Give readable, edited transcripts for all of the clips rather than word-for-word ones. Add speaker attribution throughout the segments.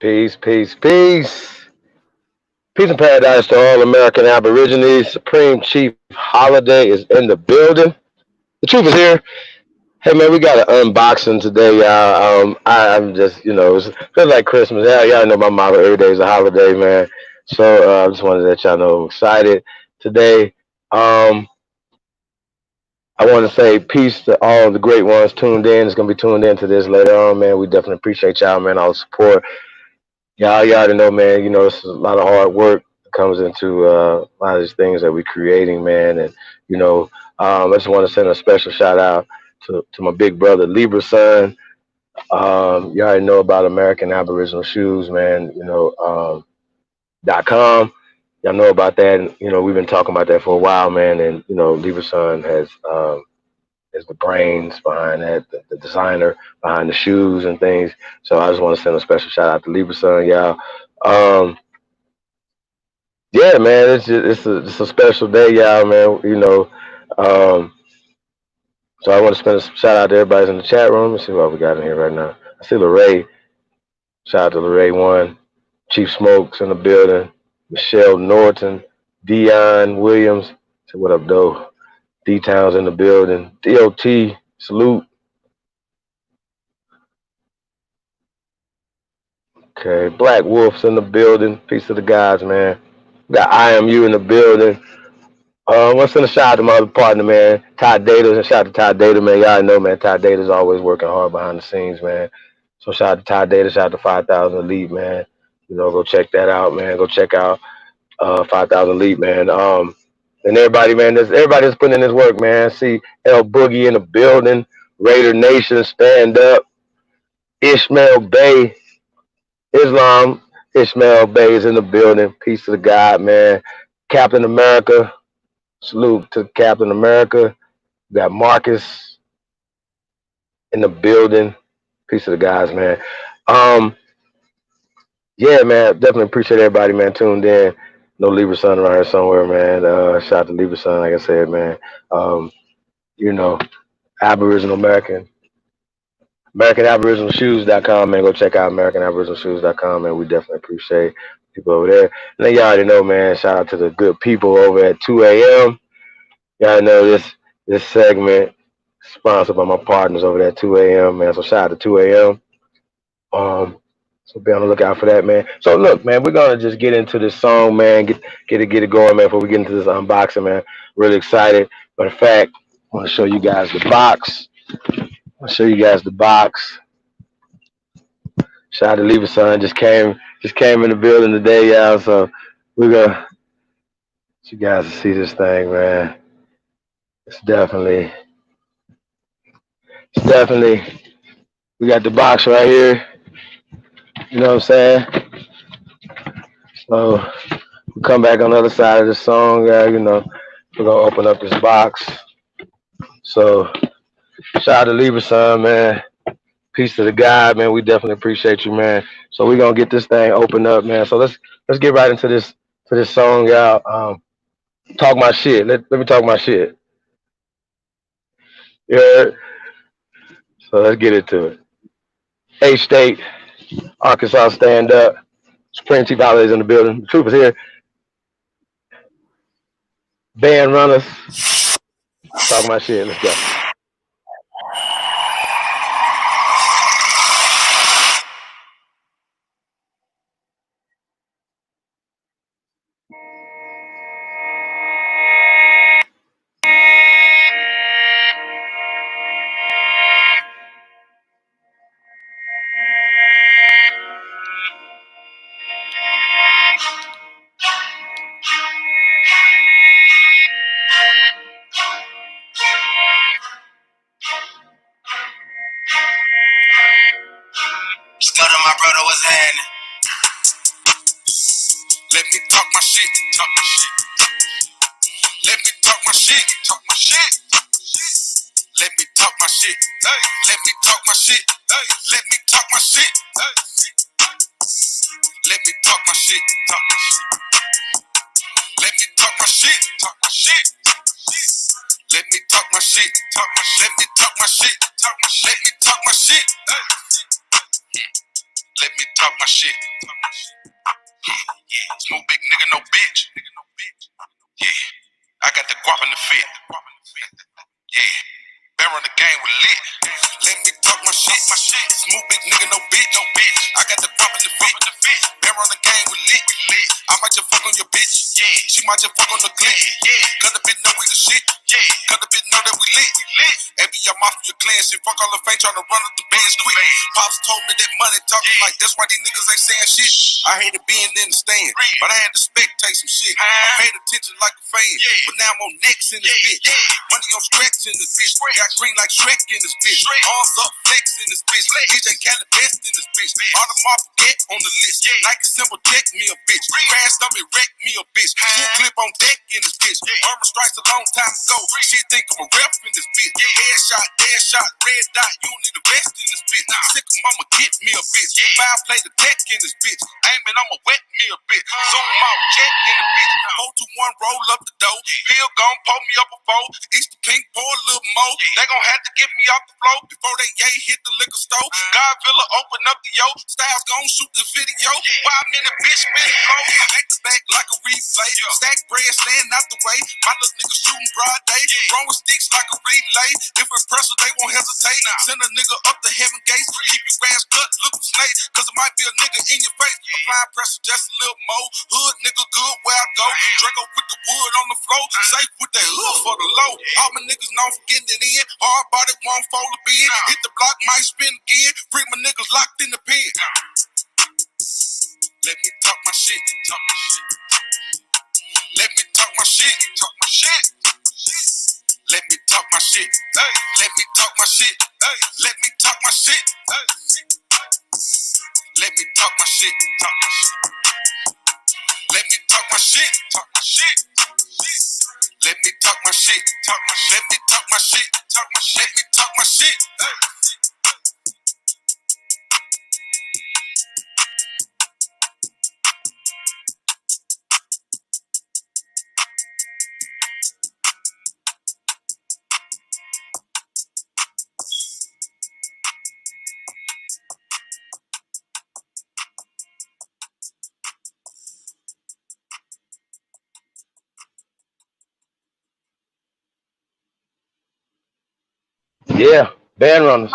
Speaker 1: Peace, peace, peace. Peace and paradise to all American Aborigines. Supreme Chief Holiday is in the building. The truth is here. Hey man, we got an unboxing today, y'all. I'm just, it feels like Christmas. Y'all know my motto. Every day is a holiday, man. So I just wanted to let y'all know I'm excited today. Um, I want to say peace to all the great ones tuned in. It's gonna be tuned in to this later on, man. We definitely appreciate y'all, man. All the support. Y'all already know, man. It's a lot of hard work that comes into a lot of these things that we're creating, man. And I just want to send a special shout out to my big brother Libra son. You already know about American Aboriginal Shoes, man. .com. Y'all know about that. And, we've been talking about that for a while, man. And Libra son has is the brains behind that, the designer behind the shoes and things. So I just want to send a special shout out to Libra son, y'all. Um, Yeah, man, it's a special day, y'all, man. So I want to spend a shout out to everybody in the chat room. Let's see what we got in here right now. I see Lorray. Shout out to Lorray One, Chief Smokes in the building, Michelle Norton, Dion Williams. Say what up, though? D Towns in the building. DOT salute. Okay, Black Wolves in the building. Peace to the guys, man. We got IMU in the building. I want to send a shout out to my other partner, man, Ty Data, and shout out to Ty Data, man. Y'all know, man, Ty Data's always working hard behind the scenes, man. So shout out to Ty Data, shout out to 5,000 Elite, man. Go check that out, man. Go check out 5,000 Elite, man. And everybody, man, everybody that's putting in this work, man. See L Boogie in the building, Raider Nation, stand up, Ishmael Bay, Islam, Ishmael Bay is in the building. Peace to the God, man. Captain America, salute to Captain America. We got Marcus in the building. Peace to the guys, man. Um, yeah, man, definitely appreciate everybody, man, tuned in. No Libra Sun around here somewhere, man. Shout out to Libra Sun, like I said, man. Um, you know, Aboriginal American Aboriginal Shoes.com, man. Go check out American Aboriginal Shoes.com, man. We definitely appreciate people over there. And then y'all already know, man, shout out to the good people over at 2 a.m. Y'all know this segment sponsored by my partners over there at 2 a.m., man. So shout out to 2 a.m. So be on the lookout for that, man. So look, man, we're gonna just get into this song, man. Get it going, man. Before we get into this unboxing, man. Really excited. Matter of fact, I want to show you guys the box. I'll show you guys the box. Shout out to Lever Son. Just came in the building today, y'all. So we're gonna let you guys to see this thing, man. It's definitely, it's definitely. We got the box right here. You know what I'm saying? So we come back on the other side of the song, we're gonna open up this box. So shout out to Libra Son, man. Peace to the God, man. We definitely appreciate you, man. So we're gonna get this thing opened up, man. So let's get right into this song, y'all. Talk my shit. Let me talk my shit. Yeah. So let's get into it. H State, Arkansas, stand up. Supreme Chief Holidays in the building. The troop is here. Band runners. Talk my shit. Let's go.
Speaker 2: Stutter, my brother was happening. Let me talk my shit, talk my shit. Let me talk my shit, talk my shit. Let me talk my shit, hey. Let me talk my shit, hey. Let me talk my shit, hey. Let me talk my shit, talk my shit. Let me talk my shit, talk my shit. Let me talk my shit, talk my shit. Let me talk my shit, talk my shit. Let me talk my shit, hey. Let me talk my shit. Yeah, smoke big nigga, no bitch. Yeah, I got the guap in the fit. Yeah, bear on the game with lit. Let me talk my shit. Smooth big nigga, no bitch. I got the guap in the fit. Bear on the game with lit. I might just fuck on your bitch. Yeah, she might just fuck on the clip. Yeah, cause the bitch know we the shit. Yeah, cause the bitch know that we lit. Every y'all mafia clan shit. Fuck all the fame trying to run up the bands quick. Pops told me that money talking like that's why these niggas ain't saying shit. I hated being in the stand, but I had to spectate some shit. I paid attention like a fan, but now I'm on next in this bitch. Money on stretch in this bitch. Got green like Shrek in this bitch. Arms up, flex in this bitch. DJ Khaled best in this bitch. All the mafia get on the list. Nike symbol deck me a bitch. Crashed up and wrecked me a bitch. Full clip on deck in this bitch. Armor strikes a long time ago. She think I'm a rep in this bitch. Headshot, dead shot, red dot. You need the best in this bitch. Sick of mama, get me a bitch. Five play the deck in this bitch. Aiming, I'ma wet me a bitch. Zoom out, jet in the bitch. 421, roll up the dough. Pill gon' pull me up a four. Easter pink, pour a little more. They gon' have to get me off the floor before they hit the liquor store. Godzilla open up the yo. Styles gon' shoot the video. 5 minute bitch spin slow. Back to back like a replay. Stack bread, stand out the way. My little nigga shooting broad day. Throwing sticks like a relay. If it's pressure, they won't hesitate. Send a nigga up the heaven gates. Keep your ass cut, look for snake. Cause it might be a nigga in your face. Applying pressure just a little more. Hood nigga good where I go. Draco with the wood on the floor. Safe with that hood for the low. All my niggas known for getting it in. Hard body won't fold a bid. Hit the block, might spin again. Free my niggas locked in the pen. Let me talk my shit. Let me talk my shit. Let me talk my shit. Let me talk my shit. Let me talk my shit. Let me talk my shit. Let me talk my shit. Let me talk my shit. Let me talk my shit. Let me talk my shit.
Speaker 1: Yeah, band runners.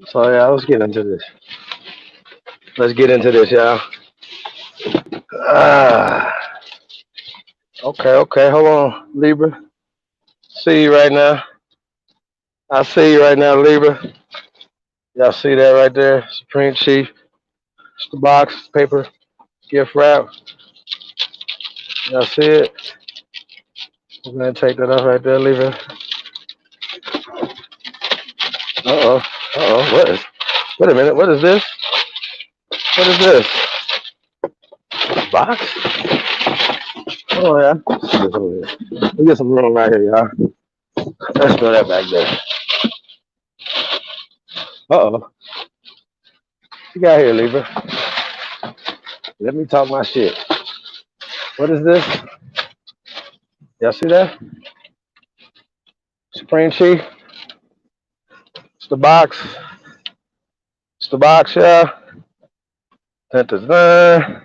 Speaker 1: So yeah, let's get into this. Let's get into this, y'all. Ah, okay. Hold on, Libra. See you right now. I see you right now, Libra. Y'all see that right there? Supreme Chief. It's the box, paper, gift wrap. Y'all see it? I'm gonna take that off right there, Libra. What is? Wait a minute. What is this? What is this? Box? Oh yeah. Let's get some room right here, y'all. Let's throw that back there. You got here, Libra. Let me talk my shit. What is this? Y'all see that? Supreme Chief. It's the box. It's the box, yeah. Da-da-da.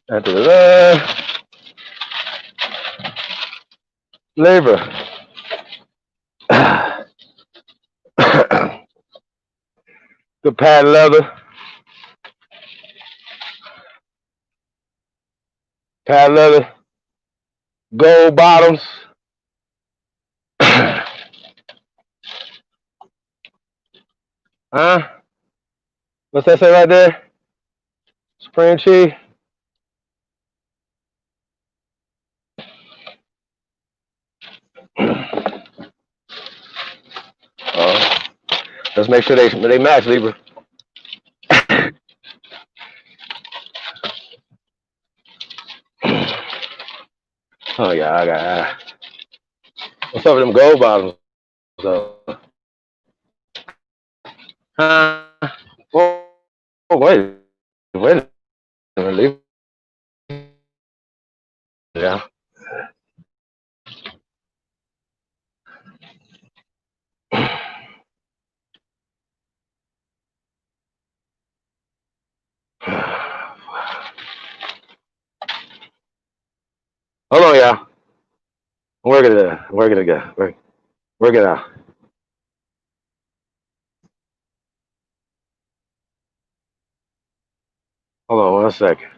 Speaker 1: Da-da-da. Libra. The pad leather. Pad leather. Gold bottoms. Huh? What's that say right there? Supreme Chief. Let's make sure they match, Libra. Oh yeah, I got. What's up with them gold bottoms? So, huh? Wait a minute, Libra. Yeah. Hold on, y'all. Work it out. Work it out. Work it out. Hold on 1 second.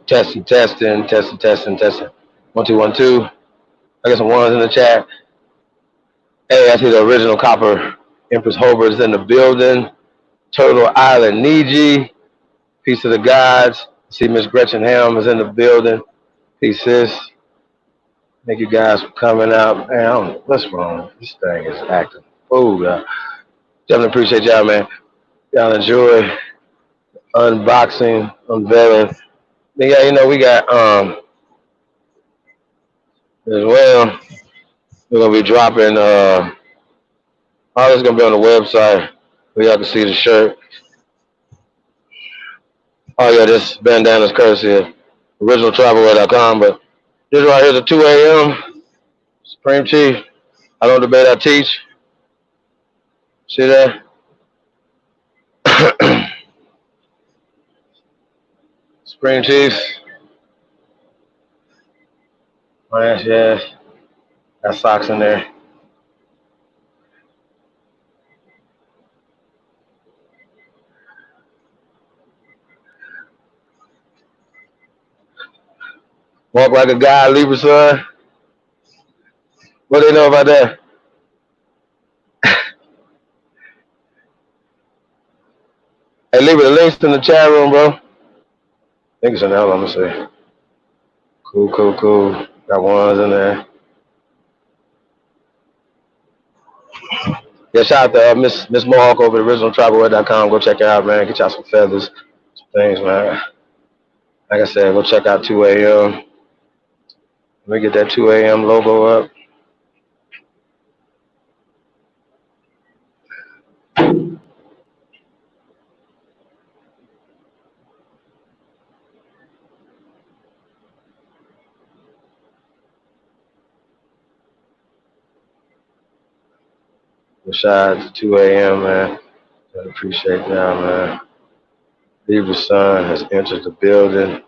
Speaker 1: Testing, testing, testing, testing, testing. 1 2 1 2. I got some ones in the chat. Hey, I see the original Copper Empress Hobart is in the building. Turtle Island Niji. Peace of the gods. See Miss Gretchen Helm is in the building. Peace, sis. Thank you guys for coming out. Man, I don't know what's wrong. This thing is acting. Oh, God. Definitely appreciate y'all, man. Y'all enjoy unboxing, unveiling. Yeah, you know, we got as well. We're gonna be dropping all this gonna be on the website where y'all can see the shirt. Oh yeah, this bandana's courtesy of originaltravelwear.com, but this right here is a 2 a.m. Supreme Chief. I don't debate, I teach. See that? Supreme Chiefs. Yes. Got socks in there. Walk like a guy, Libra son. What do they know about that? Hey, Libra, the links in the chat room, bro. I think it's in there. Let me see. Cool. Got ones in there. Yeah, shout out to Miss Mohawk over at originaltravelwear.com. Go check it out, man. Get y'all some feathers, some things, man. Like I said, go check out 2 a.m. Let me get that 2 a.m. logo up. Shout out to 2 a.m., man. I appreciate y'all, man. Libra Sun has entered the building.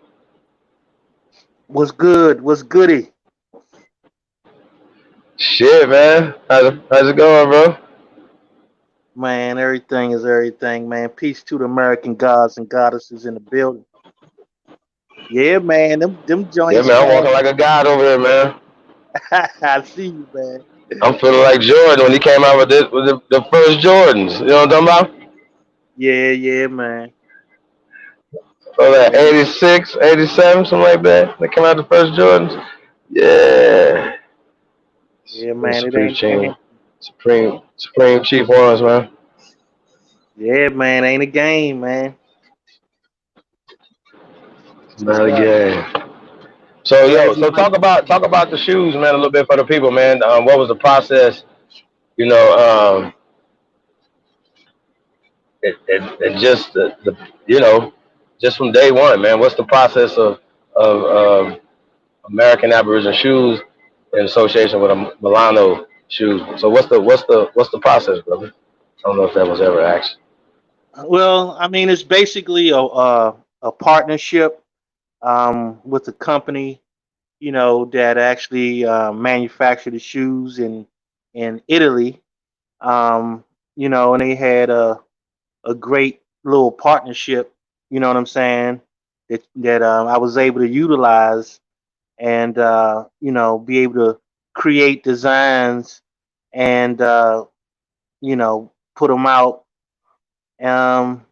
Speaker 3: What's good? What's goody?
Speaker 1: Shit, man. How's it going, bro?
Speaker 3: Man, everything is everything, man. Peace to the American gods and goddesses in the building. Yeah, man. Them joints.
Speaker 1: Yeah, man. I'm walking like a god over here, man.
Speaker 3: I see you, man.
Speaker 1: I'm feeling like Jordan when he came out with the first Jordans. You know what I'm talking about?
Speaker 3: Yeah, man.
Speaker 1: So that 86, 87, something like that. They came out the first Jordans. Yeah.
Speaker 3: Yeah, man. It ain't.
Speaker 1: Supreme Chief ones, man.
Speaker 3: Yeah, man. Ain't a game, man.
Speaker 1: Not a game. So talk about the shoes, man, a little bit for the people, man. What was the process? You know, it just the just from day one, man. What's the process of American Aboriginal shoes in association with a Milano shoes? So what's the process, brother? I don't know if that was ever asked.
Speaker 3: Well, I mean, it's basically a partnership with a company, that actually manufacture the shoes in Italy. And they had a great little partnership, you know what I'm saying, that I was able to utilize and be able to create designs and put them out. Um,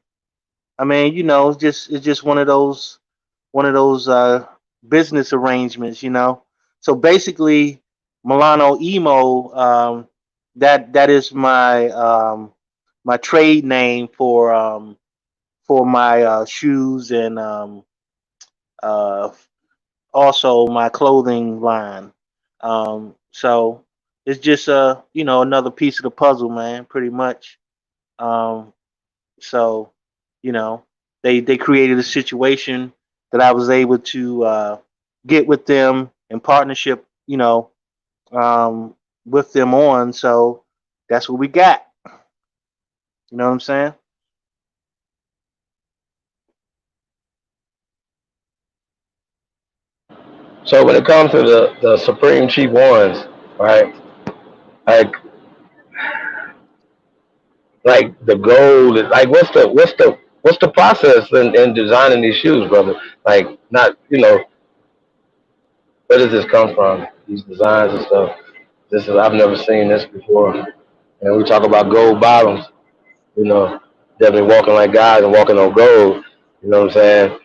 Speaker 3: I mean, it's just one of those business arrangements. So basically, Milano Emo, that is my trade name for my shoes and uh, also my clothing line. So it's just another piece of the puzzle, man. Pretty much. Um, so you know they created a situation that I was able to get with them in partnership. With them on. So that's what we got. You know what I'm saying?
Speaker 1: So when it comes to the Supreme Chief ones, right? Like the goal is like what's the what's the process in designing these shoes, brother? Like, not where does this come from? These designs and stuff. This is I've never seen this before. And we talk about gold bottoms. You know, definitely walking like guys and walking on gold. You know what I'm saying?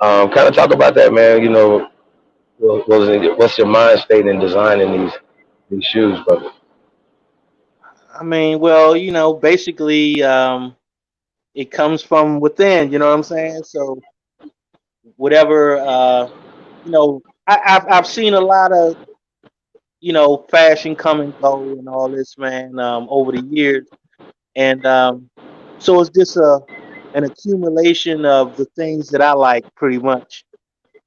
Speaker 1: Kind of talk about that, man. What's your mind state in designing these shoes, brother?
Speaker 3: I mean, well, basically, it comes from within. You know what I'm saying? So whatever, I've seen a lot of fashion come and go and all this, man, over the years, and so it's just an accumulation of the things that I like, pretty much,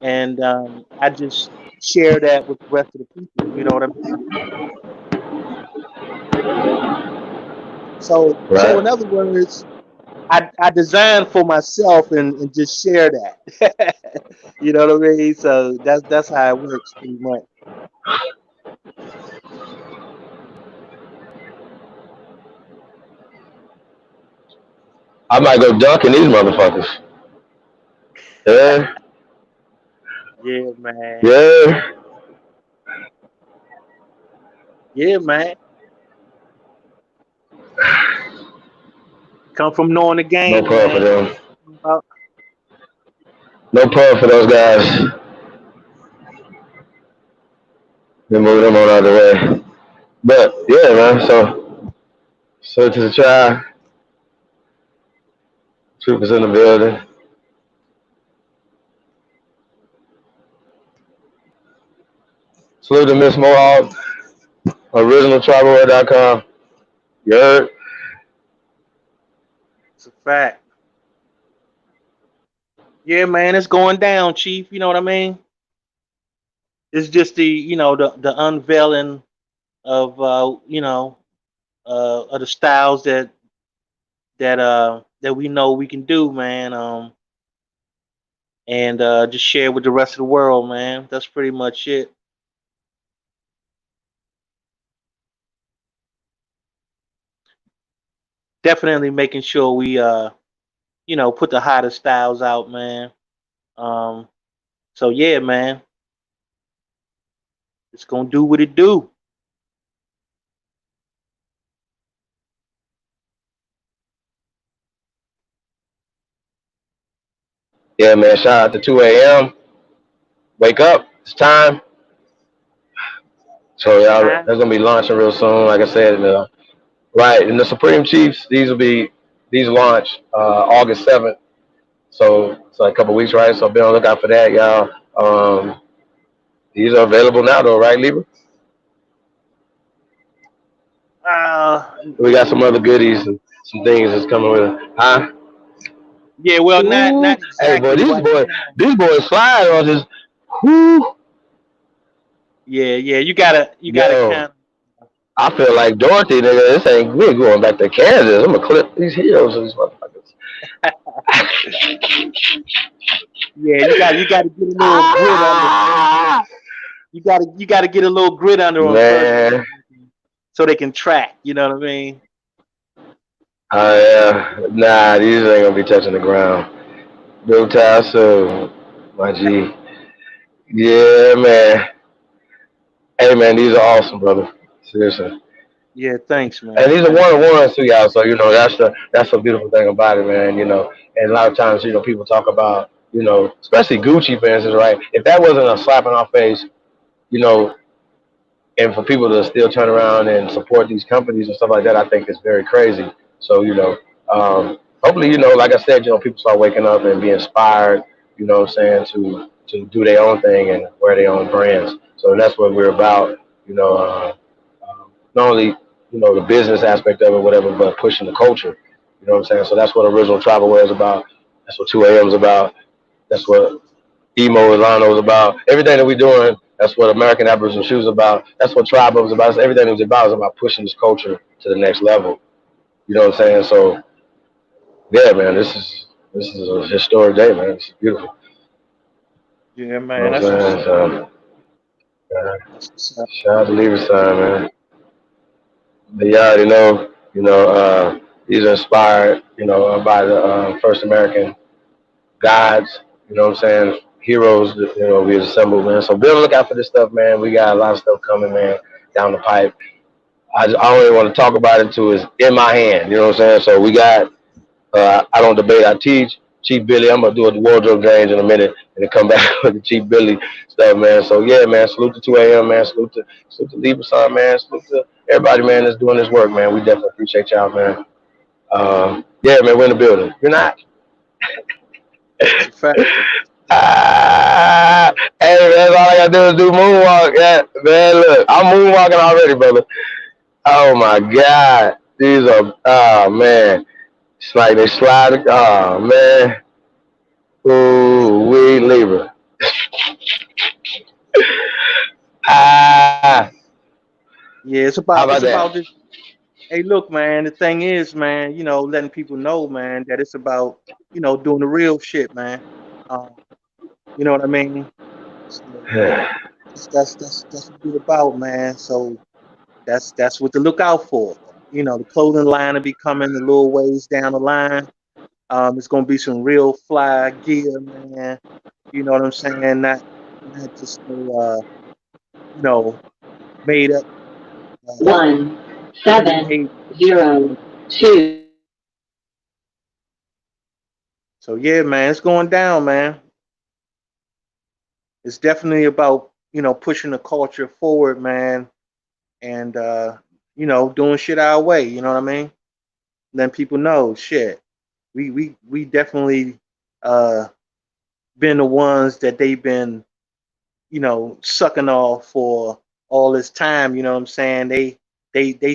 Speaker 3: and I just share that with the rest of the people. You know what I mean? So in
Speaker 1: Right.
Speaker 3: other words, I design for myself and just share that. You know what I mean? So that's how it works, pretty much.
Speaker 1: I might go dunking these motherfuckers. Yeah,
Speaker 3: Yeah, man.
Speaker 1: yeah.
Speaker 3: Yeah, man. Come from knowing the
Speaker 1: No
Speaker 3: game,
Speaker 1: pub for
Speaker 3: man.
Speaker 1: them.
Speaker 3: Uh,
Speaker 1: No pub for those guys. They move them on out of the way. But yeah, man. So to the tribe, troopers in the building. Salute to Miss Mohawk, originaltribalwear.com. You heard?
Speaker 3: it's a fact. Yeah, man. It's going down, Chief. You know what I mean? It's just the unveiling of of the styles that we know we can do, man. And just share with the rest of the world, man. That's pretty much it. Definitely making sure we put the hottest styles out, man. Um, so yeah, man, it's gonna do what it do.
Speaker 1: Yeah, man. Shout out to 2 a.m. Wake up. It's time. So y'all,
Speaker 3: Time.
Speaker 1: that's gonna be launching real soon. Like I said, right. And the Supreme Chiefs, these launch August 7th. So it's like a couple weeks, right? So be on the lookout for that, y'all. These are available now, though, right, Libra?
Speaker 3: Uh,
Speaker 1: We got some other goodies and some things that's coming with it. Huh?
Speaker 3: yeah. Well,
Speaker 1: Ooh,
Speaker 3: not
Speaker 1: hey, boy,
Speaker 3: exactly right now.
Speaker 1: these boys flying on this. Whoo,
Speaker 3: Yeah, yeah. You gotta
Speaker 1: yo,
Speaker 3: kind
Speaker 1: I feel like Dorothy, nigga. This ain't we going back to Kansas. I'm gonna clip these heels of these motherfuckers.
Speaker 3: of. Yeah, you gotta get a little grit under.
Speaker 1: Ah,
Speaker 3: You gotta get a little grit under them first,
Speaker 1: man.
Speaker 3: so they can track. You know what I mean?
Speaker 1: Yeah. Nah, these ain't gonna be touching the ground. Blue tie, so my G. Yeah, man. Hey, man, these are awesome, brother. Seriously.
Speaker 3: Yeah. Thanks,
Speaker 1: And
Speaker 3: man.
Speaker 1: these are
Speaker 3: Thanks.
Speaker 1: one on ones too, y'all. So that's the beautiful thing about it, man. And a lot of times people talk about especially Gucci fans is right. If that wasn't a slap in our face, you know, and for people to still turn around and support these companies and stuff like that, I think it's very crazy. So hopefully like I said, people start waking up and be inspired. You know what I'm saying to do their own thing and wear their own brands. So that's what we're about. You know. Not only the business aspect of it, whatever, but pushing the culture. You know what I'm saying? So that's what original tribal wear is about. That's what 2 a.m. is about. That's what emo Ilano is about. Everything that we're doing, that's what American Aboriginal Shoes is about. That's what tribal is about. Everything that it's about is about pushing this culture to the next level. You know what I'm saying? So yeah, man, this is a historic day, man. It's beautiful.
Speaker 3: Yeah,
Speaker 1: You know
Speaker 3: man.
Speaker 1: what
Speaker 3: That's what's
Speaker 1: I'm saying?
Speaker 3: up.
Speaker 1: So
Speaker 3: That's what's up.
Speaker 1: shout out to Lever Sign, man. But you already know, These are inspired, by the first American gods. You know what I'm saying? Heroes, we assembled, man. So be on the lookout for this stuff, man. We got a lot of stuff coming, man, down the pipe. I don't even want to talk about it until it's in my hand. You know what I'm saying? So we got. I don't debate. I teach. Chief Billy, I'm gonna do a wardrobe change in a minute and then come back with the Chief Billy stuff, man. So yeah, man. Salute to 2 a.m., man. Salute to Libra Son, man. Salute to everybody, man, that's doing this work, man. We definitely appreciate y'all, man. Yeah, man, we're in the building. You're not.
Speaker 3: It's a fact.
Speaker 1: Hey, man, all I gotta do is do moonwalk. Yeah, man, look, I'm moonwalking already, brother. Oh my God, these are, oh man, it's like they slide. Oh man, ooh, we Libra. Ah,
Speaker 3: Yeah, it's
Speaker 1: how
Speaker 3: about
Speaker 1: about
Speaker 3: it's
Speaker 1: that?
Speaker 3: about this. Hey, look, man. The thing is, man. Letting people know, man, that it's about doing the real shit, man. Um, you know what I mean? So that's what we're about, man. So that's what to look out for. The clothing line will be coming a little ways down the line. It's gonna be some real fly gear, man. You know what I'm saying? Not just no you know, made up
Speaker 2: One seven
Speaker 3: handmade.
Speaker 2: zero two.
Speaker 3: So yeah, man, it's going down, man. It's definitely about, pushing the culture forward, man, and doing shit our way, you know what I mean? Letting people know shit. We definitely uh been the ones that they've been, sucking off for all this time, you know what I'm saying? They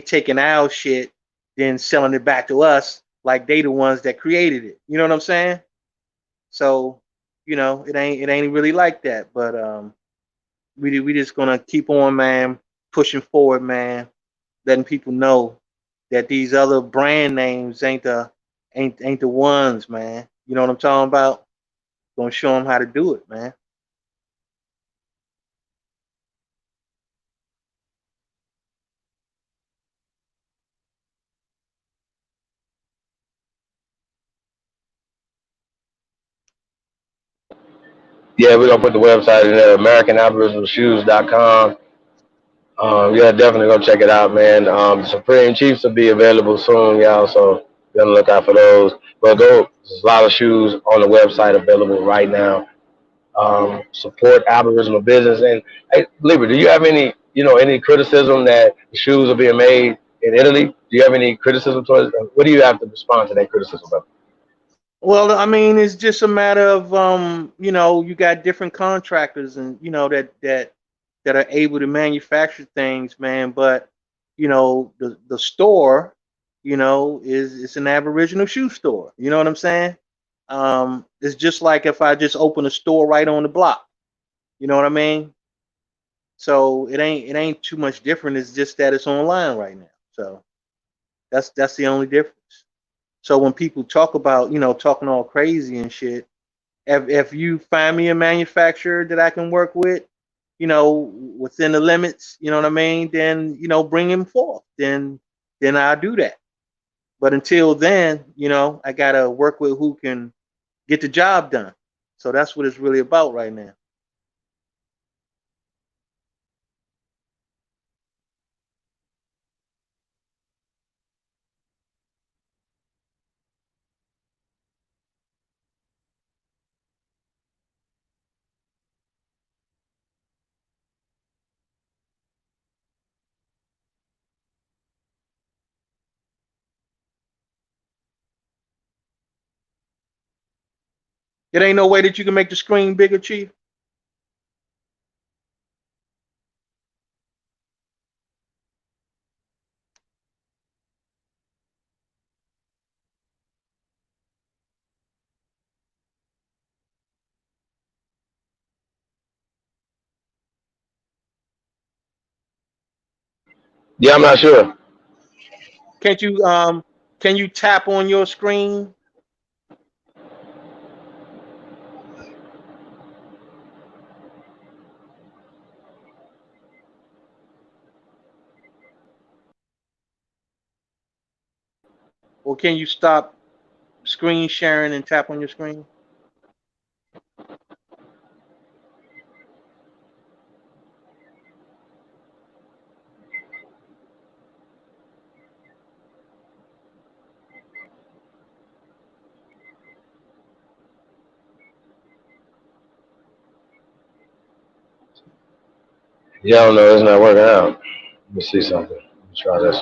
Speaker 3: taking our shit, then selling it back to us like they the ones that created it. You know what I'm saying? So, it ain't really like that. But we just gonna keep on, man, pushing forward, man, letting people know that these other brand names ain't the ones, man. You know what I'm talking about? Gonna show them how to do it, man.
Speaker 1: Yeah, we're gonna put the website in there, AmericanAboriginalShoes.com. Yeah, definitely go check it out, man. The Supreme Chiefs will be available soon, y'all. So be on the lookout for those. But go, there's a lot of shoes on the website available right now. Support Aboriginal business. And hey, Libra, do you have any criticism that the shoes are being made in Italy? Do you have any criticism towards them? What do you have to respond to that criticism about?
Speaker 3: Well, I mean, it's just a matter of you got different contractors and that are able to manufacture things, man. But the store, is it's an Aboriginal shoe store. You know what I'm saying? It's just like if I just open a store right on the block. You know what I mean? So it ain't too much different. It's just that it's online right now. So that's the only difference. So when people talk about, talking all crazy and shit, if you find me a manufacturer that I can work with, within the limits, you know what I mean, then bring him forth. Then I'll do that. But until then, I gotta work with who can get the job done. So that's what it's really about right now. It ain't no way that you can make the screen bigger, Chief.
Speaker 1: Yeah, I'm not sure.
Speaker 3: Can't you can you tap on your screen? Or can you stop screen sharing and tap on your screen?
Speaker 1: Yeah, I don't know. It's not working out. Let me see something. Let me try this.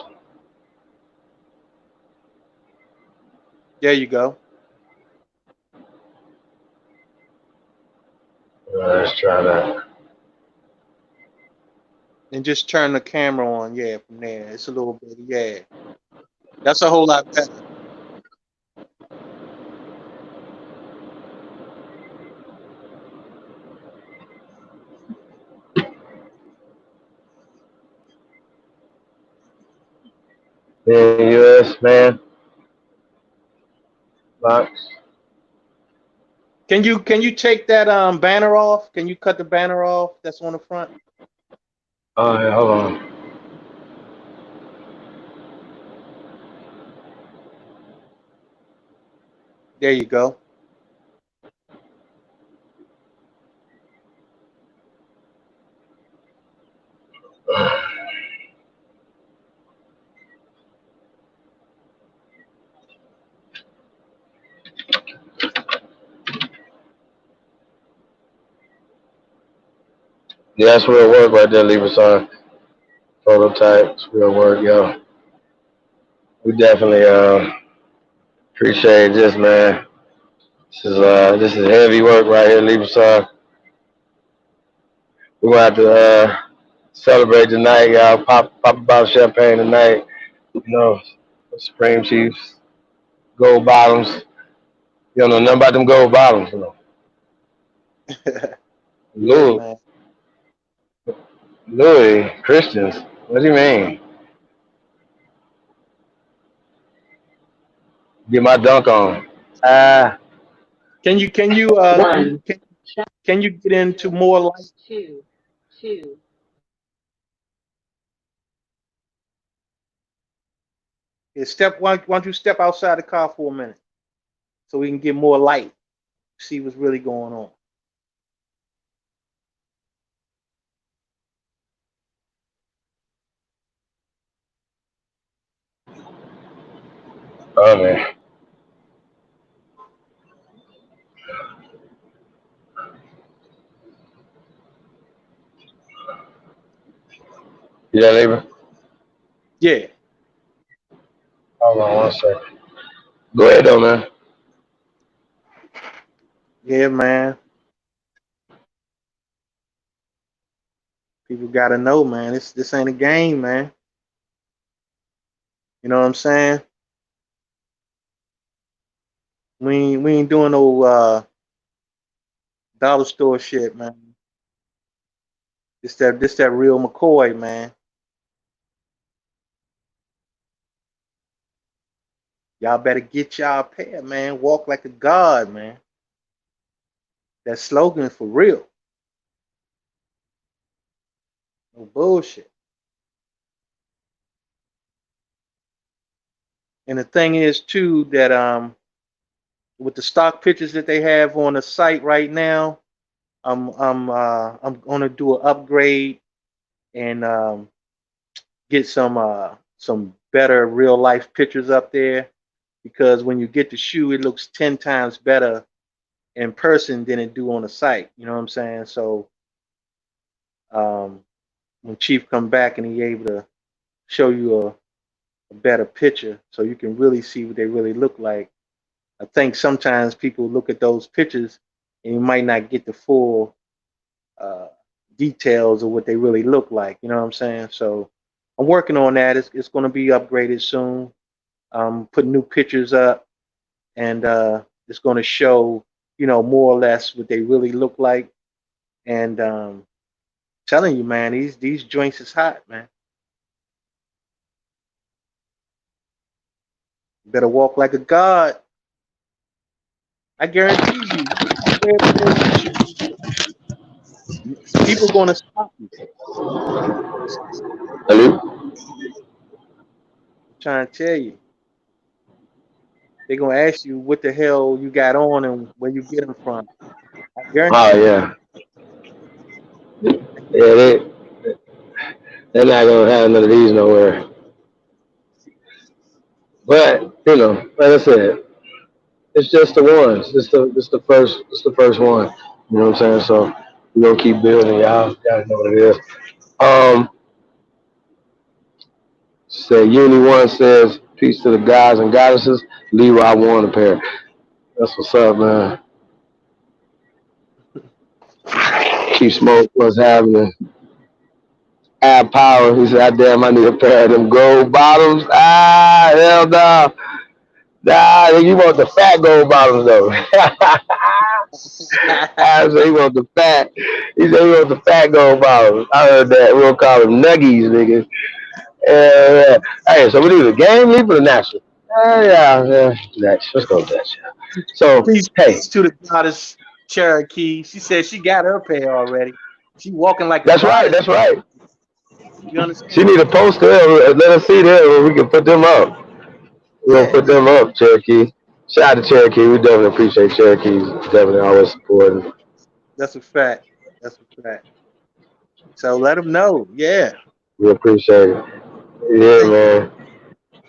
Speaker 3: There you go.
Speaker 1: Let's try that.
Speaker 3: And just turn the camera on. Yeah, from there. It's a little bit. Yeah. That's a whole lot better.
Speaker 1: In US, man. Box.
Speaker 3: Can you take that banner off? Can you cut the banner off that's on the front?
Speaker 1: Oh, yeah, hold on.
Speaker 3: There you go.
Speaker 1: Yeah, that's real work right there. Leave us on prototypes. Real work, yo. We definitely appreciate this, man. This is heavy work right here. Leave us on. We're gonna have to celebrate tonight, y'all. Pop a bottle of champagne tonight. You know, Supreme Chiefs, gold bottoms. You don't know nothing about them gold bottoms, you know.
Speaker 3: Yeah,
Speaker 1: Louis,
Speaker 3: man.
Speaker 1: Louis Christians. What do you mean? Get my dunk on. Ah,
Speaker 2: One,
Speaker 3: can you get into more light?
Speaker 2: two, two.
Speaker 3: Yeah, why don't you step outside the car for a minute so we can get more light, see what's really going on.
Speaker 1: oh man. Yeah, neighbor.
Speaker 3: Yeah,
Speaker 1: Hold on one second. Go ahead, though, man.
Speaker 3: yeah, man. People gotta know, man. This ain't a game, man. You know what I'm saying? We ain't doing no dollar store shit, man. This that real McCoy, man. Y'all better get y'all a pair, man. Walk like a god, man. That slogan for real. No bullshit. And the thing is too that with the stock pictures that they have on the site right now, I'm gonna do an upgrade and get some better real life pictures up there because when you get the shoe, it looks 10 times better in person than it do on the site. You know what I'm saying? So um, when Chief come back and he able to show you a better picture, so you can really see what they really look like. I think sometimes people look at those pictures and you might not get the full uh, details of what they really look like. You know what I'm saying? So I'm working on that. It's going to be upgraded soon. Putting new pictures up, and it's going to show, more or less what they really look like. And telling you, man, these joints is hot, man. You better walk like a god. I guarantee you, you wear a pair of these shoes, people going to stop you.
Speaker 1: Hello?
Speaker 3: I'm trying to tell you. they're gonna ask you what the hell you got on and where you get them from. I
Speaker 1: Oh
Speaker 3: guarantee
Speaker 1: yeah, yeah. They're not gonna have none of these nowhere. But like I said, it's just the ones. It's the first one. You know what I'm saying? So we're gonna keep building, y'all. Y'all know what it is. Um, say Uni One says peace to the guys and goddesses. Leroy Warren a pair. That's what's up, man. Keep smoke. What's happening? Add power. He said, "I damn, I need a pair of them gold bottoms." Ah, hell no. Nah, you want the fat gold bottoms though. I said he want the fat. He said he want the fat gold bottoms. I heard that. We'll call them nuggies, niggas. Yeah. Hey, so we do the game leap or the natural? Yeah. Next. Let's go Dutch. So,
Speaker 3: Peace
Speaker 1: hey,
Speaker 3: to the goddess Cherokee. She said she got her pair already. She walking like a
Speaker 1: that's right.
Speaker 3: goddess.
Speaker 1: That's right.
Speaker 3: You
Speaker 1: She
Speaker 3: understand?
Speaker 1: need a poster. Let us see there where we can put them up. We're gonna
Speaker 3: Yeah,
Speaker 1: put them up, Cherokee. Shout out to Cherokee. We definitely appreciate Cherokee's definitely always supporting.
Speaker 3: that's a fact. That's a fact. So let them know. Yeah,
Speaker 1: We appreciate it.
Speaker 3: I
Speaker 1: Yeah,
Speaker 3: think
Speaker 1: man.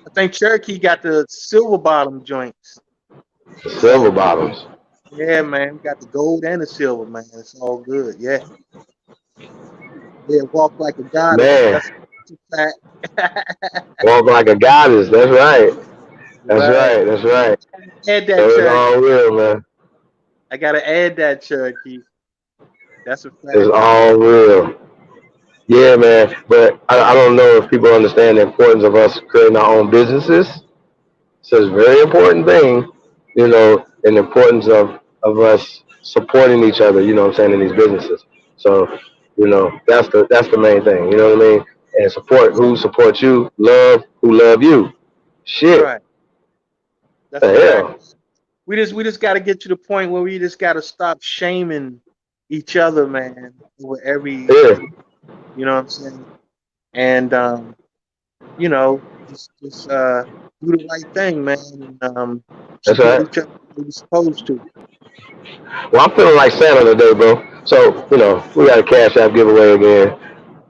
Speaker 3: I think Cherokee got the silver bottom joints.
Speaker 1: The silver
Speaker 3: So
Speaker 1: bottoms.
Speaker 3: yeah, man, we got the gold and the silver, man. It's all good. Yeah, yeah. Walk like a goddess.
Speaker 1: Man,
Speaker 3: That's a fact.
Speaker 1: walk like a goddess. That's right. That's
Speaker 3: Right.
Speaker 1: right. That's right.
Speaker 3: Add that
Speaker 1: So it's
Speaker 3: Cherokee.
Speaker 1: all real, man.
Speaker 3: I gotta add that Cherokee. That's a
Speaker 1: It's
Speaker 3: fact.
Speaker 1: all real. Yeah, man. But I don't know if people understand the importance of us creating our own businesses. So it's a very important thing, and the importance of us supporting each other, you know what I'm saying, in these businesses. So, that's the main thing, you know what I mean? And support who supports you, love who love you. Shit.
Speaker 3: Right. That's
Speaker 1: The
Speaker 3: a fact.
Speaker 1: hell.
Speaker 3: We just got to get to the point where we just got to stop shaming each other, man, over
Speaker 1: Yeah.
Speaker 3: every, you know what I'm saying? And just do the right thing, man, and
Speaker 1: That's
Speaker 3: support
Speaker 1: right.
Speaker 3: each other the way we're supposed to.
Speaker 1: Well, I'm feeling like Santa today, bro. So, we got a Cash App giveaway again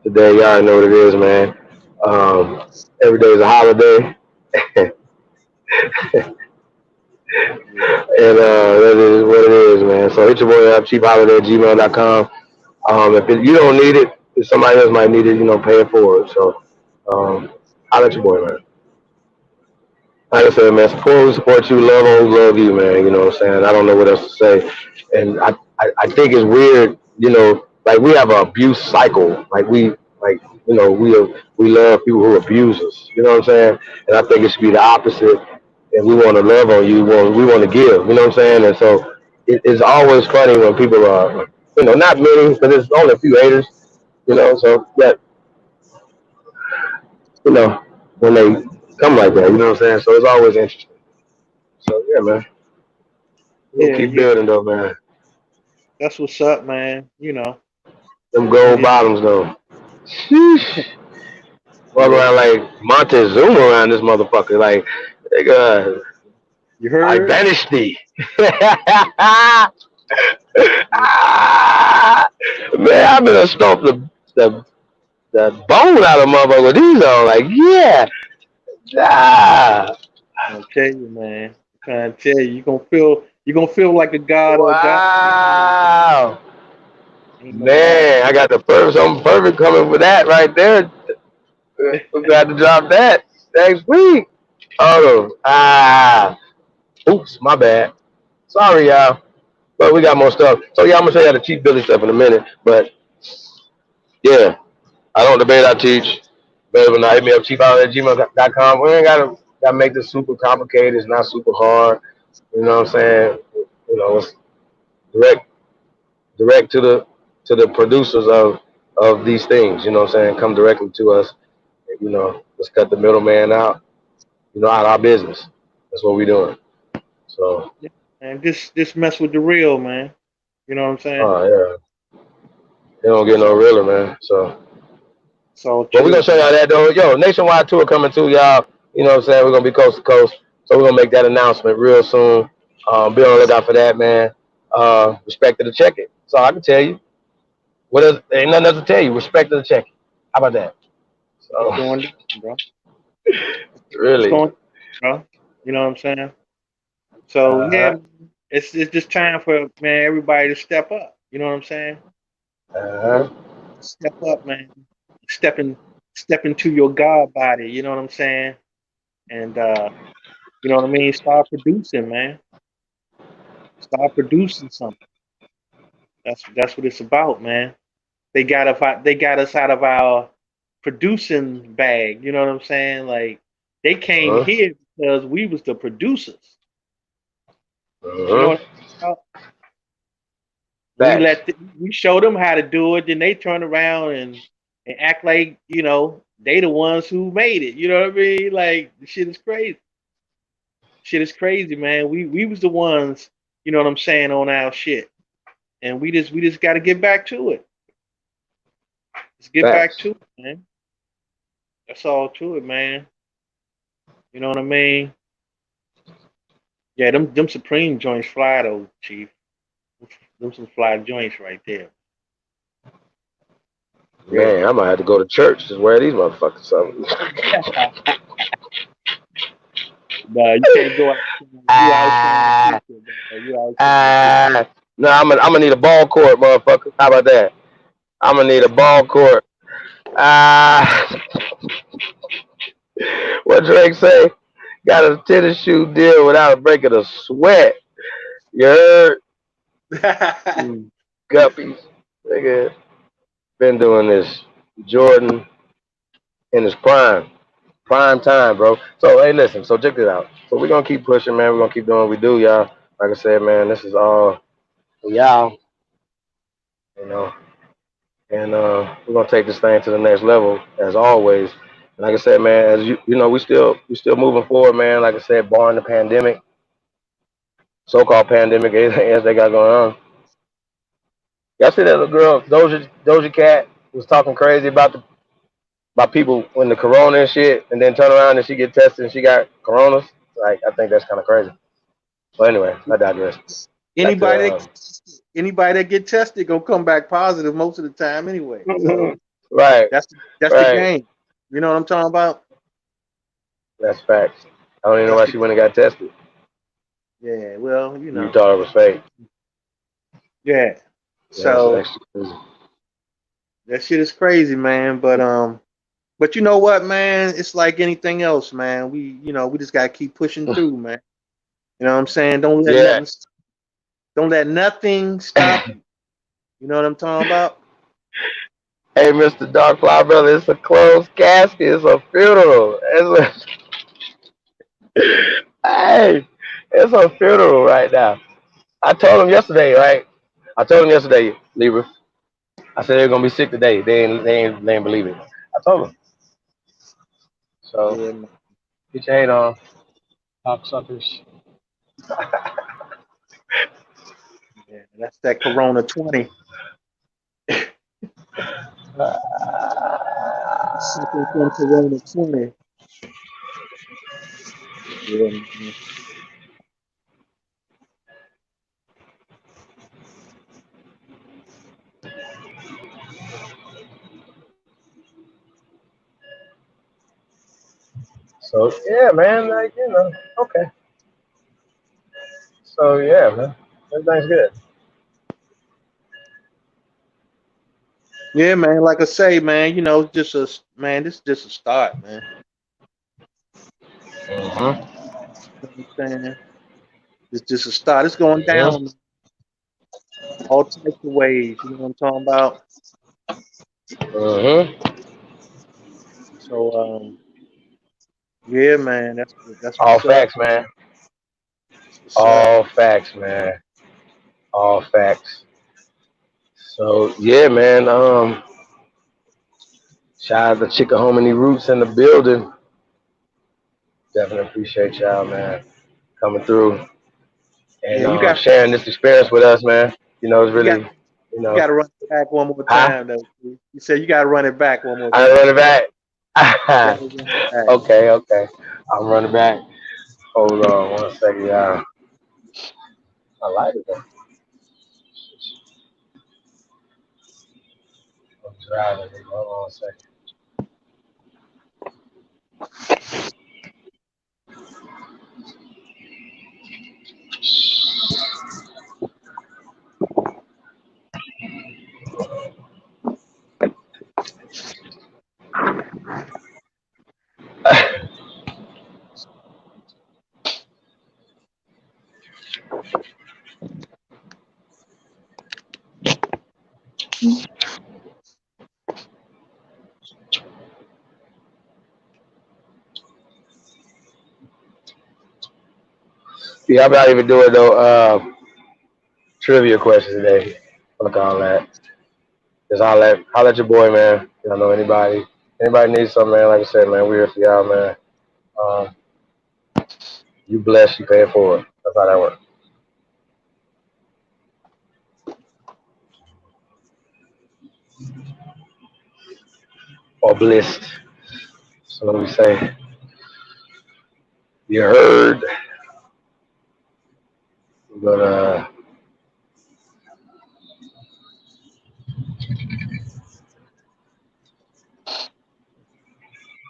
Speaker 1: today. Y'all know what it is, man. Um, every day is a holiday.
Speaker 3: Yeah.
Speaker 1: And that is what it is, man. So hit your boy up, cheapholiday@gmail.com. If you don't need it, if somebody else might need it, pay it forward. So I'll let your boy, man. Like I said, man, support who support you, love who love you, man. You know what I'm saying? I don't know what else to say. And I think it's weird, like we have an abuse cycle. Like, we love people who abuse us. You know what I'm saying? And I think it should be the opposite. And we want to love on you, we want to give. You know what I'm saying? And so it's always funny when people are, not many, but there's only a few haters. So that, when they come like that, you know what I'm saying? So it's always interesting. So yeah, man. We'll
Speaker 3: Yeah,
Speaker 1: keep
Speaker 3: yeah.
Speaker 1: building though, man.
Speaker 3: That's what's up, man.
Speaker 1: Them
Speaker 3: We
Speaker 1: gold
Speaker 3: just
Speaker 1: bottoms though. Sheesh. Walk
Speaker 3: yeah.
Speaker 1: around like Montezuma around this motherfucker. Like, nigga,
Speaker 3: You
Speaker 1: I
Speaker 3: heard?
Speaker 1: banished thee.
Speaker 3: Yeah.
Speaker 1: Man, I'm gonna stomp the, the bone out of motherfucker with these on. Like, yeah. Ah.
Speaker 3: I tell you, man. I'm trying to tell you, you're gonna feel like a god or a god.
Speaker 1: Wow.
Speaker 3: Ain't no lie.
Speaker 1: Man, I got the perfect something perfect coming for that right there. We got to drop that next week. Oh, oops, my bad. Sorry, y'all. But we got more stuff. So, yeah, I'm going to show you how to cheat Billy stuff in a minute. But, yeah, I don't debate, I teach. But when I hit me up, cheapout@gmail.com. We ain't got to make this super complicated. It's not super hard. You know what I'm saying? It's direct, direct to the producers of these things. You know what I'm saying? Come directly to us. Let's cut the middleman out. Out of our business. That's what we doing. So,
Speaker 3: Yeah, and just mess with the real, man. You know what I'm saying?
Speaker 1: yeah, it don't get
Speaker 3: It's
Speaker 1: no
Speaker 3: all
Speaker 1: realer, man. So,
Speaker 3: it's all
Speaker 1: but we gonna
Speaker 3: truth,
Speaker 1: show
Speaker 3: man.
Speaker 1: y'all that though. Yo, nationwide tour coming too, y'all. You know what I'm saying? We're gonna be coast to coast. So we're gonna make that announcement real soon. Be on the lookout for that, man. Respect to the check it. So I can tell you. What else? Ain't nothing else to tell you. Respect to the check it. How about that?
Speaker 3: It's
Speaker 1: So
Speaker 3: going down, bro. It's
Speaker 1: really,
Speaker 3: going, bro. You know what I'm saying? So yeah,
Speaker 1: uh-huh,
Speaker 3: man, it's just time for man everybody to step up. You know what I'm saying?
Speaker 1: uh-huh.
Speaker 3: Step up, man. Stepping step into your God body. You know what I'm saying? And you know what I mean. Start producing, man. Start producing something. That's what it's about, man. They got us out of our producing bag. You know what I'm saying? Like they came
Speaker 1: Uh-huh.
Speaker 3: here because we was the producers. You know
Speaker 1: Uh-huh.
Speaker 3: what I'm about?
Speaker 1: Facts.
Speaker 3: We showed them how to do it, then they turn around and act like they the ones who made it. You know what I mean? Like the shit is crazy. Shit is crazy, man. We was the ones, you know what I'm saying, on our shit, and we just got to get back to it. Let's get back
Speaker 1: Facts.
Speaker 3: to it, man. That's all to it, man. You know what I mean? Yeah, them Supreme joints fly though, Chief. Them some fly joints right there. Real.
Speaker 1: Man, I might have to go to church to wear these motherfuckers something.
Speaker 3: No, you can't go out. You outshine the
Speaker 1: ah,
Speaker 3: preacher, man. You outshine the preacher.
Speaker 1: ah. No, I'm gonna need a ball court, motherfucker. How about that? I'm gonna need a ball court. Ah, what Drake say? Got a tennis shoe deal without breaking a sweat. You heard? You guppies. Nigga, been doing this. Jordan in his prime time, bro. So hey, listen. So check this out. So we're gonna keep pushing, man. We're gonna keep doing what we do, y'all. Like I said, man, this is all for y'all, you know. And we're gonna take this thing to the next level as always. And like I said, man, as you know, we still moving forward, man. Like I said, barring the pandemic, so-called pandemic, anything else they got going on. Y'all see that little girl, Doja Cat, was talking crazy about people when the corona and shit, and then turn around and she get tested and she got coronas. Like I think that's kind of crazy. But anyway, I digress. Back
Speaker 3: anybody
Speaker 1: to
Speaker 3: that anybody that get tested gonna come back positive most of the time anyway. So
Speaker 1: right,
Speaker 3: that's the
Speaker 1: right.
Speaker 3: game. You know what I'm talking about?
Speaker 1: That's facts. I don't even know
Speaker 3: That's
Speaker 1: why
Speaker 3: the
Speaker 1: she went and got tested.
Speaker 3: yeah. Well,
Speaker 1: You thought it was fake.
Speaker 3: yeah.
Speaker 1: Yeah, that's
Speaker 3: So
Speaker 1: extra crazy.
Speaker 3: that shit is crazy, man. But you know what, man? It's like anything else, man. We just gotta keep pushing through, man. You know what I'm saying?
Speaker 1: Yeah.
Speaker 3: Don't let nothing stop you. You know what I'm talking about?
Speaker 1: Hey, Mr. Dark Fly Brother, it's a closed casket. It's a funeral. Hey, it's a funeral right now. I told him yesterday, right? I told him yesterday, Libra. I said they're gonna be sick today. They ain't believe it. I told him. So
Speaker 3: Yeah, man.
Speaker 1: get your hate on, cocksuckers.
Speaker 3: Yeah, that's that Corona 20. Sucking from Corona 20. Yeah, man.
Speaker 1: So yeah, man, like okay. So yeah, man, everything's good.
Speaker 3: Yeah, man. Like I say, man, just a man. This is just a start, man.
Speaker 1: Mm-hmm.
Speaker 3: You know what I'm saying? It's just a start. It's going
Speaker 1: Mm-hmm.
Speaker 3: down all types of ways. You know what I'm talking about?
Speaker 1: Mm-hmm.
Speaker 3: So, yeah, man. That's
Speaker 1: All
Speaker 3: what's up.
Speaker 1: facts, man.
Speaker 3: That's what's up.
Speaker 1: All facts, man. All facts. So yeah, man. Shout out to Chickahominy Roots in the building. Definitely appreciate y'all, man, coming through and
Speaker 3: Yeah,
Speaker 1: sharing this experience with us, man. It's
Speaker 3: you got,
Speaker 1: really, you
Speaker 3: you
Speaker 1: know,
Speaker 3: got to run it back one more
Speaker 1: huh?
Speaker 3: time, though. You said you got to run it back one more
Speaker 1: I'm
Speaker 3: time.
Speaker 1: running back.
Speaker 3: You got to run it back.
Speaker 1: Okay, okay. I'm running back. Hold on 1 second, y'all. I like it though. I'm driving. Hold on 1 second. Yeah, I'm not even doing no trivia questions today. Fuck all that. Just holla at your boy, man. Y'all know anybody needs something, man. Like I said, man, we're here for y'all, man. Um, you blessed, you pay for it. That's how that works. Or blessed. So let me say, you heard, but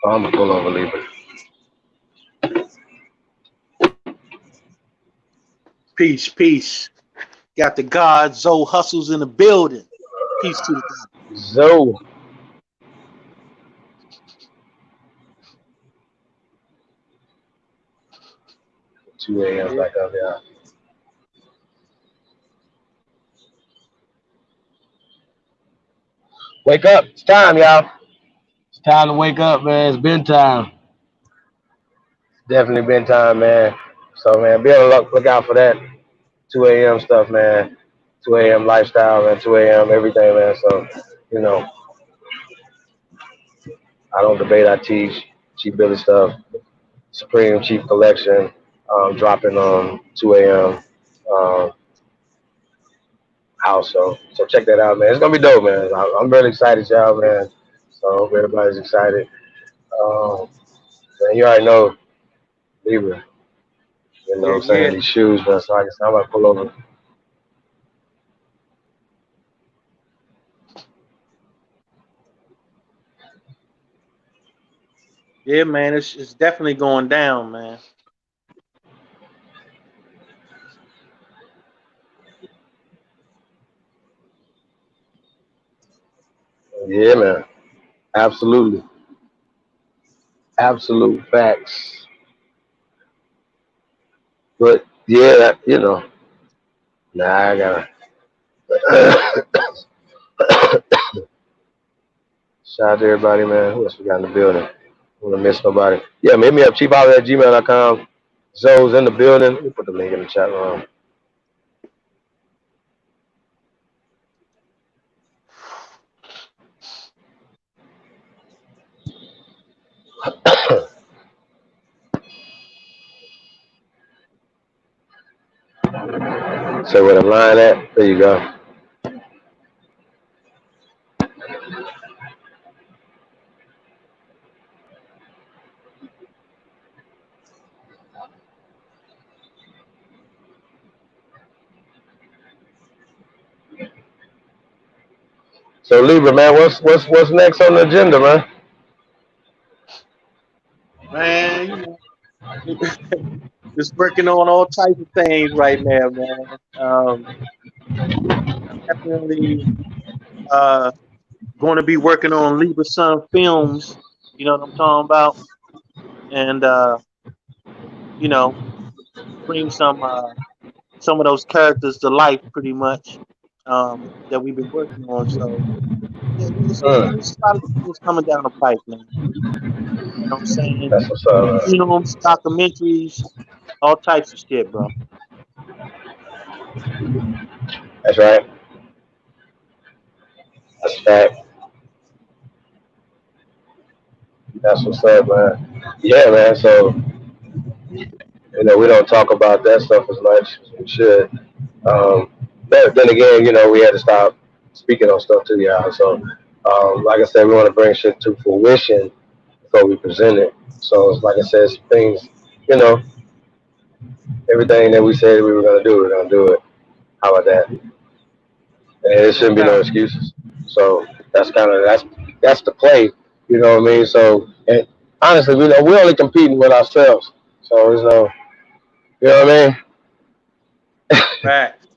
Speaker 1: I'm gonna pull over Libra.
Speaker 3: Peace, peace. Got the God Zoe Hustles in the building. Peace to the God.
Speaker 1: Zoe, 2 a.m.
Speaker 3: Yeah.
Speaker 1: back up, yeah. Wake up! It's time, y'all. It's time to wake up, man. It's been time. Definitely been time, man. So, man, be on the look out for that 2 a.m. stuff, man. 2 a.m. lifestyle, man. 2 a.m. everything, man. So, you know, I don't debate. I teach. Cheap Billy stuff. Supreme Chief Collection. Dropping on 2 a.m. Um, house. So check that out, man. It's gonna be dope, man. I'm really excited, y'all, man. So I hope everybody's excited. Um, man, you already know Libra. You know
Speaker 3: Yeah,
Speaker 1: what I'm
Speaker 3: yeah.
Speaker 1: saying? These shoes, man. So I guess I'm gonna pull over.
Speaker 3: Yeah, man. It's definitely going down, man.
Speaker 1: Yeah, man. Absolutely. Absolute facts. But yeah, you know, nah, I gotta shout out to everybody, man. Who else we got in the building? I don't want to miss nobody. Yeah, hit me up, cheaphour@gmail.com. Zoe's in the building. Let me put the link in the chat room. Say where the line at. There you go. So Libra, man, what's next on the agenda, man?
Speaker 3: Man, just working on all types of things right now, man. Definitely going to be working on Libra Sun films. You know what I'm talking about? And you know, bring some of those characters to life, pretty much. That we've been working on. So yeah,
Speaker 1: Mm,
Speaker 3: it's a lot of things coming down the pipe, man. You know what I'm saying?
Speaker 1: that's what's up, man.
Speaker 3: Films, documentaries, all types of shit, bro.
Speaker 1: That's right. That's fact. That's what's up, man. Yeah, man. So we don't talk about that stuff as much as we should. Um, but then again, we had to stop speaking on stuff too, y'all. So, like I said, we want to bring shit to fruition before we present it. So, like I said, things, you know, Everything that we said we were gonna do, we're gonna do it. How about that? And there
Speaker 3: No
Speaker 1: shouldn't be no
Speaker 3: doubt.
Speaker 1: excuses. So that's the play. You know what I mean? So and honestly, we know we're only competing with ourselves. So it's no, you know what I mean?
Speaker 3: Facts.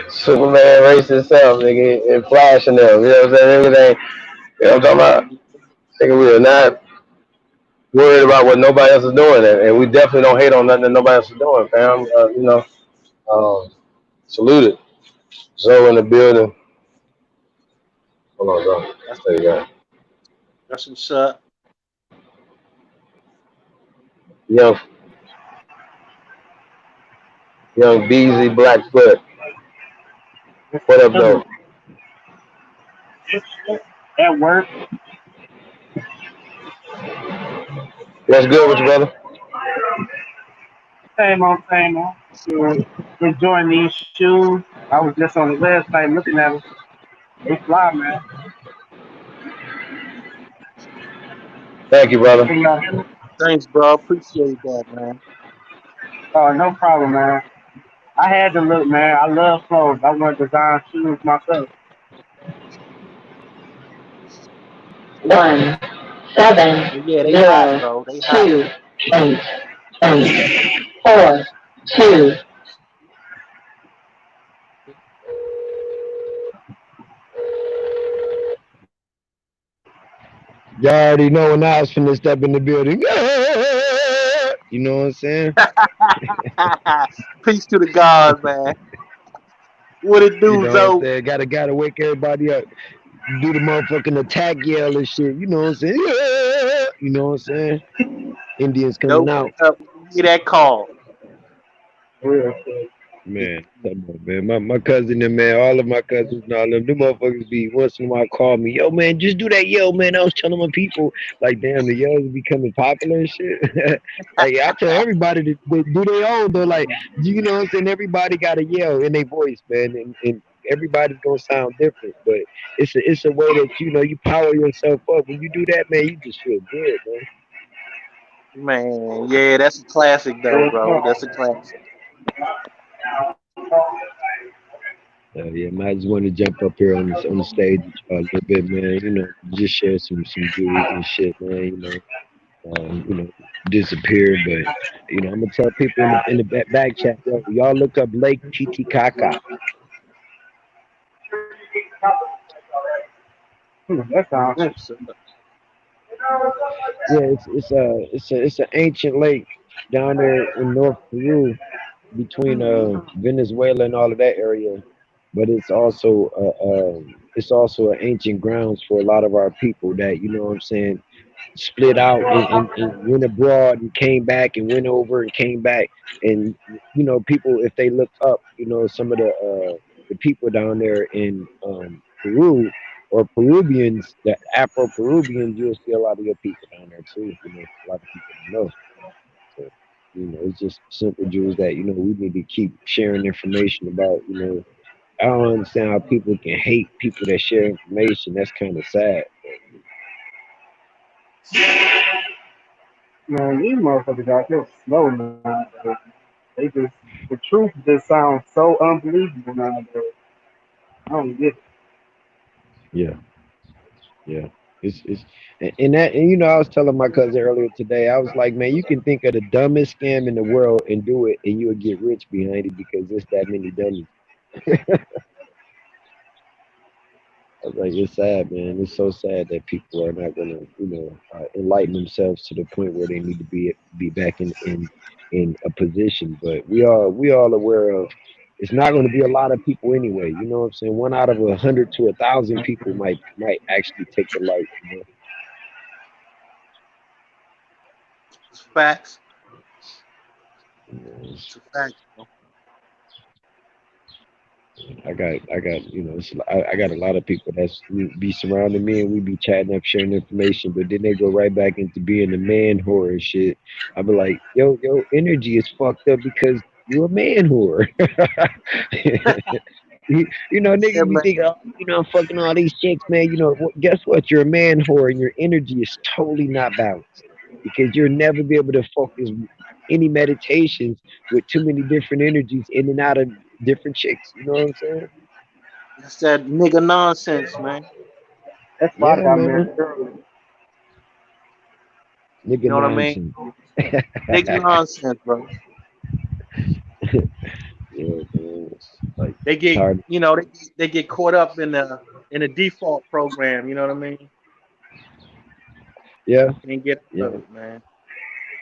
Speaker 1: Superman race himself, nigga, and Flash and them. You know what I'm saying? Everything. You know what I'm talking about? Nigga, we are not worried about what nobody else is doing, and we definitely don't hate on nothing that nobody else is doing, fam. Um, salute it. Zoe in the building. Hold on, Zoe.
Speaker 3: That's
Speaker 1: There you go.
Speaker 3: that's what's up.
Speaker 1: Young, young Beezy Blackfoot. What up, though?
Speaker 4: At work,
Speaker 1: What's good with you, brother?
Speaker 4: same old. Sure. Enjoying these shoes. I was just on the website looking at them. They fly, man.
Speaker 1: Thank you, brother.
Speaker 4: Can y'all hear me?
Speaker 3: Thanks, bro. Appreciate that, man.
Speaker 4: Oh, no problem, man. I had to look, man. I love clothes. I want to design shoes myself.
Speaker 2: 1 7
Speaker 3: But yeah, they hot,
Speaker 2: 0
Speaker 3: bro. They hot.
Speaker 2: 2 8 4 2.
Speaker 1: Y'all already know when I was finna step in the building. You know what I'm saying?
Speaker 3: Peace to the gods, man. What it
Speaker 1: You
Speaker 3: do,
Speaker 1: know what I'm
Speaker 3: Zoe?
Speaker 1: saying? Gotta wake everybody up. Do the motherfucking attack yell and shit. You know what I'm saying? Yeah. You know what I'm saying? Indians coming
Speaker 3: Don't
Speaker 1: out.
Speaker 3: wake up when you hear that call.
Speaker 4: Real.
Speaker 1: Man, come on, man. My cousin and man, all of my cousins and all them motherfuckers be once in a while call me, yo man, just do that yo man. I was telling my people, like damn, the yells are becoming popular and shit. Like I tell everybody to do their own though. Like you know what I'm saying? Everybody got a yell in their voice, man, and everybody's gonna sound different. But it's a way that you power yourself up. When you do that, man, you just feel good, man.
Speaker 3: Man, yeah, that's a classic though, bro. That's a classic.
Speaker 1: Yeah, man, I just want to jump up here on the stage with y'all a little bit, man. Just share some jewels and shit, man. Disappear, but I'm gonna tell people in the back chat, yo, y'all look up Lake Titicaca.
Speaker 4: That sounds
Speaker 3: That's
Speaker 4: interesting.
Speaker 3: what's up.
Speaker 1: Yeah, it's an ancient lake down there in North Peru between Venezuela and all of that area, but it's also an ancient grounds for a lot of our people that what I'm saying split out and went abroad and came back and went over and came back. And people, if they look up some of the people down there in Peru or Peruvians, the Afro-Peruvians, you'll see a lot of your people down there too. A lot of people don't know. So it's just simple jewels that we need to keep sharing information about. I don't understand how people can hate people that share information. That's kind of sad.
Speaker 4: Man, these motherfuckers out here slow nowadays. They just, the truth just sounds so unbelievable nowadays. I don't get it.
Speaker 1: Yeah. Yeah. It's and I was telling my cousin earlier today, I was like, man, you can think of the dumbest scam in the world and do it and you'll get rich behind it because there's that many dummies. I was like, it's sad, man. It's so sad that people are not gonna, enlighten themselves to the point where they need to be back in a position. But we all aware of it's not going to be a lot of people anyway. You know what I'm saying? One out of 100 to 1,000 people might actually take the light.
Speaker 3: It's facts.
Speaker 1: You know?
Speaker 3: It's a fact, bro.
Speaker 1: I got a lot of people that's be surrounding me and we be chatting up, sharing information, but then they go right back into being a man whore and shit. I be like, yo, energy is fucked up because you a man whore.
Speaker 3: Yeah,
Speaker 1: Niggas be
Speaker 3: man.
Speaker 1: thinking, oh, I'm fucking all these chicks, man. Guess what? You're a man whore and your energy is totally not balanced because you'll never be able to focus
Speaker 2: any meditations with too many different energies in and out of different chicks. You know what I'm saying?
Speaker 3: That's that nigga nonsense, man.
Speaker 4: That's why I
Speaker 2: Yeah,
Speaker 4: got married
Speaker 2: man.
Speaker 4: early.
Speaker 3: You
Speaker 2: Nigga
Speaker 3: know what I mean?
Speaker 2: nonsense.
Speaker 3: Nigga nonsense, bro.
Speaker 2: Yeah, man. It's like
Speaker 3: They
Speaker 2: it's
Speaker 3: get,
Speaker 2: hard.
Speaker 3: they get caught up in the default program. You know what I mean?
Speaker 2: Yeah,
Speaker 3: And get out of
Speaker 2: yeah.
Speaker 3: it, man.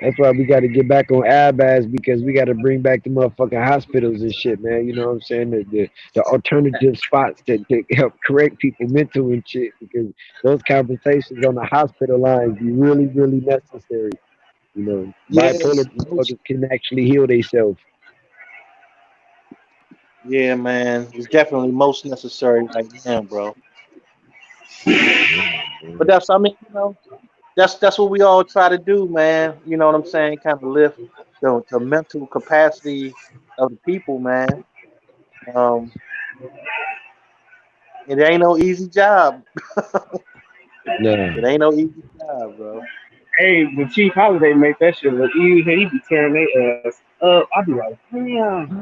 Speaker 2: That's why we got to get back on airbags because we got to bring back the motherfucking hospitals and shit, man. You know what I'm saying? The alternative spots to help correct people mental and shit because those conversations on the hospital lines be really, really necessary. You know, bipolar
Speaker 3: Yes,
Speaker 2: motherfuckers can actually heal themselves.
Speaker 3: yeah, man. It's definitely most necessary right now, bro.
Speaker 2: Yeah,
Speaker 3: But
Speaker 2: man.
Speaker 3: that's, I mean, that's what we all try to do, man. You know what I'm saying? Kind of lift the mental capacity of the people, man. Um, it ain't no easy job.
Speaker 2: Nah.
Speaker 3: It ain't no easy job, bro.
Speaker 4: Hey, the Chief Holiday make that shit look easy. He be tearing their ass up. I be like, damn,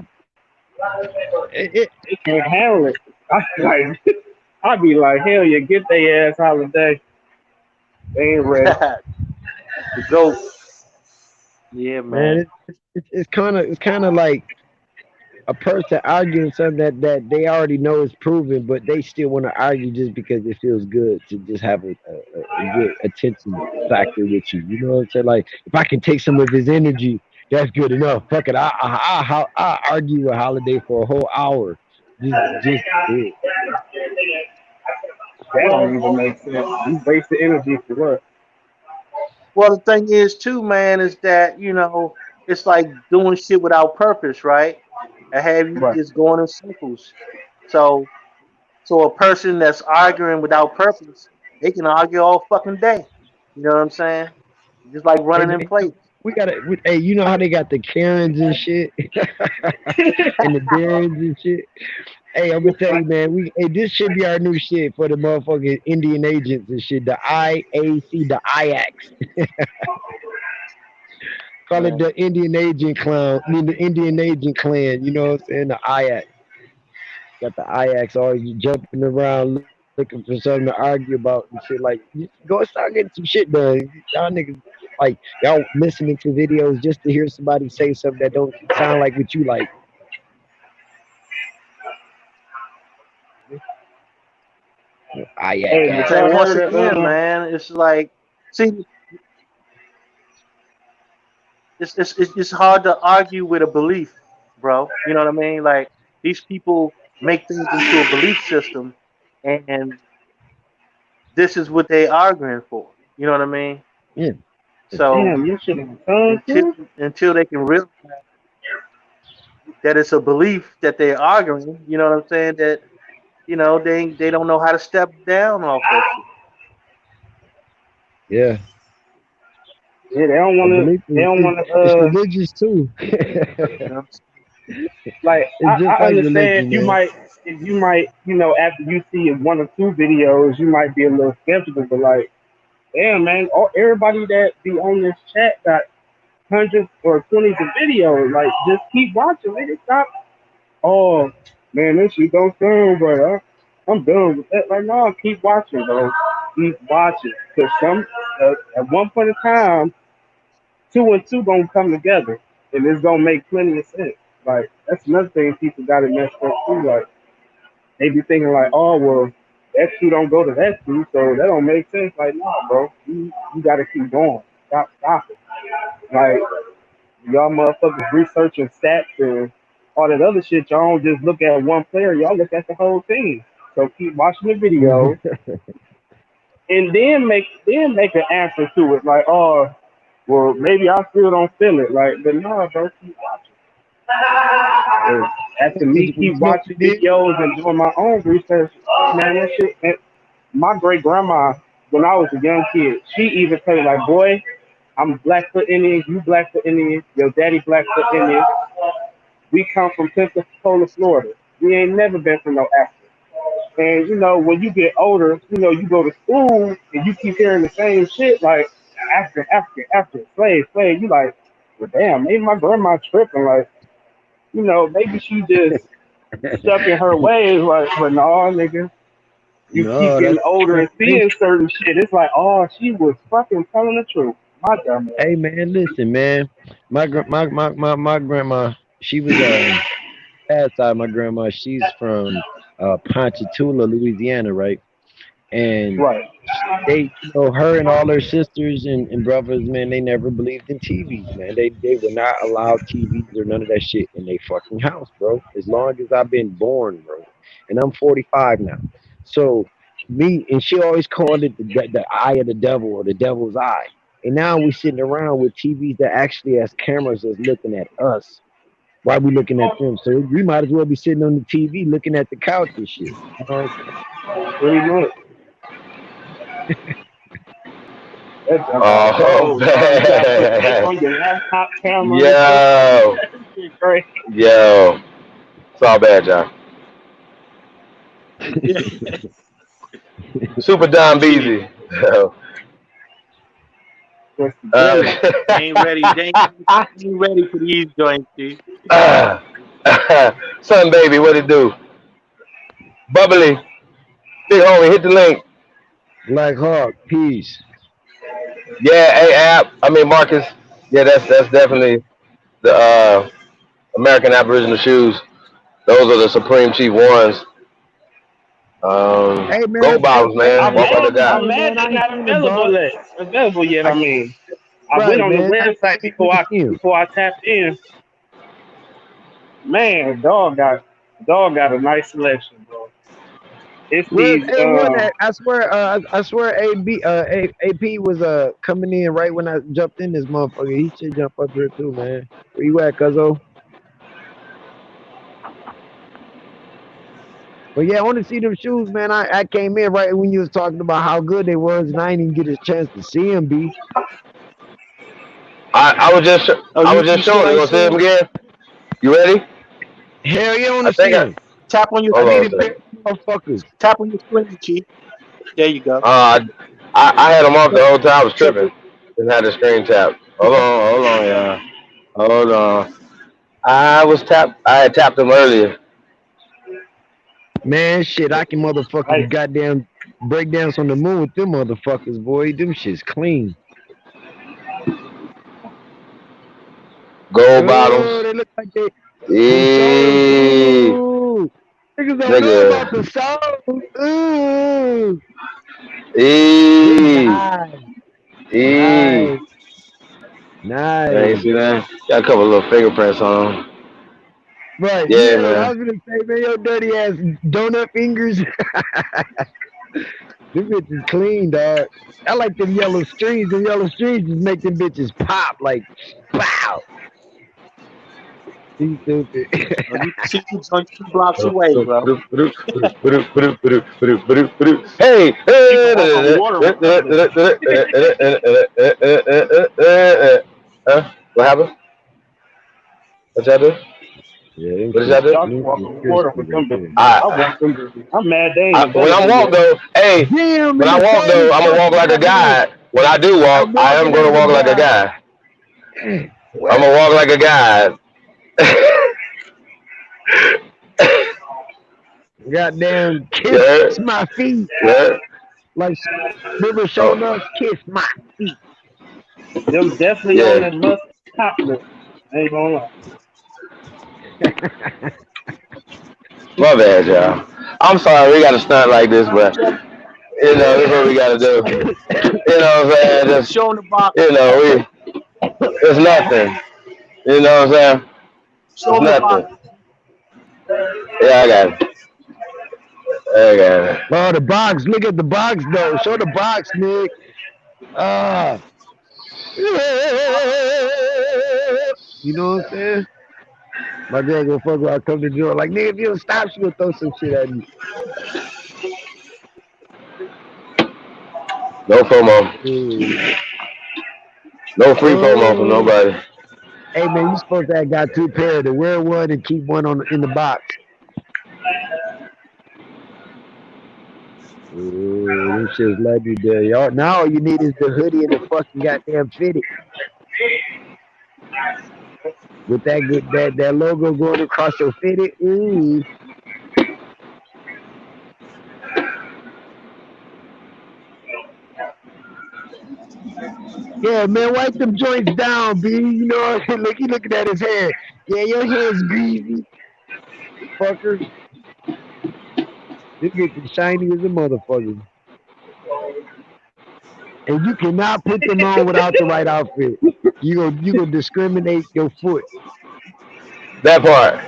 Speaker 2: It,
Speaker 4: they can't handle it. I be like, I be like, hell yeah, get their ass Holiday. They ain't ready.
Speaker 3: The goat. Yeah,
Speaker 2: man,
Speaker 3: man.
Speaker 2: it's kind of like a person arguing something that they already know is proven, but they still want to argue just because it feels good to just have a good attention factor with you. You know what I'm saying? Like if I can take some of his energy, that's good enough. Fuck it, I argue with Holiday for a whole hour, just to do it.
Speaker 4: That
Speaker 3: Well,
Speaker 4: don't even make sense. You wasted energy for what?
Speaker 3: well, the thing is too, man, is that it's like doing shit without purpose, right? And have you
Speaker 4: Right.
Speaker 3: just going in circles. So, so a person that's arguing without purpose, they can argue all fucking day. You know what I'm saying? Just like
Speaker 2: Hey
Speaker 3: running
Speaker 2: man,
Speaker 3: in place.
Speaker 2: we gotta. Hey, you know how they got the Karens and shit, and the Darrens and shit. Hey, I'm gonna tell you, man. Hey, this should be our new shit for the motherfucking Indian agents and shit. The IAC, the IAX. Call it
Speaker 3: Man.
Speaker 2: the Indian agent clown. I mean, the Indian agent clan. You know what I'm saying? The IAX. Got the IAX always jumping around looking for something to argue about and shit. Like, go start getting some shit done. Y'all niggas, like, y'all listening to videos just to hear somebody say something that don't sound like what you like. IAX,
Speaker 4: Hey,
Speaker 3: But
Speaker 4: but
Speaker 2: IAX.
Speaker 3: then
Speaker 4: y'all
Speaker 3: once
Speaker 4: heard of
Speaker 3: again, man, it's like, see, it's hard to argue with a belief, bro. You know what I mean? Like these people make things into a belief system, and this is what they arguing for. You know what I mean?
Speaker 2: Yeah.
Speaker 3: So
Speaker 4: damn, you should have tongue
Speaker 3: until
Speaker 4: too?
Speaker 3: until they can realize that it's a belief that they're arguing, you know what I'm saying? That they don't know how to step down off that shit.
Speaker 2: Yeah.
Speaker 4: Yeah, they don't
Speaker 2: A
Speaker 4: wanna
Speaker 2: belief
Speaker 4: they
Speaker 2: is
Speaker 4: don't wanna
Speaker 2: it's religious too.
Speaker 3: You know?
Speaker 4: like
Speaker 2: It's just
Speaker 4: I
Speaker 2: like
Speaker 4: understand
Speaker 2: religion, man.
Speaker 4: you might, after you see one or two videos you might be a little skeptical, but like, damn man, everybody that be on this chat got hundreds or twenties of videos. Like just keep watching, nigga. Stop. Oh man, this shit don't sound right. I'm done with that. Like no, keep watching, bro. Keep watching. Cause at one point in time, two and two gonna come together, and it's gonna make plenty of sense. Like that's another thing people got to mess up too. Like they be thinking like, oh well, that two don't go to that two, so that don't make sense. Like nah, bro, you got to keep going. Stop it. Like y'all motherfuckers researching stats and all that other shit. Y'all don't just look at one player. Y'all look at the whole team. So keep watching the video and then make an answer to it. Like, oh, well, maybe I still don't feel it. Like, but no, bro, keep watching. And after me
Speaker 2: You
Speaker 4: keep
Speaker 2: know what
Speaker 4: watching
Speaker 2: it is?
Speaker 4: videos and doing my own research, man, that shit. Man, my great grandma, when I was a young kid, she even said like, boy, I'm Blackfoot Indian, you Blackfoot Indian, your daddy Blackfoot Indian. We come from Pensacola, Florida. We ain't never been from no Africa. And when you get older, you go to school and you keep hearing the same shit like African, African, African, slave, slave. You like, But damn, maybe my grandma tripping. Like, maybe she just stuck in her ways. Like, but no, nigga, you keep
Speaker 2: No,
Speaker 4: getting
Speaker 2: that's
Speaker 4: older and
Speaker 2: this.
Speaker 4: seeing certain shit. It's like, oh, she was fucking telling the truth. My dumb ass.
Speaker 2: Hey man, listen, man. My grandma, she was bad side. My grandma, she's from Ponchatoula, Louisiana, right? And
Speaker 4: Right.
Speaker 2: they, her and all her sisters and brothers, man, they never believed in TVs, man. They would not allow TVs or none of that shit in their fucking house, bro. As long as I've been born, bro, and I'm 45 now. So me and she always called it the eye of the devil or the devil's eye. And now we sitting around with TVs that actually has cameras that's looking at us. Why we looking at them? So we might as well be sitting on the TV looking at the couch and shit. You know what I'm saying?
Speaker 4: Pretty much. That's
Speaker 1: Oh
Speaker 4: oh, you gotta put lights
Speaker 1: man.
Speaker 4: on your laptop camera and shit.
Speaker 1: Yo.
Speaker 4: That shit crazy.
Speaker 1: Yo. It's all bad, John. Super Don
Speaker 3: Shit,
Speaker 1: Beasy. uh,
Speaker 4: Just the business.
Speaker 3: they ain't ready. They ain't ready for these joints, dude.
Speaker 1: Son baby, what it do? Bubbly. Big homie, hit the link.
Speaker 2: Black Hawk, peace.
Speaker 1: Yeah, hey app. I mean Marcus. Yeah, that's definitely the American Aboriginal shoes. Those are the Supreme Chief ones.
Speaker 2: Hey man,
Speaker 1: Gold bottoms,
Speaker 2: hey
Speaker 1: man. Walk like a guy.
Speaker 4: I'm mad
Speaker 2: man, I
Speaker 4: they're
Speaker 2: ain't
Speaker 4: not
Speaker 2: seen them, dog.
Speaker 4: available yet.
Speaker 2: I
Speaker 4: I mean, I went
Speaker 2: right,
Speaker 4: on the
Speaker 2: man.
Speaker 4: website
Speaker 2: I see 'em.
Speaker 4: before I tapped in. Man, dog got a nice selection, bro. It's
Speaker 2: Well,
Speaker 4: these
Speaker 2: hey, what? I swear, AP was coming in right when I jumped in this motherfucker. He should jump up here too, man. Where you at, Cuzzo? But yeah, I want to see them shoes, man. I came in right when you was talking about how good they was, and I didn't even get a chance to see them. B.
Speaker 1: I was just
Speaker 3: Oh,
Speaker 1: I was
Speaker 3: you
Speaker 1: just
Speaker 3: still
Speaker 1: showing. You
Speaker 3: ain't
Speaker 1: want to see
Speaker 3: seen
Speaker 1: him
Speaker 3: them?
Speaker 1: again? You ready?
Speaker 2: Hell yeah, I want
Speaker 1: I
Speaker 2: to see
Speaker 1: think I.
Speaker 2: them.
Speaker 3: Tap on your
Speaker 2: I
Speaker 1: Hold
Speaker 2: need
Speaker 1: on a
Speaker 2: a
Speaker 3: screen.
Speaker 1: second.
Speaker 2: big motherfuckers.
Speaker 3: Tap on your screen, Chief. There you go.
Speaker 1: Uh, I had him off the
Speaker 3: Check,
Speaker 1: whole time. I was
Speaker 3: check
Speaker 1: tripping.
Speaker 3: it.
Speaker 1: Didn't have the screen tapped. Hold on, y'all. Hold on. I had tapped him earlier.
Speaker 2: Man, shit, I can
Speaker 4: like
Speaker 2: motherfucking goddamn break dance on the moon with them motherfuckers, boy. Them shit's clean.
Speaker 1: Gold bottoms.
Speaker 2: Oh, they look like they sold them.
Speaker 1: E
Speaker 2: Ooh, niggas don't know
Speaker 1: nigga.
Speaker 2: about the soul. Ooh, they
Speaker 1: E
Speaker 2: nice,
Speaker 1: E.
Speaker 2: nice,
Speaker 1: Man, you
Speaker 2: nice.
Speaker 1: see that? Got a couple of little fingerprints on them.
Speaker 2: Right,
Speaker 1: Yeah,
Speaker 2: yeah. I
Speaker 1: man.
Speaker 2: was gonna say, man, your dirty ass donut fingers. Them bitches clean, dog. I like them yellow strings. Them yellow strings just make them bitches pop like, pow. You stupid.
Speaker 3: Oh, you can see the joint 2 blocks away, bro.
Speaker 1: Hey!
Speaker 4: you can walk on water with them bitches.
Speaker 1: What happened? What y'all do?
Speaker 2: Yeah, them
Speaker 1: What did y'all
Speaker 2: shit's,
Speaker 1: do?
Speaker 4: Y'all can
Speaker 2: them
Speaker 4: walk
Speaker 2: shit's
Speaker 4: on water
Speaker 2: crispy
Speaker 4: with
Speaker 2: right
Speaker 4: them
Speaker 2: there.
Speaker 4: bitches. I want them bitches. I'm mad they ain't
Speaker 1: When I
Speaker 4: available
Speaker 1: walk
Speaker 4: yet.
Speaker 1: though, hey,
Speaker 2: Damn,
Speaker 1: when I
Speaker 2: nigga,
Speaker 1: walk
Speaker 2: finally
Speaker 1: though, I'm gonna walk
Speaker 2: fucking
Speaker 1: like a
Speaker 2: got one.
Speaker 1: guy. When I do
Speaker 2: I'm
Speaker 1: walk, I am
Speaker 2: walking
Speaker 1: gonna
Speaker 2: like a
Speaker 1: walk like a
Speaker 2: guy.
Speaker 1: guy. I'm
Speaker 2: What?
Speaker 1: gonna walk like a guy.
Speaker 2: Goddamn, kiss
Speaker 1: Yeah,
Speaker 2: my feet.
Speaker 1: yeah.
Speaker 2: Like River showing
Speaker 1: Oh,
Speaker 2: us, kiss my feet.
Speaker 4: Them definitely on
Speaker 1: yeah.
Speaker 4: that must top list. I ain't gonna lie.
Speaker 1: My bad, y'all. I'm sorry we gotta stunt like this, but this is what we gotta do. You know what I'm saying? Just
Speaker 3: Show 'em the box.
Speaker 1: it's nothing. You know what I'm saying?
Speaker 3: Show
Speaker 1: It's
Speaker 3: 'em the box.
Speaker 1: nothing. Yeah, I got it. I got it.
Speaker 2: Oh, the box. Look at the box, though. Show the box, Nick. Ah. You know what I'm saying? My girl gonna fuck around, come to the door like, nigga, if you don't stop, she gonna throw some shit at me.
Speaker 1: No FOMO.
Speaker 2: Ooh.
Speaker 1: No free FOMO from
Speaker 2: Oh.
Speaker 1: nobody.
Speaker 2: Hey man, you supposed to have got two pair to wear one and keep one on in the box. Ooh, them shit's legendary. Now all you need is the hoodie and the fucking goddamn fitted. With that good that logo going across your fitted. Ooh. Yeah, man, wipe them joints down, B. You know, look, he looking at his hair. Yeah, your hair's greasy, fucker. This bitch is shiny as a motherfucker. And you cannot put them on without the right outfit. You gonna discriminate your foot.
Speaker 1: That part.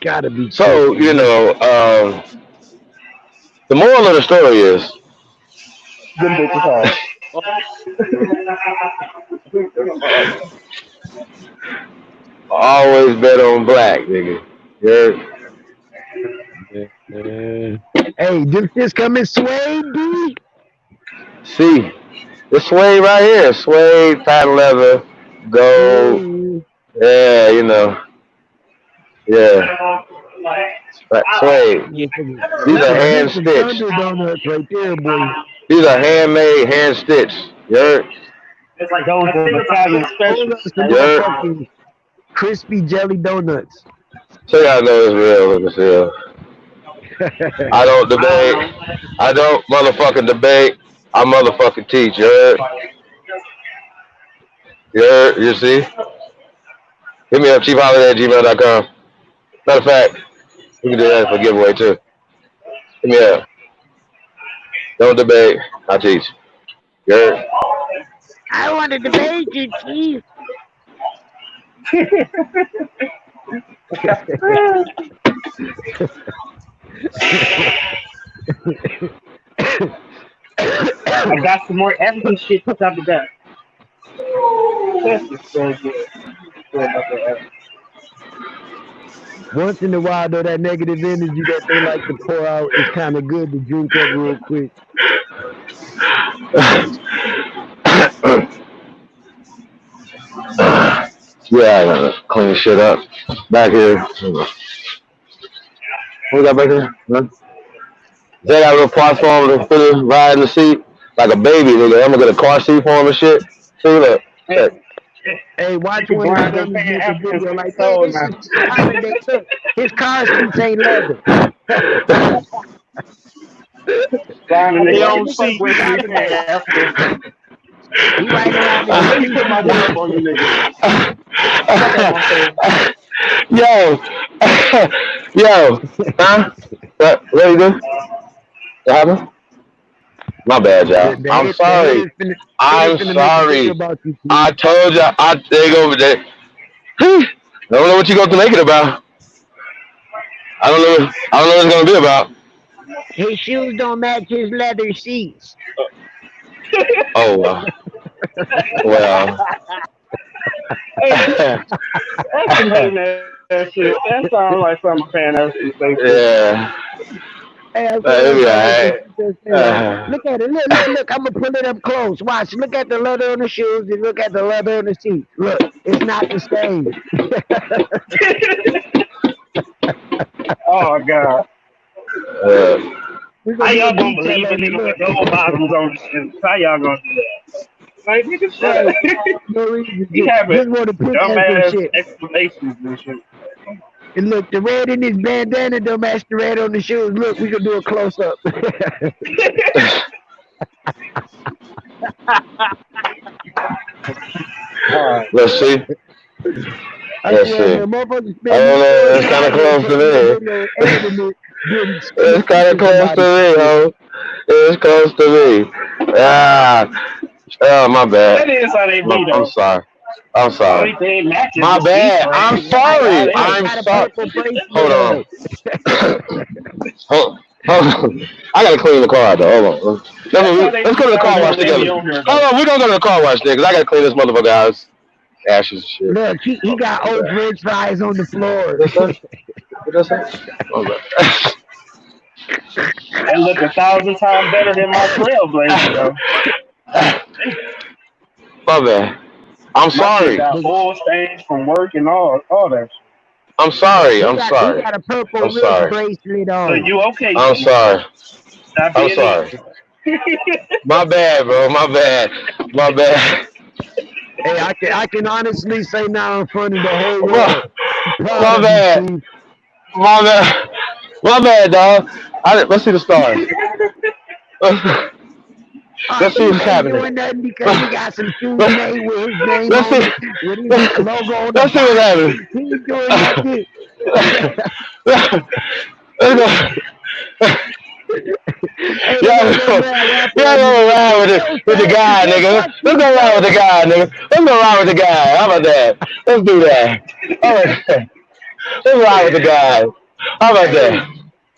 Speaker 2: Gotta be
Speaker 1: So,
Speaker 2: tripping.
Speaker 1: the moral of the story is
Speaker 4: Them bitches hard.
Speaker 1: always bet on black, nigga. Yeah.
Speaker 2: Hey, this coming suede, B?
Speaker 1: See, the suede right here, suede, patent leather, gold. Yeah, yeah, suede.
Speaker 3: Yeah.
Speaker 1: These are hand
Speaker 2: Here's some
Speaker 1: stitched.
Speaker 2: Thunder Donuts right there, boy.
Speaker 1: These are handmade, hand stitched. You heard?
Speaker 4: Those are Italian
Speaker 2: Hold up,
Speaker 4: specials.
Speaker 2: some
Speaker 1: Yeah.
Speaker 2: motherfucking crispy jelly donuts.
Speaker 1: So y'all know it's real as hell. I don't debate. I don't motherfucking debate. I motherfucking teach. You heard? You heard? You see? Hit me up, cheapholiday@gmail.com. Matter of fact, we can do that for giveaway too. Hit me up. Don't debate. I teach. You heard?
Speaker 2: I want to debate you, Chief.
Speaker 4: I got some more African shit to top of that. That's just so good. Good about that African.
Speaker 2: Once in a while, though, that negative energy that they like to pour out is kind of good to drink up real quick.
Speaker 1: Yeah, I gotta clean shit up. Back here. What we got back here? Huh? They got a little platform to put him ride in the seat like a baby, nigga. I'm gonna get a car seat for him and shit. See, look.
Speaker 2: Hey, watch
Speaker 4: You
Speaker 2: one of
Speaker 4: blind
Speaker 2: the
Speaker 4: and
Speaker 2: dummies
Speaker 4: paying
Speaker 2: make a video
Speaker 4: Africans
Speaker 2: like, hey,
Speaker 4: soul
Speaker 2: this
Speaker 4: now.
Speaker 2: is Chief Holiday. Look, his car seats ain't leather.
Speaker 4: Blind and
Speaker 3: They
Speaker 2: Hey,
Speaker 4: nigga,
Speaker 2: hey,
Speaker 3: don't
Speaker 2: look
Speaker 4: fuck
Speaker 2: at
Speaker 3: see.
Speaker 4: with
Speaker 2: Chief
Speaker 4: me
Speaker 2: Holiday.
Speaker 4: paying Africans.
Speaker 2: He riding around in his
Speaker 4: Let me
Speaker 2: seat.
Speaker 4: put my one up on you niggas. Fuck out my face.
Speaker 1: Yo, yo, huh? What you do? What happened? My bad, y'all. I'm
Speaker 2: The
Speaker 1: sorry.
Speaker 2: haters
Speaker 1: I'm
Speaker 2: finna make a video
Speaker 1: sorry.
Speaker 2: about you,
Speaker 1: I
Speaker 2: Chief.
Speaker 1: told y'all. They go over there. I don't know what you going to make it about. I don't know. I don't know what it's gonna be about.
Speaker 2: His shoes don't match his leather seats.
Speaker 1: Oh well.
Speaker 4: Hey, that's some hating ass shit. That sounds like something paying Africans say shit.
Speaker 1: Yeah.
Speaker 2: Hey, that's what
Speaker 1: It'll
Speaker 2: I'm
Speaker 1: be
Speaker 2: saying.
Speaker 1: alright.
Speaker 2: Look at it. Look. I'm gonna pull it up close. Watch. Look at the leather on the shoes and look at the leather on the seats. Look, it's not the same.
Speaker 4: Oh god.
Speaker 2: We're
Speaker 4: How
Speaker 2: gonna do a
Speaker 4: y'all gonna
Speaker 2: detail
Speaker 4: believe a
Speaker 2: on it.
Speaker 4: nigga with
Speaker 2: Look.
Speaker 4: gold bottoms on the shoes? How y'all gonna do that? Like nigga, shut
Speaker 2: Right.
Speaker 4: up.
Speaker 2: No reason.
Speaker 4: He having
Speaker 2: Just want to pick at some
Speaker 4: dumbass
Speaker 2: shit.
Speaker 4: explanations and shit.
Speaker 2: And look, the red in his bandana don't match the red on the shoes. Look, we can do a close up.
Speaker 4: Alright.
Speaker 1: Let's see.
Speaker 2: I
Speaker 1: Let's
Speaker 2: swear,
Speaker 1: see.
Speaker 2: man, motherfuckers
Speaker 1: I
Speaker 2: spend
Speaker 1: don't
Speaker 2: these
Speaker 1: know.
Speaker 2: hours
Speaker 1: It's kind of
Speaker 2: trying to
Speaker 1: close to
Speaker 2: make a
Speaker 1: me.
Speaker 2: video editing it, then
Speaker 1: It's kind of
Speaker 2: speaking
Speaker 1: close to
Speaker 2: somebody.
Speaker 1: me, ho. It's close to me. Ah. Oh, my
Speaker 4: That
Speaker 1: bad.
Speaker 4: is how they be
Speaker 1: I'm
Speaker 4: though.
Speaker 1: sorry. I'm sorry.
Speaker 4: Only thing matches
Speaker 1: My
Speaker 4: the seats,
Speaker 1: bad.
Speaker 4: right?
Speaker 1: I'm
Speaker 2: I,
Speaker 1: sorry.
Speaker 2: I
Speaker 1: I'm
Speaker 2: got a
Speaker 1: sorry.
Speaker 2: purple
Speaker 1: Hold
Speaker 2: bracelet
Speaker 1: on.
Speaker 2: on.
Speaker 1: hold on. I gotta clean the car out though. Hold on.
Speaker 4: That's how they
Speaker 1: Let's
Speaker 4: be
Speaker 1: go to the car
Speaker 4: sounding
Speaker 1: wash
Speaker 4: when they be
Speaker 1: together.
Speaker 4: on here
Speaker 1: Hold
Speaker 4: though.
Speaker 1: on. We're gonna go to the car wash there because I gotta clean this motherfucker house. Ashes and shit.
Speaker 2: Look, he got old French fries on the floor.
Speaker 1: What's that? What's that? Oh, bad.
Speaker 4: They look 1,000 times better than my Trailblazer though.
Speaker 1: My bad. I'm
Speaker 4: My shit
Speaker 1: sorry.
Speaker 4: got oil stains from work and all that shit.
Speaker 1: I'm sorry.
Speaker 2: he
Speaker 1: I'm
Speaker 2: got
Speaker 1: sorry.
Speaker 2: a purple
Speaker 1: I'm
Speaker 2: wrist
Speaker 1: sorry.
Speaker 2: bracelet
Speaker 4: So
Speaker 2: on.
Speaker 4: you okay?
Speaker 1: I'm sorry.
Speaker 4: Stop
Speaker 1: I'm
Speaker 4: being
Speaker 1: sorry.
Speaker 4: ignorant.
Speaker 1: My bad, bro. My bad. My bad.
Speaker 2: Hey, I can honestly say now in front of the whole
Speaker 1: My,
Speaker 2: world, I'm proud
Speaker 1: my
Speaker 2: of you,
Speaker 1: bad.
Speaker 2: Chief.
Speaker 1: My bad. My bad, dog. Let's see the stars. Let's see
Speaker 2: Chief
Speaker 1: what's
Speaker 2: ain't
Speaker 1: happening.
Speaker 2: doing nothing because he got some shoes made with his name
Speaker 1: Let's
Speaker 2: on
Speaker 1: see.
Speaker 2: it, with his
Speaker 1: Let's
Speaker 2: logo on the
Speaker 1: see what's
Speaker 2: box.
Speaker 1: happening.
Speaker 2: He ain't doing nothing.
Speaker 1: Let's go.
Speaker 2: Hey, they
Speaker 1: Yeah,
Speaker 2: gonna go mad rapper
Speaker 1: yeah,
Speaker 2: on you
Speaker 1: go
Speaker 2: real
Speaker 1: ride
Speaker 2: quick.
Speaker 1: with it
Speaker 2: Yo,
Speaker 1: with the
Speaker 2: son,
Speaker 1: guy,
Speaker 2: yo,
Speaker 1: nigga.
Speaker 2: fuck
Speaker 1: Let's
Speaker 2: you,
Speaker 1: go ride with the
Speaker 2: son.
Speaker 1: guy, nigga. Let's go ride with the guy. How about that? Let's do that. All right. Let's ride with the guy. How about
Speaker 2: Hey,
Speaker 1: that?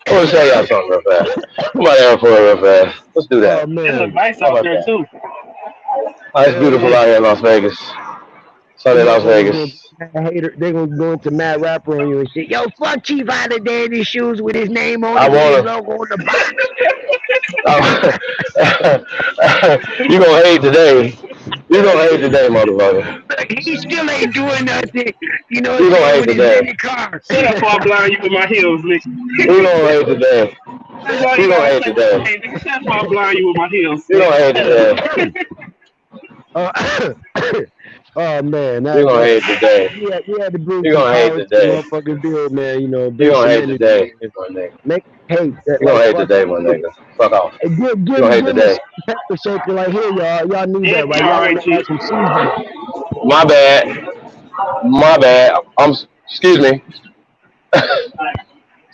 Speaker 1: I want to show y'all something real fast. Come on there for it real fast. Let's do
Speaker 2: oh
Speaker 1: that.
Speaker 4: It look
Speaker 2: man,
Speaker 4: nice
Speaker 1: How
Speaker 4: out
Speaker 1: about
Speaker 4: there
Speaker 1: that?
Speaker 4: too.
Speaker 1: Oh, it's
Speaker 2: hell
Speaker 1: beautiful
Speaker 2: yeah.
Speaker 1: out here in Las Vegas.
Speaker 2: The
Speaker 1: Sunny Las
Speaker 2: motherfuckers gonna
Speaker 1: Vegas.
Speaker 2: be mad hater. They gonna go into mad rapper on you and shit. Yo, fuck Chief Holiday in his shoes with his name on
Speaker 1: I
Speaker 2: it, with his
Speaker 1: wanna.
Speaker 2: logo on the box.
Speaker 1: You gonna hate today. You gonna hate today, motherfucker.
Speaker 2: Look, he still ain't doing nothing. You know what I'm
Speaker 1: You gonna
Speaker 2: saying?
Speaker 1: hate
Speaker 2: With his
Speaker 1: today.
Speaker 2: rented car.
Speaker 4: Shut up, or I'll blind you with my heels, nigga.
Speaker 1: You gonna hate today.
Speaker 4: That's all you
Speaker 1: You gonna
Speaker 4: gotta
Speaker 1: hate
Speaker 4: say.
Speaker 1: today.
Speaker 4: Hey, nigga, shut up, or I'll blind you with my heels,
Speaker 1: You
Speaker 4: nigga.
Speaker 1: gonna hate
Speaker 4: Shut up.
Speaker 1: today.
Speaker 2: uh, oh man,
Speaker 1: You gonna
Speaker 2: that
Speaker 1: hate today.
Speaker 2: we had to bring
Speaker 1: You
Speaker 2: some
Speaker 1: gonna hate
Speaker 2: power to the
Speaker 1: today.
Speaker 2: motherfucking bill, man. You know,
Speaker 1: You
Speaker 2: bring
Speaker 1: gonna
Speaker 2: some
Speaker 1: hate
Speaker 2: energy,
Speaker 1: today,
Speaker 2: man.
Speaker 1: my nigga.
Speaker 2: Make hey, that,
Speaker 1: You gonna
Speaker 2: like
Speaker 1: hate
Speaker 2: fuck
Speaker 1: today,
Speaker 2: it.
Speaker 1: my nigga. Fuck off.
Speaker 2: Hey,
Speaker 1: You gonna hate
Speaker 2: give me
Speaker 1: today.
Speaker 2: some pepper shaker, like here, y'all. Y'all need
Speaker 4: It'll
Speaker 2: that,
Speaker 4: be
Speaker 2: right? Y'all want
Speaker 4: alright,
Speaker 2: to
Speaker 4: Chief.
Speaker 2: add some seasoning.
Speaker 1: My bad. My bad. Excuse me.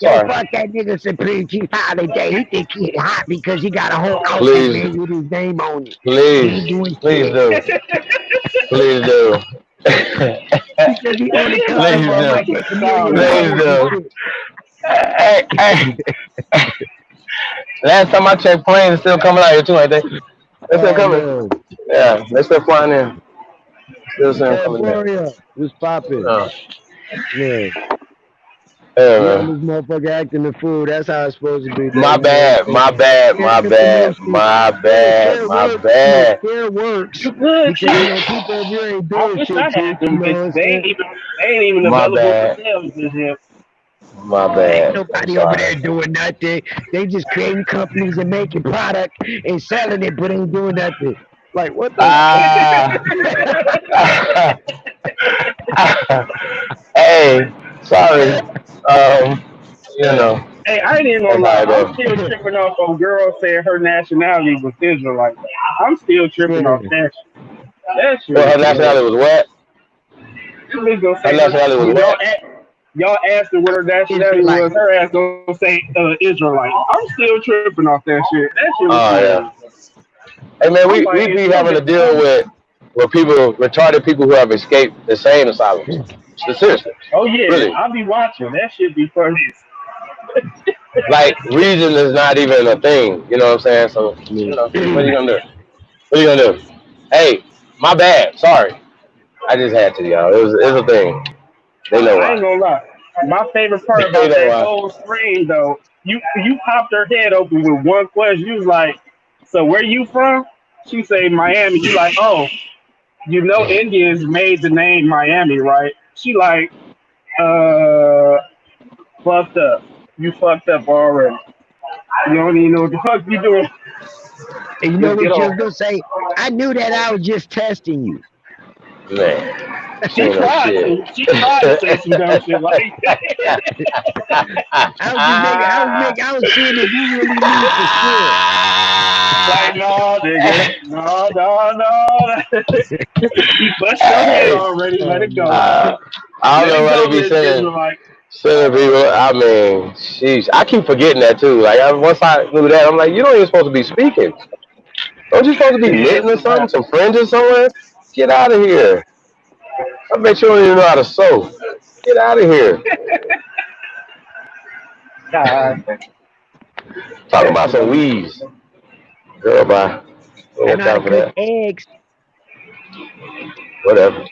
Speaker 2: Yo,
Speaker 1: Sorry.
Speaker 2: fuck that nigga Supreme Chief Holiday. He think he hot because he got a whole outfit
Speaker 1: Please,
Speaker 2: made with his name on it. He
Speaker 1: please,
Speaker 2: ain't doing
Speaker 1: please
Speaker 2: shit.
Speaker 1: do. Please do.
Speaker 2: Because he on the cover of
Speaker 1: Please do.
Speaker 2: motherfucking
Speaker 4: Stop,
Speaker 2: Chameleon
Speaker 4: bro.
Speaker 1: Please
Speaker 2: Pose and
Speaker 1: do.
Speaker 2: shit.
Speaker 1: Hey, hey. Last time I checked, planes are still coming out here too, ain't they? They still
Speaker 2: Oh
Speaker 1: coming.
Speaker 2: man.
Speaker 1: Yeah, they still flying in. Still seeing them
Speaker 2: Yeah,
Speaker 1: coming in.
Speaker 2: Gloria. What's popping?
Speaker 1: Yeah,
Speaker 2: Yeah.
Speaker 1: yeah,
Speaker 2: We on
Speaker 1: man.
Speaker 2: this motherfucker acting the fool. That's how it's supposed to be, though.
Speaker 1: My
Speaker 2: You know what I'm
Speaker 1: bad,
Speaker 2: saying?
Speaker 1: my bad,
Speaker 2: Share
Speaker 1: my bad,
Speaker 2: information.
Speaker 1: my bad, my bad.
Speaker 2: Share works.
Speaker 4: You good,
Speaker 2: Because,
Speaker 4: Chief?
Speaker 2: people over here ain't
Speaker 4: I
Speaker 2: doing
Speaker 4: wish
Speaker 2: shit,
Speaker 4: I
Speaker 2: Chief.
Speaker 4: had
Speaker 2: You
Speaker 4: them
Speaker 2: know what
Speaker 4: bitches.
Speaker 2: I'm saying?
Speaker 4: They ain't even
Speaker 1: My
Speaker 4: available for
Speaker 1: bad,
Speaker 4: sale just yet.
Speaker 1: my
Speaker 2: Ain't
Speaker 1: bad. I'm
Speaker 2: nobody over there
Speaker 1: sorry.
Speaker 2: doing nothing. They just creating companies and making product and selling it, but ain't doing nothing. Like, what the
Speaker 1: Ah, hey, sorry. You know,
Speaker 4: Hey, I ain't even gonna
Speaker 1: that's how
Speaker 4: lie.
Speaker 1: it
Speaker 4: I'm
Speaker 1: goes.
Speaker 4: still tripping off a girl saying her nationality was Israelite. I'm still tripping off
Speaker 2: yeah,
Speaker 4: that shit. That shit
Speaker 1: Well,
Speaker 4: is
Speaker 1: her
Speaker 2: yeah.
Speaker 1: nationality was what?
Speaker 4: this bitch gonna
Speaker 1: Her
Speaker 4: say her
Speaker 1: nationality was what?
Speaker 4: y'all asked her what her nationality was,
Speaker 2: Israelite.
Speaker 4: her ass gonna say Israelite. I'm still tripping off that shit. That shit was
Speaker 1: Oh
Speaker 4: hilarious.
Speaker 1: yeah. Hey man,
Speaker 4: I'm
Speaker 1: we
Speaker 4: like, is
Speaker 1: be
Speaker 4: you
Speaker 1: having to deal
Speaker 4: retarded?
Speaker 1: with people, retarded people who have escaped insane asylums. Seriously,
Speaker 4: Oh yeah,
Speaker 1: really.
Speaker 4: I'll be watching. That shit be funny.
Speaker 1: Like reason is not even a thing. You know what I'm saying? So you know, what are you gonna do? What are you gonna do? Hey, my bad. Sorry, I just had to, y'all. It's a thing. They know
Speaker 4: I
Speaker 1: why.
Speaker 4: ain't gonna lie. My favorite part
Speaker 1: They
Speaker 4: about
Speaker 1: know
Speaker 4: that
Speaker 1: why.
Speaker 4: whole screen though, you popped her head open with one question. You was like, "So where you from?" She say Miami. You like, "Oh, you know Indians made the name Miami, right?" She like, "Uh, fucked up. You fucked up already. You don't even know what the fuck you doing.
Speaker 2: And you know
Speaker 4: Just get
Speaker 2: what she was
Speaker 4: on."
Speaker 2: gonna say? I knew that I was just testing you.
Speaker 1: Man, she
Speaker 4: She
Speaker 1: ain't no
Speaker 4: tried
Speaker 1: shit.
Speaker 4: to. She tried to say some dumb shit like that.
Speaker 2: I was seeing if you really knew for sure.
Speaker 4: Like, no, nigga. No, no, no. You bust your head
Speaker 1: Hey,
Speaker 4: already. Let
Speaker 2: Oh
Speaker 4: it go.
Speaker 2: man.
Speaker 1: I don't
Speaker 4: Let
Speaker 1: know
Speaker 4: it
Speaker 1: why they
Speaker 4: go,
Speaker 1: be
Speaker 4: Miss
Speaker 1: sending
Speaker 4: Israelite.
Speaker 1: people. I mean, sheesh. I keep forgetting that too. Like once I knew that, I'm like, you don't even supposed to be speaking. Don't you supposed to be
Speaker 4: Yeah,
Speaker 1: knitting
Speaker 4: it's
Speaker 1: or
Speaker 4: a
Speaker 1: something?
Speaker 4: wrap.
Speaker 1: Some fringes somewhere? Get out of here. I bet you don't even know how to sew. Get out of here.
Speaker 4: God.
Speaker 1: Talking
Speaker 4: That
Speaker 1: about
Speaker 4: shit
Speaker 1: some
Speaker 4: on.
Speaker 1: weaves. Girl, bye. We
Speaker 2: I
Speaker 1: ain't
Speaker 2: know
Speaker 1: got
Speaker 2: how to
Speaker 1: time for
Speaker 2: cook
Speaker 1: that.
Speaker 2: eggs.
Speaker 1: Whatever.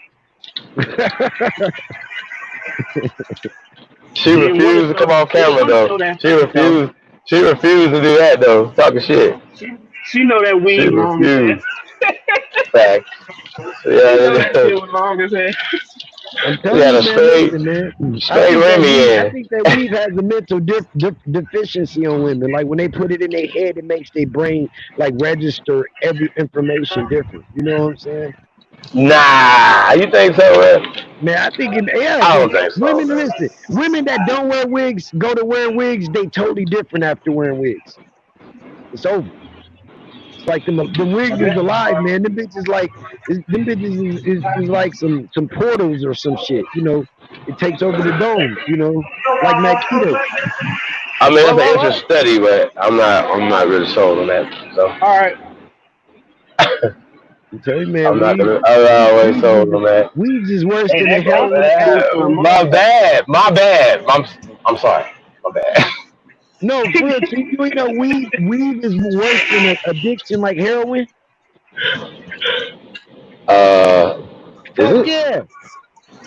Speaker 1: She
Speaker 4: She didn't want to
Speaker 1: refused to come
Speaker 4: show.
Speaker 1: on
Speaker 4: She didn't
Speaker 1: camera
Speaker 4: want to
Speaker 1: though.
Speaker 4: show that
Speaker 1: She
Speaker 4: face though.
Speaker 1: refused. She refused to do that though. Talking shit.
Speaker 4: She know that
Speaker 1: She
Speaker 4: weed long as hell.
Speaker 1: refused. Fact.
Speaker 4: She know that
Speaker 1: Yeah,
Speaker 4: shit was long as hell.
Speaker 2: I'm
Speaker 1: she
Speaker 2: telling
Speaker 1: had
Speaker 2: you,
Speaker 1: a
Speaker 2: man. Listen, man.
Speaker 1: straight Remy
Speaker 2: I
Speaker 1: in.
Speaker 2: think that weave has a mental deficiency on women. Like when they put it in their head, it makes their brain like register every information different. You know what I'm saying?
Speaker 1: Nah, you think so, man?
Speaker 2: Man, I think yeah,
Speaker 1: I
Speaker 2: because
Speaker 1: don't think so,
Speaker 2: women,
Speaker 1: man.
Speaker 2: listen, women that don't wear wigs go to wearing wigs, they totally different after wearing wigs. It's over. It's like the wigs is alive, man. Them bitches like them bitches is like some portals or some shit. You know, it takes over the dome. You know, like Magneto.
Speaker 1: I mean,
Speaker 4: What,
Speaker 1: it's an
Speaker 4: what, what?
Speaker 1: interesting study, but I'm not really sold on that. So
Speaker 4: All right.
Speaker 2: I tell you, man,
Speaker 1: I'm not
Speaker 2: weed,
Speaker 1: gonna. I'm not always
Speaker 2: weeds
Speaker 1: sold
Speaker 2: is
Speaker 1: on that.
Speaker 2: weeds is worse
Speaker 4: Hey,
Speaker 2: than the
Speaker 4: that goes
Speaker 2: heroin
Speaker 4: that goes
Speaker 2: addict.
Speaker 4: to a
Speaker 1: My
Speaker 4: mother.
Speaker 1: bad. My bad. I'm sorry. My bad.
Speaker 2: No, for real, Chief, you ain't know weed is worse than addiction like heroin.
Speaker 1: Uh, is
Speaker 2: Fuck
Speaker 1: it?
Speaker 2: yeah.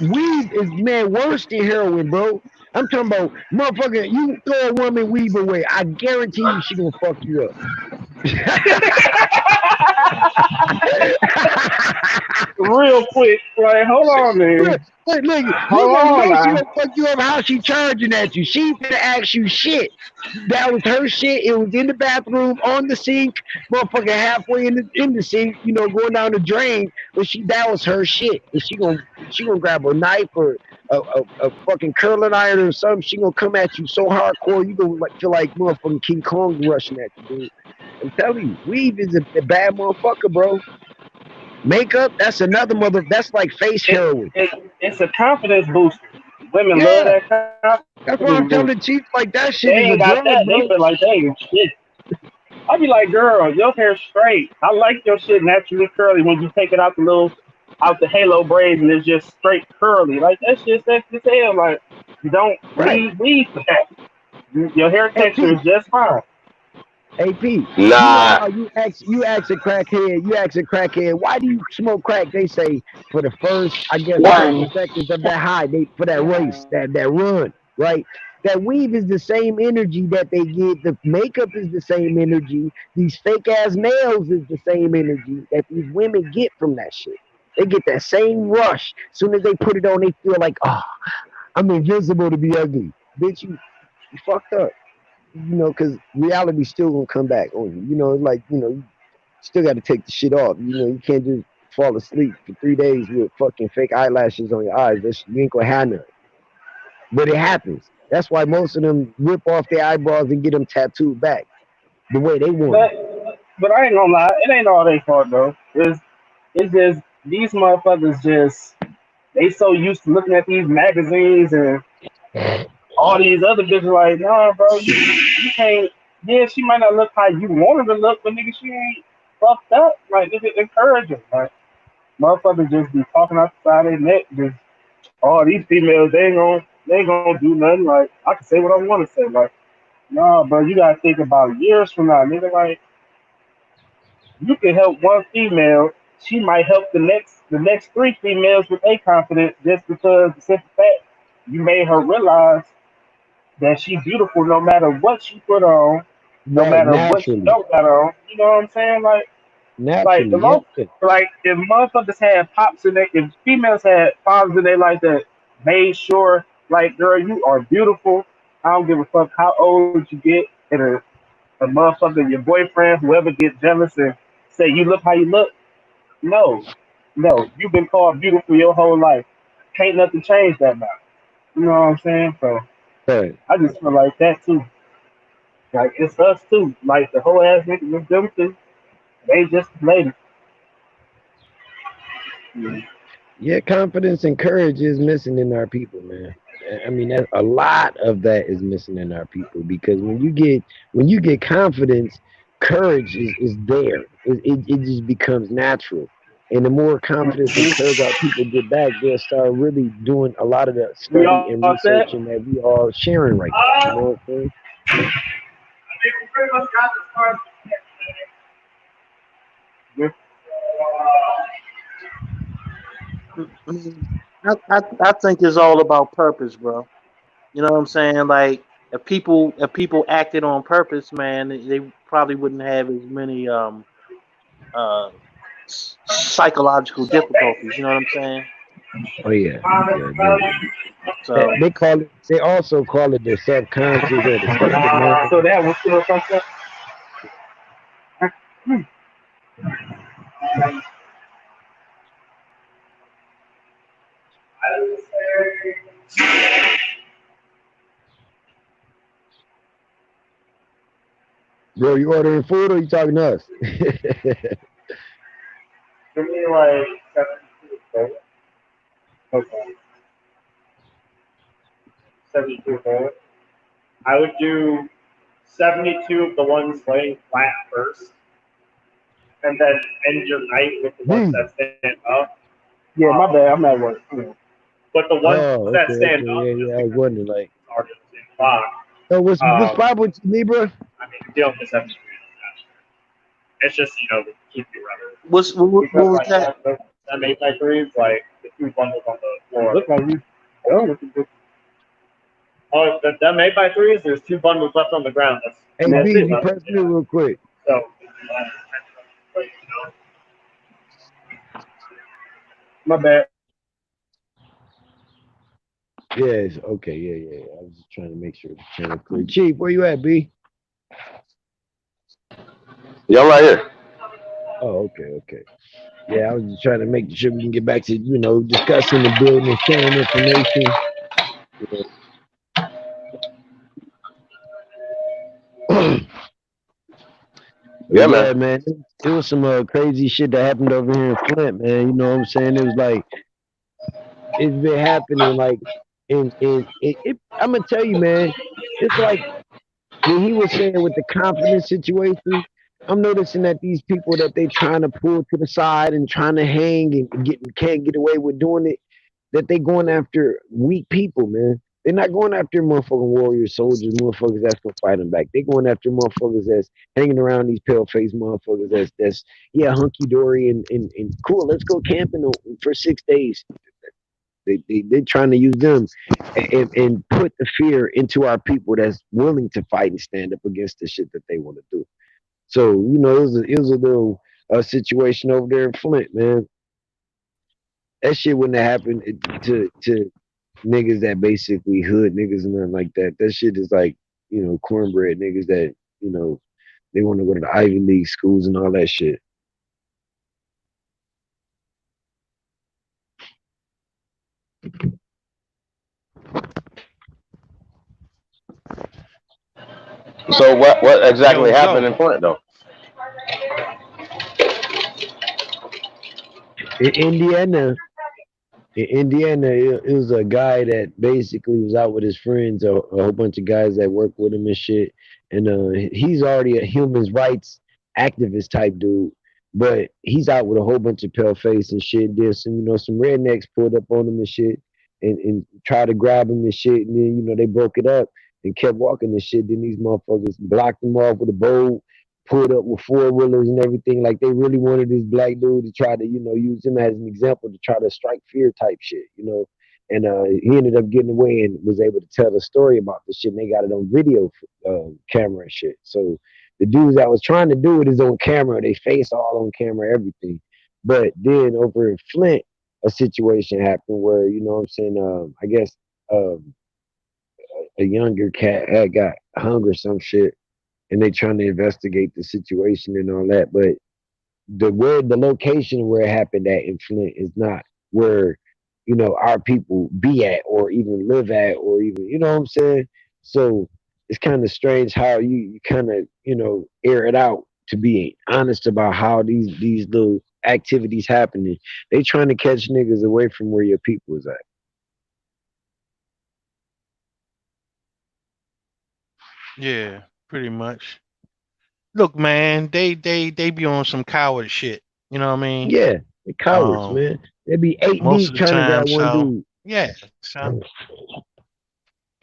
Speaker 2: Weed is man worse than heroin, bro. I'm talking about motherfucker. You throw a woman weed away, I guarantee you she gonna fuck you up.
Speaker 4: Real quick, like, hold on, man.
Speaker 2: Look, look,
Speaker 4: Hold
Speaker 2: you gonna
Speaker 4: on
Speaker 2: know she
Speaker 4: now.
Speaker 2: gonna fuck you up. How she charging at you? She finna ask you shit. That was her shit. It was in the bathroom, on the sink, motherfucker halfway in the sink, you know, going down the drain. But that was her shit. And she gonna grab a knife or a fucking curling iron or something. She gonna come at you so hardcore you gonna like feel like motherfucking King Kong rushing at you, dude. I'm telling you, weed is a bad motherfucker, bro. Makeup, that's another that's like face
Speaker 4: It,
Speaker 2: heroin.
Speaker 4: it's a confidence booster. Women love
Speaker 2: Yeah,
Speaker 4: that confidence
Speaker 2: that's what I'm
Speaker 4: booster.
Speaker 2: telling the chief. Like that
Speaker 4: They
Speaker 2: shit is
Speaker 4: ain't
Speaker 2: a
Speaker 4: got
Speaker 2: drug,
Speaker 4: that. They
Speaker 2: bro.
Speaker 4: feel like they ain't shit. I be like, girl, your hair's straight. I like your shit naturally curly when you take it out out the halo braids and it's just straight curly. Like that shit sexy as hell. Like you don't
Speaker 2: Right.
Speaker 4: need weed for that. Your hair texture
Speaker 2: AP,
Speaker 4: is just fine.
Speaker 2: AP. You know
Speaker 1: Nah.
Speaker 2: how you ask a crackhead, why do you smoke crack? They say for the first, I guess, couple
Speaker 4: One.
Speaker 2: seconds of that high, they for that race, that run, right? That weave is the same energy that they get. The makeup is the same energy. These fake ass nails is the same energy that these women get from that shit. They get that same rush. As soon as they put it on, they feel like, oh, I'm invincible to be ugly. Bitch, you fucked up. You know, because reality's still gonna come back on you. You know, like, you know, you still got to take the shit off. You know, you can't just fall asleep for 3 days with fucking fake eyelashes on your eyes. You ain't gonna have none. But it happens. That's why most of them rip off their eyebrows and get them tattooed back the way they want them.
Speaker 4: But I ain't gonna lie, it ain't all their fault though. It's just these motherfuckers just they so used to looking at these magazines and all these other bitches like, nah, bro, you can't. Yeah, she might not look how you want her to look, but nigga, she ain't fucked up. Like, nigga, encourage her. Like, motherfuckers just be talking out the side of their neck. Just, oh, these females, they ain't gonna do nothing. Like, I can say what I want to say. Like, nah, bro, you gotta think about years from now, nigga. Like, you can help one female, she might help the next three females with their confidence just because the simple fact you made her realize that she beautiful no matter what she put on, no
Speaker 2: Right,
Speaker 4: matter what she
Speaker 2: naturally.
Speaker 4: don't got on. You know what I'm saying? Like the
Speaker 2: Naturally, yeah.
Speaker 4: most, like if motherfuckers had pops in their, if females had fathers in their life that made sure, like, girl, you are beautiful. I don't give a fuck how old you get, and a motherfucker, your boyfriend, whoever gets jealous and say you look how you look. No, no, you've been called beautiful your whole life. Can't nothing change that now. You know what I'm saying? So
Speaker 2: Right.
Speaker 4: I just feel like that too. Like it's us too. Like the whole ass niggas is them too. They just ladies.
Speaker 2: Yeah, confidence and courage is missing in our people, man. I mean, a lot of that is missing in our people because when you get confidence, courage is there. It just becomes natural. And the more confidence and courage our people get back, they'll start really doing a lot of the
Speaker 4: We
Speaker 2: study
Speaker 4: all
Speaker 2: and
Speaker 4: set.
Speaker 2: researching that we are sharing right now. You know what I'm saying?
Speaker 4: Pretty much got this
Speaker 3: I mean, I think it's all about purpose, bro. You know what I'm saying? Like if people acted on purpose, man, they probably wouldn't have as many uh psychological difficulties. You know what I'm saying?
Speaker 2: Oh yeah, yeah.
Speaker 3: So
Speaker 2: They call it. They also call it the subconscious or the state of
Speaker 4: So
Speaker 2: mind.
Speaker 4: that was still something.
Speaker 2: Bro, you ordering food or you talking to us?
Speaker 4: Give me like 72. Okay, 72. I would do 72 of the ones laying flat first, and then end your night with the ones
Speaker 2: B.
Speaker 4: that stand up. Yeah, my bad. I'm at work. But the ones
Speaker 2: Oh,
Speaker 4: that
Speaker 2: okay,
Speaker 4: stand
Speaker 2: okay.
Speaker 4: up,
Speaker 2: Yeah,
Speaker 4: just
Speaker 2: yeah. I
Speaker 4: because
Speaker 2: was wondering, like,
Speaker 4: it's hard to see the clock.
Speaker 2: oh, what's poppin' with you, Libra?
Speaker 4: I mean, you don't just have to do it. It's just, to keep you running.
Speaker 3: What
Speaker 4: Because
Speaker 3: was
Speaker 4: like
Speaker 3: that?
Speaker 4: that 8x3 is like the two bundles on the floor. Look like you. Oh, them 8x3s, there's two bundles left on the ground.
Speaker 2: Hey,
Speaker 4: That's
Speaker 2: B,
Speaker 4: it.
Speaker 2: you press me real quick.
Speaker 4: So, my bad.
Speaker 2: Yes, okay, yeah, yeah. I was just trying to make sure the channel clear. Chief, where you at, B?
Speaker 1: Yeah, I'm right here.
Speaker 2: Oh, okay, okay. Yeah, I was just trying to make sure we can get back to, discussing the building and sharing information. You know. But
Speaker 1: Yeah,
Speaker 2: yeah,
Speaker 1: man.
Speaker 2: man, it was some crazy shit that happened over here in Flint, man. You know what I'm saying? It was like it's been happening, like, I'm gonna tell you, man. It's like when he was saying with the confidence situation. I'm noticing that these people that they trying to pull to the side and trying to hang and can't get away with doing it, that they going after weak people, man. They're not going after motherfucking warrior soldiers, motherfuckers that's gonna fight them back. They going after motherfuckers that's hanging around these pale faced motherfuckers that's yeah, hunky dory and cool. Let's go camping for 6 days. They trying to use them and put the fear into our people that's willing to fight and stand up against the shit that they want to do. So it was a little situation over there in Flint, man. That shit wouldn't have happened to niggas that basically hood niggas and nothing like that. That shit is like, cornbread niggas that, they want to go to the Ivy League schools and all that shit.
Speaker 1: So what exactly
Speaker 3: Yo,
Speaker 1: happened in
Speaker 3: Zoe.
Speaker 1: Flint though?
Speaker 2: In Indiana, it was a guy that basically was out with his friends, a whole bunch of guys that work with him and shit. And he's already a human rights activist type dude, but he's out with a whole bunch of pale face and shit. There's some rednecks pulled up on him and shit, and tried to grab him and shit. And then they broke it up and kept walking and shit. Then these motherfuckers blocked him off with a bow, pulled up with four wheelers and everything. Like they really wanted this black dude to try to, use him as an example to try to strike fear type shit. And he ended up getting away and was able to tell the story about the shit. And they got it on video camera and shit. So the dudes that was trying to do it is on camera. They face all on camera, everything. But then over in Flint, a situation happened where what I'm saying. I guess um, a younger cat had got hung or some shit, and they trying to investigate the situation and all that. But the location where it happened at in Flint is not where our people be at or even live at or even what I'm saying. So it's kind of strange how you kind of air it out to be honest about how these little activities happening. They trying to catch niggas away from where your people is at.
Speaker 3: Yeah, pretty much. Look, man, they be on some coward shit. You know what I mean?
Speaker 2: Yeah, they cowards,
Speaker 3: Um,
Speaker 2: man. They be eight
Speaker 3: most
Speaker 2: deep
Speaker 3: of the
Speaker 2: trying to grab
Speaker 3: time,
Speaker 2: one
Speaker 3: so
Speaker 2: dude.
Speaker 3: yeah, so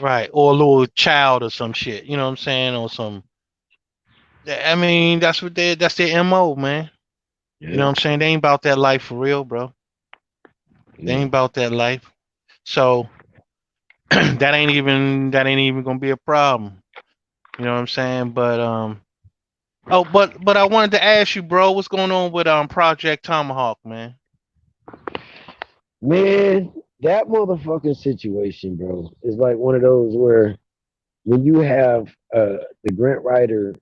Speaker 3: right, or a little child or some shit. You know what I'm saying? Or some. I mean, that's their mo, man. You know
Speaker 2: Yeah,
Speaker 3: what I'm saying? They ain't about that life for real, bro. They ain't
Speaker 2: no.
Speaker 3: about that life. So that ain't even gonna be a problem. You know what I'm saying? But I wanted to ask you, bro, what's going on with Project Tomahawk, man?
Speaker 2: Man, that motherfucking situation, bro, is like one of those where when you have the grant writer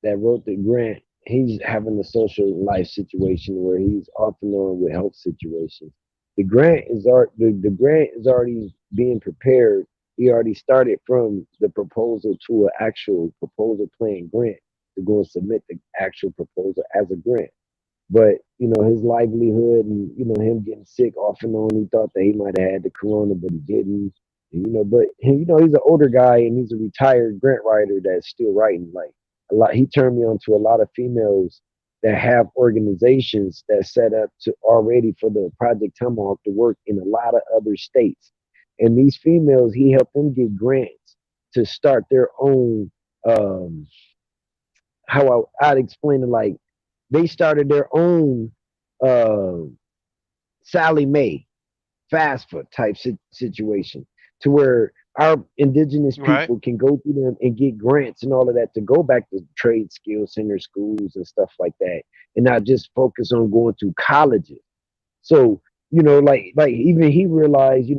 Speaker 2: that wrote the grant, he's having a social life situation where he's off and on with health situations. the grant is already being prepared. He already started from the proposal to an actual proposal plan grant to go and submit the actual proposal as a grant. But his livelihood and him getting sick off and on, he thought that he might have had the corona, but he didn't. And, but he's an older guy and he's a retired grant writer that's still writing. Like a lot, he turned me on to a lot of females that have organizations that set up to already for the Project Tomahawk to work in a lot of other states. And these females, he helped them get grants to start their own. Um, I'd explain it, like they started their own uh, Sally Mae fast food type situation to where our indigenous
Speaker 3: Right.
Speaker 2: people can go through them and get grants and all of that to go back to trade skill center schools and stuff like that, and not just focus on going to colleges. So, like even he realized,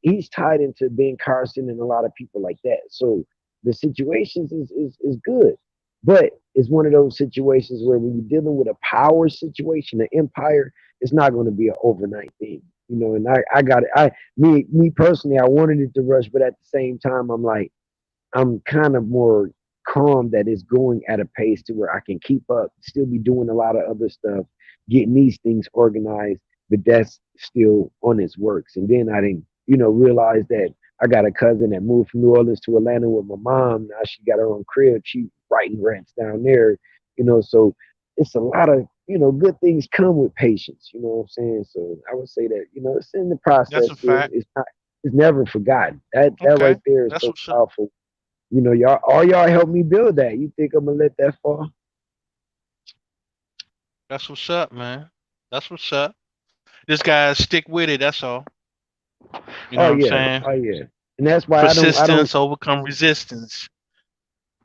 Speaker 2: he's tied into Ben Carson and a lot of people like that. So the situations is good. But it's one of those situations where when you're dealing with a power situation, an empire, it's not going to be an overnight thing. And I got it. Me personally, I wanted it to rush, but at the same time, I'm kind of more calm that it's going at a pace to where I can keep up, still be doing a lot of other stuff, getting these things organized, but that's still on its works. And then I didn't, realize that I got a cousin that moved from New Orleans to Atlanta with my mom. Now she got her own crib. She writing rents down there, so it's a lot of, good things come with patience, you know what I'm saying? So I would say that, it's in the
Speaker 3: That's
Speaker 2: process
Speaker 3: a
Speaker 2: still.
Speaker 3: fact.
Speaker 2: It's never forgotten. That right
Speaker 3: Okay.
Speaker 2: there is
Speaker 3: That's
Speaker 2: so
Speaker 3: what's up.
Speaker 2: powerful. Y'all helped me build that. You think I'm gonna let that fall?
Speaker 3: That's what's up, man. That's what's up. This guy stick with it. That's all. You know
Speaker 2: Oh
Speaker 3: what I'm
Speaker 2: yeah,
Speaker 3: saying?
Speaker 2: oh yeah. And that's why I don't
Speaker 3: Persistence overcome resistance.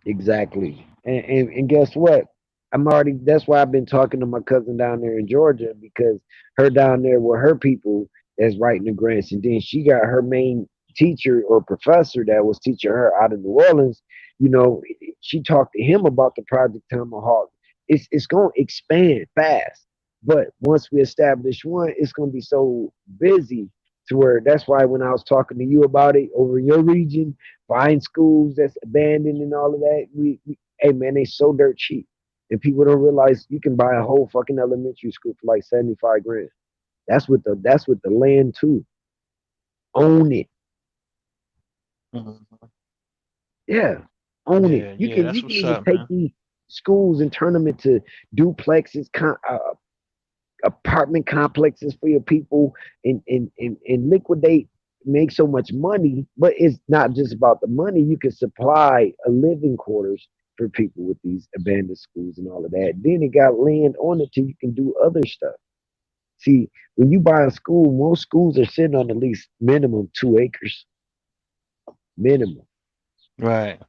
Speaker 2: exactly. And guess what? I'm already. That's why I've been talking to my cousin down there in Georgia because her down there with her people that's writing the grants, and then she got her main teacher or professor that was teaching her out of New Orleans. She talked to him about the Project Tomahawk. It's going to expand fast, but once we establish one, it's going to be so busy to where that's why when I was talking to you about it over in your region, buying schools that's abandoned and all of that, hey man, they so dirt cheap. And people don't realize you can buy a whole fucking elementary school for like 75 grand. That's with the land too. Own it.
Speaker 3: Mhm.
Speaker 2: Yeah. Own it.
Speaker 3: Yeah,
Speaker 2: You
Speaker 3: yeah.
Speaker 2: can
Speaker 3: That's
Speaker 2: you can
Speaker 3: what's
Speaker 2: even
Speaker 3: up,
Speaker 2: take
Speaker 3: man.
Speaker 2: these schools and turn them into duplexes, apartment complexes for your people and liquidate, make so much money. But it's not just about the money. You can supply a living quarters for people with these abandoned schools and all of that. Then it got land on it till you can do other stuff. See, when you buy a school, most schools are sitting on at least minimum 2 acres. Minimum.
Speaker 3: Right.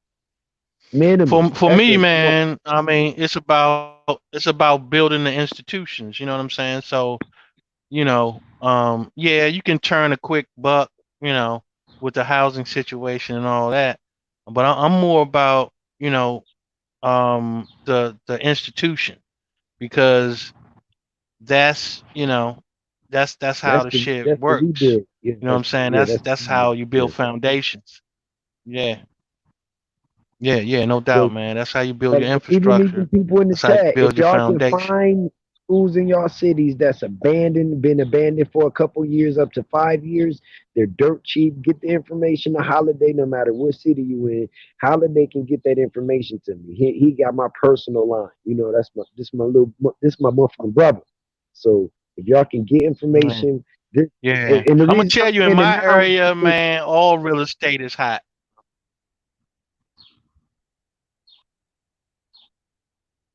Speaker 2: Minimum.
Speaker 3: For
Speaker 2: That's
Speaker 3: me,
Speaker 2: a
Speaker 3: man, I mean, it's about building the institutions, you know what I'm saying? So, yeah, you can turn a quick buck, you know, with the housing situation and all that. But I'm more about, the institution because that's, that's how
Speaker 2: that's
Speaker 3: the
Speaker 2: the
Speaker 3: shit
Speaker 2: that's the
Speaker 3: works.
Speaker 2: rebuild. Yeah,
Speaker 3: You know what I'm saying? That's
Speaker 2: that's the
Speaker 3: that's
Speaker 2: rebuild.
Speaker 3: how you
Speaker 2: Yeah.
Speaker 3: build foundations. Yeah. Yeah, yeah, no
Speaker 2: So
Speaker 3: doubt, man. That's how you build
Speaker 2: But
Speaker 3: your
Speaker 2: even
Speaker 3: infrastructure.
Speaker 2: people in the
Speaker 3: That's how you
Speaker 2: chat, if
Speaker 3: build your
Speaker 2: y'all can
Speaker 3: foundation.
Speaker 2: find schools in y'all cities that's abandoned, been abandoned for a couple years, up to 5 years, they're dirt cheap. Get the information to Holiday, no matter what city you in. Holiday can get that information to me. He got my personal line. That's this my motherfucking brother. So if y'all can get
Speaker 3: Man.
Speaker 2: information, this,
Speaker 3: Yeah.
Speaker 2: and the
Speaker 3: I'm gonna
Speaker 2: reason I'm
Speaker 3: tell you in
Speaker 2: saying it
Speaker 3: my
Speaker 2: now is
Speaker 3: area,
Speaker 2: because
Speaker 3: man, all real estate is hot.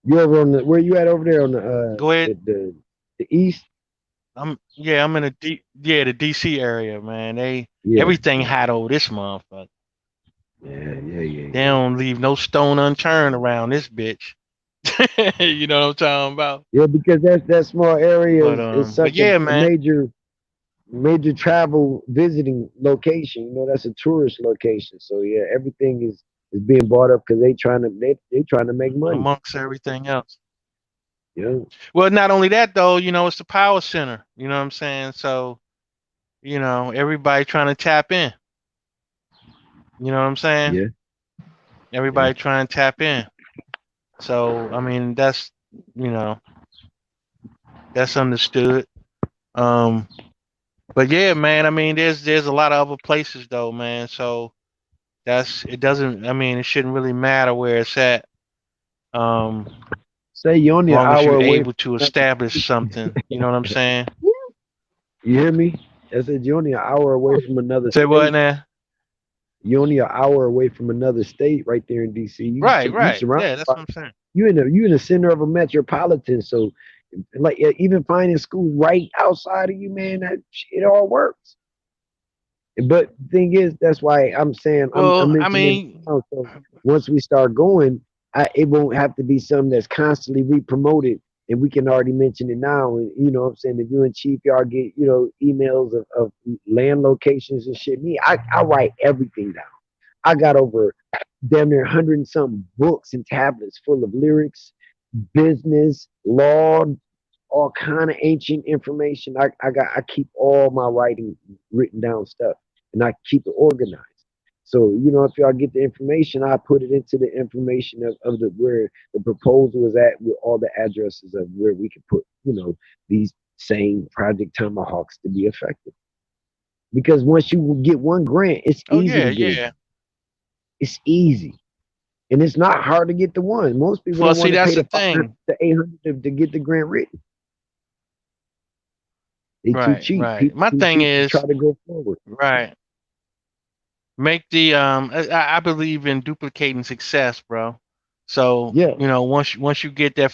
Speaker 2: you're over on where you at over there on
Speaker 3: Go ahead.
Speaker 2: the east.
Speaker 3: I'm in the DC area, man.
Speaker 2: Yeah,
Speaker 3: Everything
Speaker 2: yeah.
Speaker 3: hot over this motherfucker.
Speaker 2: Yeah, yeah, yeah,
Speaker 3: They
Speaker 2: yeah.
Speaker 3: don't leave no stone unturned around this bitch. You know what I'm talking about?
Speaker 2: Yeah, because that small area is
Speaker 3: But
Speaker 2: such
Speaker 3: yeah,
Speaker 2: a
Speaker 3: man.
Speaker 2: major travel visiting location. That's a tourist location. So yeah, everything is being bought up because they trying to make money.
Speaker 3: Amongst everything else.
Speaker 2: You know,
Speaker 3: Well, not only that though, it's the power center. You know what I'm saying? So, everybody trying to tap in. You know what I'm saying?
Speaker 2: Yeah, yeah.
Speaker 3: Everybody trying to tap in. So I mean, you know that's understood. Um, but yeah, man. I mean, there's a lot of other places though, man. So it doesn't. I mean, it shouldn't really matter where it's at. Um,
Speaker 2: Say you're only an
Speaker 3: long as
Speaker 2: hour
Speaker 3: you're
Speaker 2: away
Speaker 3: able
Speaker 2: from
Speaker 3: to
Speaker 2: another
Speaker 3: establish
Speaker 2: state.
Speaker 3: something. You know what I'm saying?
Speaker 2: You hear me? I said you're only an hour away from another
Speaker 3: Say what
Speaker 2: state.
Speaker 3: now?
Speaker 2: You're only an hour away from another state right there in DC.
Speaker 3: Right,
Speaker 2: You
Speaker 3: right.
Speaker 2: surrounded
Speaker 3: Yeah, that's
Speaker 2: by
Speaker 3: what I'm saying.
Speaker 2: you in the center of a metropolitan. So like even finding schools right outside of you, man, that it all works. But the thing is, that's why I'm saying I'm
Speaker 3: Well, I
Speaker 2: mentioning it
Speaker 3: mean,
Speaker 2: now. So once we start going, it won't have to be something that's constantly re-promoted, and we can already mention it now. And you know, what I'm saying if you and Chief y'all get emails of land locations and shit. I write everything down. I got over damn near 100 and something books and tablets full of lyrics, business, law, all kind of ancient information. I keep all my writing written down stuff, and I keep it organized. So if y'all get the information, I put it into the information of the where the proposal is at with all the addresses of where we can put these same Project Tomahawks to be effective. Because once you get one grant, it's
Speaker 3: oh
Speaker 2: easy
Speaker 3: yeah,
Speaker 2: to get a
Speaker 3: yeah.
Speaker 2: grant. It's easy. And it's not hard to get the one. Most people
Speaker 3: Well,
Speaker 2: don't
Speaker 3: see,
Speaker 2: want to
Speaker 3: that's
Speaker 2: pay
Speaker 3: the
Speaker 2: the 500
Speaker 3: thing.
Speaker 2: to 800 to get the grant written. They too
Speaker 3: Right,
Speaker 2: cheap.
Speaker 3: right.
Speaker 2: People
Speaker 3: My
Speaker 2: too
Speaker 3: thing
Speaker 2: cheap to try
Speaker 3: is,
Speaker 2: to go forward.
Speaker 3: right, make I believe in duplicating success, bro. So,
Speaker 2: Yeah.
Speaker 3: once you get that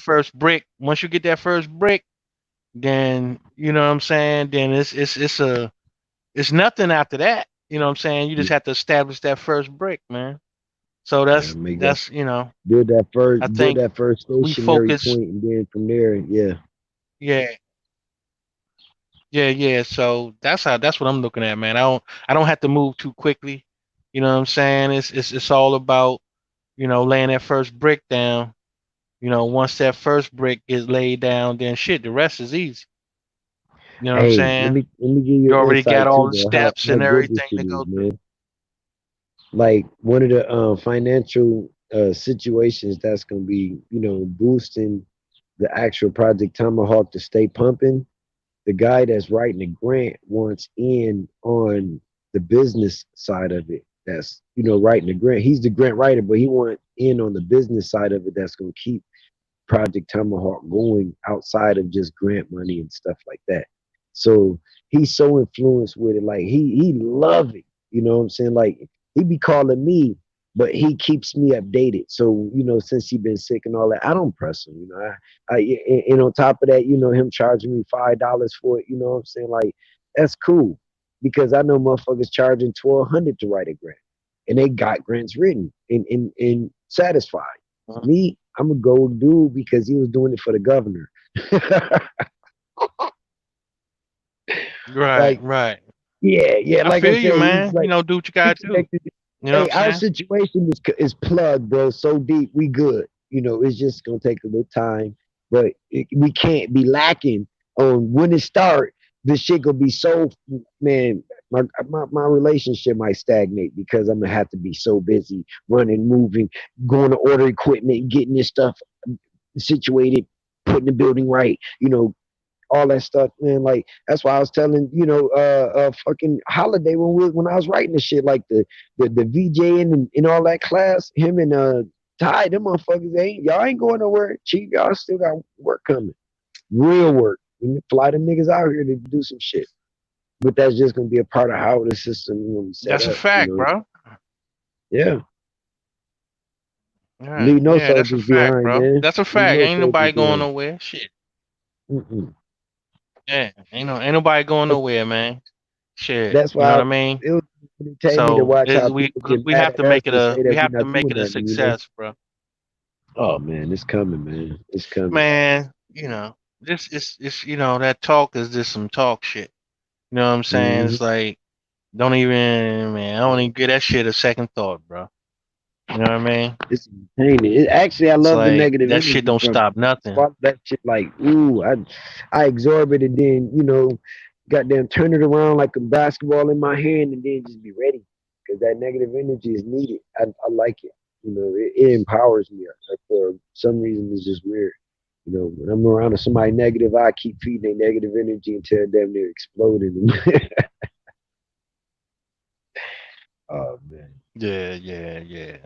Speaker 3: first brick, then you know what I'm saying, then it's nothing after that. You know what I'm saying? You just have to establish that first brick, man. So
Speaker 2: Yeah, make that
Speaker 3: that's, I
Speaker 2: build
Speaker 3: think
Speaker 2: that first
Speaker 3: we
Speaker 2: stationary
Speaker 3: focus,
Speaker 2: point, and then from there, yeah.
Speaker 3: yeah, yeah. So that's what I'm looking at, man. I don't have to move too quickly. You know what I'm saying? It's all about, laying that first brick down. Once that first brick is laid down, then shit, the rest is easy. You know what I'm
Speaker 2: Hey,
Speaker 3: saying?
Speaker 2: let me give you
Speaker 3: You
Speaker 2: an
Speaker 3: already got
Speaker 2: insight
Speaker 3: all
Speaker 2: too
Speaker 3: the
Speaker 2: though,
Speaker 3: steps
Speaker 2: how
Speaker 3: and
Speaker 2: good this
Speaker 3: everything
Speaker 2: shit
Speaker 3: to
Speaker 2: is,
Speaker 3: go through.
Speaker 2: man. Like one of the financial situations that's gonna be, boosting the actual Project Tomahawk to stay pumping. The guy that's writing the grant wants in on the business side of it. That's writing the grant. He's the grant writer, but he wants in on the business side of it. That's going to keep Project Tomahawk going outside of just grant money and stuff like that. So he's so influenced with it. Like he love it. You know what I'm saying? Like he be calling me, but he keeps me updated. So since he been sick and all that, I don't press him. And on top of that, him charging me $5 for it. You know what I'm saying? Like that's cool because I know motherfuckers charging 1,200 to write a grant, and they got grants written and satisfied.
Speaker 3: Mhm.
Speaker 2: Me, I'm a gold dude because he was doing it for the governor.
Speaker 3: Right,
Speaker 2: Like,
Speaker 3: right.
Speaker 2: yeah,
Speaker 3: I
Speaker 2: like I
Speaker 3: feel you,
Speaker 2: said, he's
Speaker 3: man.
Speaker 2: like
Speaker 3: Do what you
Speaker 2: he
Speaker 3: gotta do.
Speaker 2: connected.
Speaker 3: You know what
Speaker 2: Hey,
Speaker 3: I'm
Speaker 2: our
Speaker 3: saying?
Speaker 2: situation is plugged, bro. So deep, we good. It's just gonna take a little time, but we can't be lacking on when it start. This shit gonna be so man. My relationship might stagnate because I'm gonna have to be so busy running, moving, going to order equipment, getting this stuff situated, putting the building right, all that stuff, man. Like that's why I was telling, fucking Holiday when I was writing the shit, like the VJ and all that class, him and Ty, them motherfuckers y'all ain't going nowhere. Chief, y'all still got work coming. Real work. We need to fly them niggas out here to do some shit. But that's just gonna be a part of how the system will be set
Speaker 3: That's a
Speaker 2: up.
Speaker 3: fact, bro.
Speaker 2: Yeah.
Speaker 3: All right.
Speaker 2: Leave no
Speaker 3: Yeah, that's a
Speaker 2: soldiers
Speaker 3: fact,
Speaker 2: behind,
Speaker 3: bro.
Speaker 2: man.
Speaker 3: That's a
Speaker 2: Leave
Speaker 3: fact.
Speaker 2: no
Speaker 3: Ain't
Speaker 2: soldiers
Speaker 3: nobody going
Speaker 2: behind.
Speaker 3: nowhere. Shit.
Speaker 2: Mm-mm.
Speaker 3: Yeah. Ain't nobody going nowhere, man. Shit.
Speaker 2: That's
Speaker 3: You know
Speaker 2: why
Speaker 3: what I mean?
Speaker 2: it was entertaining me to
Speaker 3: So
Speaker 2: watch how people get
Speaker 3: we
Speaker 2: mad
Speaker 3: have
Speaker 2: at
Speaker 3: to
Speaker 2: us
Speaker 3: make it
Speaker 2: and
Speaker 3: a
Speaker 2: say that we're not doing
Speaker 3: a
Speaker 2: nothing.
Speaker 3: success, bro.
Speaker 2: Oh man, it's coming, man. It's coming.
Speaker 3: Man, this is it's that talk is just some talk shit. You know what I'm saying?
Speaker 2: Hmm.
Speaker 3: It's like don't even man, I don't even give that shit a second thought, bro. You know what I mean?
Speaker 2: It's entertaining. Actually, I
Speaker 3: It's
Speaker 2: love the
Speaker 3: like
Speaker 2: negative
Speaker 3: that shit
Speaker 2: energy
Speaker 3: don't
Speaker 2: from it.
Speaker 3: stop
Speaker 2: I
Speaker 3: nothing.
Speaker 2: swallow that shit like ooh. I absorb it and then
Speaker 5: goddamn turn it around like a basketball in my hand and then just be ready. Because that negative energy is needed. I like it. You know, it empowers me. Like for some reason, it's just weird. You know, when I'm around somebody negative, I keep feeding their negative energy until damn near exploding. Oh man.
Speaker 3: Yeah.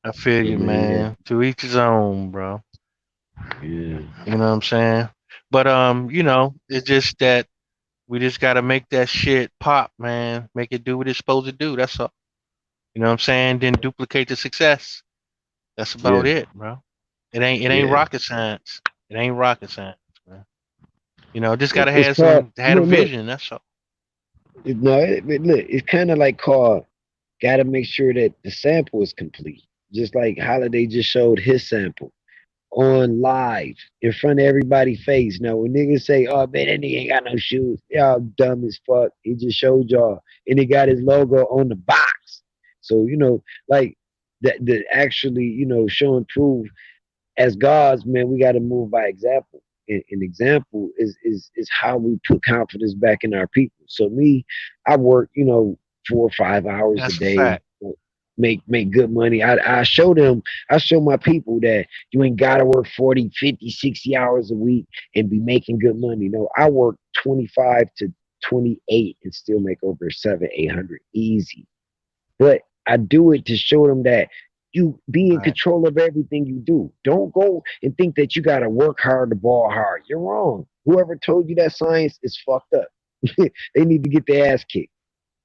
Speaker 3: I feel
Speaker 5: So
Speaker 3: you,
Speaker 5: man, yeah,
Speaker 3: man. To each his own, bro.
Speaker 5: yeah.
Speaker 3: You know what I'm saying? But it's just that we just gotta make that shit pop, man. Make it do what it's supposed to do. That's all. You know what I'm saying? Then duplicate the success. That's
Speaker 5: Yeah,
Speaker 3: about it, bro. It ain't
Speaker 5: yeah.
Speaker 3: rocket science. It ain't rocket science, man. Just gotta
Speaker 5: It's
Speaker 3: have
Speaker 5: called
Speaker 3: a
Speaker 5: look.
Speaker 3: vision. That's all.
Speaker 5: No, look. It's kind of like called. Got to make sure that the sample is complete. Just like Holiday just showed his sample on live in front of everybody's face. Now, when niggas say, "Oh man, that nigga ain't got no shoes," y'all dumb as fuck. He just showed y'all, and he got his logo on the box. So like that, actually, showing proof as gods, man, we got to move by example. An example is how we put confidence back in our people. So me, I work, 4 or 5 hours a
Speaker 3: That's a
Speaker 5: day,
Speaker 3: fact.
Speaker 5: make good money. I show them, I show my people that you ain't gotta work 40, 50, 60 hours a week and be making good money. No, I work 25 to 28 and still make over 700, 800 easy. But I do it to show them that you be in
Speaker 3: Right.
Speaker 5: control of everything you do. Don't go and think that you got to work hard to ball hard. You're wrong. Whoever told you that science is fucked up. They need to get their ass kicked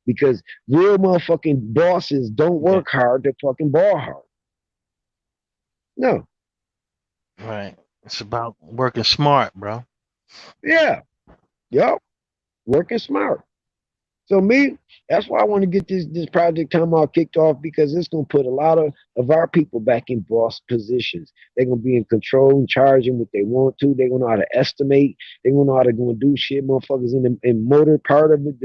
Speaker 5: because real motherfucking bosses don't
Speaker 3: Yeah.
Speaker 5: work hard to fucking ball hard. No.
Speaker 3: Right. It's about working smart, bro.
Speaker 5: Yeah. Yup. Working smart. So me, that's why I want to get this project time out kicked off because it's gonna put a lot of our people back in boss positions. They're gonna be in control and charging what they want to. They're gonna know how to estimate. They're gonna know how to go and do shit. Motherfuckers in the motor part of it,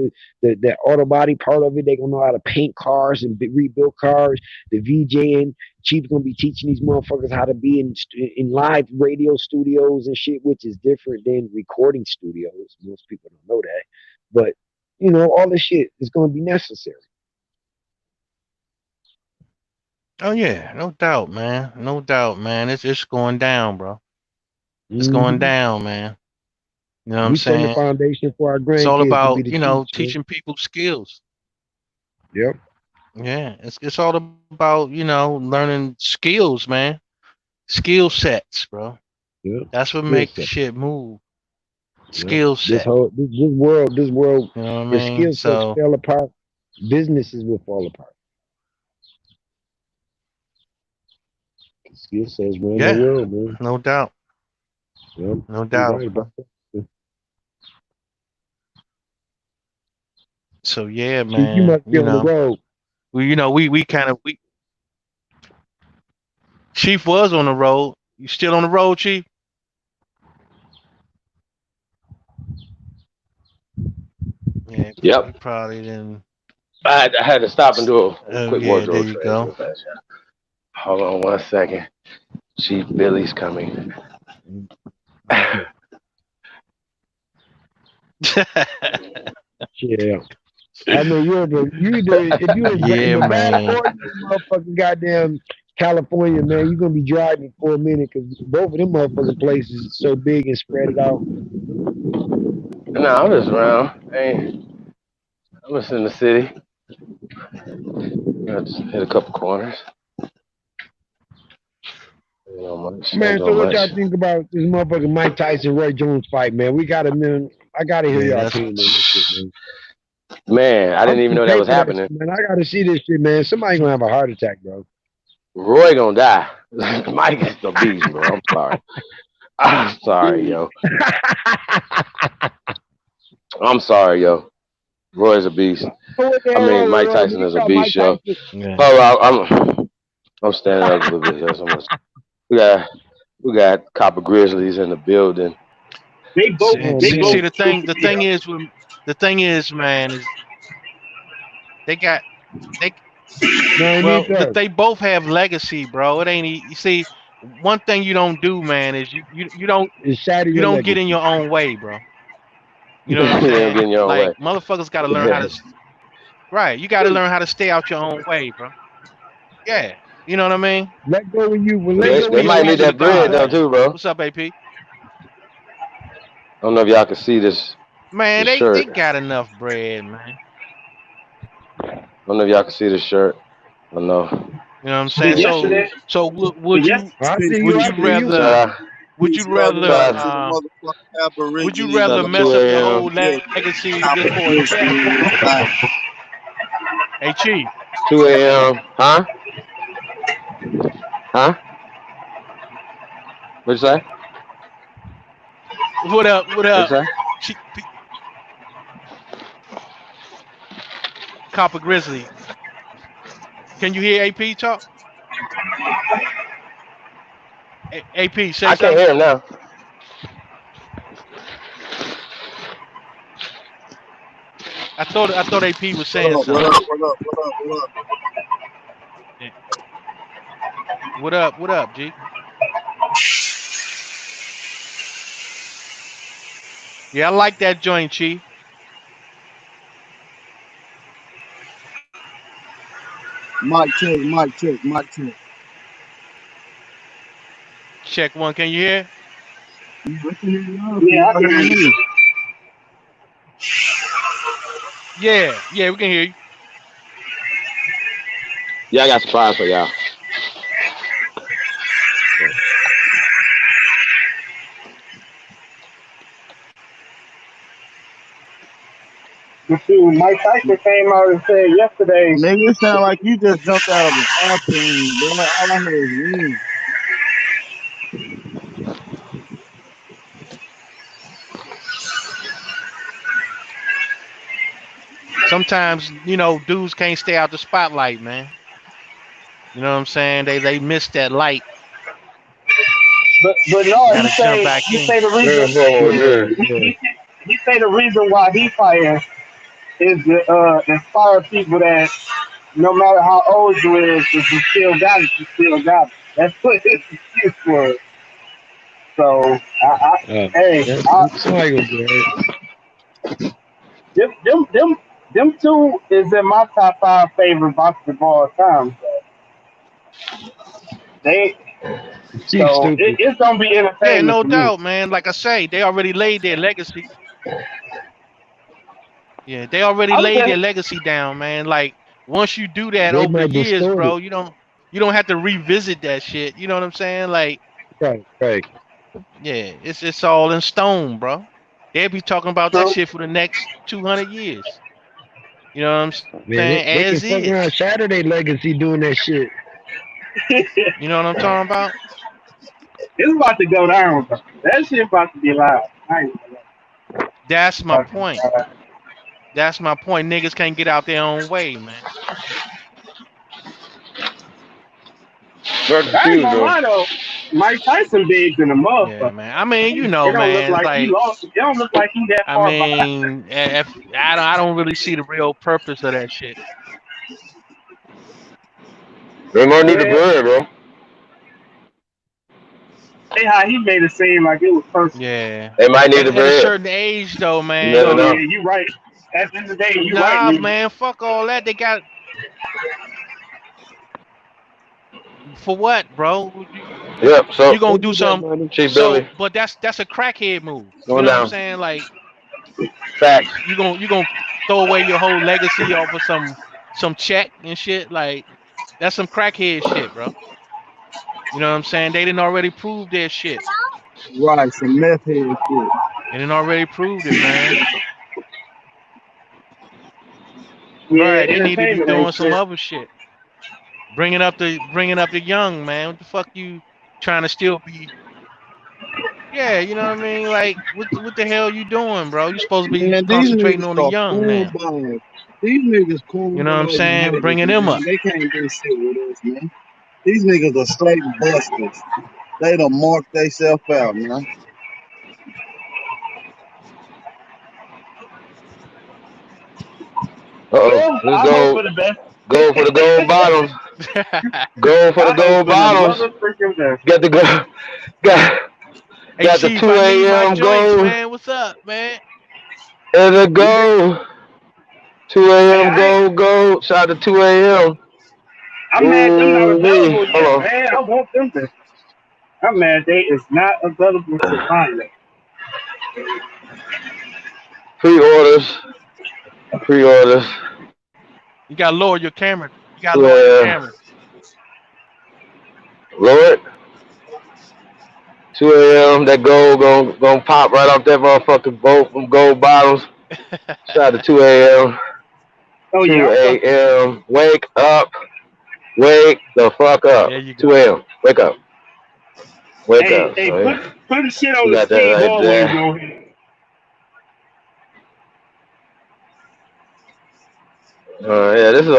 Speaker 5: the auto body part of it. They're gonna know how to paint cars and rebuild cars. The VJing. Chief's gonna be teaching these motherfuckers how to be in live radio studios and shit, which is different than recording studios. Most people don't know that, but all this shit is going to be necessary.
Speaker 3: Oh yeah, no doubt, man. No doubt, man. It's going down, bro. It's going
Speaker 5: Hmm.
Speaker 3: down, man. You know what I'm
Speaker 5: We setting the
Speaker 3: saying?
Speaker 5: foundation for our
Speaker 3: It's all
Speaker 5: grandkids to be
Speaker 3: about,
Speaker 5: the chiefs, man.
Speaker 3: teaching people skills.
Speaker 5: Yep.
Speaker 3: Yeah, it's all about, learning skills, man. Skill sets, bro.
Speaker 5: Yep.
Speaker 3: That's what
Speaker 5: Skill
Speaker 3: make the
Speaker 5: set.
Speaker 3: shit move.
Speaker 5: Yep.
Speaker 3: Skill
Speaker 5: This
Speaker 3: set.
Speaker 5: whole this world,
Speaker 3: You know what I
Speaker 5: if
Speaker 3: mean?
Speaker 5: skill sets
Speaker 3: So
Speaker 5: fell apart, businesses will fall apart. Skill sets run the
Speaker 3: yeah,
Speaker 5: world, man.
Speaker 3: no doubt.
Speaker 5: Yep.
Speaker 3: No
Speaker 5: You're
Speaker 3: doubt,
Speaker 5: right
Speaker 3: bro.
Speaker 5: about that.
Speaker 3: So yeah,
Speaker 5: Chief, you
Speaker 3: man.
Speaker 5: must be on the road.
Speaker 3: We kind of we Chief was on the road. You still on the road, Chief? Yeah, he
Speaker 1: Yep.
Speaker 3: probably didn't.
Speaker 1: I had to stop and do a
Speaker 3: Oh
Speaker 1: quick
Speaker 3: yeah, there
Speaker 1: wardrobe
Speaker 3: you
Speaker 1: change
Speaker 3: go.
Speaker 1: real fast. Hold on 1 second. Chief Billy's coming.
Speaker 5: Yeah. I know if you in
Speaker 3: Yeah,
Speaker 5: Nevada
Speaker 3: man.
Speaker 5: or you in motherfucking goddamn California, man, you're gonna be driving for a minute because both of them motherfucking places is so big and spread it out.
Speaker 1: No, I'm just around. Hey, I'm just in the city. I just hit a couple corners. Ain't doing much. Ain't
Speaker 5: Man, so
Speaker 1: doing
Speaker 5: what
Speaker 1: much.
Speaker 5: y'all think about this motherfucking Mike Tyson Roy Jones fight, man? We got a man. I gotta hear
Speaker 3: Yeah,
Speaker 5: y'all
Speaker 3: that's
Speaker 5: opinion on this shit, man.
Speaker 1: Man, I
Speaker 5: I'm
Speaker 1: didn't even
Speaker 5: gonna
Speaker 1: know that
Speaker 5: pay
Speaker 1: was
Speaker 5: for that
Speaker 1: happening.
Speaker 5: shit, man. I gotta see this shit, man. Somebody gonna have a heart attack, bro.
Speaker 1: Roy gonna die. Mike is the beast, bro. I'm sorry. I'm sorry, yo. I'm sorry, yo. Roy's a beast.
Speaker 5: What the
Speaker 1: I
Speaker 5: hell
Speaker 1: mean,
Speaker 5: wrong with
Speaker 1: Mike
Speaker 5: Roy, man?
Speaker 1: Tyson
Speaker 5: You
Speaker 1: is a
Speaker 5: thought Mike
Speaker 1: beast, yo.
Speaker 5: Tyson?
Speaker 3: yeah.
Speaker 1: Oh, I'm standing up a little bit here. So much. We got Copper Grizzlies in the building.
Speaker 4: They both
Speaker 3: See,
Speaker 5: Oh
Speaker 4: they
Speaker 3: see,
Speaker 4: both
Speaker 3: see
Speaker 5: man,
Speaker 3: the
Speaker 4: supposed
Speaker 3: thing.
Speaker 4: to
Speaker 3: The
Speaker 4: be
Speaker 3: thing
Speaker 4: up.
Speaker 3: is, man, is they got they.
Speaker 5: no, he
Speaker 3: Well,
Speaker 5: needs us.
Speaker 3: they both have legacy, bro. It ain't. You see, one thing you don't do, man, is
Speaker 5: It's shatter
Speaker 3: you
Speaker 5: your
Speaker 3: don't get in
Speaker 5: legacy.
Speaker 3: your own way, bro. You know what I'm
Speaker 1: Yeah,
Speaker 3: saying?
Speaker 1: getting your own way.
Speaker 3: Like motherfuckers got to learn how to. Right, you got to learn how to stay out your own way, bro. Yeah, you know what I mean.
Speaker 5: Let go when you
Speaker 1: But
Speaker 5: let go
Speaker 1: they
Speaker 5: when
Speaker 3: Peace,
Speaker 5: your
Speaker 1: might
Speaker 3: peace
Speaker 1: need
Speaker 3: to the
Speaker 1: that
Speaker 5: appetite comes
Speaker 1: bread
Speaker 3: gods,
Speaker 1: though
Speaker 5: back.
Speaker 3: man.
Speaker 1: too, bro.
Speaker 3: What's up, AP?
Speaker 1: I don't know if y'all can see this
Speaker 3: Man, they
Speaker 1: shirt.
Speaker 3: got enough bread, man.
Speaker 1: I don't know if y'all can see this shirt. I don't know.
Speaker 3: You know what I'm
Speaker 4: See,
Speaker 3: saying?
Speaker 4: yesterday,
Speaker 3: Would
Speaker 4: yes,
Speaker 3: you
Speaker 5: I
Speaker 2: Peace,
Speaker 5: see you.
Speaker 3: would
Speaker 5: I
Speaker 3: you
Speaker 2: peace,
Speaker 5: see you.
Speaker 3: rather
Speaker 1: Shout out,
Speaker 2: peace, love, and light
Speaker 1: shout
Speaker 2: to
Speaker 1: out,
Speaker 2: the
Speaker 3: uh
Speaker 2: motherfucking
Speaker 3: would you
Speaker 2: aborigines
Speaker 1: shout
Speaker 3: rather
Speaker 2: of
Speaker 1: out
Speaker 2: the
Speaker 1: to
Speaker 3: mess
Speaker 1: 2
Speaker 3: up your
Speaker 2: motherfucking
Speaker 3: whole
Speaker 1: a.m.
Speaker 2: yeah,
Speaker 3: legacy just for a check?
Speaker 2: aborigines. Like,
Speaker 3: Hey, Chief,
Speaker 1: 2 a.m. Huh? Huh? What'd you say?
Speaker 3: what up? What
Speaker 1: What'd
Speaker 3: up?
Speaker 1: you say?
Speaker 3: Copper Grizzly. Can you hear AP talk? AP, say
Speaker 1: I can't
Speaker 3: something.
Speaker 1: hear him now.
Speaker 3: I thought AP was
Speaker 2: what
Speaker 3: saying
Speaker 2: up, what
Speaker 3: something.
Speaker 2: up, what up, what up, what up?
Speaker 3: Yeah. What up? What up, G? Yeah, I like that joint, Chief.
Speaker 2: Mic check, mic check, mic check.
Speaker 3: Check one. Can you hear?
Speaker 2: Yeah, I can hear y'all. Can
Speaker 4: yeah, I
Speaker 2: y'all
Speaker 4: can
Speaker 2: hear
Speaker 4: hear you.
Speaker 2: me?
Speaker 3: Yeah, yeah, we can hear you.
Speaker 1: Yeah, I got a surprise for y'all.
Speaker 4: But shoot, Mike Tyson came out and said yesterday,
Speaker 2: Nigga, it sound like you just jumped out of an airplane, bro. All I heard is wind.
Speaker 3: Sometimes, dudes can't stay out the spotlight, man. You know what I'm saying? They miss that light.
Speaker 4: but no,
Speaker 3: Got to jump back
Speaker 4: he
Speaker 3: in.
Speaker 4: say the reason
Speaker 1: Good for
Speaker 5: Yeah,
Speaker 1: good.
Speaker 5: yeah.
Speaker 4: he say the reason why he fighting is to inspire people that no matter how old you is, if you still got it, you still got it. That's what his excuse was. So hey,
Speaker 5: That's somebody gonna get hurt.
Speaker 4: them two is in my top five favorite boxers of all time. So they
Speaker 5: Chief
Speaker 4: so
Speaker 5: stupid.
Speaker 4: it's gonna be
Speaker 3: Yeah,
Speaker 4: entertainment
Speaker 3: no
Speaker 4: for me.
Speaker 3: doubt, man. Like I say, they already laid their legacy. Yeah, they already
Speaker 4: I'm
Speaker 3: laid
Speaker 4: just
Speaker 3: their legacy down, man. Like once you do that
Speaker 5: They
Speaker 3: over the
Speaker 5: might
Speaker 3: years,
Speaker 5: distort it.
Speaker 3: bro, you don't have to revisit that shit. You know what I'm saying? Like,
Speaker 5: Right, right.
Speaker 3: yeah, it's all in stone, bro. They'll be talking about that
Speaker 4: true.
Speaker 3: shit for the next 200 years. You know what I'm
Speaker 5: Man,
Speaker 3: saying?
Speaker 5: they can
Speaker 3: As
Speaker 5: fuck around
Speaker 3: is.
Speaker 5: Saturday legacy doing that shit.
Speaker 3: You know what I'm talking about?
Speaker 4: It's about to go down, bro. That shit about to be loud. I ain't gonna lie.
Speaker 3: That's my
Speaker 4: About to be
Speaker 3: point.
Speaker 4: loud.
Speaker 3: That's my point. Niggas can't get out their own way, man.
Speaker 1: Very
Speaker 4: I ain't
Speaker 1: confused
Speaker 4: gonna
Speaker 1: though.
Speaker 4: lie though. Mike Tyson big than a
Speaker 3: Yeah,
Speaker 4: motherfucker.
Speaker 3: man. I mean,
Speaker 4: It don't look
Speaker 3: man. It's
Speaker 4: like he
Speaker 3: like,
Speaker 4: lost. It don't look like he that
Speaker 3: I
Speaker 4: far behind.
Speaker 3: mean, if I don't really see the real purpose of that shit.
Speaker 1: They might need the
Speaker 4: Yeah,
Speaker 1: bread, bro.
Speaker 4: see how he made it seem like it was personal.
Speaker 3: Yeah.
Speaker 1: They might need the
Speaker 3: At a
Speaker 1: bread.
Speaker 3: certain age, though,
Speaker 1: You
Speaker 3: man,
Speaker 1: never
Speaker 4: Well,
Speaker 1: know.
Speaker 4: yeah, you right. At the end of the day, you right,
Speaker 3: nah,
Speaker 4: nigga.
Speaker 3: man. Fuck all that. They got for what, bro?
Speaker 1: Yep.
Speaker 3: You
Speaker 1: So,
Speaker 3: gonna
Speaker 5: They
Speaker 3: do
Speaker 5: need that
Speaker 3: something?
Speaker 5: money.
Speaker 1: Chief
Speaker 3: So,
Speaker 1: Billy
Speaker 3: but that's a crackhead move. You
Speaker 1: going
Speaker 3: know what I'm
Speaker 1: down.
Speaker 3: saying? Like
Speaker 1: Facts.
Speaker 3: you gonna throw away your whole legacy off of some check and shit. Like that's some crackhead shit, bro. You know what I'm saying? They didn't already prove their shit.
Speaker 2: Right, some meth head shit.
Speaker 3: They didn't already proved it, man.
Speaker 4: Yeah,
Speaker 3: Right? They need to be
Speaker 4: entertainment ain't
Speaker 3: doing some
Speaker 4: shit.
Speaker 3: other shit. Bringing up the young, man. What the fuck you trying to still be? Yeah, you know what I mean. Like what the hell you doing, bro? You supposed to be
Speaker 2: Man, these
Speaker 3: concentrating
Speaker 2: niggas
Speaker 3: on the
Speaker 2: are
Speaker 3: young now.
Speaker 2: cornballs. These niggas
Speaker 3: You know what I'm
Speaker 2: cornballs and
Speaker 3: saying?
Speaker 2: haters,
Speaker 3: Bringing them
Speaker 2: man.
Speaker 3: up.
Speaker 2: They can't do shit with us, man. These niggas are straight busters. They done marked themselves out, man.
Speaker 1: Uh-oh.
Speaker 4: Well,
Speaker 1: Let's
Speaker 4: I hope
Speaker 1: go.
Speaker 4: for the best.
Speaker 1: Go for the gold bottoms. Go for the
Speaker 4: I hope
Speaker 1: gold
Speaker 4: for the
Speaker 1: bottles.
Speaker 4: motherfucking best.
Speaker 1: Got the go. Got
Speaker 3: Hey
Speaker 1: got the
Speaker 3: Chief,
Speaker 1: 2
Speaker 3: I need my
Speaker 1: a.m.
Speaker 3: joints,
Speaker 1: gold.
Speaker 3: man. What's up, man?
Speaker 1: And the go. 2
Speaker 4: Hey,
Speaker 1: a.m. Go. Shout out to 2 a.m.
Speaker 4: I'm mad them not
Speaker 1: Ooh wee.
Speaker 4: available yet,
Speaker 1: Hold on.
Speaker 4: man. I want them to. I'm mad they is not available to find it.
Speaker 1: Pre-orders. Pre-orders.
Speaker 3: You gotta lower your camera. You gotta lower your
Speaker 1: Well,
Speaker 3: camera.
Speaker 1: Lord. 2 a.m. That gold gonna pop right off that motherfucking boat from gold bottles. Shout out to 2 a.m.
Speaker 4: Oh yeah,
Speaker 1: 2 a.m. Wake up. Wake the fuck up.
Speaker 3: There you
Speaker 1: 2
Speaker 3: go.
Speaker 1: a.m. Wake up. Wake
Speaker 4: hey,
Speaker 1: up.
Speaker 4: hey,
Speaker 1: So
Speaker 4: put the shit on
Speaker 1: you
Speaker 4: the
Speaker 1: got that
Speaker 4: Steve
Speaker 1: right
Speaker 4: always
Speaker 1: there.
Speaker 4: on here.
Speaker 1: Yeah, this is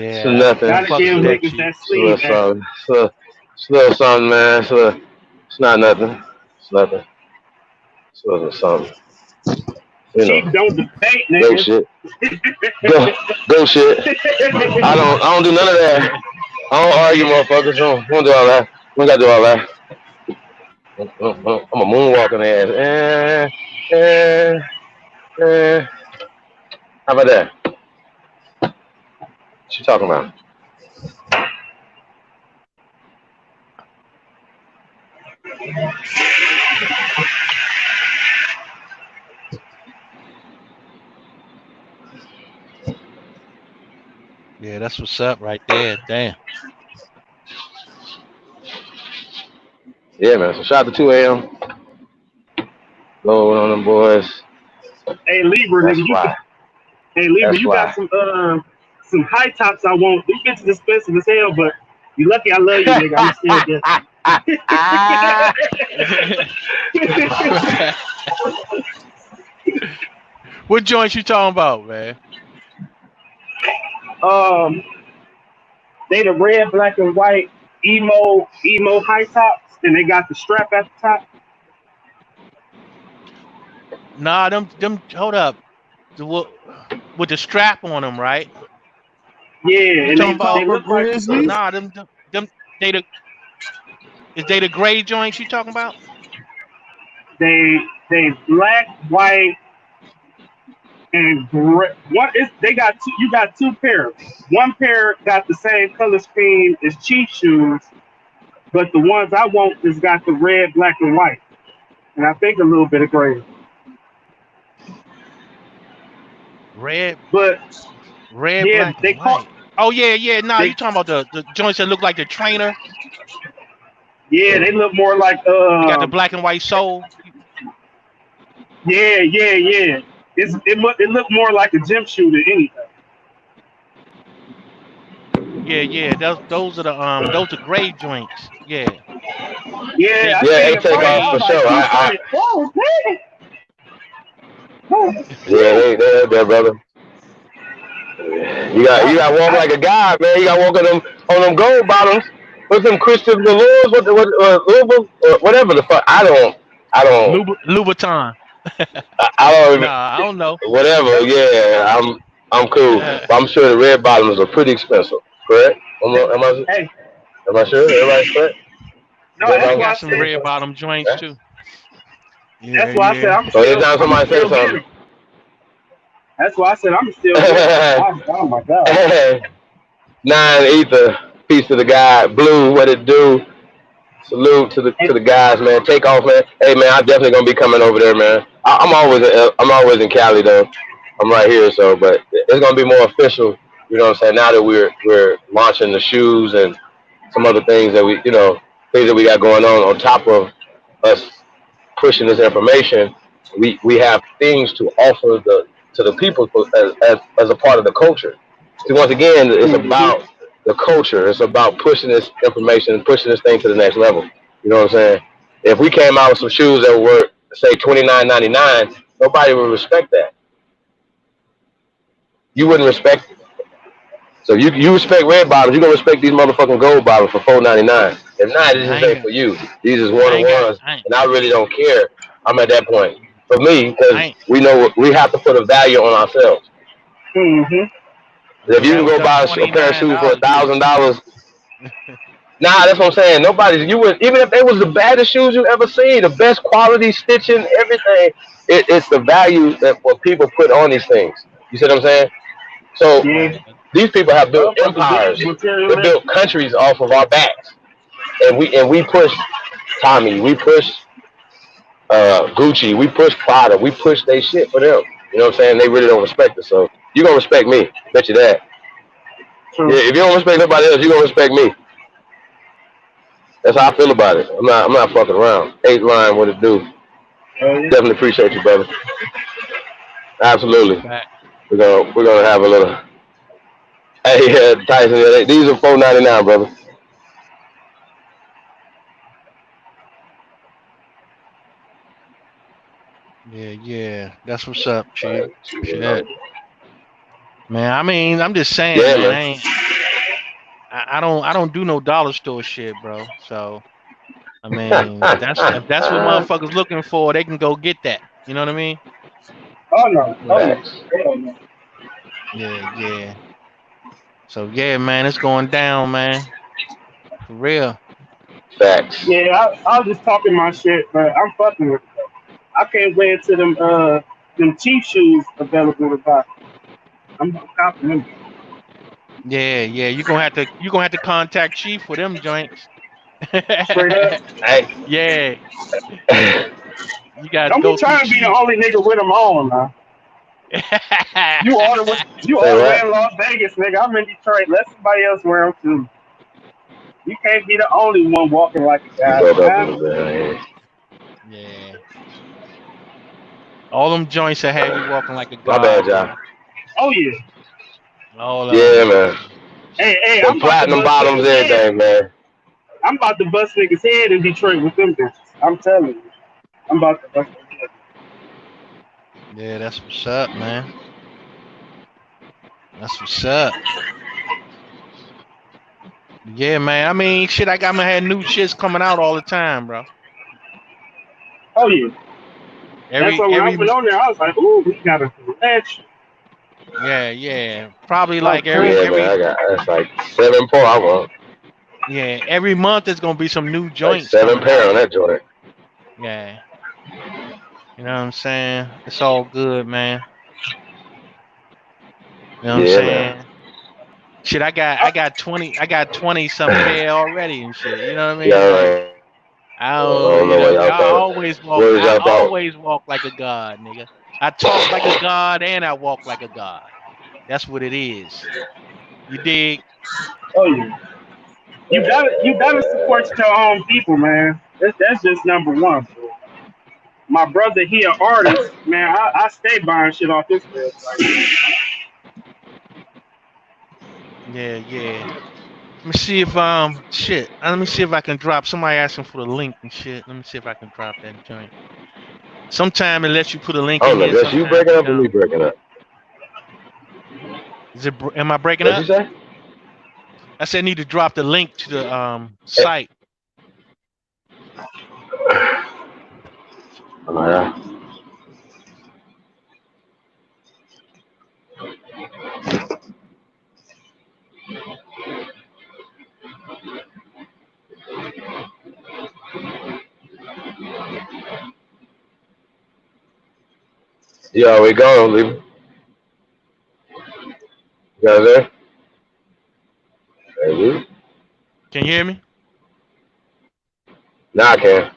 Speaker 1: this is
Speaker 3: Yeah,
Speaker 1: nothing.
Speaker 3: I
Speaker 4: Gotta
Speaker 3: fucks
Speaker 4: give
Speaker 3: with
Speaker 4: him
Speaker 3: that
Speaker 4: niggas
Speaker 3: shit.
Speaker 4: that
Speaker 1: It's a little
Speaker 4: sleeve action.
Speaker 1: something. It's a little something, man. It's not nothing. It's nothing. It's a little something. You
Speaker 4: Chief
Speaker 1: know.
Speaker 4: don't debate,
Speaker 1: Go
Speaker 4: nigga.
Speaker 1: shit. Go shit. I don't do none of that. I don't argue, motherfuckers. Don't do all that. We don't gotta do all that. I'm a moonwalking ass. Eh. How about that? What you talking about?
Speaker 3: Yeah, that's what's up right there. Damn.
Speaker 1: Yeah, man. So shout out to 2 a.m. Load on them boys.
Speaker 4: Hey Libra,
Speaker 1: That's
Speaker 4: nigga,
Speaker 1: why. That's
Speaker 4: You got
Speaker 1: why.
Speaker 4: some high tops I want. These bitches expensive as hell, but you lucky I love you, nigga. I'ma still get
Speaker 3: What joints you talking about, man?
Speaker 4: um they the red, black, and white emo high tops, and they got the strap at the top.
Speaker 3: Nah, them. Hold up. With the strap on them, right?
Speaker 4: Yeah,
Speaker 3: You
Speaker 4: and
Speaker 3: talking
Speaker 5: Talking
Speaker 4: they
Speaker 3: about?
Speaker 5: about
Speaker 4: look like
Speaker 5: Grizzlies?
Speaker 3: Nah, them. They the is they the gray joints you talking about?
Speaker 4: they black, white, and gray. What is they got two? You got two pairs. One pair got the same color scheme as Chief shoes, but the ones I want is got the red, black, and white, and I think a little bit of gray.
Speaker 3: Red,
Speaker 4: But yeah,
Speaker 3: black,
Speaker 4: they
Speaker 3: and
Speaker 4: call
Speaker 3: white. Oh yeah. Nah,
Speaker 4: they
Speaker 3: you talking about the joints that look like the trainer?
Speaker 4: yeah they look more like
Speaker 3: They got the black and white sole.
Speaker 4: yeah. It look more like a gym shoe than anything.
Speaker 3: Yeah. Those are those are gray joints. Yeah,
Speaker 4: Yeah, I
Speaker 1: Yeah,
Speaker 4: seen
Speaker 1: A
Speaker 4: the
Speaker 1: take
Speaker 4: price.
Speaker 1: off
Speaker 4: I
Speaker 1: for
Speaker 4: was like
Speaker 1: sure.
Speaker 4: two
Speaker 1: I
Speaker 4: thirty. Oh man, oh
Speaker 1: yeah,
Speaker 4: shit.
Speaker 1: they're there, brother. You got to walk
Speaker 4: I,
Speaker 1: like a guy, man. You got to walk on them gold bottoms. What's them Christian Velours? Louisville? Whatever the fuck.
Speaker 3: Louboutin.
Speaker 1: I don't even,
Speaker 3: Nah, I don't know.
Speaker 1: whatever. Yeah, I'm cool. But I'm sure the red bottoms are pretty expensive. Correct?
Speaker 4: hey,
Speaker 1: Am I sure? Everybody's correct?
Speaker 4: no,
Speaker 1: Red
Speaker 3: I
Speaker 4: that's
Speaker 1: bottoms?
Speaker 4: why I
Speaker 3: got some
Speaker 4: said.
Speaker 3: red bottom joints
Speaker 1: Okay.
Speaker 3: too. Yeah,
Speaker 4: That's why I said
Speaker 3: yeah.
Speaker 1: So anytime
Speaker 4: I'm
Speaker 1: somebody says
Speaker 4: still get
Speaker 1: something,
Speaker 4: them. That's why I said I'm still get them. Oh my god.
Speaker 1: nine ether, piece of the guy, blue, what it do? Salute
Speaker 4: And,
Speaker 1: to the guys, man. Take off, man. Hey, man, I'm definitely gonna be coming over there, man. I'm always in Cali though. I'm right here, so but it's gonna be more official. You know what I'm saying? Now that we're launching the shoes and some other things that things that we got going on top of us pushing this information, we have things to offer to the people as a part of the culture. See, once again, it's
Speaker 4: mm-hmm.
Speaker 1: about the culture. It's about pushing this information and pushing this thing to the next level. You know what I'm saying? If we came out with some shoes that were say $29.99, nobody would respect that. You wouldn't respect it. So you respect red bottoms, you gonna respect these motherfucking gold bottoms for $4.99. If not, it
Speaker 3: Yeah,
Speaker 1: just ain't for you. These is one
Speaker 3: I
Speaker 1: on
Speaker 3: ain't got.
Speaker 1: ones, and I really don't care. I'm at that point. For me,
Speaker 3: I
Speaker 1: because
Speaker 3: ain't.
Speaker 1: we know we have to put a value on ourselves.
Speaker 4: Mm-hmm.
Speaker 1: If you
Speaker 3: Yeah,
Speaker 1: can
Speaker 3: with
Speaker 1: go
Speaker 3: them
Speaker 1: buy a pair of shoes for
Speaker 3: $29.
Speaker 1: $1,000, Nah, that's what I'm saying. Nobody's you would even if it was the baddest shoes you ever seen, the best quality stitching, everything. It's the value that what people put on these things. You see what I'm saying? So
Speaker 4: Yeah,
Speaker 3: Right.
Speaker 1: these people have built
Speaker 4: motherfuckers
Speaker 1: empires.
Speaker 4: is
Speaker 1: They
Speaker 4: materialistic.
Speaker 1: built countries off of our backs, and we push Tommy, we push Gucci, we push Prada, we push they shit for them. You know what I'm saying? They really don't respect us. So you gonna respect me? Bet you that. Yeah,
Speaker 4: True.
Speaker 1: if you don't respect nobody else, you gonna respect me. That's how I feel about it. I'm not fucking around. Eight line, what it do?
Speaker 4: Yeah.
Speaker 1: Definitely appreciate you, brother. Absolutely.
Speaker 3: Right.
Speaker 1: We're gonna have a little. Hey, Tyson, these are $4.99, brother.
Speaker 3: Yeah, yeah. That's what's up, Chief.
Speaker 1: You know.
Speaker 3: Shit. Man, I mean, I'm just saying,
Speaker 1: Yeah,
Speaker 3: man,
Speaker 1: man.
Speaker 3: I don't do no dollar store shit, bro. So I mean, if that's what motherfuckers looking for, they can go get that. You know what I mean?
Speaker 4: Oh no. Oh
Speaker 3: But
Speaker 4: no.
Speaker 1: Facts.
Speaker 4: Hell no.
Speaker 3: yeah, yeah. So yeah, man, it's going down, man. For real.
Speaker 1: Facts.
Speaker 4: Yeah, I was just talking my shit, but I'm fucking with it. I can't wait until them cheap shoes available to buy. I'm copping them.
Speaker 3: Yeah, yeah. You gonna have to contact Chief for them joints.
Speaker 4: Straight up.
Speaker 1: Hey.
Speaker 3: Yeah, you gotta
Speaker 4: Don't be
Speaker 3: go through
Speaker 4: trying to be the
Speaker 3: Chief.
Speaker 4: only nigga with them on, man. You
Speaker 1: Say
Speaker 4: all the way
Speaker 1: what?
Speaker 4: in Las Vegas, nigga. I'm in Detroit. Let somebody else wear them too. You can't be the only one walking like a
Speaker 1: You
Speaker 4: guy,
Speaker 1: broke up a
Speaker 4: man.
Speaker 1: little bit. Right?
Speaker 3: Yeah. All them joints that have you walking like a
Speaker 1: My bad,
Speaker 3: god,
Speaker 1: y'all.
Speaker 3: nigga.
Speaker 4: Oh yeah.
Speaker 3: All of
Speaker 1: Yeah,
Speaker 3: them.
Speaker 1: man.
Speaker 4: Hey,
Speaker 1: Them
Speaker 4: I'm about to
Speaker 1: platinum
Speaker 4: bust
Speaker 1: bottoms,
Speaker 4: niggas' head.
Speaker 1: everything, man.
Speaker 4: I'm about to bust niggas' head in Detroit with them bitches. I'm telling you. I'm about to bust their head.
Speaker 3: Yeah, that's what's up, man. That's what's up. Yeah, man. I mean, shit, I got my had new shits coming out all the time, bro.
Speaker 4: Oh yeah. That's
Speaker 3: Every
Speaker 4: why when I
Speaker 3: every
Speaker 4: went on there, I was like, ooh, we got a collection.
Speaker 3: yeah, yeah. Probably
Speaker 4: I'm
Speaker 3: like
Speaker 1: Yeah, man. I got that's like 7 pair. I want
Speaker 3: yeah, every month there's gonna be some new
Speaker 1: like
Speaker 3: joints
Speaker 1: seven
Speaker 3: coming
Speaker 1: pair
Speaker 3: out.
Speaker 1: on that joint.
Speaker 3: Yeah. You know what I'm saying? It's all good, man. You know what I'm
Speaker 1: Yeah, man.
Speaker 3: saying? Shit,
Speaker 4: I,
Speaker 3: I got 20 some pair already and shit. You know what I
Speaker 1: Yeah,
Speaker 3: mean?
Speaker 1: all
Speaker 3: Like
Speaker 1: right. I don't
Speaker 3: you
Speaker 1: know what
Speaker 3: know,
Speaker 1: y'all thought. What was
Speaker 3: I
Speaker 1: y'all thought?
Speaker 3: always walk like a god, nigga. I talk like a god and I walk like a god. That's what it is. You dig?
Speaker 4: oh yeah. You gotta support your own people, man. That's just number one. My brother, he an artist, man. I stay buying shit off his website.
Speaker 3: Yeah, yeah. Let me see if shit. Let me see if I can drop somebody asking for the link and shit. Let me see if I can drop that joint. Sometime it lets you put a link
Speaker 1: I
Speaker 3: in
Speaker 1: don't know.
Speaker 3: here,
Speaker 1: That's you
Speaker 3: sometimes
Speaker 1: breaking
Speaker 3: it
Speaker 1: up or me
Speaker 3: don't.
Speaker 1: breaking up?
Speaker 3: Am I breaking
Speaker 1: What you
Speaker 3: up?
Speaker 1: say?
Speaker 3: I said I need to drop the link to the
Speaker 1: Eh,
Speaker 3: site.
Speaker 1: oh, yeah. You already gone, leave. You guys there? Hey, leave.
Speaker 3: Can you hear me?
Speaker 1: Now I can.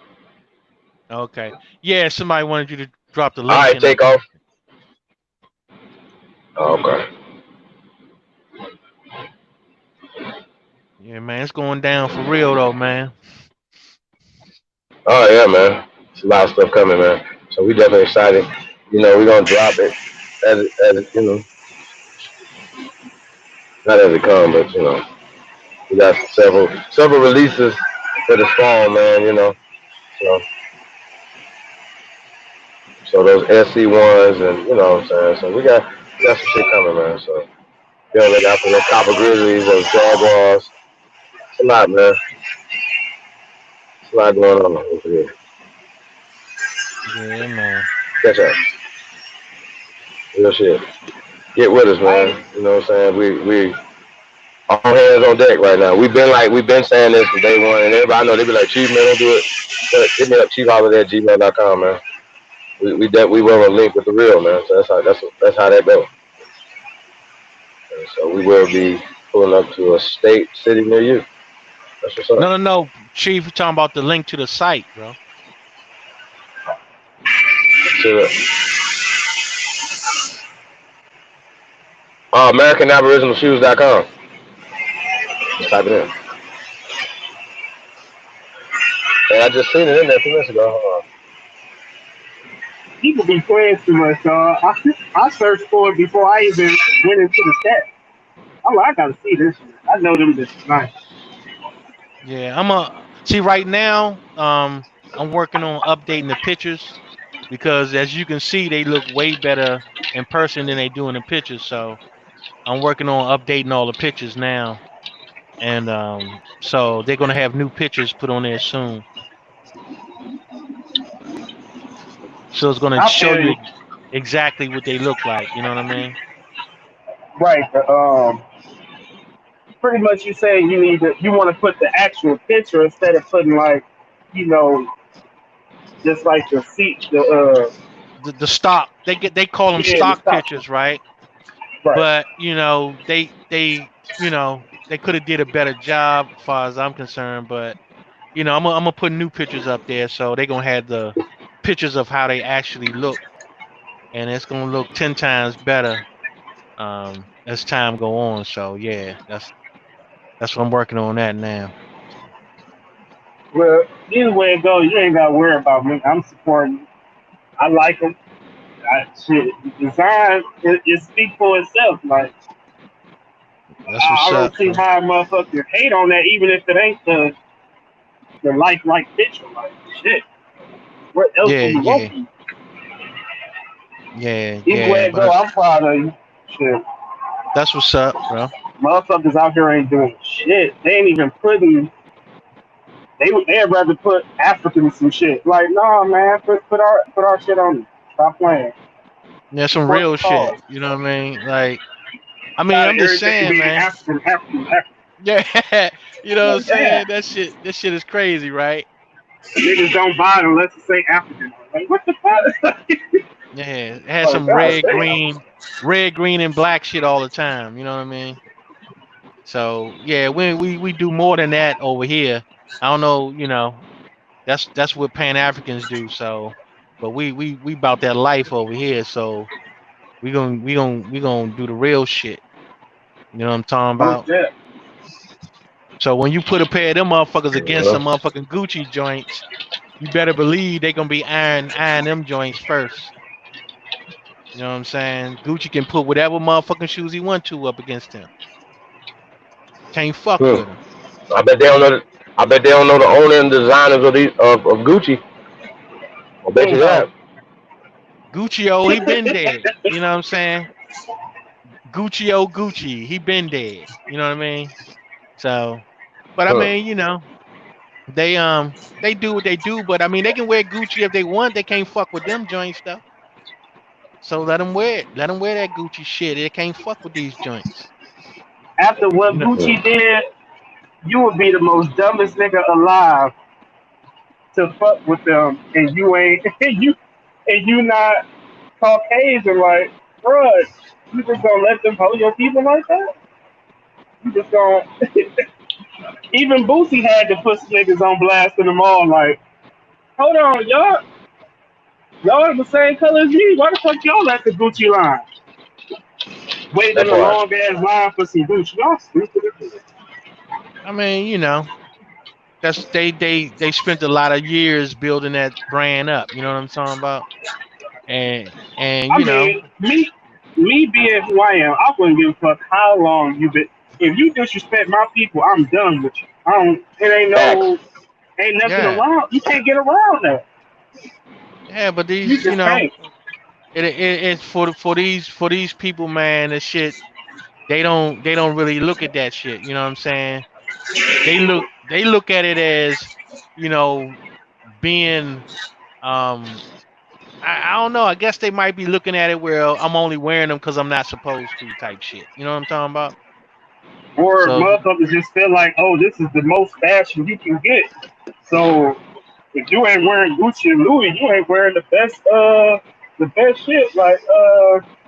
Speaker 3: Okay. Yeah, somebody wanted you to drop the
Speaker 1: All
Speaker 3: link
Speaker 1: right,
Speaker 3: in the.
Speaker 1: take off. Oh, okay.
Speaker 3: Yeah, man, it's going down for real though, man.
Speaker 1: Oh yeah, man. It's a lot of stuff coming, man. So we definitely excited. You know, we're gonna drop it as it, you know, not as it comes, but you know, we got several releases for this fall, man. You know, so those SC ones and you know what I'm saying. So we got some shit coming, man. So you know, look out for those Copper Grizzlies, those Jaguars. It's a lot, man. It's a lot going on over here.
Speaker 3: Yeah, man.
Speaker 1: Catch up. Real shit. Get with us,
Speaker 4: I
Speaker 1: man. You know what I'm saying? We all hands on deck right now. We've been saying this from day one, and everybody I know they be like, Chief, man, don't do it. But hit me up, chiefholiday@gmail.com, man. We will link with the real man. So that's how that goes. And so we will be pulling up to a city near you. That's what's up.
Speaker 3: No, Chief, you're talking about the link to the site, bro.
Speaker 1: To the AmericanAboriginalShoes.com. Just type it in. Hey, I just seen it in there 2 minutes ago. Hold on.
Speaker 4: People be playing too much, dog. I searched for it before I even went into the chat. I'm like, I gotta see this shit. I know them this is nice.
Speaker 3: Yeah, see right now. I'm working on updating the pictures because, as you can see, they look way better in person than they do in the pictures. So I'm working on updating all the pictures now, and so they're gonna have new pictures put on there soon. So it's gonna
Speaker 4: I
Speaker 3: show
Speaker 4: feel you.
Speaker 3: you exactly what they look like. You know what I mean?
Speaker 4: Right. Pretty much you saying you want to put the actual picture instead of putting like, you know, just like the seat,
Speaker 3: The stock they call them
Speaker 4: yeah, the
Speaker 3: stock
Speaker 4: stop.
Speaker 3: pictures, right?
Speaker 4: Right.
Speaker 3: But they could have did a better job as far as I'm concerned. But I'm gonna put new pictures up there, so they're gonna have the pictures of how they actually look, and it's gonna look 10 times better as time go on. So yeah, that's what I'm working on that now.
Speaker 4: Well, either way it goes, you ain't got to worry about me. I'm supporting. I like them. Shit, the design it speaks for itself. Like
Speaker 3: That's
Speaker 4: I
Speaker 3: what's
Speaker 4: don't
Speaker 3: up,
Speaker 4: see
Speaker 3: bro.
Speaker 4: how motherfuckers hate on that, even if it ain't the like picture. Like shit, what else do
Speaker 3: Yeah,
Speaker 4: you want
Speaker 3: yeah,
Speaker 4: from me? Either way
Speaker 3: yeah.
Speaker 4: it go,
Speaker 3: But
Speaker 4: I'm proud of you. Shit,
Speaker 3: that's what's up, bro.
Speaker 4: motherfuckers out here ain't doing shit. They ain't even putting. They'd rather put Africans some shit. Like, nah, man, put our shit on. Stop playing.
Speaker 3: Yeah, some
Speaker 4: Support the
Speaker 3: real
Speaker 4: cause.
Speaker 3: shit. You know what I mean? Like, I mean,
Speaker 4: Tired of
Speaker 3: I'm just
Speaker 4: everything
Speaker 3: saying,
Speaker 4: being
Speaker 3: man.
Speaker 4: African, African, African.
Speaker 3: Yeah, you know what I'm
Speaker 4: Like, damn.
Speaker 3: saying? That shit is crazy, right?
Speaker 4: Niggas don't buy it unless it say African. Like, what the fuck?
Speaker 3: Yeah, it has
Speaker 4: Like,
Speaker 3: some
Speaker 4: god damn.
Speaker 3: red, green, and black shit all the time. You know what I mean? So yeah, we do more than that over here. I don't know, that's what Pan Africans do. So, but we about that life over here. So we gonna do the real shit. You know what I'm talking
Speaker 4: Oh
Speaker 3: about?
Speaker 4: shit.
Speaker 3: So when you put a pair of them motherfuckers against
Speaker 1: Uh-huh.
Speaker 3: some motherfucking Gucci joints, you better believe they gonna be iron them joints first. You know what I'm saying? Gucci can put whatever motherfucking shoes he want to up against him. Can't fuck
Speaker 1: Hmm.
Speaker 3: with him.
Speaker 1: I bet they don't know. I bet they don't know the owner and designers of Gucci. I bet
Speaker 4: Who
Speaker 1: you that.
Speaker 4: knows?
Speaker 3: Gucci, he been dead. You know what I'm saying? Gucci, he been dead. You know what I mean? So, but I
Speaker 1: Hmm.
Speaker 3: mean, they do what they do. But I mean, they can wear Gucci if they want. They can't fuck with them joints though. So let them wear it. Let them wear that Gucci shit. They can't fuck with these joints.
Speaker 4: After what
Speaker 3: You know?
Speaker 1: Hmm.
Speaker 4: Gucci did, you would be the most dumbest nigga alive to fuck with them, and you ain't, and you not Caucasian. Like, bruh, you just gonna let them hold your people like that? You just gonna. Even Boosie had to put some niggas on blast in the mall. Like, hold on, y'all are the same color as me. Why the fuck y'all at the Gucci line? Waiting
Speaker 1: That
Speaker 4: in a
Speaker 1: part.
Speaker 4: long ass line for some Gucci. Y'all stupid as hell.
Speaker 3: I mean, that's they spent a lot of years building that brand up. You know what I'm talking about? And
Speaker 4: I mean, me being who I am, I wouldn't give a fuck how long you been. If you disrespect my people, I'm done with you. I don't. It
Speaker 1: Facts.
Speaker 4: ain't nothing
Speaker 3: yeah,
Speaker 4: around. You can't get around that.
Speaker 3: yeah. But
Speaker 4: You
Speaker 3: these,
Speaker 4: just can't.
Speaker 3: it's for these people, man. The shit they don't really look at that shit. You know what I'm saying? They look at it as, you know, being I don't know. I guess they might be looking at it where I'm only wearing them because I'm not supposed to type shit. You know what I'm talking about?
Speaker 4: Or
Speaker 3: So
Speaker 4: motherfuckers just feel like, oh, this is the most fashion you can get. So if you ain't wearing Gucci and Louis, you ain't wearing the best shit. Like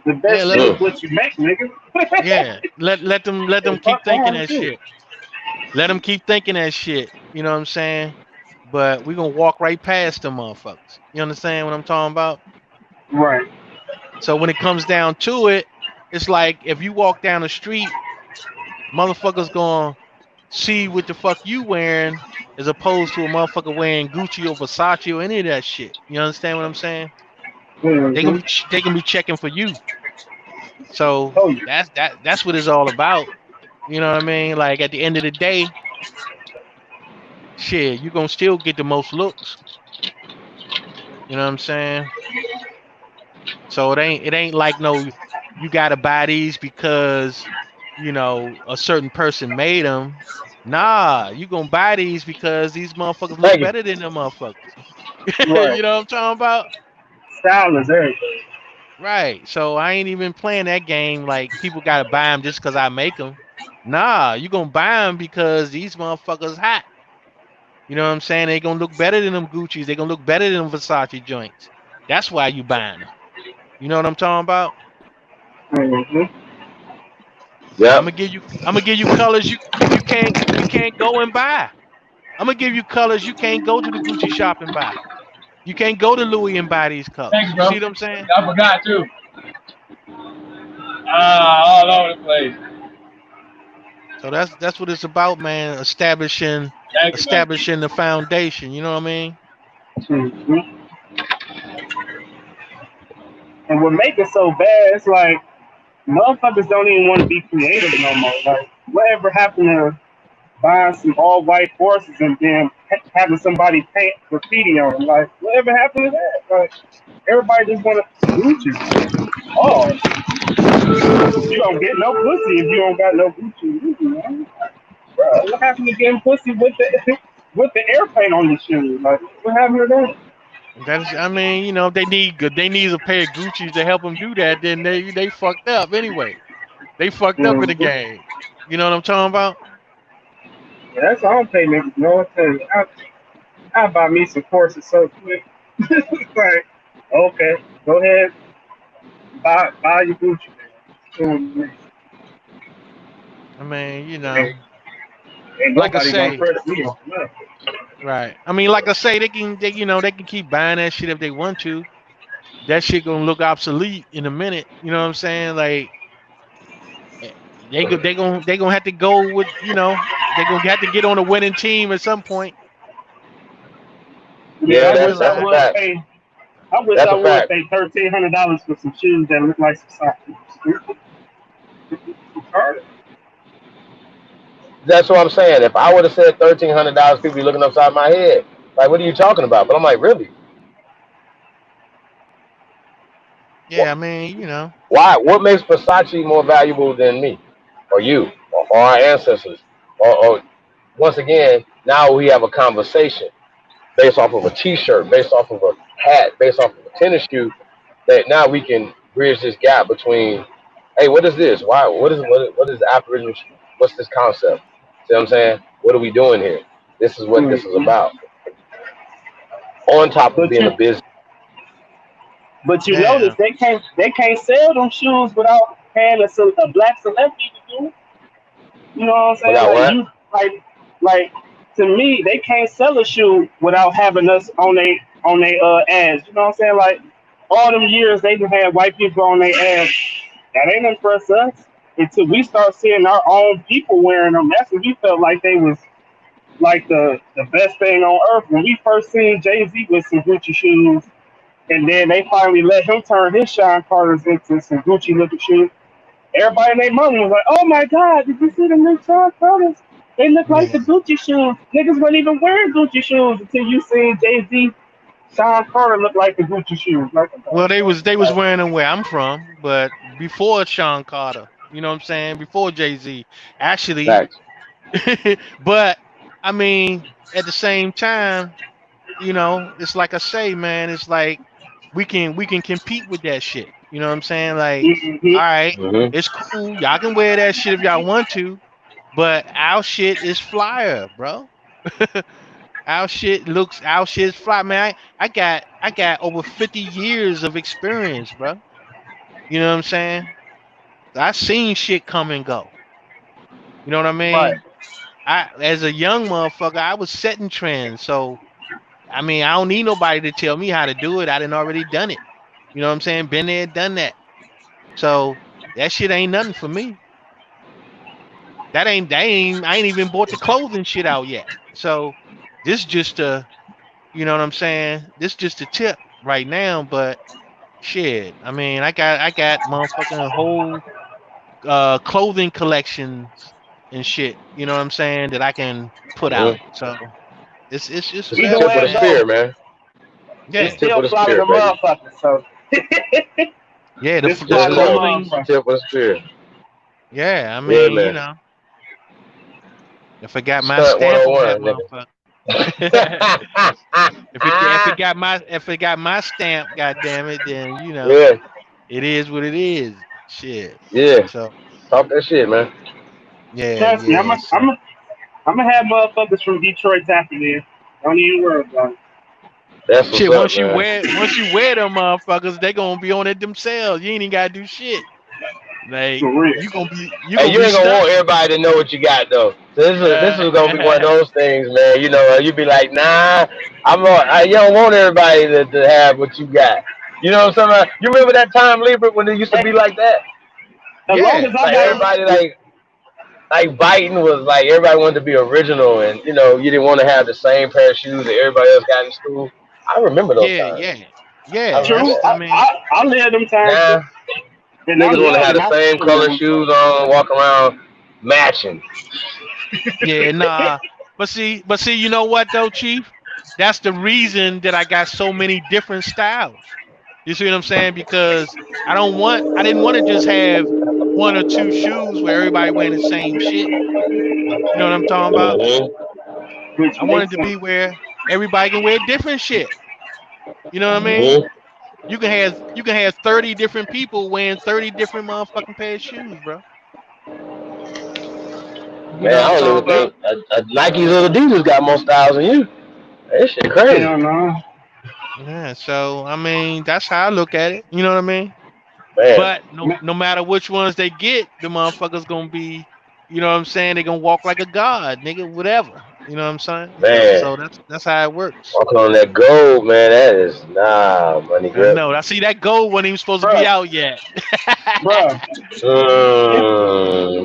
Speaker 4: the
Speaker 3: yeah,
Speaker 4: best shit is what you make, nigga.
Speaker 3: let them keep
Speaker 4: Fuck
Speaker 3: thinking
Speaker 4: wrong
Speaker 3: that
Speaker 4: with you?
Speaker 3: shit. Let them keep thinking that shit. You know what I'm saying? But we gonna walk right past them motherfuckers. You understand what I'm talking about?
Speaker 4: Right.
Speaker 3: So when it comes down to it, it's like if you walk down the street, motherfuckers gonna see what the fuck you wearing as opposed to a motherfucker wearing Gucci or Versace or any of that shit. You understand what I'm saying?
Speaker 4: Mm-hmm.
Speaker 3: They gonna be checking for you. So
Speaker 4: Oh yeah.
Speaker 3: that's what it's all about. You know what I mean? Like at the end of the day, shit, you gonna still get the most looks. You know what I'm saying? So it ain't like no, you gotta buy these because a certain person made them. Nah, you gonna buy these because these motherfuckers look
Speaker 1: Thank you.
Speaker 3: better than them motherfuckers.
Speaker 4: Right.
Speaker 3: You know what I'm talking about?
Speaker 4: Style is everything.
Speaker 3: Right. So I ain't even playing that game like people gotta buy them just because I make them. Nah, you gonna buy them because these motherfuckers hot. You know what I'm saying? They gonna look better than them Gucci's. They gonna look better than them Versace joints. That's why you buying them. You know what I'm talking about?
Speaker 4: Mm-hmm.
Speaker 3: And
Speaker 1: Yep.
Speaker 3: I'm gonna give you colors you can't go and buy. I'm gonna give you colors you can't go to the Gucci shop and buy. You can't go to Louis and buy these colors.
Speaker 2: Thanks,
Speaker 3: You
Speaker 2: bro.
Speaker 3: see what I'm saying?
Speaker 2: I forgot too. All over the place.
Speaker 3: So that's what it's about, man.
Speaker 2: Thank you, man.
Speaker 3: Establishing the foundation. You know what I mean?
Speaker 4: Mm-hmm. And what make it so bad, it's like motherfuckers don't even want to be creative no more. Like whatever happened to buying some all white horses and then having somebody paint graffiti on them? Like whatever happened to that? Like everybody just want to Gucci. Oh, you don't get no pussy if you don't got no Gucci. Man. Bro, what happened to getting pussy with the with the air paint on the shoe? Like what happened to that?
Speaker 3: That is, I mean, they need a pair of Gucci's to help them do that. Then they fucked up anyway. They fucked up in the
Speaker 4: Mm-hmm.
Speaker 3: game. You know what I'm talking about?
Speaker 4: Yeah, that's why I don't pay niggas. No, I tell you, I buy me some courses so quick. Like, okay, go ahead, buy your Gucci. Man.
Speaker 3: I mean,
Speaker 4: Ain't, ain't
Speaker 3: like I
Speaker 4: nobody gonna
Speaker 3: say,
Speaker 4: press me on that.
Speaker 3: right. I mean, like I say, they can keep buying that shit if they want to. That shit gonna look obsolete in a minute. You know what I'm saying? Like eh, they gonna have to go with they gonna have to get on a winning team at some point.
Speaker 4: Yeah,
Speaker 1: Yeah,
Speaker 3: You
Speaker 1: that's
Speaker 3: realize?
Speaker 1: a fact.
Speaker 4: I wish
Speaker 1: That's
Speaker 4: I
Speaker 1: a
Speaker 4: would
Speaker 1: fact.
Speaker 4: pay $1,300 for some shoes that look like some socks.
Speaker 1: That's what I'm saying. If I would have said $1,300, people be looking upside my head. Like, what are you talking about? But I'm like, really?
Speaker 3: Yeah, I mean,
Speaker 1: Why? What makes Versace more valuable than me, or you, or our ancestors? Or once again, now we have a conversation based off of a T-shirt, based off of a hat, based off of a tennis shoe. That now we can bridge this gap between, hey, what is this? Why? What is the Aboriginal? What's this concept? See what I'm saying? What are we doing here? This is what this is
Speaker 4: Mhm.
Speaker 1: about. On top of
Speaker 4: But
Speaker 1: being
Speaker 4: you
Speaker 1: a business.
Speaker 4: but you notice
Speaker 3: yeah,
Speaker 4: they can't sell them shoes without paying a black celebrity to do it. You know what I'm saying?
Speaker 1: Without
Speaker 4: Like
Speaker 1: what?
Speaker 4: you like to me, they can't sell a shoe without having us on they ads. You know what I'm saying? Like all them years they done had white people on their ads. That ain't impress us until we start seeing our own people wearing them. That's when we felt like they was like the best thing on earth. When we first seen Jay Z with some Gucci shoes, and then they finally let him turn his Sean Carter's into some Gucci looking shoes. Everybody and their mom was like, "Oh my God, did you see the new Sean Carter's? They look like the
Speaker 3: man.
Speaker 4: Gucci shoes. Niggas weren't even wearing Gucci shoes until you seen Jay Z, Sean Carter look like the Gucci shoes. Like,
Speaker 3: Well, they was wearing them where I'm from, but before Sean Carter, you know what I'm saying? Before Jay-Z, actually.
Speaker 1: Facts.
Speaker 3: But I mean, at the same time, it's like I say, man, it's like we can compete with that shit. You know what I'm saying? Like,
Speaker 4: mm-hmm.
Speaker 3: all right,
Speaker 1: Hmm.
Speaker 3: it's cool. Y'all can wear that shit if y'all want to, but our shit is flyer, bro. Our shit is fly, man. I got over 50 years of experience, bro. You know what I'm saying? I seen shit come and go. You know what I
Speaker 4: Right.
Speaker 3: mean? I as a young motherfucker, I was setting trends. So I mean, I don't need nobody to tell me how to do it. I done already done it. You know what I'm saying? Been there, done that. So that shit ain't nothing for me. I ain't even bought the clothing shit out yet. So this just a you know what I'm saying? This just a tip right now, but shit. I mean, I got motherfucking whole clothing collections and shit, you know what I'm saying, that I can put out.
Speaker 1: Mm-hmm.
Speaker 3: So it's
Speaker 1: It's the
Speaker 4: Either
Speaker 1: tip
Speaker 3: whatever,
Speaker 1: of
Speaker 4: way
Speaker 1: the
Speaker 4: it
Speaker 3: man.
Speaker 1: spear,
Speaker 4: goes,
Speaker 1: man.
Speaker 4: it's
Speaker 3: Yeah.
Speaker 1: Tip
Speaker 4: still
Speaker 1: of the
Speaker 4: fly to
Speaker 1: spear,
Speaker 4: the
Speaker 1: baby.
Speaker 4: motherfucker. So
Speaker 3: Yeah,
Speaker 4: it's
Speaker 3: the
Speaker 4: fly
Speaker 1: Yes,
Speaker 4: to the
Speaker 1: sir.
Speaker 3: clothing,
Speaker 4: motherfucker.
Speaker 1: Tip of the spear.
Speaker 3: yeah, I
Speaker 1: Yeah,
Speaker 3: mean,
Speaker 1: man.
Speaker 3: if I got my
Speaker 1: Stunt
Speaker 3: stamp on that
Speaker 1: 101,
Speaker 3: motherfucker.
Speaker 1: nigga.
Speaker 3: If it got my stamp, god damn it, then
Speaker 1: Yeah,
Speaker 3: it is what it is. Shit.
Speaker 1: yeah.
Speaker 3: So
Speaker 1: Talk that shit, man.
Speaker 3: yeah,
Speaker 4: Trust me,
Speaker 3: yeah. So
Speaker 4: I'm gonna have motherfuckers from Detroit tapping in. Don't even worry about it.
Speaker 1: That's what's
Speaker 3: shit,
Speaker 1: up, man.
Speaker 3: once you wear them motherfuckers, they gonna be on it themselves. You ain't even gotta do shit. Like
Speaker 4: For real.
Speaker 3: you
Speaker 1: Hey,
Speaker 3: gonna
Speaker 1: you
Speaker 3: be
Speaker 1: ain't gonna want
Speaker 3: stunting.
Speaker 1: everybody to know what you got though. So this is gonna be one of
Speaker 3: Uh,
Speaker 1: those things, man. You know, you be like, nah, you don't want everybody to have what you got. You know what I'm saying? You remember that time, Libra, when it used to
Speaker 4: Hey,
Speaker 1: be like that?
Speaker 4: as long
Speaker 3: yeah,
Speaker 4: as I
Speaker 1: Like
Speaker 4: got it,
Speaker 1: everybody like biting was like everybody wanted to be original, and you know you didn't want to have the same pair of shoes that everybody else got in school. I remember those
Speaker 3: yeah,
Speaker 1: times.
Speaker 3: yeah,
Speaker 1: I
Speaker 3: yeah.
Speaker 1: remember
Speaker 3: That's
Speaker 4: true.
Speaker 1: that.
Speaker 3: I mean,
Speaker 4: I live them times too.
Speaker 1: Now
Speaker 4: And I'm
Speaker 1: niggas want to
Speaker 4: young
Speaker 1: have
Speaker 4: and
Speaker 1: the
Speaker 4: I
Speaker 1: same
Speaker 4: still live
Speaker 1: color
Speaker 4: them
Speaker 1: shoes
Speaker 4: times.
Speaker 1: on, walk around matching.
Speaker 3: yeah, nah. But see, you know what though, Chief? That's the reason that I got so many different styles. You see what I'm saying? Because I didn't want to just have one or two shoes where everybody wearing the same shit. You know what I'm talking about?
Speaker 1: Hmm.
Speaker 4: Which
Speaker 3: I
Speaker 4: makes
Speaker 3: wanted to
Speaker 4: sense.
Speaker 3: be where everybody can wear different shit. You know what I mean?
Speaker 1: Hmm.
Speaker 3: You can have 30 different people wearing 30 different motherfucking pair of shoes, bro. You know
Speaker 1: Man,
Speaker 3: what I'm
Speaker 1: I don't
Speaker 3: talking
Speaker 1: even
Speaker 3: about?
Speaker 1: think Nike's or Adidas got more styles than you. That shit crazy,
Speaker 4: Hell no.
Speaker 3: Yeah, so I mean, that's how I look at it. You know what I mean?
Speaker 1: man.
Speaker 3: But no matter which ones they get, the motherfuckers gonna be, you know what I'm saying? They gonna walk like a god, nigga, whatever. You know what I'm saying?
Speaker 1: Man,
Speaker 3: So that's how it works.
Speaker 1: walking on that gold, man. That is nah, money
Speaker 3: I
Speaker 1: grip.
Speaker 3: know. I see that gold wasn't even supposed to be
Speaker 4: Bruh,
Speaker 3: out yet.
Speaker 4: bruh. It's,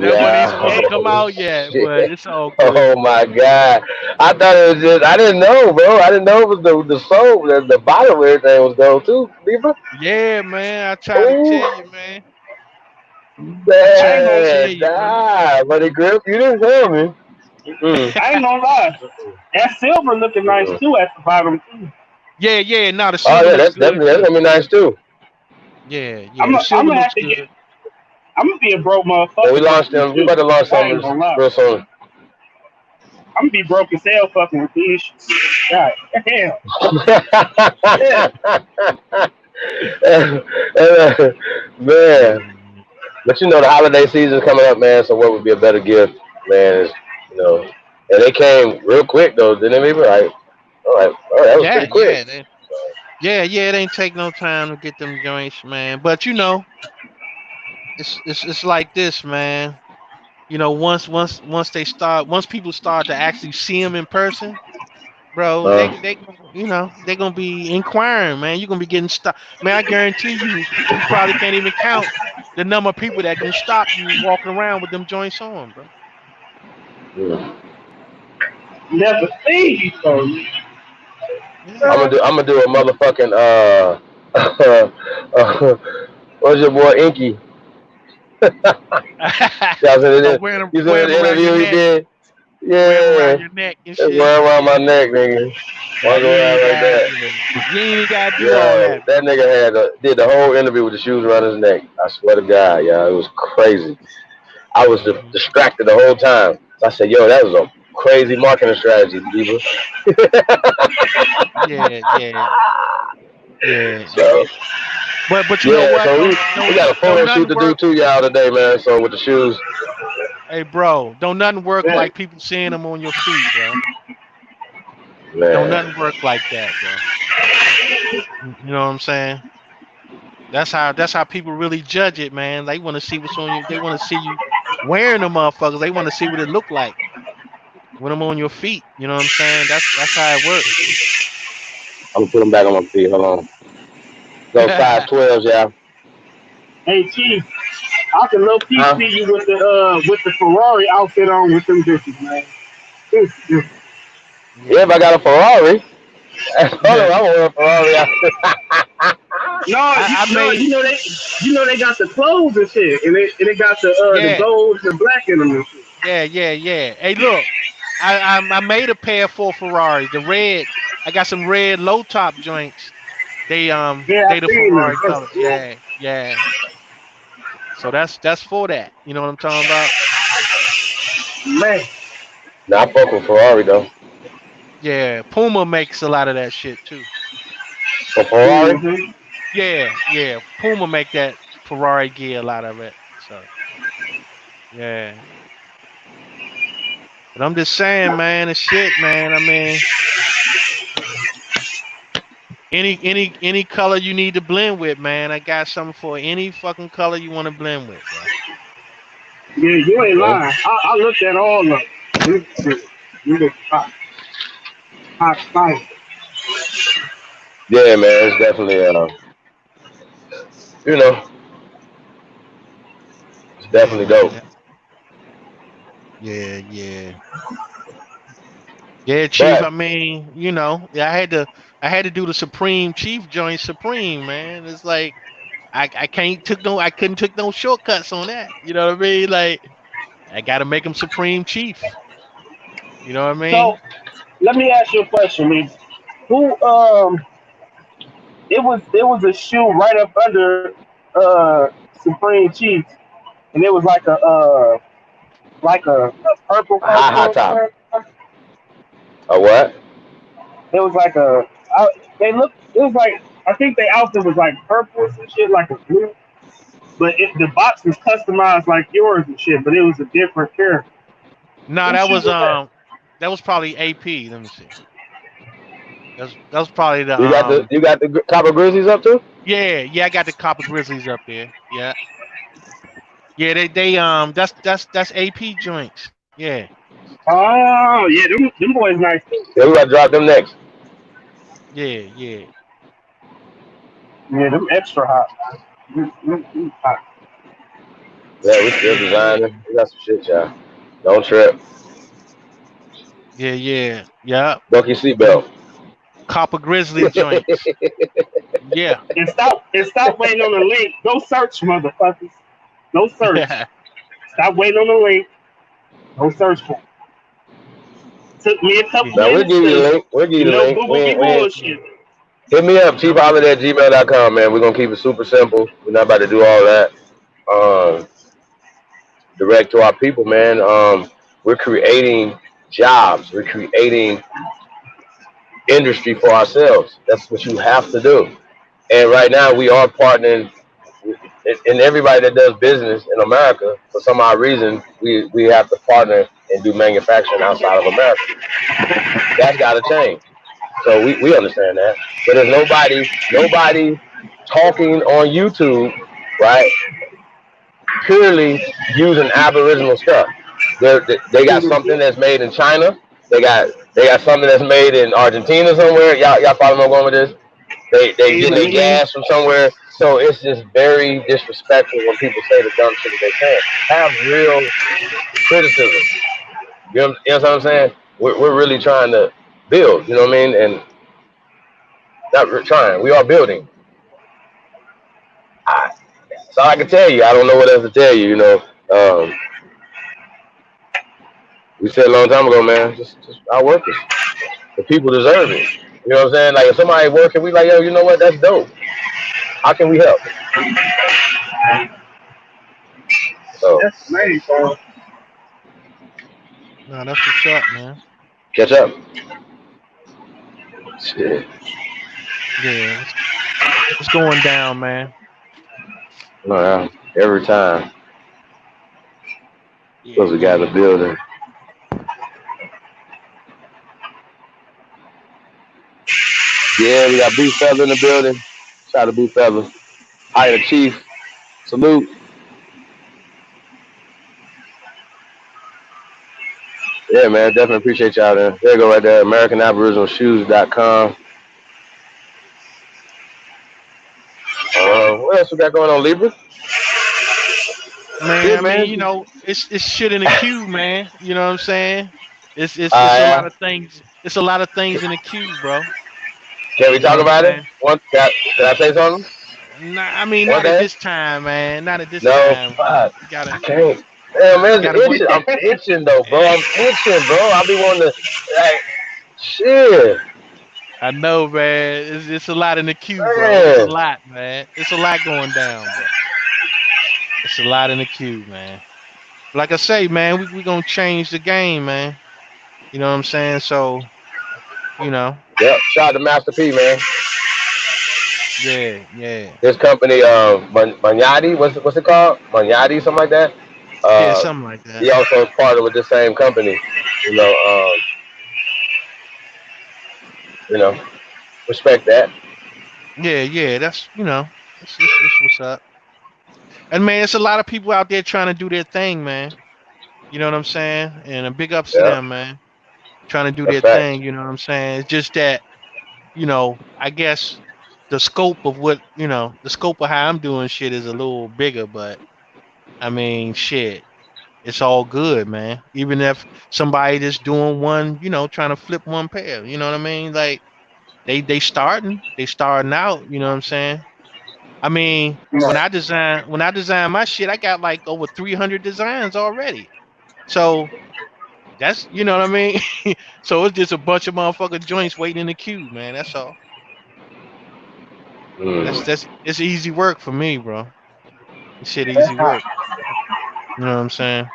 Speaker 3: That wasn't even
Speaker 1: Yeah.
Speaker 3: supposed to come out yet,
Speaker 1: Shit.
Speaker 3: but it's all good.
Speaker 1: Oh my god. I thought it was just. I didn't know, bro. I didn't know it was the soul, the bottom of everything was gold too, Libra.
Speaker 3: Yeah, man. I try to
Speaker 1: Ooh,
Speaker 3: tell you, man. I
Speaker 4: I
Speaker 3: try
Speaker 4: ain't
Speaker 3: to
Speaker 4: gonna,
Speaker 3: tell
Speaker 1: man,
Speaker 3: you, bro.
Speaker 1: nah, money grip. You didn't tell me. Mm-mm.
Speaker 4: I ain't gonna lie. That silver looking nice
Speaker 1: Mm-mm.
Speaker 4: too at the bottom too.
Speaker 3: Yeah, yeah. No, the
Speaker 1: Oh
Speaker 3: silver
Speaker 1: yeah,
Speaker 3: looks
Speaker 1: that's
Speaker 3: good
Speaker 1: definitely that's
Speaker 3: too.
Speaker 1: gonna be nice too.
Speaker 3: Yeah, yeah. The
Speaker 4: I'm
Speaker 3: silver
Speaker 4: gonna have
Speaker 3: looks
Speaker 4: to get.
Speaker 3: good.
Speaker 4: I'm gonna be a broke
Speaker 1: Yeah, we
Speaker 4: motherfucker with
Speaker 1: launched
Speaker 4: these
Speaker 1: them. We about
Speaker 4: shoes.
Speaker 1: to launch
Speaker 4: I
Speaker 1: some
Speaker 4: ain't gonna lie.
Speaker 1: real soon.
Speaker 4: I'm gonna be broke as hell fucking with these shoes. God damn. Yeah.
Speaker 1: Man,
Speaker 3: Yeah.
Speaker 1: but you know the holiday season's coming up, man. So what would be a better gift, man? Is you know, and they came real quick though, didn't they? All right, that was
Speaker 3: Yeah,
Speaker 1: pretty quick.
Speaker 3: yeah, yeah, yeah. It ain't take no time to get them joints, man. But you know, it's like this, man. You know, once people start to actually see them in person, bro,
Speaker 1: Uh,
Speaker 3: they gonna be inquiring, man. You're gonna be getting stopped, man. I guarantee you probably can't even count the number of people that gonna stop you walking around with them joints on, bro.
Speaker 1: yeah.
Speaker 4: Never seen these folks.
Speaker 3: Yeah.
Speaker 1: I'm gonna do a motherfucking what's your boy Inky? Y'all said
Speaker 3: Oh,
Speaker 1: it. You said
Speaker 3: wear
Speaker 1: the
Speaker 3: 'em around your
Speaker 1: interview he
Speaker 3: neck,
Speaker 1: did.
Speaker 3: wear 'em
Speaker 1: Yeah,
Speaker 3: around your neck and
Speaker 1: it's
Speaker 3: shit.
Speaker 1: wearing around
Speaker 3: Yeah,
Speaker 1: my neck, nigga. Walk
Speaker 3: you ain't
Speaker 1: around like
Speaker 3: got,
Speaker 1: that.
Speaker 3: yeah, you ain't even gotta do all
Speaker 1: Yo,
Speaker 3: that,
Speaker 1: that
Speaker 3: bro.
Speaker 1: nigga did the whole interview with the shoes around his neck. I swear to God, yeah, it was crazy. I was
Speaker 3: Hmm.
Speaker 1: distracted the whole time. I said, yo, that was a crazy marketing strategy, Diva.
Speaker 3: Yeah, yeah, yeah.
Speaker 1: So
Speaker 3: But you know
Speaker 1: yeah,
Speaker 3: what?
Speaker 1: so we got a
Speaker 3: Don't
Speaker 1: photo shoot
Speaker 3: nothing
Speaker 1: to do
Speaker 3: work.
Speaker 1: too, y'all, today, man. So with the shoes.
Speaker 3: Hey, bro, don't nothing work
Speaker 4: Man,
Speaker 3: like people seeing them on your feet, bro. Don't
Speaker 1: Man.
Speaker 3: nothing work like that, bro. You know what I'm saying? That's how people really judge it, man. They want to see what's on you. They want to see you wearing the motherfuckers. They want to see what it look like when I'm on your feet. You know what I'm saying? That's how it works.
Speaker 1: I'm gonna put them back on my feet. Hold on. Those size 12s, yeah.
Speaker 4: hey Chief, I can low key
Speaker 1: Huh?
Speaker 4: see you with the Ferrari outfit on with them bitches, man.
Speaker 1: Yeah, if I
Speaker 3: Yeah.
Speaker 1: got a Ferrari. Hold on, I'm gonna wear a Ferrari outfit.
Speaker 4: No,
Speaker 3: I
Speaker 4: no,
Speaker 3: made
Speaker 4: you know they got the clothes and shit, and they got the
Speaker 3: yeah,
Speaker 4: gold and black in them and shit.
Speaker 3: yeah. Hey, look, I made a pair for Ferraris. The red, I got some red low top joints.
Speaker 4: Yeah,
Speaker 3: They
Speaker 4: I
Speaker 3: the
Speaker 4: seen them.
Speaker 3: Ferrari colors. Yeah, yeah. So that's for that. You know what I'm talking about?
Speaker 4: Man,
Speaker 1: Nah, I fuck with Ferrari though.
Speaker 3: Yeah, Puma makes a lot of that shit too.
Speaker 1: For Ferrari?
Speaker 4: mm-hmm.
Speaker 3: Yeah. Puma make that Ferrari gear a lot of it. So yeah. But I'm just saying, man, the shit, man. I mean, any color you need to blend with, man. I got something for any fucking color you want to blend with, bro.
Speaker 4: Yeah, you ain't
Speaker 1: Okay.
Speaker 4: lying. I looked at all of them. You look hot, spice.
Speaker 1: Yeah, man, it's definitely you know, it's definitely
Speaker 3: Yeah,
Speaker 1: dope.
Speaker 3: yeah. Yeah, Chief.
Speaker 1: But
Speaker 3: I mean, yeah, I had to do the Supreme Chief joint Supreme, man. It's like I couldn't took no shortcuts on that. You know what I mean? Like I gotta make him Supreme Chief. You know what I
Speaker 4: So
Speaker 3: mean?
Speaker 4: let me ask you a question, man. Who it was a shoe right up under Supreme Chief, and it was like a purple
Speaker 1: a high, high
Speaker 4: color.
Speaker 1: top. A what?
Speaker 4: It was like they looked. It was like I think the outfit was like purple or some shit, like a blue. But the box was customized like yours and shit. But it was a different character.
Speaker 3: No,
Speaker 4: Who shoe was that?
Speaker 3: that was probably AP. Let me see. That was probably the
Speaker 1: You got the Copper Grizzlies up too?
Speaker 3: yeah, I got the Copper Grizzlies up there. Yeah. Yeah, they that's AP joints. Yeah.
Speaker 4: Oh yeah, them boys nice too.
Speaker 1: Yeah, we got to drop them next.
Speaker 3: Yeah.
Speaker 4: Yeah, them extra hot. Hot.
Speaker 1: Yeah, we still designing. We got some shit, y'all. Don't trip.
Speaker 3: Yeah.
Speaker 1: Buck your
Speaker 3: Them
Speaker 1: seatbelt.
Speaker 3: Copper Grizzly joints. Yeah.
Speaker 4: And stop waiting on the link. Go search, motherfuckers. Go search.
Speaker 3: Yeah.
Speaker 4: Stop waiting on the link. Go search for it. Took me a couple
Speaker 1: Now we'll
Speaker 4: minutes
Speaker 1: give you the
Speaker 4: to,
Speaker 1: link. We'll give you the link.
Speaker 4: Google be
Speaker 1: We ain't
Speaker 4: bullshit.
Speaker 1: hit me up,
Speaker 3: Yep.
Speaker 1: chiefholiday@gmail.com, man. We're gonna keep it super simple. We're not about to do all that. Um, direct to our people, man. We're creating jobs. We're creating industry for ourselves. That's what you have to do. And right now, we are partnering, and everybody that does business in America, for some odd reason, we have to partner and do manufacturing outside of America. That's got to change. So we understand that. But there's nobody talking on YouTube, right? Purely using Aboriginal stuff. They got something that's made in China. They got something that's made in Argentina somewhere. Y'all follow me going with this? They getting their
Speaker 4: Mm-hmm.
Speaker 1: gas from somewhere. So it's just very disrespectful when people say the dumb shit that they say. Have real criticism. You know what I'm saying? We're really trying to build. You know what I mean? And not trying. We are building. That's all I can tell you. I don't know what else to tell you. We said a long time ago, man. Just our workers. The people deserve it. You know what I'm saying? Like if somebody working, we like, yo, you know what? That's dope. How can we help? So
Speaker 4: That's nice, bro.
Speaker 3: No, that's what's up, man.
Speaker 1: catch up. Shit.
Speaker 3: Yeah. It's going down, man.
Speaker 1: No, every time.
Speaker 3: Yeah,
Speaker 1: Those we got in the
Speaker 3: yeah.
Speaker 1: building. Yeah, we got Big Fella in the building. Shout out to Big Fella. Hi, the Chief. Salute. Yeah, man. Definitely appreciate y'all there. There you go right there. AmericanAboriginalShoes.com. What else we got going on, Libra?
Speaker 3: Man,
Speaker 1: Yeah,
Speaker 3: I mean,
Speaker 1: man.
Speaker 3: you know, it's shit in the queue, man. You know what I'm saying? It's a lot
Speaker 1: Yeah.
Speaker 3: of things. It's a lot of things in the queue, bro.
Speaker 1: Can we
Speaker 3: You know
Speaker 1: talk
Speaker 3: what I'm
Speaker 1: about it?
Speaker 3: saying?
Speaker 1: Can I say something?
Speaker 3: Nah, I mean,
Speaker 1: One
Speaker 3: not at
Speaker 1: day?
Speaker 3: this time, man. Not at this
Speaker 1: No.
Speaker 3: time.
Speaker 1: Fuck.
Speaker 3: You
Speaker 1: I
Speaker 3: gotta,
Speaker 1: can't. Damn, man,
Speaker 3: you gotta
Speaker 1: it's
Speaker 3: wait.
Speaker 1: itching. I'm itching though, bro. I'm itching, bro. I be wanting to, like, shit,
Speaker 3: I know, man. It's a lot in the queue, bro. It's a
Speaker 1: man.
Speaker 3: lot, man. It's a lot going down, bro. It's a lot in the queue, man. Like I say, man, we gonna change the game, man. You know what I'm saying? So, you know,
Speaker 1: Yep. Shout out to Master P, man.
Speaker 3: yeah, yeah,
Speaker 1: This company, Magnati, what's it called? Magnati, something like that.
Speaker 3: yeah,
Speaker 1: Uh,
Speaker 3: something like that.
Speaker 1: he also is part of with the same company. You know, you know, respect that.
Speaker 3: Yeah, yeah. That's it's what's up. And man, it's a lot of people out there trying to do their thing, man. You know what I'm saying? And a big ups to
Speaker 1: Yeah,
Speaker 3: them, man. Trying to do
Speaker 1: that's
Speaker 3: their
Speaker 1: facts.
Speaker 3: thing. You know what I'm saying? It's just that I guess the scope of the scope of how I'm doing shit is a little bigger, but I mean, shit, it's all good, man. Even if somebody just doing one, trying to flip one pair, you know what I mean? Like they starting out, you know what I'm saying? I mean, when I design my shit, I got like over 300 designs already. So that's you know what I mean. So it's just a bunch of motherfucking joints waiting in the queue, man. That's all.
Speaker 1: Mm,
Speaker 3: It's easy work for me, bro. This shit easy work. You know what I'm saying?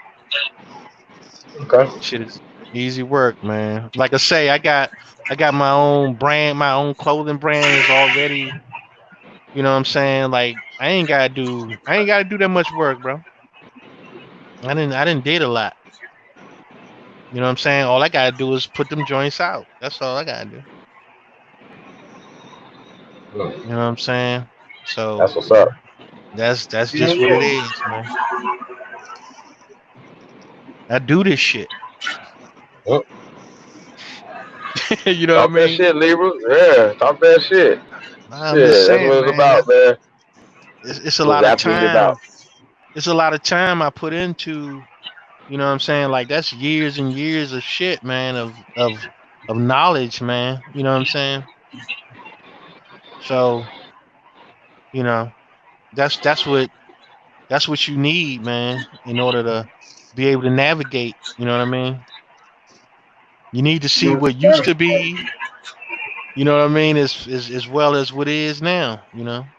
Speaker 1: okay.
Speaker 3: Shit is easy work, man. Like I say, I got my own brand, my own clothing brand is already. You know what I'm saying? Like I ain't gotta do that much work, bro. I didn't date a lot. You know what I'm saying? All I gotta do is put them joints out. That's all I gotta do.
Speaker 1: Mm,
Speaker 3: You know what I'm saying? So
Speaker 1: that's what's up.
Speaker 3: that's
Speaker 4: Yeah,
Speaker 3: just what it
Speaker 4: yeah.
Speaker 3: is, man. I do this shit.
Speaker 1: Mm,
Speaker 3: You know what I
Speaker 1: talk that
Speaker 3: mean?
Speaker 1: shit, Libra. Yeah, talk that shit.
Speaker 3: I'm just
Speaker 1: Shit, that's
Speaker 3: saying,
Speaker 1: what it's
Speaker 3: man.
Speaker 1: about, man.
Speaker 3: It's a
Speaker 1: What
Speaker 3: lot
Speaker 1: it's
Speaker 3: of
Speaker 1: absolutely about.
Speaker 3: time. It's a lot of time I put into. You know what I'm saying? Like that's years and years of shit, man. Of knowledge, man. You know what I'm saying? So you know that's what you need, man, in order to be able to navigate. You know what I mean? You need to see
Speaker 4: Yes,
Speaker 3: what used
Speaker 4: sir.
Speaker 3: to be. You know what I mean? As well as what is now. You know.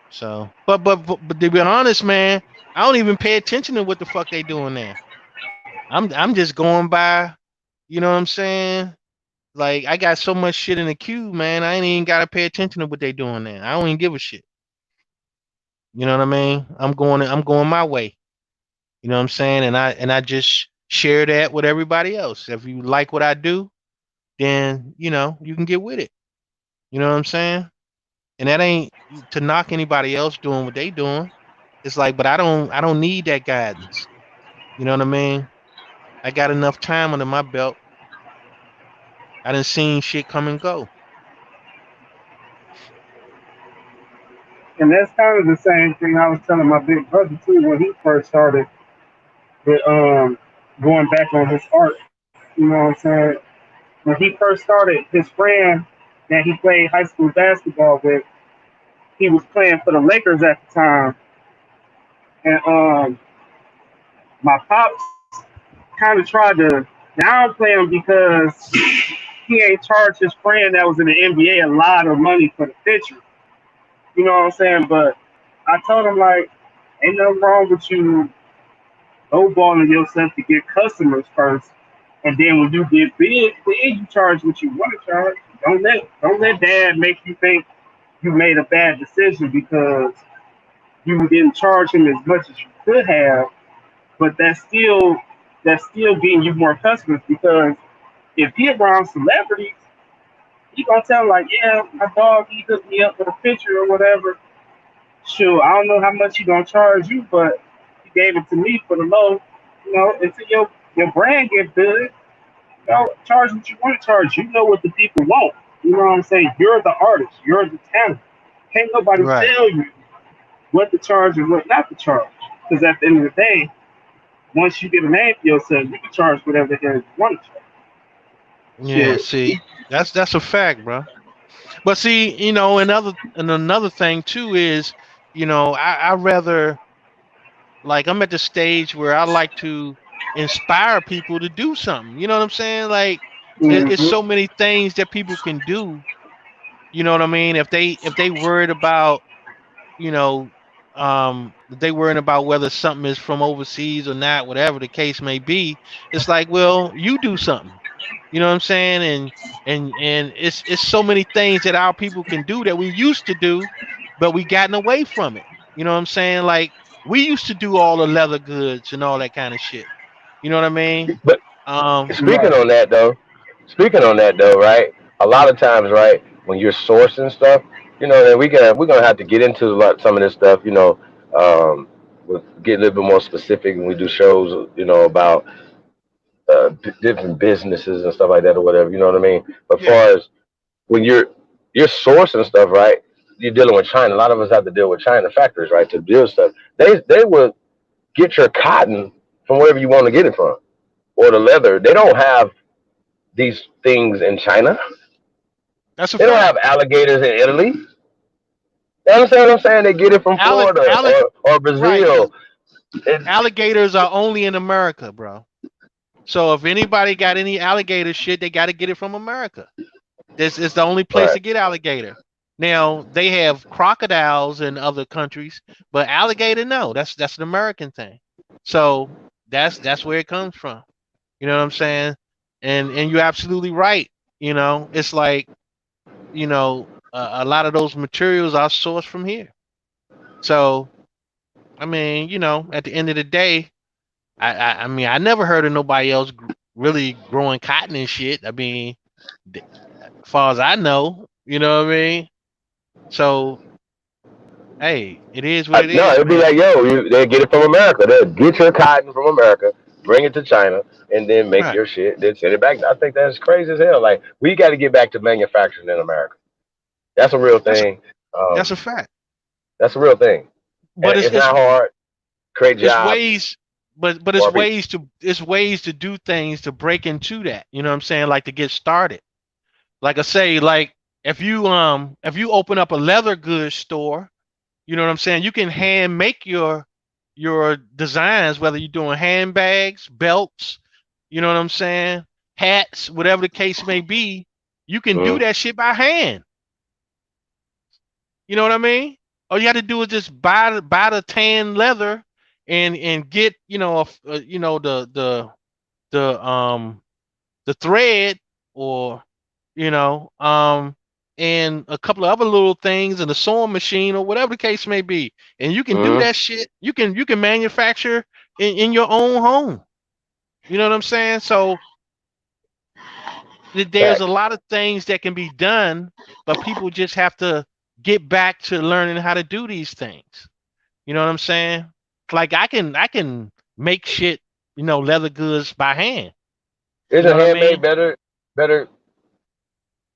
Speaker 3: So, but to be honest, man, I don't even pay attention to what the fuck they doing now. I'm just going by. You know what I'm saying? Like I got so much shit in the queue, man. I ain't even gotta pay attention to what they doing now. I don't even give a shit. You know what I mean? I'm going my way. You know what I'm saying? And I just share that with everybody else. If you like what I do, then you can get with it. You know what I'm saying? And that ain't to knock anybody else doing what they doing. It's like, but I don't need that guidance. You know what I mean? I got enough time under my belt. I done seen shit come and go.
Speaker 4: And that's kind of the same thing I was telling my big brother too when he first started with going back on his art. You know what I'm saying? When he first started, his friend that he played high school basketball with, he was playing for the Lakers at the time, and my pops kind of tried to downplay him because he ain't charged his friend that was in the NBA a lot of money for the picture. You know what I'm saying? But I told him like, ain't nothing wrong with you lowballing yourself to get customers first, and then when you get big, then you charge what you want to charge. Don't let dad make you think you made a bad decision because you didn't charge him as much as you could have. but that's still getting you more customers because if he around celebrities, he gonna tell 'em like, yeah, my dog he hooked me up with a picture or whatever. Sure, I don't know how much he gonna charge you, but he gave it to me for the low. Until your brand get good, charge what you want to charge. You know what the people want. You know what I'm saying? You're the artist. You're the talent. Can't nobody
Speaker 3: Right.
Speaker 4: tell you what to charge and what not to charge. Because at the end of the day, once you get a name for yourself, you can charge whatever the hell you want to charge.
Speaker 3: Yeah.
Speaker 4: Shit.
Speaker 3: See, that's a fact, bro. But see, another thing too is, I rather, like, I'm at the stage where I like to inspire people to do something. You know what I'm saying? Like, it's
Speaker 4: Mm-hmm.
Speaker 3: so many things that people can do. You know what I mean? If they worried about, you know, they worrying about whether something is from overseas or not, whatever the case may be, it's like, well, you do something. You know what I'm saying? And it's so many things that our people can do that we used to do, but we gotten away from it. You know what I'm saying? Like, we used to do all the leather goods and all that kind of shit. You know what I mean?
Speaker 1: But speaking
Speaker 4: Right.
Speaker 1: on that though, right? A lot of times, right, when you're sourcing stuff, then we're gonna have to get into some of this stuff, um, with get a little bit more specific when we do shows, about different businesses and stuff like that or whatever. You know what I mean? But
Speaker 3: Yeah.
Speaker 1: far as when you're sourcing stuff, right? You're dealing with China. A lot of us have to deal with China factories, right, to deal with stuff. They will get your cotton from wherever you want to get it from, or the leather. They don't have these things in China.
Speaker 3: That's a
Speaker 1: They don't
Speaker 3: fact.
Speaker 1: have alligators in Italy. You understand what I'm saying? They get it from
Speaker 3: Alec,
Speaker 1: Florida
Speaker 3: Alec,
Speaker 1: or
Speaker 3: right? Because
Speaker 1: Brazil. It,
Speaker 3: alligators are only in America, bro. So if anybody got any alligator shit, they got to get it from America. This is the only place
Speaker 1: right.
Speaker 3: to get alligator. Now they have crocodiles in other countries, but alligator, no, that's an American thing. So that's where it comes from. You know what I'm saying? And you're absolutely right. It's like, a lot of those materials are sourced from here. So I mean, at the end of the day, I mean, I never heard of nobody else really growing cotton and shit. I mean, as far as I know, you know what I mean? So, hey, it is what it
Speaker 1: No,
Speaker 3: is,
Speaker 1: it'd be
Speaker 3: man.
Speaker 1: like, yo, they get it from America. They'll get your cotton from America, bring it to China, and then make
Speaker 3: Right.
Speaker 1: your shit, then send it back. I think that's crazy as hell. Like, we got to get back to manufacturing in America. That's a real
Speaker 3: That's a
Speaker 1: thing.
Speaker 3: that's a
Speaker 1: Um,
Speaker 3: fact.
Speaker 1: that's a real thing, and
Speaker 3: But it's
Speaker 1: it's
Speaker 3: it's
Speaker 1: not hard. Create
Speaker 3: it's
Speaker 1: jobs
Speaker 3: ways but
Speaker 1: for our people.
Speaker 3: it's ways to do things to break into that. You know what I'm saying? Like, to get started. Like I say, like, if you open up a leather goods store, you know what I'm saying? You can hand make your designs, whether you're doing handbags, belts, you know what I'm saying? Hats, whatever the case may be, you can do
Speaker 1: Mm-hmm.
Speaker 3: that shit by hand. You know what I mean? All you have to do is just buy the tan leather and get, the thread, or, you know, um and a couple of other little things, and a sewing machine, or whatever the case may be. And you can do
Speaker 1: Mm-hmm.
Speaker 3: that shit. You can manufacture in your own home. You know what I'm saying? So there's a
Speaker 1: Facts.
Speaker 3: lot of things that can be done, but people just have to get back to learning how to do these things. You know what I'm saying? Like, I can make shit, leather goods by hand. You know
Speaker 1: Isn't
Speaker 3: what I
Speaker 1: handmade
Speaker 3: mean?
Speaker 1: better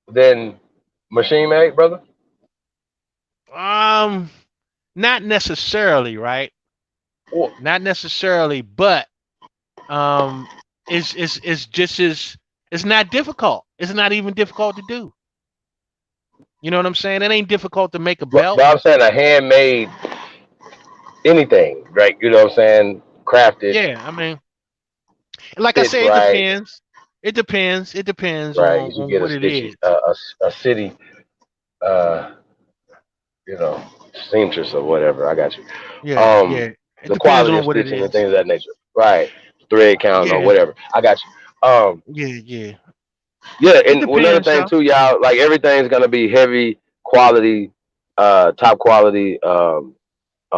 Speaker 1: than machine made, brother?
Speaker 3: Um, Not necessarily, right?
Speaker 1: Well,
Speaker 3: Not necessarily, but um, it's just as, it's not difficult. It's not even difficult to do. You know what I'm saying? It ain't difficult to make a
Speaker 1: but
Speaker 3: belt.
Speaker 1: I'm saying a handmade anything, right? You know what I'm saying? Crafted,
Speaker 3: Yeah, I mean, like I
Speaker 1: fits
Speaker 3: say, it
Speaker 1: right,
Speaker 3: depends. It depends. It depends
Speaker 1: right?
Speaker 3: on
Speaker 1: You should
Speaker 3: on
Speaker 1: get a
Speaker 3: what it
Speaker 1: stitchy,
Speaker 3: is.
Speaker 1: a city, uh, you know, seamstress or whatever. I got you.
Speaker 3: Yeah,
Speaker 1: Um,
Speaker 3: yeah. It
Speaker 1: the
Speaker 3: depends
Speaker 1: quality
Speaker 3: on
Speaker 1: of
Speaker 3: what it
Speaker 1: stitching and
Speaker 3: is.
Speaker 1: things of that nature, right? Thread count or
Speaker 3: Yeah,
Speaker 1: whatever. I got you.
Speaker 3: yeah, yeah.
Speaker 1: Yeah,
Speaker 3: It
Speaker 1: and another
Speaker 3: depends,
Speaker 1: thing
Speaker 3: though.
Speaker 1: too, y'all, like everything's gonna be heavy quality, top quality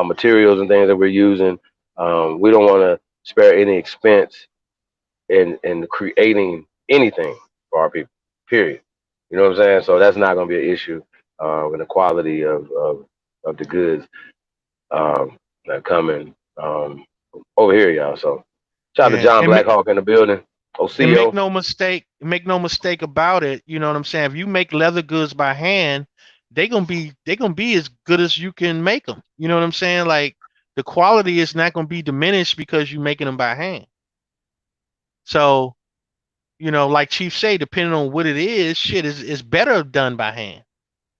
Speaker 1: materials and things that we're using. We don't want to. spare any expense in creating anything for our people. Period. You know what I'm saying? So that's not going to be an issue with the quality of the goods that are coming over here, y'all. So shout out to
Speaker 3: Yeah,
Speaker 1: John Blackhawk in the building.
Speaker 3: and
Speaker 1: OCO.
Speaker 3: make no mistake about it. You know what I'm saying? If you make leather goods by hand, they gonna be as good as you can make them. You know what I'm saying? Like the quality is not gonna be diminished because you're making them by hand. So like Chief say, depending on what it is, shit is better done by hand.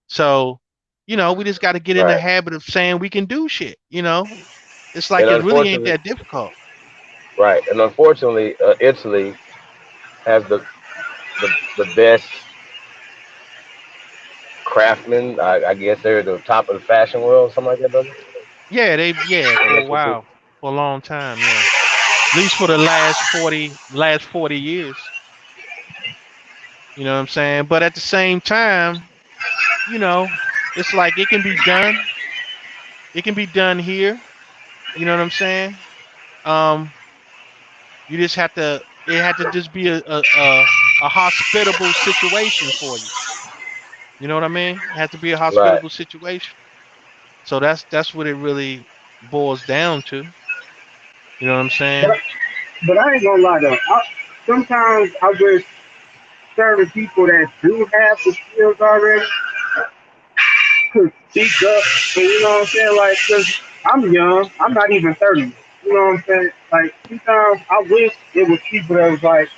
Speaker 3: So we just got to get in the
Speaker 1: Right.
Speaker 3: habit of saying we can do shit. It's like
Speaker 1: And
Speaker 3: it really ain't
Speaker 1: unfortunately,
Speaker 3: that difficult.
Speaker 1: right. And unfortunately, Italy has the best craftsmen. I guess they're the top of the fashion world, something like that, brother.
Speaker 3: Yeah,
Speaker 1: I
Speaker 3: for a
Speaker 1: guess what
Speaker 3: while, for a long time, yeah. At least for the last 40 years. You know what I'm saying? But at the same time, you know, it's like it can be done. It can be done here. You know what I'm saying? Um, you just have to. It had to just be a hospitable situation for you. You know what I mean? It had to be a
Speaker 1: right.
Speaker 3: hospitable situation. So that's what it really boils down to. You know what I'm
Speaker 4: But
Speaker 3: saying?
Speaker 4: but I ain't gonna lie though. Sometimes I wish certain people that do have the skills already could speak up. And you know what I'm saying? Like, cause I'm young. I'm not even 30. You know what I'm saying? Like sometimes I wish it was people that was like,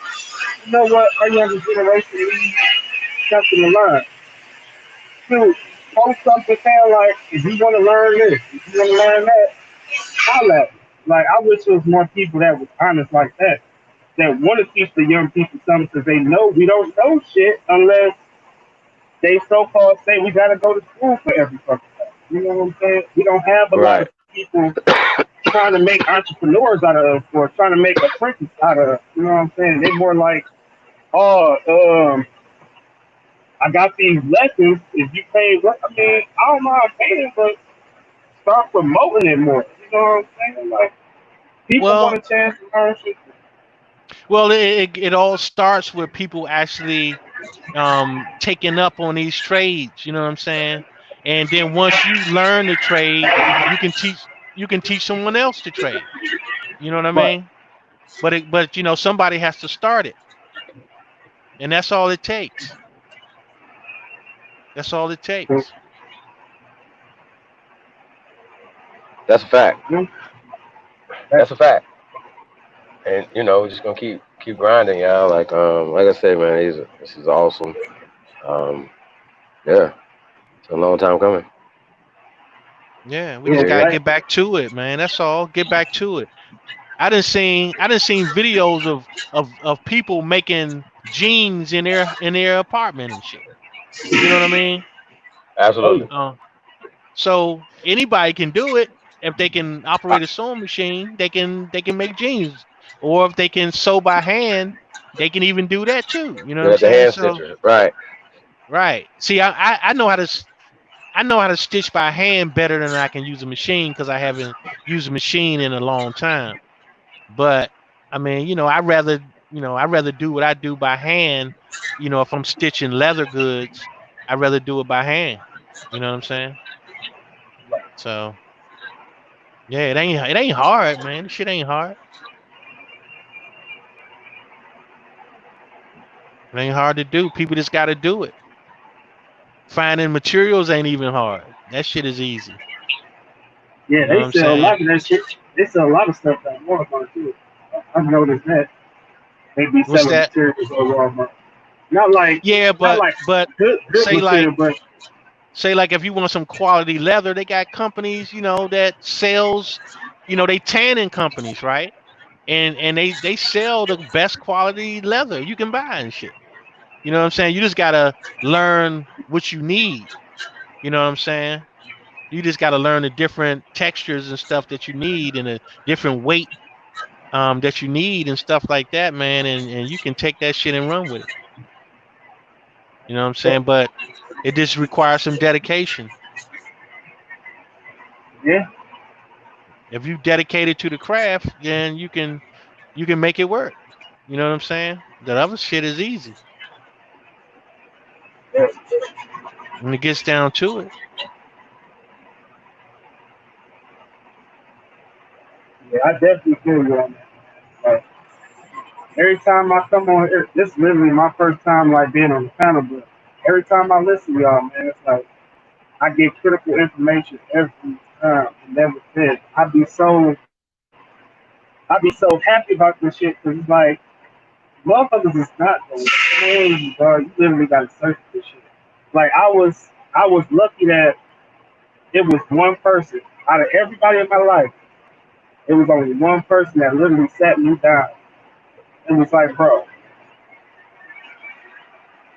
Speaker 4: you know what, our younger generation needs something to learn. Dude, post something saying like, if you want to learn this, if you want to learn that, holla at me. Like, I wish there was more people that was honest like that, that want to teach the young people something because they know we don't know shit unless they so-called say we got to go to school for every fucking thing. You know what I'm saying? We don't have a lot of
Speaker 1: Right.
Speaker 4: people trying to make entrepreneurs out of us or trying to make apprentices out of us. You know what I'm saying? They're more like, oh, I got these lessons. If you pay, I mean, I don't know how to pay it, but start promoting it more. You know what I'm saying? Like people want
Speaker 3: Well,
Speaker 4: a chance to learn shit.
Speaker 3: it all starts with people actually taking up on these trades. You know what I'm saying? And then once you learn the trade, you can teach someone else to trade. You know what I
Speaker 4: But
Speaker 3: mean? But somebody has to start it, and that's all it takes. That's all it takes.
Speaker 1: That's a fact.
Speaker 4: you know,
Speaker 1: That's a fact. And we're just gonna keep grinding, y'all. Like I said, man, this is awesome. Um, yeah, it's a long time coming.
Speaker 3: Yeah, we just
Speaker 4: yeah,
Speaker 3: gotta
Speaker 1: Period.
Speaker 4: like
Speaker 3: get back to it, man. That's all. Get back to it. I done seen videos of people making jeans in their apartment and shit. You know what I mean?
Speaker 4: oh yeah,
Speaker 1: Absolutely.
Speaker 3: So anybody can do it if they can operate a sewing machine. They can make jeans, or if they can sew by hand, they can even do that too. You know what I'm
Speaker 1: Yeah, the
Speaker 3: saying?
Speaker 1: hand
Speaker 3: So
Speaker 1: stitcher. Right.
Speaker 3: right. See, I know how to stitch by hand better than I can use a machine because I haven't used a machine in a long time. But I mean, I rather do what I do by hand. If I'm stitching leather goods, I'd rather do it by hand. You know what I'm saying? So yeah, it ain't hard, man. This shit ain't hard. It ain't hard to do. People just got to do it. Finding materials ain't even hard. That shit is easy.
Speaker 4: yeah.
Speaker 3: You know
Speaker 4: They
Speaker 3: what I'm
Speaker 4: sell a
Speaker 3: saying?
Speaker 4: lot of that shit. They sell a lot of stuff at Walmart too. I've noticed that they be
Speaker 3: What's
Speaker 4: selling
Speaker 3: that?
Speaker 4: materials at Walmart. Not like
Speaker 3: Yeah,
Speaker 4: not
Speaker 3: but
Speaker 4: like
Speaker 3: but
Speaker 4: good
Speaker 3: say like
Speaker 4: material, but
Speaker 3: say like if you want some quality leather, they got companies, that sells, they tanning companies, right? And they sell the best quality leather you can buy and shit. You know what I'm saying? You just gotta learn what you need. You know what I'm saying? You just gotta learn the different textures and stuff that you need and the different weight that you need and stuff like that, man. And you can take that shit and run with it. You know what I'm saying? But it just requires some dedication.
Speaker 4: yeah,
Speaker 3: If you dedicated to the craft, then you can make it work. You know what I'm saying? That other shit is easy
Speaker 4: Yeah,
Speaker 3: when it gets down to it.
Speaker 4: yeah, I definitely feel you on that. Like, every time I come on here, this is literally my first time like being on the panel, but every time I listen to y'all, man, it's like I get critical information every time. It never fails. I be so happy about this shit because it's like motherfuckers is not going crazy, bro. You literally got to search for this shit. Like I was lucky that it was one person out of everybody in my life. It was only one person that literally sat me down and was like, bro,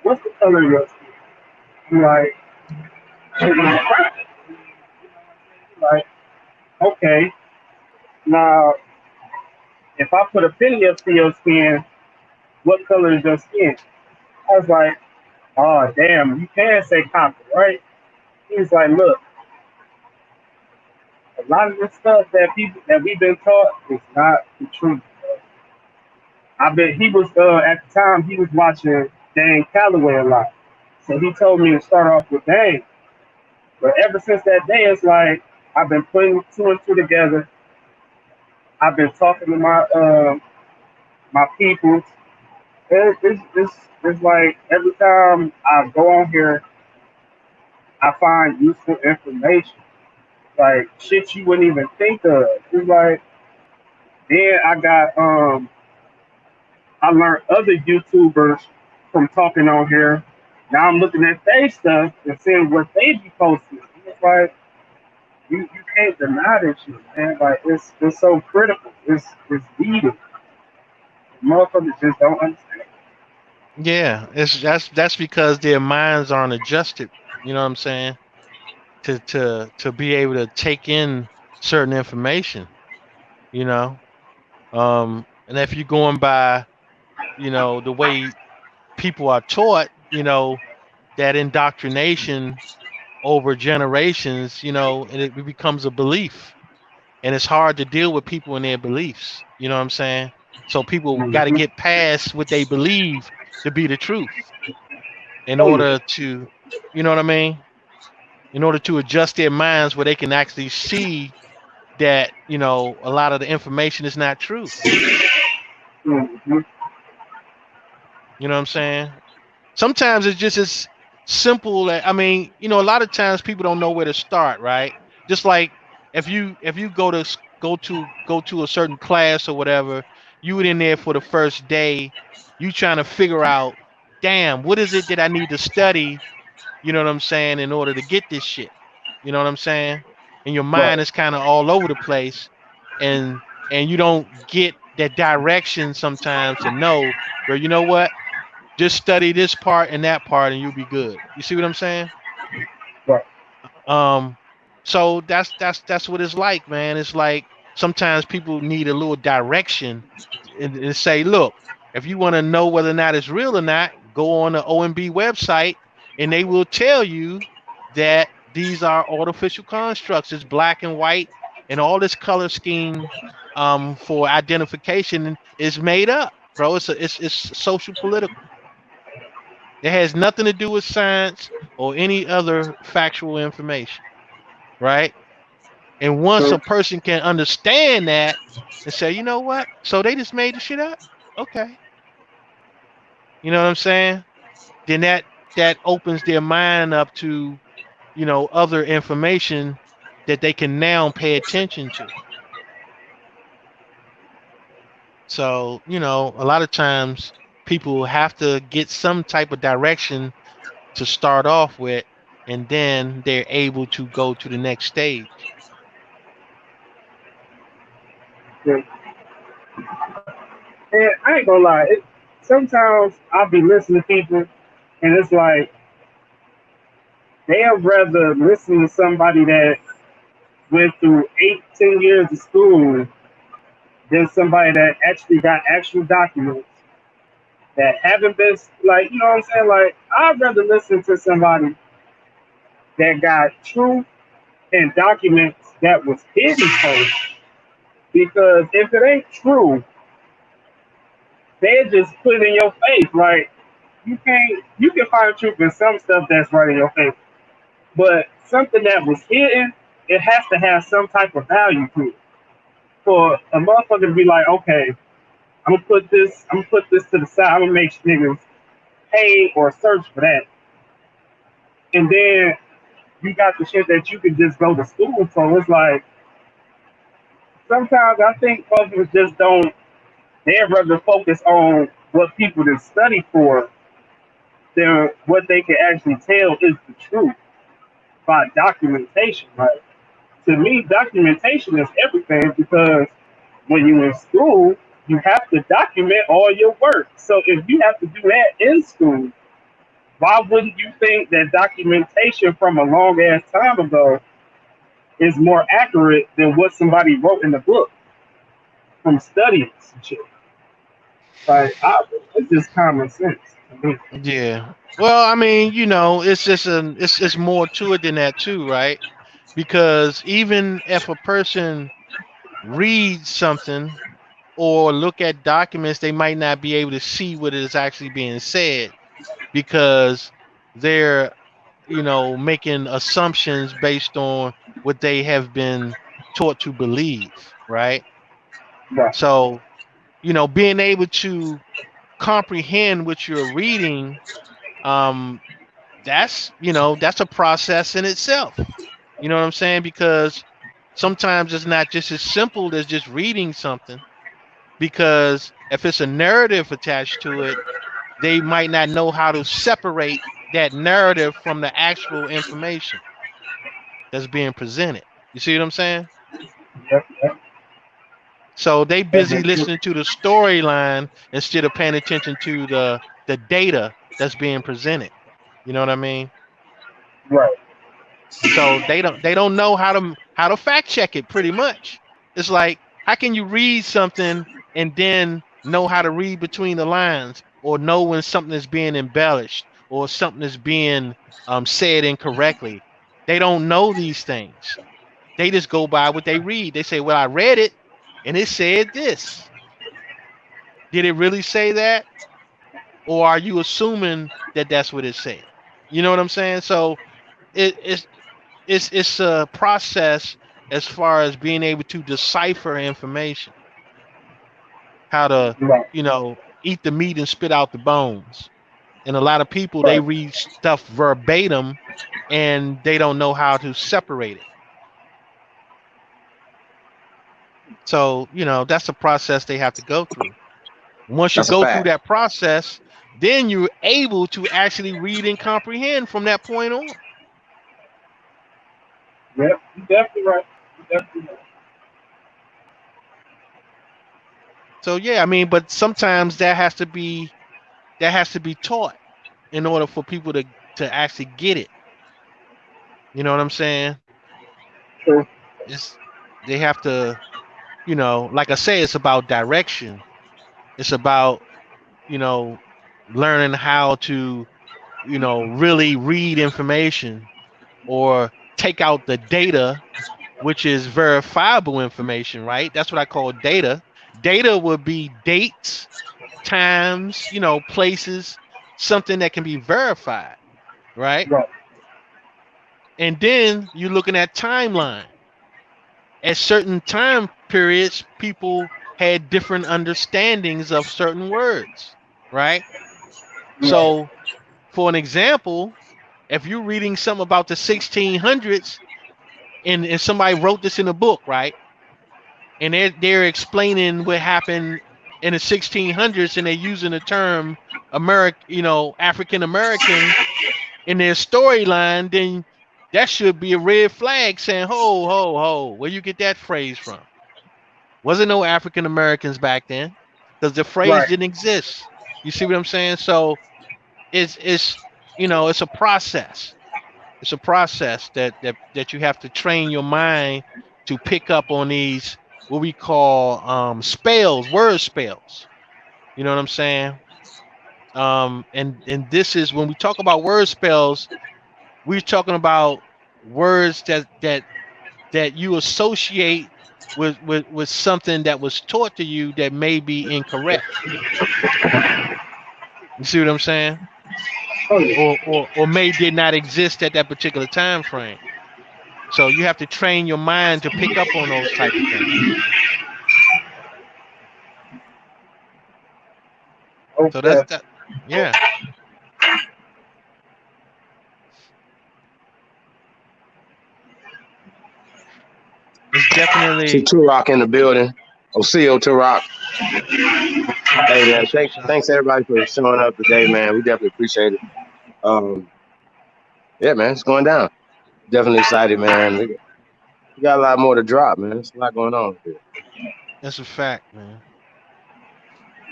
Speaker 4: what's the color of your skin? I'm like, okay, now if I put a penny up to your skin, what color is your skin? I was like, oh damn, you can say copper, right? He was like, look, a lot of the stuff that people that we've been taught is not the truth. I bet he was at the time he was watching Dan Calloway a lot. So he told me to start off with Dan. But ever since that day, it's like I've been putting two and two together. I've been talking to my people. It's like every time I go on here, I find useful information, like shit you wouldn't even think of. It's like then I learned other YouTubers from talking on here. Now I'm looking at their stuff and seeing what they be posting. It's like you can't deny this shit, man. Like it's so critical. It's needed. Motherfuckers just don't understand.
Speaker 3: Yeah, it's that's because their minds aren't adjusted. You know what I'm saying? To be able to take in certain information. You know, and if you're going by the way people are taught, that indoctrination over generations, and it becomes a belief, and it's hard to deal with people and their beliefs. You know what I'm saying? So people got to
Speaker 4: Mm-hmm.
Speaker 3: get past what they believe to be the truth in
Speaker 4: Oh yeah.
Speaker 3: order to, you know what I mean? In order to adjust their minds where they can actually see that, a lot of the information is not true.
Speaker 4: Mm-hmm.
Speaker 3: You know what I'm saying? Sometimes it's just as simple as, I mean, a lot of times people don't know where to start, right? Just like if you go to a certain class or whatever, you were in there for the first day, you trying to figure out, damn, what is it that I need to study, you know what I'm saying, in order to get this shit. You know what I'm saying? And your
Speaker 4: Right.
Speaker 3: mind is kind of all over the place, and you don't get that direction sometimes to know, where you know what? Just study this part and that part and you'll be good. You see what I'm saying?
Speaker 4: Right.
Speaker 3: Um, so that's what it's like, man. It's like sometimes people need a little direction and say, look, if you want to know whether or not it's real or not, go on the OMB website and they will tell you that these are artificial constructs. It's black and white, and all this color scheme for identification is made up, bro. It's social political. It has nothing to do with science or any other factual information, right? And once
Speaker 4: So
Speaker 3: a person can understand that and say, you know what? So they just made the shit up? Okay. You know what I'm saying? Then that opens their mind up to, other information that they can now pay attention to. So, a lot of times people have to get some type of direction to start off with, and then they're able to go to the next stage.
Speaker 4: yeah. And I ain't gonna lie, sometimes I'll be listening to people and it's like they'd rather listen to somebody that went through 8, 10 years of school than somebody that actually got actual documents that haven't been like, you know what I'm saying? Like I'd rather listen to somebody that got truth and documents that was hidden first Because if it ain't true, they just put it in your face. Like you can find truth in some stuff that's right in your face, but something that was hidden, it has to have some type of value to it. For a motherfucker to be like, okay, I'm gonna put this to the side. I'm gonna make niggas pay or search for that, and then you got the shit that you can just go to school for. It's like sometimes I think folks just don't. They'd rather focus on what people that study for than what they can actually tell is the truth by documentation. Right? To me, documentation is everything because when you're in school, you have to document all your work. So if you have to do that in school, why wouldn't you think that documentation from a long ass time ago is more accurate than what somebody wrote in the book from studying some shit? It's just common sense to me.
Speaker 3: Yeah. Well, I mean, you know, it's just it's more to it than that too, right? Because even if a person reads something or look at documents, they might not be able to see what is actually being said because they're, you know, making assumptions based on what they have been taught to believe, right?
Speaker 4: Right,
Speaker 3: So, you know, being able to comprehend what you're reading, um, that's, you know, that's a process in itself. You know what I'm saying? Because sometimes it's not just as simple as just reading something, because if it's a narrative attached to it, they might not know how to separate that narrative from the actual information that's being presented. You see what I'm saying?
Speaker 4: yep, yep.
Speaker 3: So they
Speaker 4: And
Speaker 3: busy listening to the storyline instead of paying attention to the data that's being presented. You know what I mean?
Speaker 4: right,
Speaker 3: So they don't know how to fact check it pretty much. It's like, how can you read something and then know how to read between the lines or know when something is being embellished or something is being said incorrectly? They don't know these things. They just go by what they read. They say, well, I read it and it said this. Did it really say that? Or are you assuming that that's what it said? You know what I'm saying? So it's it's a process as far as being able to decipher information, how to,
Speaker 4: right,
Speaker 3: you know, eat the meat and spit out the bones. And a lot of people, they
Speaker 4: right.
Speaker 3: read stuff verbatim and they don't know how to separate it. So, you know, that's a process they have to go through. Once you
Speaker 2: That's a
Speaker 3: go through
Speaker 2: fact.
Speaker 3: that process, then you're able to actually read and comprehend from that point on.
Speaker 4: Yep, you definitely right. You definitely right.
Speaker 3: So yeah, I mean, but sometimes that has to be taught in order for people to actually get it. You know what I'm saying?
Speaker 4: True.
Speaker 3: It's they have to, you know, like I say, it's about direction. It's about, you know, learning how to, you know, really read information or take out the data, which is verifiable information, right? That's what I call data. Data would be dates, times, you know, places, something that can be verified, right?
Speaker 4: Right,
Speaker 3: And then you're looking at timeline. At certain time periods, people had different understandings of certain words, right?
Speaker 4: right,
Speaker 3: So, for an example, if you're reading something about the 1600s and somebody wrote this in a book, right? And they're explaining what happened in the 1600s and they're using the term American, you know, African American in their storyline, then that should be a red flag saying, ho, ho, ho, where you get that phrase from? Wasn't no African Americans back then because the phrase
Speaker 4: right.
Speaker 3: didn't exist. You see what I'm saying? So it's you know, it's a process. It's a process that you have to train your mind to pick up on these what we call spells, word spells. You know what I'm saying? And this is when we talk about word spells, we're talking about words that you associate with something that was taught to you that may be incorrect. You see what I'm saying?
Speaker 4: Oh yeah.
Speaker 3: Or may did not exist at that particular time frame. So you have to train your mind to pick up on those type of things. So that's
Speaker 4: Okay.
Speaker 3: that. Yeah, it's
Speaker 1: See
Speaker 3: definitely.
Speaker 1: Turok in the building. Oseo Turok. Hey man,
Speaker 3: That's what's up.
Speaker 1: thanks everybody for showing up today, man. We definitely appreciate it. Um, yeah, man, it's going down. Definitely excited, man. We got a lot more to drop, man. There's a lot going on here.
Speaker 3: That's a fact, man.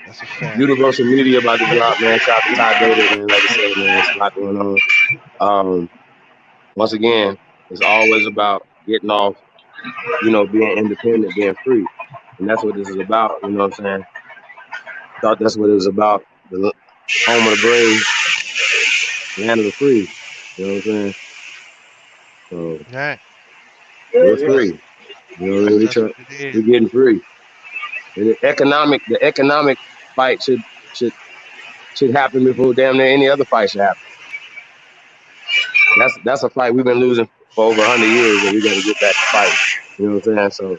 Speaker 3: That's a fact.
Speaker 1: Universal Media about to drop, man. Shout out to Todd Data, man. Like I said, man, it's a lot going on. Um, Once again, it's always about getting off, being independent, being free. And that's what this is about, you know what I'm saying? Thought that's what it was about. The home of the brave, land of the free. You know what I'm saying? So
Speaker 3: Right.
Speaker 1: we're
Speaker 4: Yeah,
Speaker 3: That's
Speaker 1: free. You know what I mean?
Speaker 3: that's what it is.
Speaker 1: We're getting free. And the economic fight should happen before damn near any other fight should happen. That's a fight we've been losing for over 100 years, and we got to get back to fighting. You know what I'm saying? So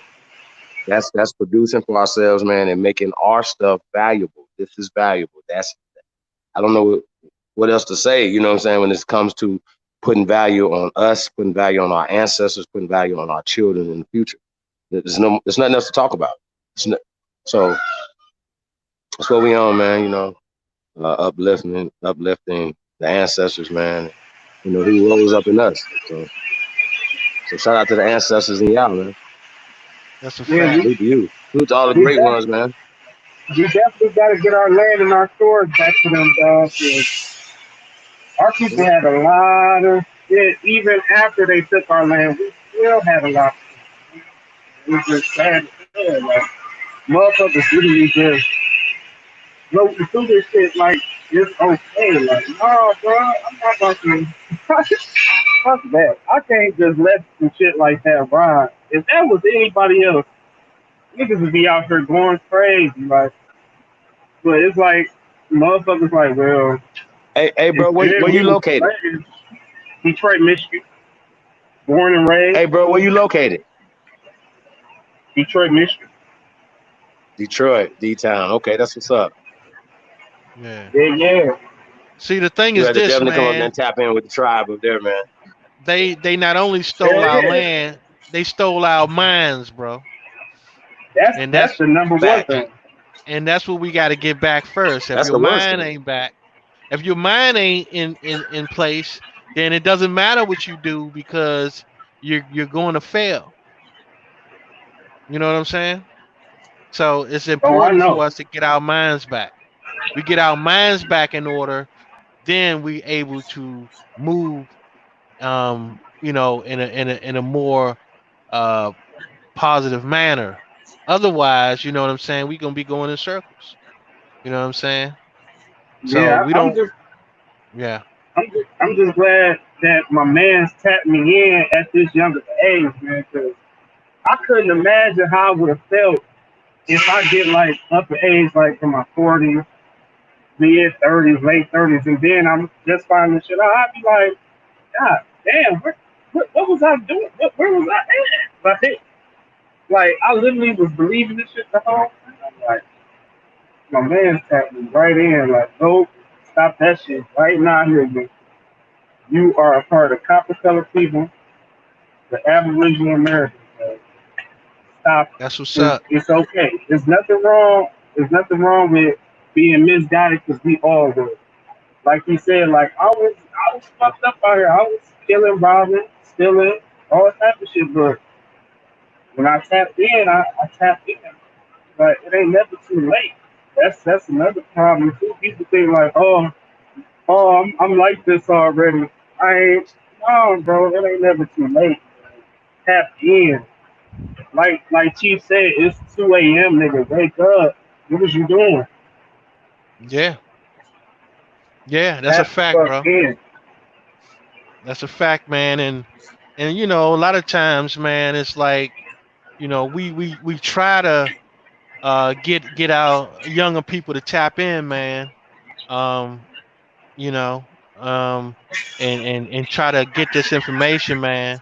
Speaker 1: that's producing for ourselves, man, and making our stuff valuable. This is valuable. I don't know what else to say. You know what I'm saying? When it comes to putting value on us, putting value on our ancestors, putting value on our children in the future. There's nothing else to talk about. So that's what we on, man. Uplifting the ancestors, man. Who rose up in us. So shout out to the ancestors and y'all, man.
Speaker 3: That's a
Speaker 4: yeah.
Speaker 3: fact.
Speaker 1: Salute to you. Salute to all the
Speaker 4: We
Speaker 1: great
Speaker 4: def-
Speaker 1: ones, man.
Speaker 4: we definitely got to get our land and our stores back to them, dog. 'Cause our people had a lot of shit. Even after they took our land, we still had a lot. It was just sad to say, like motherfuckers literally just floating through this shit like it's okay. Like, no, bro, I'm not about to. Fuck that. I can't just let some shit like that ride. If that was anybody else, niggas would be out here going crazy. Like, but it's like motherfuckers like, well,
Speaker 1: Hey,
Speaker 4: it's
Speaker 1: bro, where
Speaker 4: good.
Speaker 1: you
Speaker 4: We was
Speaker 1: located?
Speaker 4: raised Detroit, Michigan, born and raised
Speaker 1: Hey, bro, where you located?
Speaker 4: Detroit, Michigan.
Speaker 1: Detroit, D-Town. Okay, that's what's up.
Speaker 3: Yeah.
Speaker 4: Yeah, yeah.
Speaker 3: See, the thing
Speaker 1: You
Speaker 3: is
Speaker 1: had to
Speaker 3: this,
Speaker 1: definitely come up there
Speaker 3: man.
Speaker 1: and tap in with the tribe up there, man.
Speaker 3: They not only stole
Speaker 4: Yeah,
Speaker 3: our
Speaker 4: yeah.
Speaker 3: land, they stole our minds, bro. And
Speaker 4: That's
Speaker 3: that's
Speaker 4: the number one
Speaker 1: Facts.
Speaker 3: and,
Speaker 4: thing.
Speaker 3: and that's what we got to get back first. If
Speaker 1: That's
Speaker 3: your
Speaker 1: the worst
Speaker 3: mind
Speaker 1: thing.
Speaker 3: ain't back, if your mind ain't in place, then it doesn't matter what you do because you're going to fail. You know what I'm saying? So it's
Speaker 4: Oh, I
Speaker 3: important
Speaker 4: know.
Speaker 3: for us to get our minds back. We get our minds back in order, then we able to move in a more uh positive manner. Otherwise, you know what I'm saying, we gonna be going in circles. You know what I'm saying? So
Speaker 4: Yeah,
Speaker 3: we don't. Yeah,
Speaker 4: I'm just glad that my man's tapped me in at this younger age, man. Cause I couldn't imagine how I would have felt if I get like up in age, like in my 40s, mid 30s, late 30s, and then I'm just finding shit out. I'd be like, God damn, what was I doing? Where was I at? Like I literally was believing this shit the whole time. I'm like, my man tapped me right in, like, nope, stop that shit right now here, man. You are a part of copper colored people, the Aboriginal Americans. Man. Stop.
Speaker 3: that's what's
Speaker 4: It's,
Speaker 3: up.
Speaker 4: it's okay. There's nothing wrong. There's nothing wrong with being misguided because we all were. Like he said, like I was fucked up out here. I was killing, robbing, stealing, all type of shit. But when I tapped in, I tapped in. But it ain't never too late. That's another problem too. People think like, oh, I'm like this already. I ain't. No, bro, it ain't never too late. Tap in. Like Chief said, it's 2 a.m. Nigga, wake up. What was you doing?
Speaker 3: Yeah, yeah, that's a
Speaker 4: Tap the
Speaker 3: fact,
Speaker 4: fuck
Speaker 3: bro.
Speaker 4: in.
Speaker 3: That's a fact, man. And a lot of times, man, it's like we try to get our younger people to tap in, man. Um, you know, um, and try to get this information, man,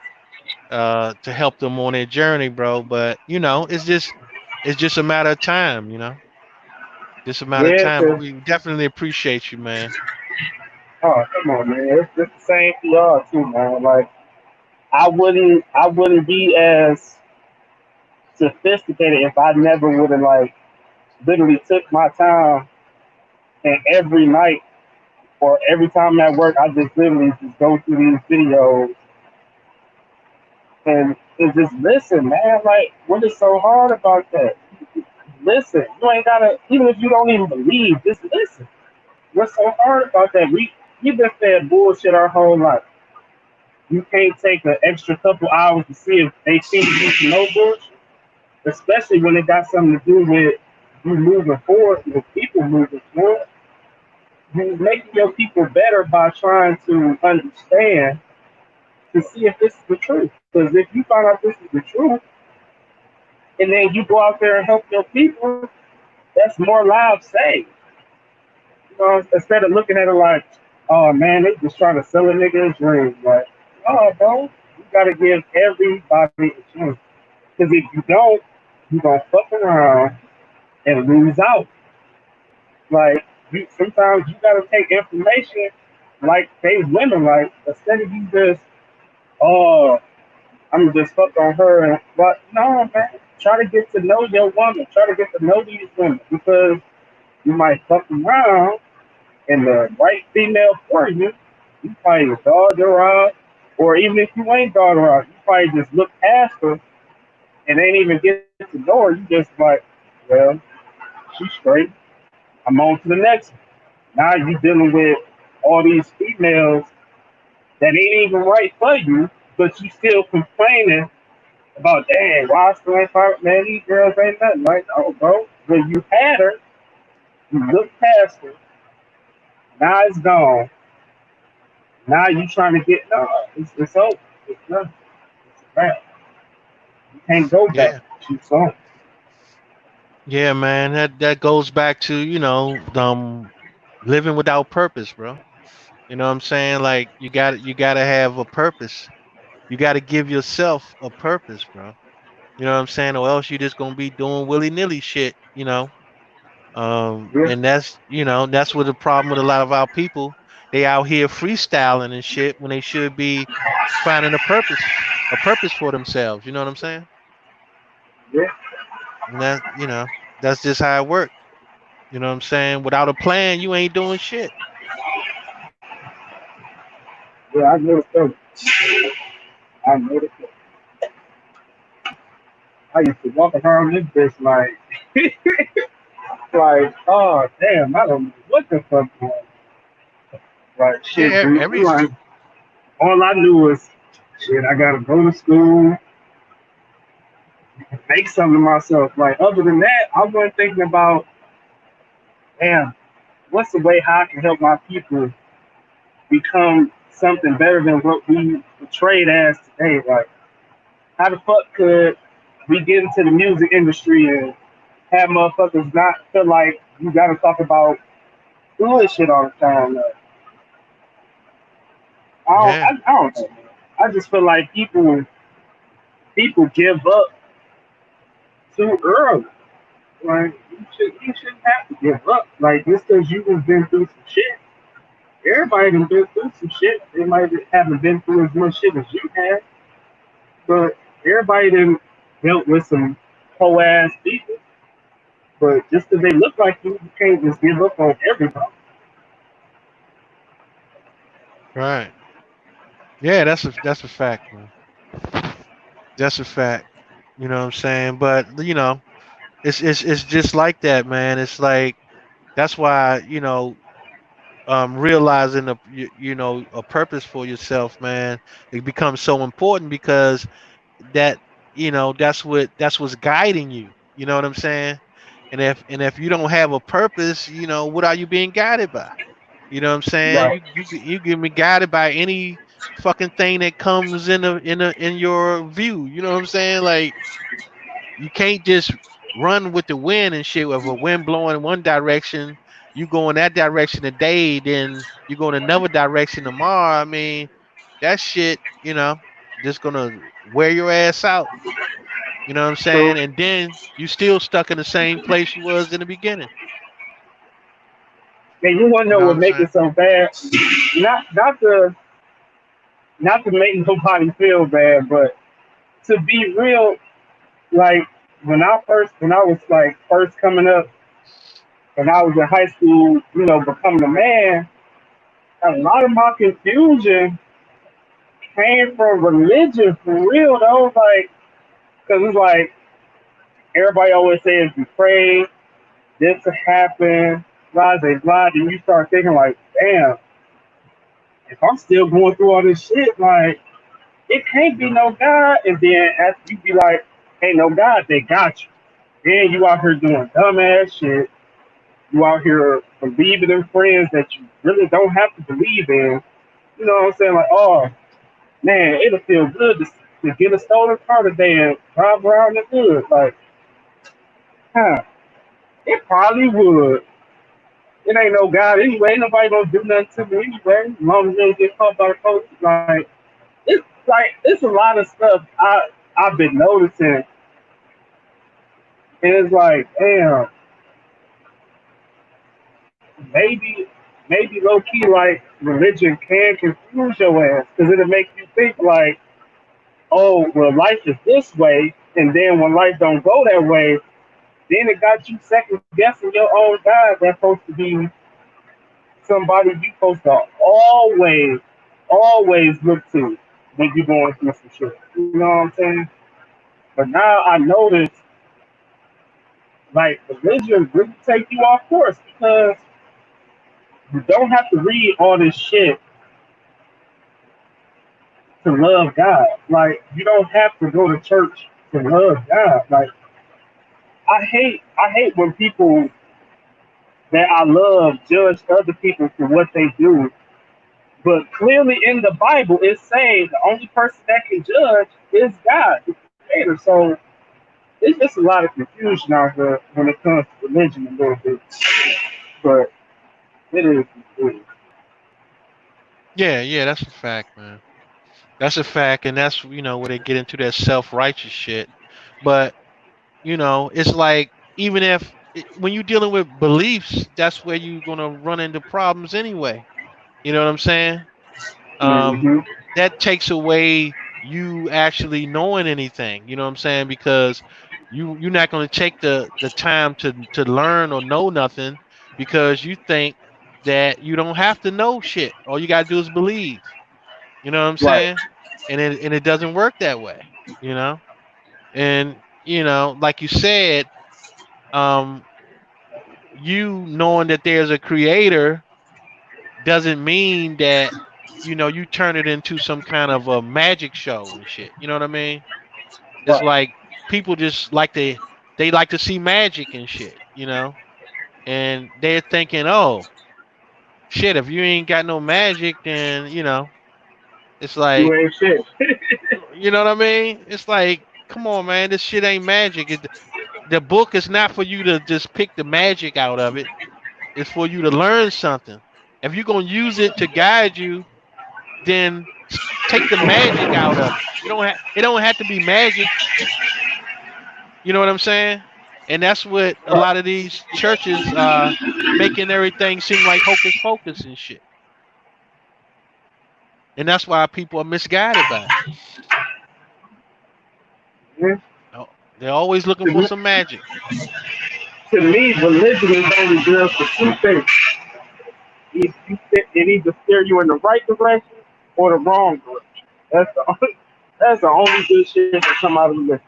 Speaker 3: to help them on their journey, bro. But it's just a matter of time, just a matter of
Speaker 4: Yeah,
Speaker 3: time. But
Speaker 4: 'cause
Speaker 3: we definitely appreciate you, man.
Speaker 4: oh come on, man, it's the same for y'all too, man. Like I wouldn't be as sophisticated if I never would have like literally took my time and every night or every time at work I just literally just go through these videos and just listen, man. Like what is so hard about that? Listen. You ain't gotta even if you don't even believe, just listen. What's so hard about that? We've been fed bullshit our whole life. You can't take an extra couple hours to see if they feed you some no bullshit, especially when it got something to do with you moving forward, with people moving forward. You making your people better by trying to understand to see if this is the truth. Because if you find out this is the truth, and then you go out there and help your people, that's more lives saved. You know, instead of looking at it like, oh man, they just trying to sell a nigga a dream. Like, oh, bro, you gotta give everybody a chance. Because if you don't, you gonna fuck around and lose out. Like, sometimes you gotta take information like they women. Like, instead of you just, oh, I'm gonna just fuck on her. And, but no, man, try to get to know your woman. Try to get to know these women because you might fuck around and the right female for you, you probably dog her out, or even if you ain't dog her out, you probably just look past her and ain't even get to know her. You just like, well, she's straight. I'm on to the next one. Now you dealing with all these females that ain't even right for you, but you still complaining about, dang, why I still ain't fight, man, these girls ain't nothing. Like, oh, bro, when you had her, you looked past her, now it's gone. Now you trying to get no, it's over. It's done. It's a wrap. You can't go back.
Speaker 3: Yeah,
Speaker 4: Too soon.
Speaker 3: yeah, man. That goes back to living without purpose, bro. You know what I'm saying? Like you got to have a purpose. You got to give yourself a purpose, bro. You know what I'm saying? Or else you just gonna be doing willy nilly shit.
Speaker 4: Yeah,
Speaker 3: And that's what the problem with a lot of our people. They out here freestyling and shit when they should be finding a purpose for themselves. You know what I'm saying?
Speaker 4: yeah,
Speaker 3: And that's just how it works. You know what I'm saying? Without a plan, you ain't doing shit.
Speaker 4: yeah. I noticed that. I noticed that. I used to walk around this bitch like, oh damn, I don't know what the fuck was. Like, shit,
Speaker 3: Yeah,
Speaker 4: dude.
Speaker 3: every
Speaker 4: Like, all I knew was, shit, I gotta go to school, make something of myself. Like, other than that, I wasn't thinking about, damn, what's the way how I can help my people become something better than what we portrayed as today. Like, how the fuck could we get into the music industry and have motherfuckers not feel like you gotta talk about doing shit all the time? Like,
Speaker 3: yeah,
Speaker 4: I don't know. Man. I just feel like people give up too early. Like, you shouldn't have to give up. Like, just because you have been through some shit, everybody done been through some shit. They might haven't been through as much shit as you have, but everybody done dealt with some whole ass people. But just because they look like you can't just give up on everybody.
Speaker 3: right. Yeah, that's a fact, man. That's a fact. You know what I'm saying? But it's just like that, man. It's like that's why realizing a purpose for yourself, man, it becomes so important because that that's what's guiding you. You know what I'm saying? And if you don't have a purpose, what are you being guided by? You know what I'm saying?
Speaker 4: Right.
Speaker 3: You can be guided by any fucking thing that comes in your view. You know what I'm saying? Like you can't just run with the wind and shit. If a wind blowing in one direction, you go in that direction today, then you go in another direction tomorrow. I mean, that shit, just gonna wear your ass out. You know what I'm
Speaker 4: So,
Speaker 3: saying? And then you still stuck in the same place you was in the beginning.
Speaker 4: and you want to
Speaker 3: You
Speaker 4: know
Speaker 3: know what
Speaker 4: what
Speaker 3: I'm
Speaker 4: makes
Speaker 3: saying?
Speaker 4: it so bad? Not not to not to make nobody feel bad, but to be real, like when I was like first coming up, when I was in high school, becoming a man, a lot of my confusion came from religion for real though. Like, cause it's like everybody always says you pray, this will happen, blah blah blah. Then you start thinking like, damn, if I'm still going through all this shit, like it can't be no God. And then after you be like, ain't no God, they got you. Then you out here doing dumbass shit. You out here believing in friends that you really don't have to believe in. You know what I'm saying? Like, oh man, it'll feel good to get a stolen car today and drive around the good. Like, huh? It probably would. It ain't no God anyway. Ain't nobody gonna do nothing to me anyway. As long as they don't get caught by the police. It's a lot of stuff I've been noticing, and it's like, damn, maybe low key like religion can confuse your ass because it'll make you think like, oh, well, life is this way, and then when life don't go that way, then it got you second guessing your own God. That's supposed to be somebody you supposed to always look to when you going through some shit. You know what I'm saying? But now I notice like religion really take you off course because you don't have to read all this shit to love God. Like you don't have to go to church to love God. Like I hate when people that I love judge other people for what they do. But clearly in the Bible it's saying the only person that can judge is God, the creator. So it's just a lot of confusion out here when it comes to religion a little bit. But it is what it is.
Speaker 3: Yeah, yeah, that's a fact, man. That's a fact, and that's where they get into that self-righteous shit. But it's like even if when you're dealing with beliefs, that's where you're gonna run into problems anyway. You know what I'm saying? Um,
Speaker 4: Mm-hmm.
Speaker 3: that takes away you actually knowing anything. You know what I'm saying? Because you're not gonna take the time to learn or know nothing because you think that you don't have to know shit. All you gotta do is believe. You know what I'm
Speaker 4: Right.
Speaker 3: saying? And it doesn't work that way. You know? And like you said, um, you knowing that there's a creator doesn't mean that you turn it into some kind of a magic show and shit. You know what I mean? It's
Speaker 4: Right.
Speaker 3: like people just like to see magic and shit, and they're thinking, oh shit, if you ain't got no magic, then it's
Speaker 4: You
Speaker 3: like,
Speaker 4: ain't shit.
Speaker 3: you know what I mean? It's like, come on, man, this shit ain't magic. The book is not for you to just pick the magic out of it. It's for you to learn something. If you're gonna use it to guide you, then take the magic out of it. It don't have to be magic. You know what I'm saying? And that's what a
Speaker 4: Right.
Speaker 3: lot of these churches are making everything seem like hocus pocus and shit. And that's why people are misguided by it.
Speaker 4: Yeah.
Speaker 3: Oh, they're always looking
Speaker 4: To,
Speaker 3: for
Speaker 4: me,
Speaker 3: some magic.
Speaker 4: to me, religion is only good for two things. It either steer you in the right direction or the wrong direction. That's the only good shit that come out of religion.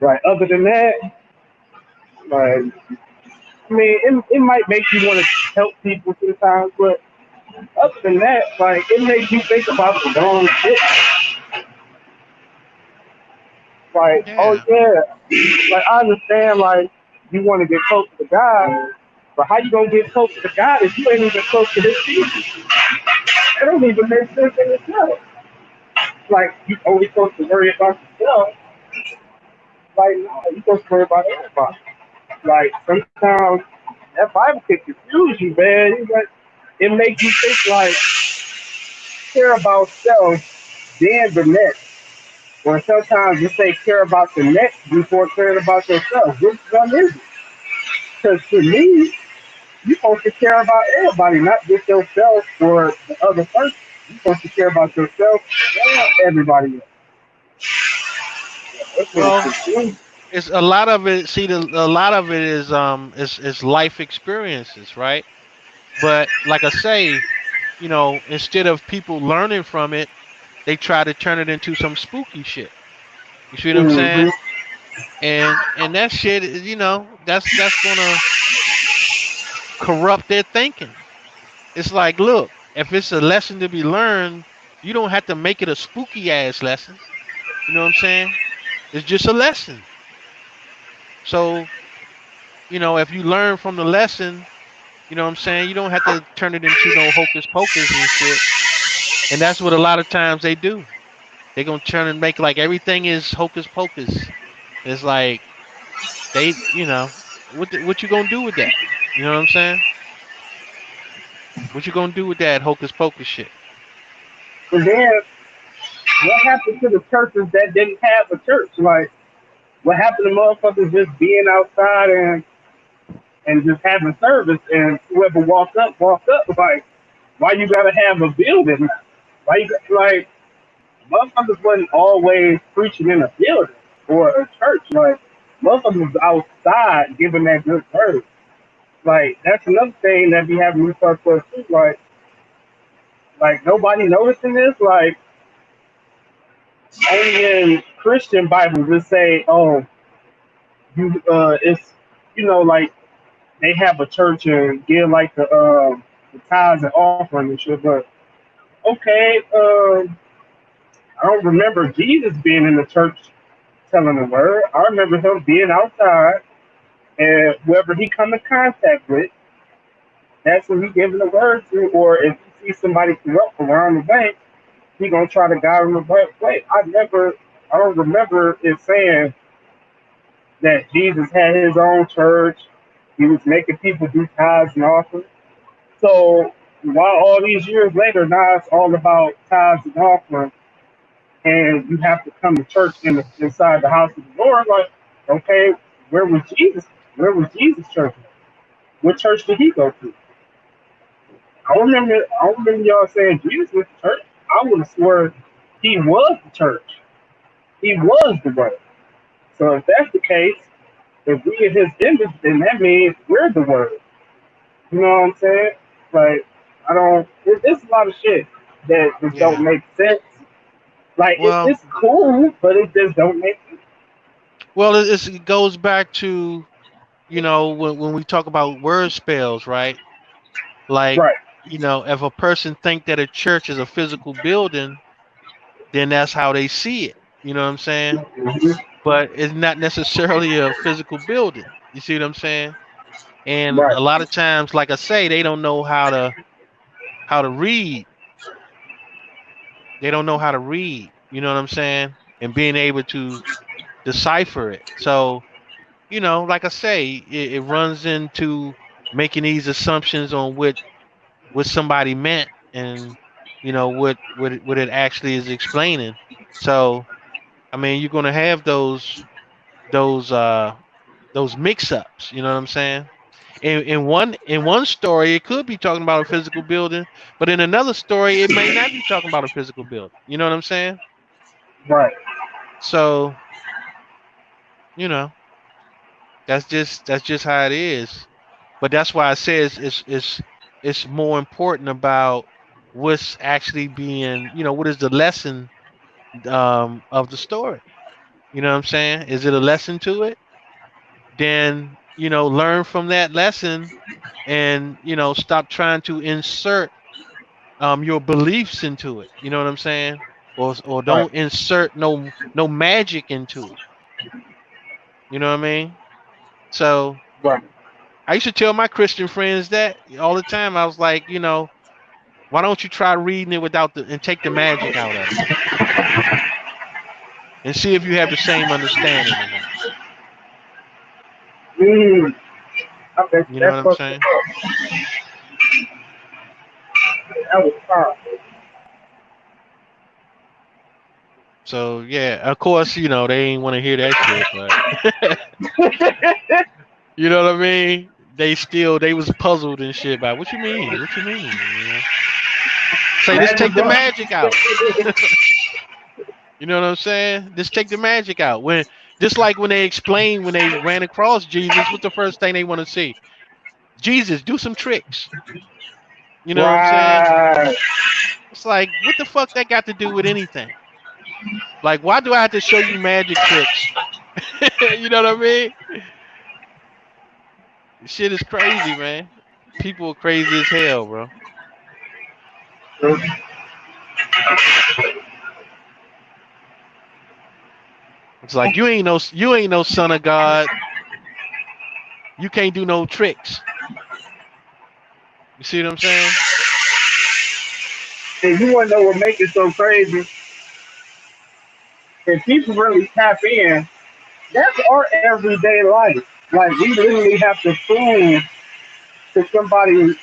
Speaker 4: Right. Other than that, like I mean, it might make you want to help people sometimes, but other than that, like it makes you think about the wrong shit. Like, oh
Speaker 3: Yeah.
Speaker 4: yeah, like I understand, like you want to get close to God, but how you gonna get close to God if you ain't even close to His people? It don't even make sense in itself. Like you only supposed to worry about yourself, Like, no, you supposed to worry about everybody. Like, sometimes that Bible can confuse you, man. It makes you think, like, care about self, then the next. Or sometimes you say care about the next before caring about yourself. Which one is it? Because to me, you're supposed to care about everybody, not just yourself or the other person. You're supposed to care about yourself and everybody else. That's what
Speaker 3: Well,
Speaker 4: it's confusing.
Speaker 3: it's a lot of it. See, a lot of it is life experiences, right? But like I say, instead of people learning from it, they try to turn it into some spooky shit. You see what I'm
Speaker 4: Mm-hmm.
Speaker 3: saying? And that shit, that's gonna corrupt their thinking. It's like, look, if it's a lesson to be learned, you don't have to make it a spooky ass lesson. You know what I'm saying? It's just a lesson. So, if you learn from the lesson, you know what I'm saying, you don't have to turn it into no hocus pocus and shit. And that's what a lot of times they do. They're gonna turn and make like everything is hocus pocus. It's like what you gonna do with that? You know what I'm saying? What you gonna do with that hocus pocus shit?
Speaker 4: And then what happened to the churches that didn't have a church? Like, what happened to motherfuckers just being outside and just having service and whoever walked up. Like, why you gotta have a building? Why you like motherfuckers wasn't always preaching in a building or a church. Like, motherfuckers was outside giving that good word. Like, that's another thing that be having me fucked up too. Like nobody noticing this. Like, only in Christian Bibles it say, oh, it's like they have a church and give like the tithes and offering and shit. But okay, I don't remember Jesus being in the church telling the word. I remember him being outside, and whoever he come in contact with, that's who he giving the word to. Or if he sees somebody corrupt around the bank, he gonna try to guide them the right way. I don't remember it saying that Jesus had his own church. He was making people do tithes and offerings. So while all these years later, now it's all about tithes and offerings, and you have to come to church inside the house of the Lord. Like, okay, where was Jesus? Where was Jesus' church? What church did he go to? I remember y'all saying Jesus was the church. I would have sworn he was the church. He was the word. So if that's the case, if we in his image, then that means we're the word. You know what I'm saying? Like, I don't. It's a lot of shit that just don't
Speaker 3: Yeah.
Speaker 4: make sense. Like,
Speaker 3: Well,
Speaker 4: it's cool, but it just don't make sense.
Speaker 3: it goes back to when we talk about word spells, right? Like,
Speaker 4: Right.
Speaker 3: if a person think that a church is a physical building, then that's how they see it. You know what I'm saying?
Speaker 4: Hmm.
Speaker 3: But it's not necessarily a physical building. You see what I'm saying? And
Speaker 4: Right.
Speaker 3: a lot of times, like I say, they don't know how to read. They don't know how to read. You know what I'm saying? And being able to decipher it. So, like I say, it runs into making these assumptions on what somebody meant and what it actually is explaining. So, I mean, you're gonna have those uh those mix-ups. You know what I'm saying? In one story, it could be talking about a physical building, but in another story, it may not be talking about a physical building. You know what I'm saying?
Speaker 4: Right.
Speaker 3: So, you know, that's just how it is. But that's why I say it's more important about what's actually being, what is the lesson of the story. You know what I'm saying? Is it a lesson to it? Then, learn from that lesson and, stop trying to insert your beliefs into it. You know what I'm saying? Or
Speaker 4: Right.
Speaker 3: don't insert no magic into it. You know what I mean? So
Speaker 4: Right.
Speaker 3: I used to tell my Christian friends that all the time. I was like, why don't you try reading it without and take the magic out of it and see if you have the same understanding or not?
Speaker 4: Mm, I bet
Speaker 2: You know what
Speaker 4: that's
Speaker 2: I'm
Speaker 4: fucked
Speaker 2: saying?
Speaker 4: up. That was fine.
Speaker 2: So yeah, of course, they ain't want to hear that shit, but you know what I mean? They was puzzled and shit by what you mean? What you mean? Say just take
Speaker 4: Magic
Speaker 2: the
Speaker 4: book.
Speaker 2: magic out. You know what I'm saying? Just take the magic out. Just like when they explained when they ran across Jesus, what's the first thing they want to see? Jesus, do some tricks. You know what I'm saying?
Speaker 4: Right.
Speaker 2: It's like, what the fuck that got to do with anything? Like, why do I have to show you magic tricks? You know what I mean? Shit is crazy, man. People are crazy as hell, bro. It's like you ain't no son of God. You can't do no tricks. You see what I'm saying?
Speaker 4: And you wanna know what makes it so crazy? If people really tap in, that's our everyday life. Like we literally have to prove to somebody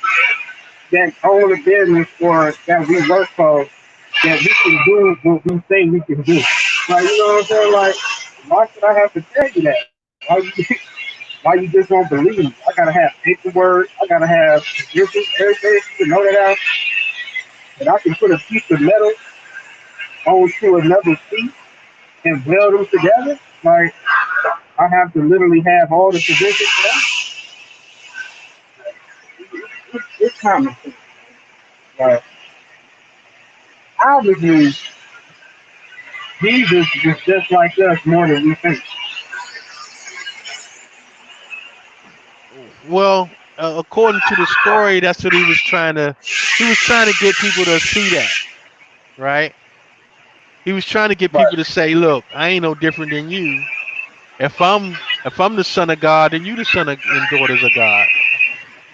Speaker 4: that own a business or that we work for that we can do what we say we can do. Like you know what I'm saying? Like why should I have to tell you that? Why you just won't believe me? I gotta have paperwork. I gotta have this, everything to know that I can put a piece of metal onto another piece and weld them together. Like I have to literally have all the positions for that. It's common sense. Like obviously Jesus is just like us more than we think.
Speaker 2: Well, according to the story, that's what he was trying to. He was trying to get people to see that, right? He was trying to get
Speaker 4: But
Speaker 2: people to say, "Look, I ain't no different than you. If I'm the son of God, then you the son of, and daughters of God."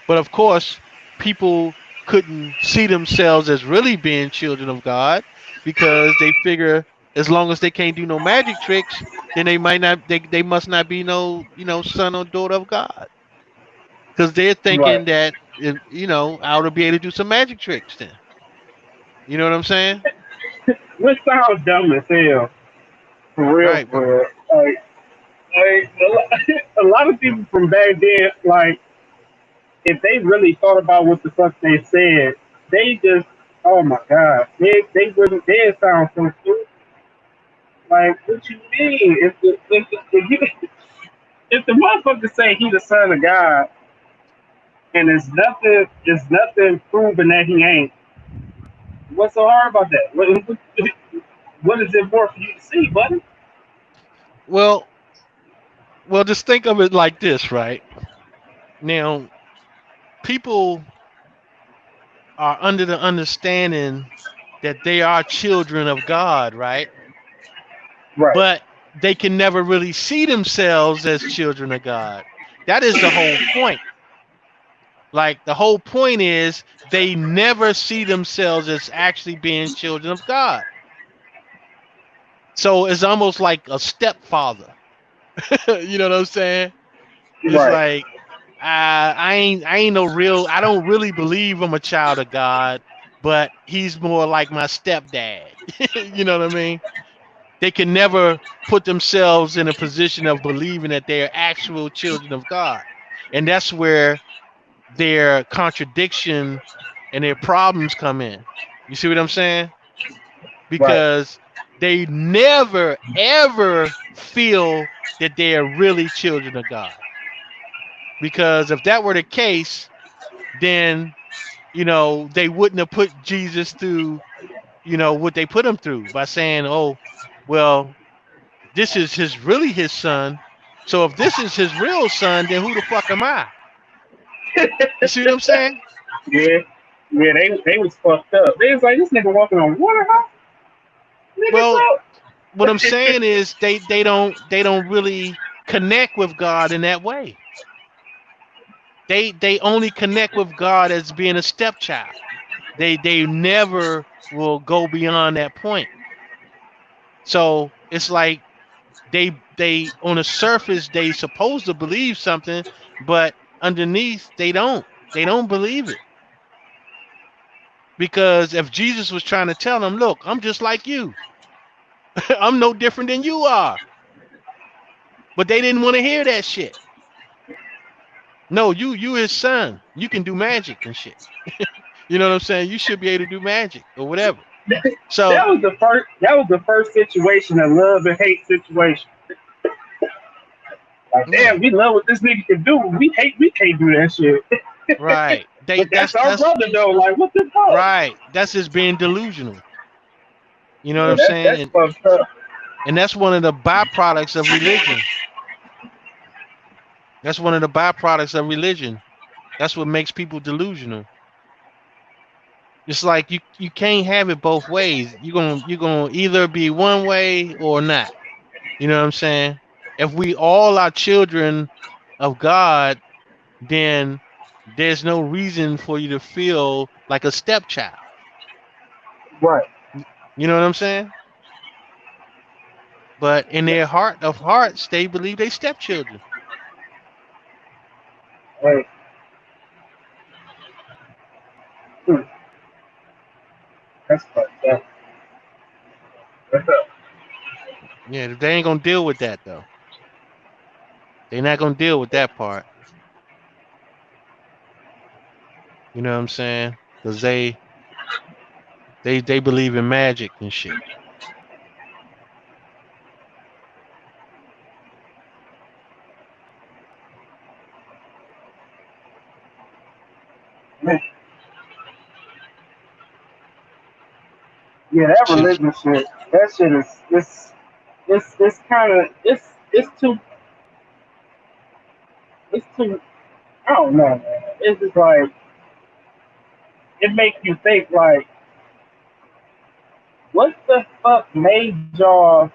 Speaker 2: But of course, people couldn't see themselves as really being children of God because they figure as long as they can't do no magic tricks, then they might not. They must not be no son or daughter of God because they're
Speaker 4: right,
Speaker 2: thinking that I ought to be able to do some magic tricks. Then you know what I'm saying?
Speaker 4: which sounds dumb as hell for real,
Speaker 2: Right, but
Speaker 4: for real. Like a lot of people from back then, like if they really thought about what the fuck they said, they just, oh my god, they wouldn't. They sound so stupid. Like what you mean? If the motherfucker say he the son of God and it's nothing proving that he ain't. What's so hard about that? What is it more for you to see, buddy?
Speaker 2: well, just think of it like this, right? Now, people are under the understanding that they are children of God, right?
Speaker 4: Right,
Speaker 2: But they can never really see themselves as children of God. That is the whole point. Like the whole point is they never see themselves as actually being children of God. So it's almost like a stepfather. You know what I'm saying? It's
Speaker 4: right,
Speaker 2: like I ain't no real. I don't really believe I'm a child of God, but he's more like my stepdad. You know what I mean? They can never put themselves in a position of believing that they're actual children of God, and that's where their contradiction and their problems come in. You see what I'm saying?
Speaker 4: right.
Speaker 2: Because they never ever feel that they are really children of God. Because if that were the case, then they wouldn't have put Jesus through what they put him through by saying, "Oh, well, this is his son. So if this is his real son, then who the fuck am I?" You see what I'm saying?
Speaker 4: Yeah, yeah. They was fucked up. They was like this nigga walking on water, huh? Nigga,
Speaker 2: Well,
Speaker 4: so
Speaker 2: what I'm saying is they don't really connect with God in that way. They only connect with God as being a stepchild. They never will go beyond that point. So it's like
Speaker 3: they on the surface they supposed to believe something, but underneath they don't. They don't believe it. Because if Jesus was trying to tell them, look, I'm just like you. I'm no different than you are. But they didn't want to hear that shit. No, you his son. You can do magic and shit. You know what I'm saying? You should be able to do magic or whatever. So
Speaker 4: That was the first. That was the first situation, a love and hate situation. Like,
Speaker 3: yeah,
Speaker 4: damn, we love what this nigga can do. We hate. We can't do that shit.
Speaker 3: right. They
Speaker 4: But that's our brother though. Like, what the fuck?
Speaker 3: right. That's just being delusional. You know what
Speaker 4: Yeah,
Speaker 3: I'm saying?
Speaker 4: that's
Speaker 3: And
Speaker 4: fucked up.
Speaker 3: that's one of the byproducts of religion. That's one of the byproducts of religion. That's what makes people delusional. It's like you can't have it both ways. You're gonna either be one way or not. You know what I'm saying? If we all are children of God, then there's no reason for you to feel like a stepchild.
Speaker 4: Right.
Speaker 3: You know what I'm saying? But in their heart of hearts, they believe they stepchildren.
Speaker 4: Hey. Hmm, that's fucked up. That's up.
Speaker 3: Yeah, they ain't gonna deal with that though. They're not gonna deal with that part. You know what I'm saying? Because they believe in magic and shit.
Speaker 4: Man, yeah, that
Speaker 3: Shit.
Speaker 4: religion shit. That shit is. It's kind of. It's too. It's too. I don't know, man. It's just like it makes you think like, what the fuck made y'all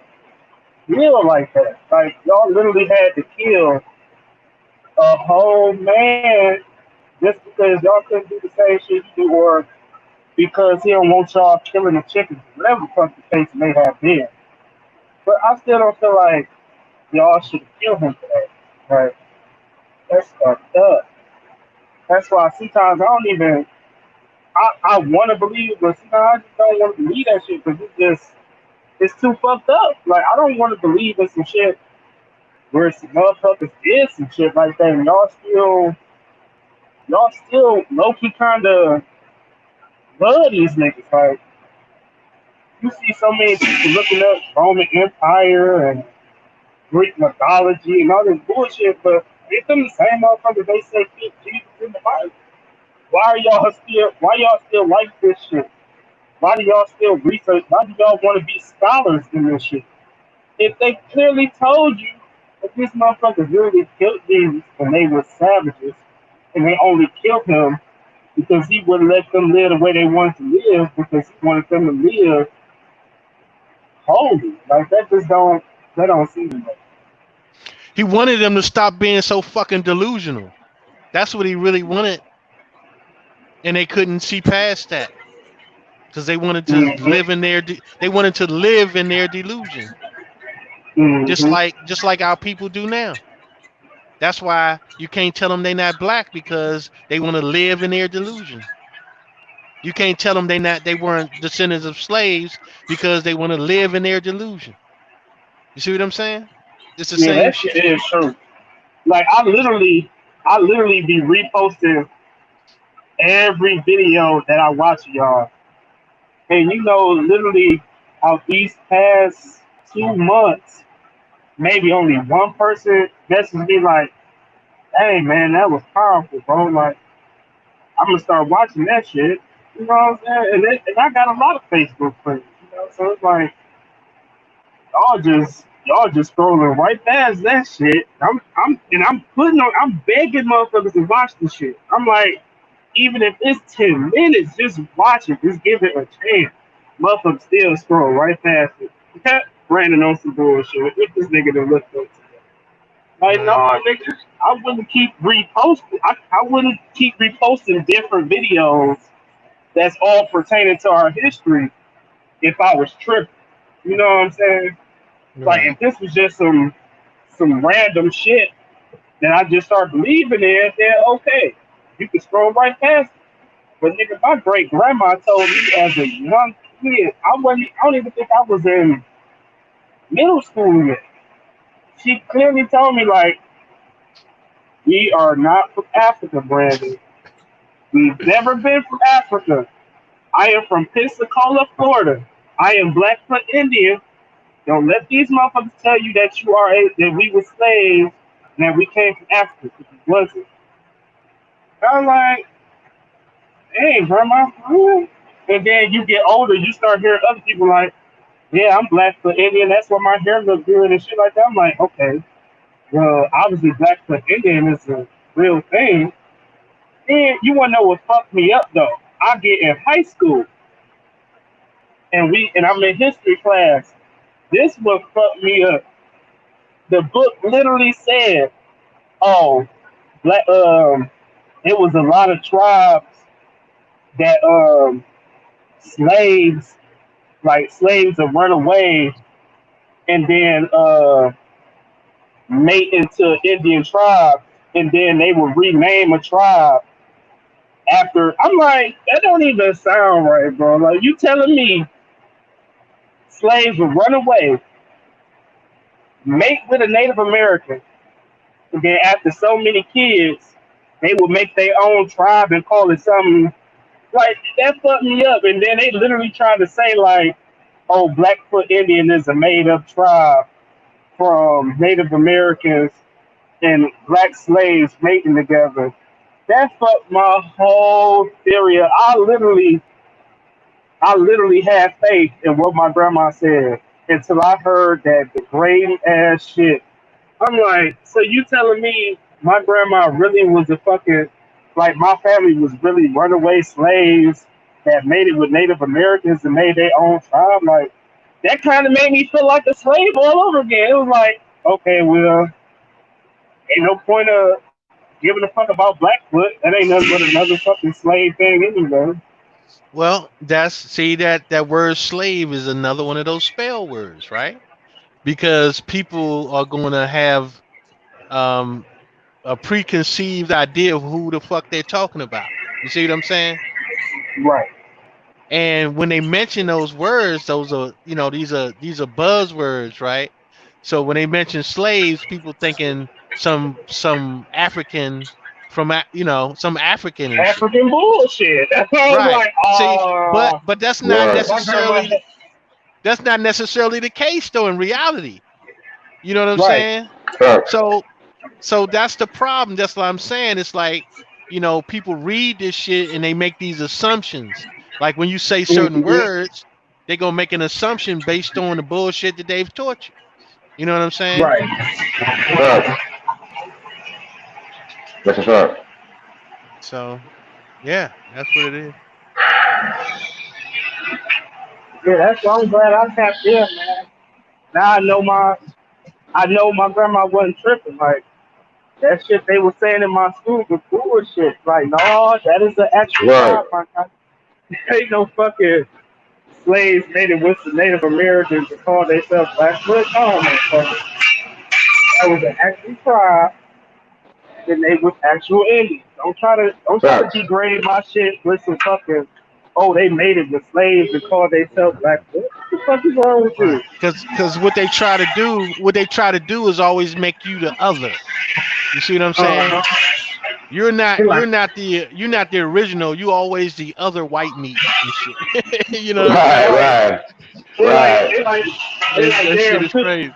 Speaker 4: feel like that? Like y'all literally had to kill a whole man just because y'all couldn't do the same shit you do, or because he don't want y'all killing the chickens, whatever the fuck the case may have been. But I still don't feel like y'all should have killed him for that. Like that's fucked up. That's why sometimes I don't even. I want to believe it, but sometimes I just don't want to believe that shit because it's too fucked up. Like I don't want to believe in some shit where some motherfuckers did some shit like that, and y'all still low key kind of love these niggas. Like you see so many people looking up Roman Empire and Greek mythology and all this bullshit, but it's them the same motherfuckers they say keep Jesus in the Bible. Why y'all still like this shit? Why do y'all still research? Why do y'all want to be scholars in this shit? If they clearly told you that this motherfucker really killed Jesus and they were savages and they only killed him because he wouldn't let them live the way they wanted to live because he wanted them to live holy. Like that don't seem right.
Speaker 3: He wanted them to stop being so fucking delusional. That's what he really wanted, and they couldn't see past that because they wanted to live
Speaker 4: Mm-hmm.
Speaker 3: in their they wanted to live in their delusion,
Speaker 4: Mm-hmm.
Speaker 3: just like our people do now. That's why you can't tell them they're not black because they want to live in their delusion. You can't tell them they weren't descendants of slaves because they want to live in their delusion. You see what I'm saying? It's the
Speaker 4: Yeah,
Speaker 3: same
Speaker 4: that shit
Speaker 3: shit.
Speaker 4: is true. Like I literally be reposting every video that I watch of y'all. And literally out these past 2 months, maybe only one person messaged me like, hey man, that was powerful, bro. Like I'm gonna start watching that shit. You know what I'm saying? And I got a lot of Facebook friends, so it's like y'all just scrolling right past that shit. I'm begging motherfuckers to watch the shit. I'm like, even if it's 10 minutes, just watch it. Just give it a chance. Motherfuckers still scroll right past it. Brandon on some bullshit. What this nigga done looked up today? Like, no,
Speaker 3: Right.
Speaker 4: nigga, I wouldn't keep reposting. I wouldn't keep reposting different videos that's all pertaining to our history if I was tripping. You know what I'm saying? Like,
Speaker 3: Right.
Speaker 4: if this was just some. some random shit that I just start believing in, then okay, you can scroll right past it. But nigga, my great grandma told me as a young kid, I don't even think I was in middle school yet. She clearly told me like, we are not from Africa, Brandon. We've never been from Africa. I am from Pensacola, Florida. I am Blackfoot Indian. Don't let these motherfuckers tell you that that we were slaves and that we came from Africa because we wasn't. I'm like, hey, grandma. And then you get older, you start hearing other people like, yeah, I'm Blackfoot Indian. That's why my hair looks good and shit like that. I'm like, okay, well, obviously Blackfoot Indian is a real thing. And you wanna know what fucked me up though? I get in high school and I'm in history class. This what fucked me up. The book literally said, "Oh, black it was a lot of tribes that slaves slaves would run away and then mate into Indian tribe, and then they would rename a tribe after." I'm like, that don't even sound right, bro. Like you telling me slaves would run away, mate with a Native American, and then after so many kids, they would make their own tribe and call it something like that. Fucked me up. And then they literally trying to say like, "Oh, Blackfoot Indian is a made up tribe from Native Americans and black slaves mating together." That fucked my whole theory up. I literally had faith in what my grandma said until I heard that degrading ass shit. I'm like, so you telling me my grandma really was a fucking, like my family was really runaway slaves that made it with Native Americans and made their own tribe? Like that kind of made me feel like a slave all over again. It was like, okay, well, ain't no point of giving a fuck about Blackfoot. That ain't nothing but another fucking slave thing anyway.
Speaker 2: Well, that word slave is another one of those spell words, right? Because people are going to have um, a preconceived idea of who the fuck they're talking about. You see what I'm saying?
Speaker 4: Right.
Speaker 2: And when they mention those words, those are these are buzzwords, right? So when they mention slaves, people thinking some African from some African and shit.
Speaker 4: African bullshit. That's why I was
Speaker 2: Right.
Speaker 4: like,
Speaker 2: See, but
Speaker 4: oh,
Speaker 2: but
Speaker 1: Right.
Speaker 4: my grandma.
Speaker 2: that's not necessarily the case though in reality. You know what I'm
Speaker 4: Right.
Speaker 2: saying?
Speaker 1: Right.
Speaker 2: So that's the problem. That's what I'm saying. It's like, people read this shit and they make these assumptions. Like when you say certain
Speaker 4: Mhm.
Speaker 2: words, they're gonna make an assumption based on the bullshit that they've taught you. You know what I'm saying?
Speaker 4: Right.
Speaker 1: Right. That's what's up.
Speaker 2: So yeah, that's what it is.
Speaker 4: Yeah, that's why I'm glad I tapped in, man. Now I know my grandma wasn't tripping. Like that shit they were saying in my school was bullshit. Like, no, that is the actual
Speaker 1: Right.
Speaker 4: tribe, my guy. Ain't no fucking slaves made it with the Native Americans to call themselves Blackfoot. Oh man, that was an actual tribe. Then they was actual Indians. Don't try to
Speaker 1: Facts.
Speaker 4: degrade my shit with some fucking, oh, they made it with slaves and called themselves Blackfoot. What the fuck is wrong with
Speaker 2: Right.
Speaker 4: you?
Speaker 2: Because what they try to do is always make you the other. You see what I'm saying?
Speaker 4: Uh-huh. They like
Speaker 2: You're not the original. You always the other white meat and shit. You know what I'm
Speaker 1: Right.
Speaker 2: saying?
Speaker 4: right.
Speaker 1: Right.
Speaker 4: They like
Speaker 1: Right.
Speaker 4: they like they
Speaker 2: It's,
Speaker 4: like
Speaker 2: that shit
Speaker 4: damn
Speaker 2: is crazy.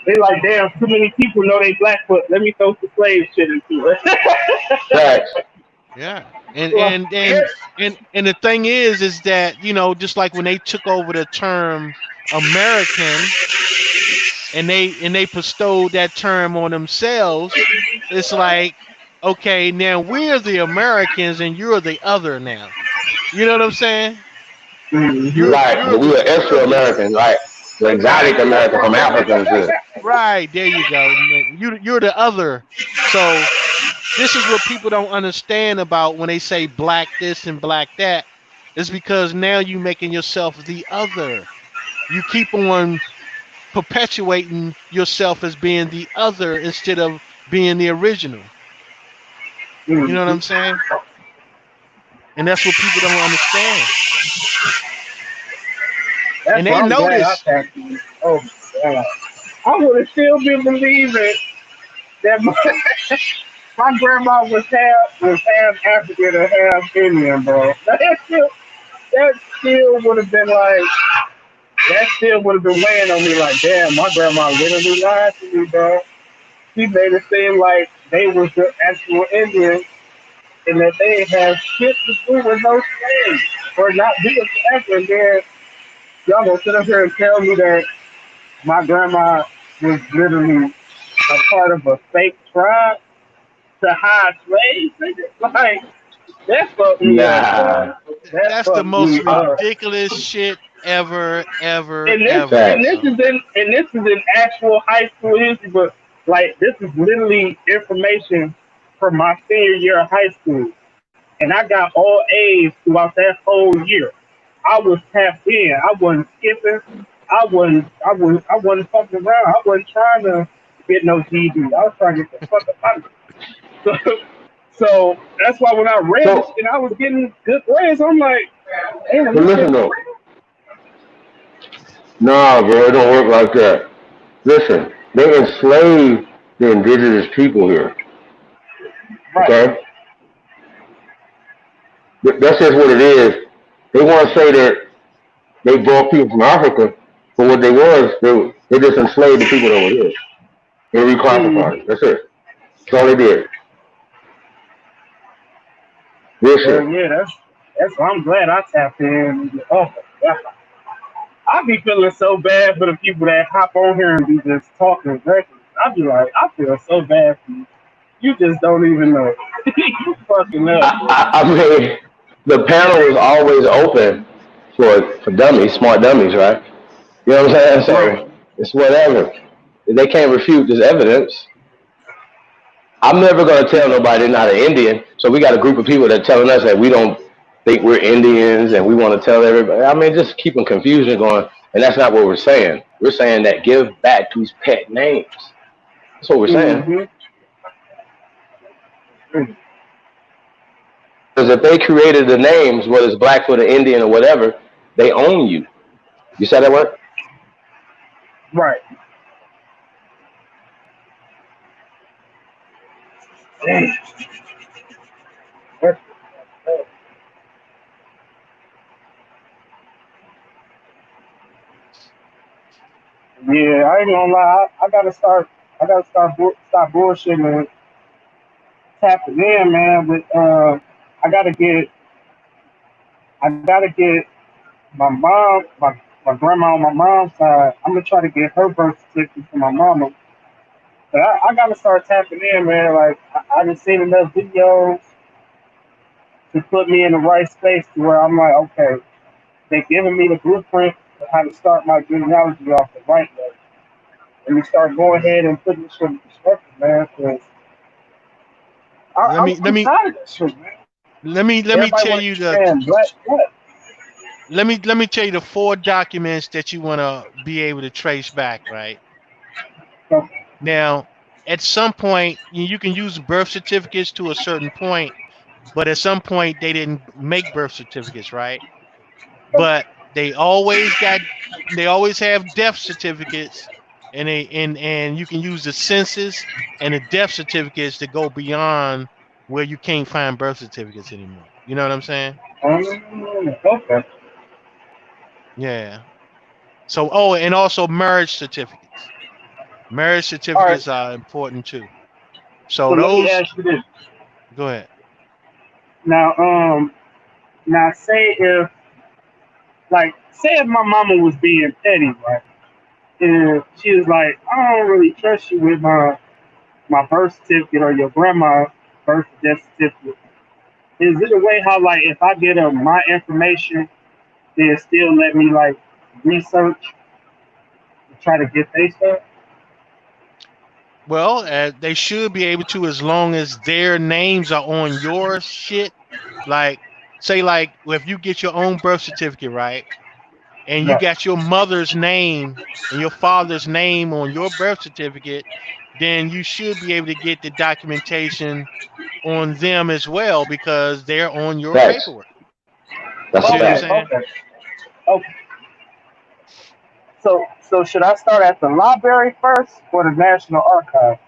Speaker 4: they like damn too many people know they Blackfoot. Let me throw some slave shit into it.
Speaker 1: Facts.
Speaker 2: Yeah. And
Speaker 4: Like,
Speaker 2: and and and the thing is that, just like when they took over the term American and they bestowed that term on themselves, it's like, okay, now we're the Americans and you're the other now. You know what I'm saying?
Speaker 4: mm-hmm.
Speaker 2: You're
Speaker 1: Right.
Speaker 2: you're
Speaker 1: But we
Speaker 2: the
Speaker 1: were
Speaker 2: you're
Speaker 1: extra
Speaker 2: the
Speaker 1: American, like the exotic
Speaker 2: right.
Speaker 1: American from Africa and shit.
Speaker 2: Right, there you go. You're the other. So this is what people don't understand about when they say black this and black that. It's because now you making yourself the other. You keep on
Speaker 3: perpetuating yourself as being the other instead of being the original. You know what
Speaker 4: Mm-hmm.
Speaker 3: I'm saying? And that's what people don't understand. And
Speaker 4: That's why
Speaker 3: they
Speaker 4: I'm glad I
Speaker 3: notice
Speaker 4: tapped you. Oh, God. I would have still been believing that my grandma was half African and half Indian, bro. That still would have been like that still would have been weighing on me like, damn, my grandma literally lied to me, bro. She made it seem like they was the actual Indians and that they had shit to do with no slaves or not be a African. And then y'all gonna sit up here and tell me that my grandma was literally a part of a fake tribe to hide slaves? Nigga? Like, that fucked me up,
Speaker 1: Nah,
Speaker 4: bro. That
Speaker 3: that's the
Speaker 4: fucked
Speaker 3: most
Speaker 4: me up.
Speaker 3: ridiculous shit ever, ever,
Speaker 4: And this
Speaker 3: ever,
Speaker 4: and this
Speaker 1: facts.
Speaker 3: bro.
Speaker 4: is in actual high school history, but like this is literally information from my senior year of high school, and I got all A's throughout that whole year. I was tapped in. I wasn't skipping. I wasn't fucking around. I wasn't trying to get no GD. I was trying to get the fuck up out of it. So, so that's why when I read this
Speaker 1: So,
Speaker 4: and I was getting good grades, I'm like, damn,
Speaker 1: but
Speaker 4: this shit
Speaker 1: listen
Speaker 4: for
Speaker 1: though,
Speaker 4: real?
Speaker 1: nah, bro, it don't work like that. Listen, they enslaved the indigenous people here.
Speaker 4: Right.
Speaker 1: Okay, that's just what it is. They want to say that they brought people from Africa, but what they was, they just enslaved the people that were here. They reclassified
Speaker 4: Mm-hmm.
Speaker 1: it. That's it. That's all they did. Real
Speaker 4: Well,
Speaker 1: shit.
Speaker 4: yeah, that's why I'm glad I tapped in. Oh, yeah. I be feeling so bad for the people that hop on here and be just talking reckless. I be like, I feel so bad for you. You just don't even know. You fucking up, bro.
Speaker 1: I mean, the panel was always open for dummies, smart dummies, right? You know what I'm saying?
Speaker 4: Right.
Speaker 1: So it's whatever. If they can't refute this evidence, I'm never gonna tell nobody they're not an Indian. So we got a group of people that telling us that we don't think we're Indians and we want to tell everybody. I mean, just keeping confusion going, and that's not what we're saying. We're saying that give back these pet names. That's what we're saying.
Speaker 4: Mm-hmm.
Speaker 1: Because if they created the names, whether it's Blackfoot or Indian or whatever, they own you. You said that what?
Speaker 4: Right. Damn. That's- Yeah, I ain't gonna lie. I gotta start. I gotta stop bullshitting and tapping in, man. But I gotta get. I gotta get my mom, my grandma on my mom's side. I'm gonna try to get her birth certificate for my mama. But I gotta start tapping in, man. Like I just seen enough videos to put me in the right space to where I'm like, okay, they're giving me the blueprint of how to start my genealogy off the right way. Let me start going ahead and putting this shit in perspective, man. Because
Speaker 3: Let
Speaker 4: I'm,
Speaker 3: me let
Speaker 4: I'm
Speaker 3: me
Speaker 4: tired of this shit, man.
Speaker 3: let me
Speaker 4: Everybody
Speaker 3: tell
Speaker 4: want to
Speaker 3: you
Speaker 4: keep
Speaker 3: the
Speaker 4: saying black.
Speaker 3: let me tell you the four documents that you want to be able to trace back, right?
Speaker 4: So,
Speaker 3: Now, at some point, you can use birth certificates to a certain point, but at some point they didn't make birth certificates, right? But they always have death certificates, and you can use the census and the death certificates to go beyond where you can't find birth certificates anymore. You know what I'm saying?
Speaker 4: okay.
Speaker 3: Yeah. So, oh, and also marriage certificates. Marriage
Speaker 4: All right.
Speaker 3: certificates are important too. So
Speaker 4: So let me
Speaker 3: those,
Speaker 4: ask you this.
Speaker 3: go ahead.
Speaker 4: Now, now say if my mama was being petty, right? And she was like, I don't really trust you with my birth certificate or your grandma's birth death certificate. Is it a way how like if I get her my information, they still let me like research and try to get they stuff?
Speaker 3: Well, they should be able to as long as their names are on your shit. Like, say, like if you get your own birth certificate, right? and you
Speaker 4: Right.
Speaker 3: got your mother's name and your father's name on your birth certificate, then you should be able to get the documentation on them as well because they're on your
Speaker 1: Facts.
Speaker 3: paperwork. You
Speaker 1: That's a
Speaker 3: see what I'm
Speaker 4: Okay.
Speaker 1: fact.
Speaker 3: saying?
Speaker 4: Okay. Okay. So should I start at the library first or the National Archive?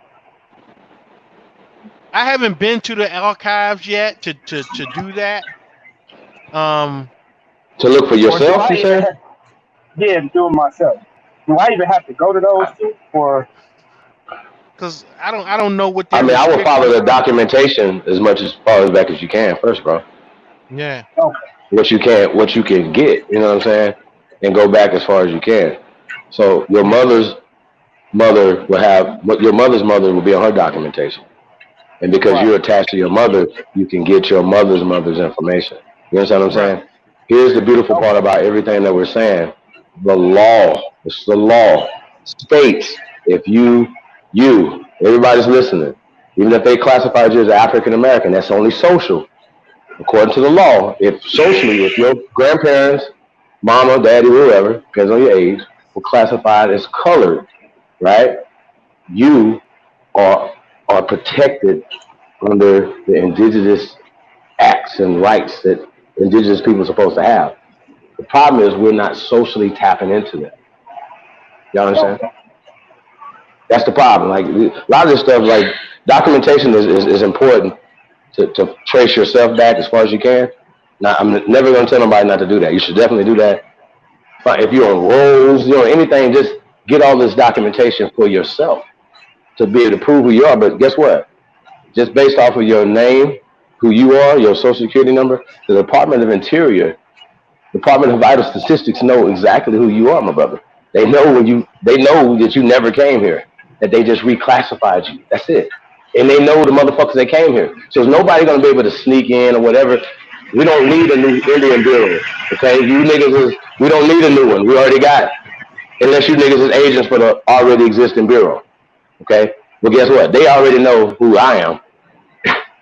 Speaker 3: I haven't been to the archives yet to do that. Um,
Speaker 1: To look for
Speaker 4: Or do
Speaker 1: yourself,
Speaker 4: I
Speaker 1: you
Speaker 4: even
Speaker 1: saying?
Speaker 4: have, yeah, to do it myself? Do I even have to go to those two? Or
Speaker 3: because I don't know what
Speaker 1: I
Speaker 3: their
Speaker 1: mean, I would follow
Speaker 3: restrictions
Speaker 1: the
Speaker 3: are.
Speaker 1: documentation as much as far as back as you can first, bro.
Speaker 3: Yeah.
Speaker 4: okay,
Speaker 1: What you can get, you know what I'm saying? And go back as far as you can. So your mother's mother will have what your mother's mother will be on her documentation. And because
Speaker 4: right,
Speaker 1: you're attached to your mother, you can get your mother's information. You understand what I'm
Speaker 3: Right.
Speaker 1: saying? Here's the beautiful part
Speaker 4: okay,
Speaker 1: about everything that we're saying. The law, it's the law, states if everybody's listening, even if they classify you as African American, that's only social. According to the law, if socially, if your grandparents, mama, daddy, whoever, depends on your age, were classified as colored, right? You are protected under the indigenous acts and rights that indigenous people are supposed to have. The problem is we're not socially tapping into that. Y'all understand?
Speaker 4: okay.
Speaker 1: That's the problem. Like a lot of this stuff, like documentation is important to trace yourself back as far as you can. Now, I'm never going to tell nobody not to do that. You should definitely do that. But if you're on rolls, anything, just get all this documentation for yourself to be able to prove who you are. But guess what? Just based off of your name, who you are, your social security number, the Department of Interior, Department of Vital Statistics know exactly who you are, my brother. They know that you never came here, that they just reclassified you. That's it. And they know the motherfuckers that came here. So there's nobody gonna be able to sneak in or whatever. We don't need a new Indian Bureau. Okay? We don't need a new one. We already got it. Unless you niggas is agents for the already existing bureau. Okay? Well guess what? They already know who I am.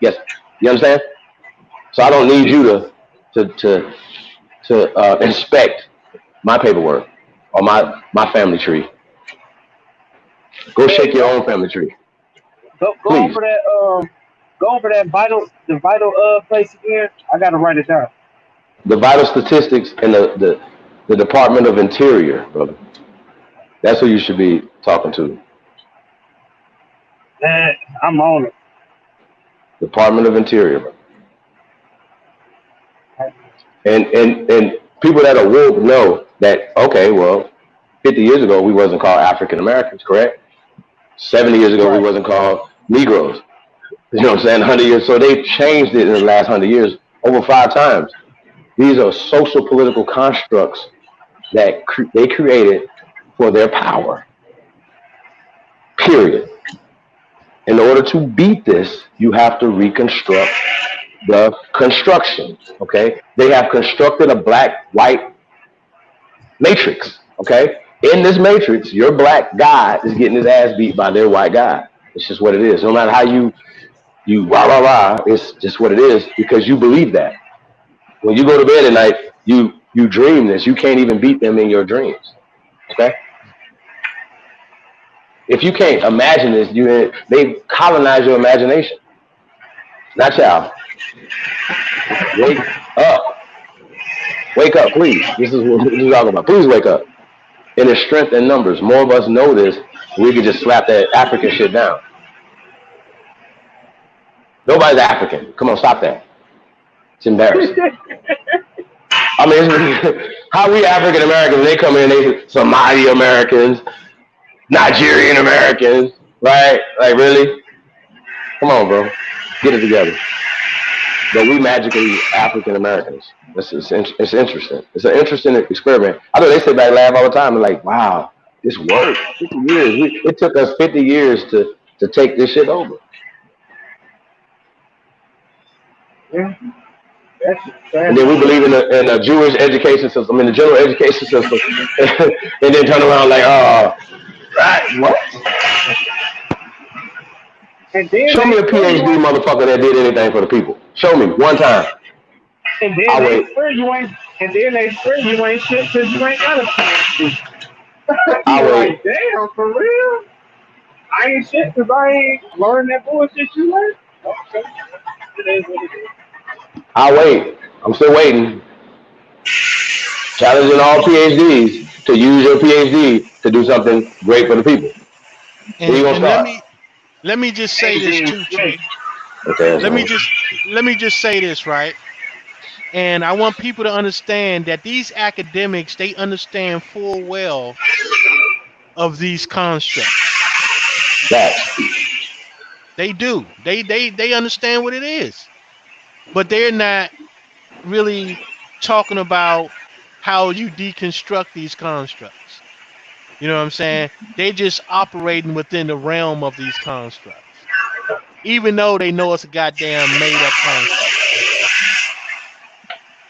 Speaker 1: Yes. You understand? So I don't need you to inspect my paperwork or my family tree. Go
Speaker 4: Hey,
Speaker 1: shake your own family tree,
Speaker 4: go
Speaker 1: please.
Speaker 4: over that the vital place again. I gotta write it down.
Speaker 1: The vital statistics and the Department of Interior, brother. That's who you should be talking to.
Speaker 4: Eh, I'm on it.
Speaker 1: Department of Interior, brother. And people that are woke know that, okay, well, 50 years ago we wasn't called African Americans, correct? 70 years ago we
Speaker 4: Right.
Speaker 1: wasn't called Negroes. You know what I'm saying? 100 years. So they've changed it in the last 100 years over 5 times. These are social political constructs that they created for their power. Period. In order to beat this, you have to reconstruct the construction. Okay? They have constructed a black-white matrix. Okay? In this matrix, your black guy is getting his ass beat by their white guy. It's just what it is. No matter how you rah rah rah, it's just what it is because you believe that. When you go to bed at night, you dream this. You can't even beat them in your dreams. Okay? If you can't imagine this, they colonize your imagination. Not y'all. Wake up. Wake up, please. This is what we're talking about. Please wake up. And there's strength in numbers. More of us know this. We could just slap that African shit down. Nobody's African. Come on, stop that. It's embarrassing. I mean, how we African Americans, they come in, they Somali Americans, Nigerian Americans, right? Like, really? Come on, bro. Get it together. But we magically African Americans. It's interesting. It's an interesting experiment. I know they sit back and laugh all the time and like, wow, this worked. 50 years. It took us 50 years to take this shit over.
Speaker 4: Yeah, that's
Speaker 1: And
Speaker 4: that's
Speaker 1: then we believe in a Jewish education system, in the general education system, and then turn around like, oh, right, what?
Speaker 4: and then
Speaker 1: Show me
Speaker 4: they
Speaker 1: a
Speaker 4: swear you
Speaker 1: PhD
Speaker 4: ain't
Speaker 1: motherfucker that did anything for the people. Show me one time.
Speaker 4: and then
Speaker 1: I'll
Speaker 4: they
Speaker 1: wait.
Speaker 4: swear you ain't And then they swear you ain't shit because you ain't got a PhD.
Speaker 1: I
Speaker 4: You're
Speaker 1: wait.
Speaker 4: like, damn, for real? I ain't shit because I ain't learned that bullshit you learned? Okay. It is what it is.
Speaker 1: I wait. I'm still waiting. Challenging all PhDs to use your PhD to do something great for the people. Where you gonna
Speaker 2: And
Speaker 1: start?
Speaker 2: let me just say
Speaker 4: Ain't
Speaker 2: this
Speaker 4: being
Speaker 2: too,
Speaker 4: slick.
Speaker 2: Trey.
Speaker 1: Okay,
Speaker 2: Let me
Speaker 1: so
Speaker 2: just let me just say this, right? And I want people to understand that these academics, they understand full well of these constructs.
Speaker 1: that.
Speaker 2: They do. They understand what it is. But they're not really talking about how you deconstruct these constructs. You know what I'm saying? They just operating within the realm of these constructs. Even though they know it's a goddamn made up construct.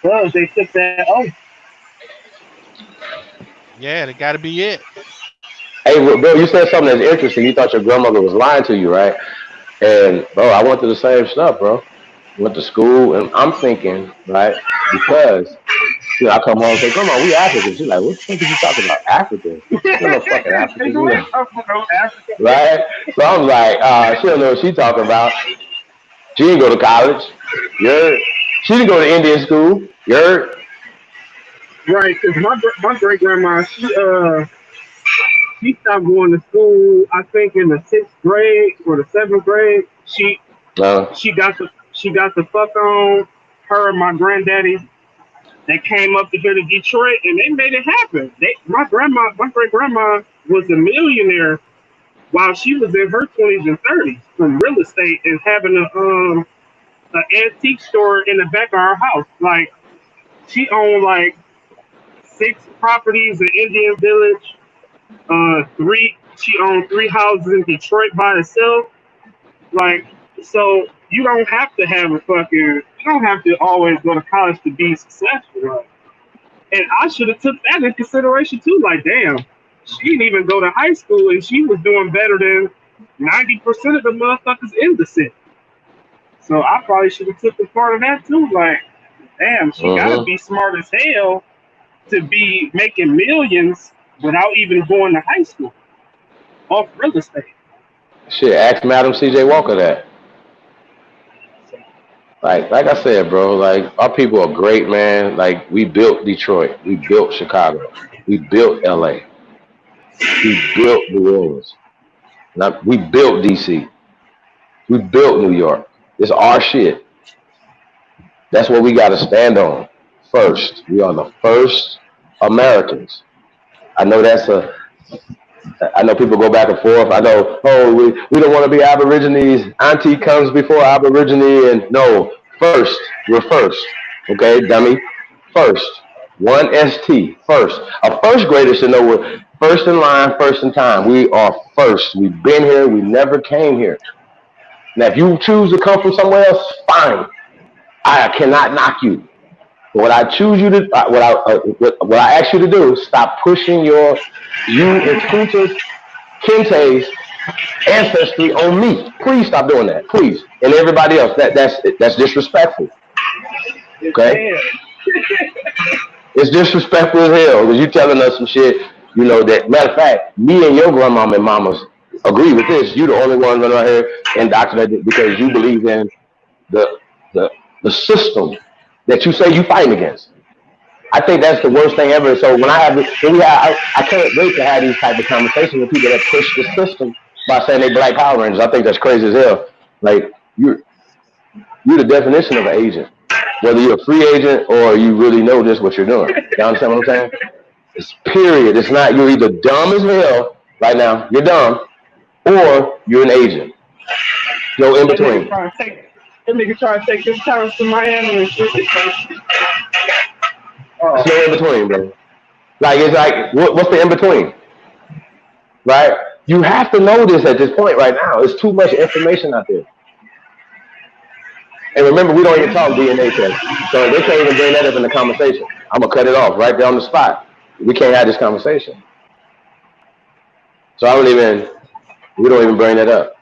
Speaker 4: Well, they took that oath.
Speaker 2: Yeah, that gotta be it.
Speaker 1: Hey, bro, you said something that's interesting. You thought your grandmother was lying to you, right? And bro, I went through the same stuff, bro. Went to school, and I'm thinking, right, because I come home and say, "Come on, we Africans." She's like, "What the fuck is you talking about, Africans? We're no fucking Africans,
Speaker 4: You ain't talking about Africa.
Speaker 1: right?" So I'm like, she don't know what she talking about. She didn't go to college. You're. She didn't go to Indian school. You're.
Speaker 4: Right, because my great grandma, she stopped going to school. I think in the sixth grade or the seventh grade.
Speaker 1: Uh,
Speaker 4: She got the fuck on. Her and my granddaddy, they came up to here to Detroit and they made it happen. My great grandma was a millionaire while she was in her 20s and 30s from real estate and having an antique store in the back of our house. Like she owned like six properties in Indian Village. Three. She owned three houses in Detroit by herself. Like, so you don't have to have a fucking. You don't have to always go to college to be successful. Right? And I should have took that in consideration too. Like, damn, she didn't even go to high school, and she was doing better than 90% of the motherfuckers in the city. So I probably should have took a part of that too. Like, damn, she gotta
Speaker 1: mm-hmm.
Speaker 4: be smart as hell to be making millions without even going to high school off real estate.
Speaker 1: Shit, ask Madam C.J. Walker that. Like I said, bro, like our people are great, man. Like we built Detroit, we built Chicago, we built L.A., we built New Orleans, we built D.C., we built New York. It's our shit. That's what we got to stand on first. We are the first Americans. I know that's a. I know people go back and forth. I know, oh, we don't want to be Aborigines. Auntie comes before Aborigine, and no, first, we're first. Okay, dummy, first. 1ST, first. A first grader should know we're first in line, first in time. We are first. We've been here. We never came here. Now, if you choose to come from somewhere else, fine. I cannot knock you. But what I choose you to, what I ask you to do, stop pushing you and Kunta's, Kente's ancestry on me. Please stop doing that. Please. And everybody else. That's disrespectful.
Speaker 4: It's
Speaker 1: Okay?
Speaker 4: sad.
Speaker 1: It's disrespectful as hell because you telling us some shit, that matter of fact, me and your grandmama and mamas agree with this. You the only one running around here indoctrinated because you believe in the the the system that you say you fighting against. I think that's the worst thing ever. So I can't wait to have these type of conversations with people that push the system by saying they black Power Rangers. I think that's crazy as hell. Like you're the definition of an agent, whether you're a free agent or you really know this what you're doing. You understand what I'm saying? It's period. It's not you're either dumb as hell right now. You're dumb, or you're an agent. No in
Speaker 4: That nigga
Speaker 1: between.
Speaker 4: trying to take that nigga trying to take his talents to Miami and shit.
Speaker 1: There's
Speaker 4: Oh,
Speaker 1: no in between, bro. Like it's like what's the in between? Right? You have to know this at this point right now. There's too much information out there. And remember, we don't even talk DNA tests. So they can't even bring that up in the conversation. I'm going to cut it off right there on the spot. We can't have this conversation. So we don't even bring that up.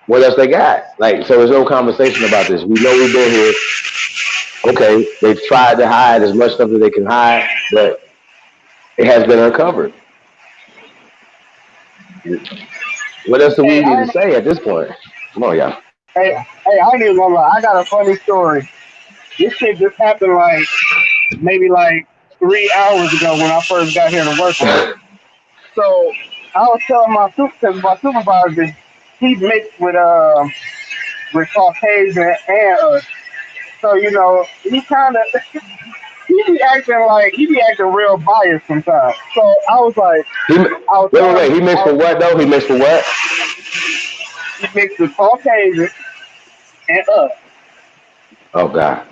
Speaker 1: What else they got? Like, so there's no conversation about this. We know we've been here okay, they've tried to hide as much stuff as they can hide, but it has been uncovered. What else do we
Speaker 4: Hey,
Speaker 1: need to say at this point? Come on, y'all.
Speaker 4: I ain't even gonna lie. I got a funny story. This shit just happened like maybe like 3 hours ago when I first got here to work, right? So I was telling my supervisor, he mixed with Caucasian and us. So he kind of he be acting real biased sometimes. So I was like,
Speaker 1: He,
Speaker 4: I was
Speaker 1: wait,
Speaker 4: telling
Speaker 1: wait.
Speaker 4: him,
Speaker 1: He mixed for what though? He mixed for what?
Speaker 4: he mixed with Caucasian and us.
Speaker 1: Oh God.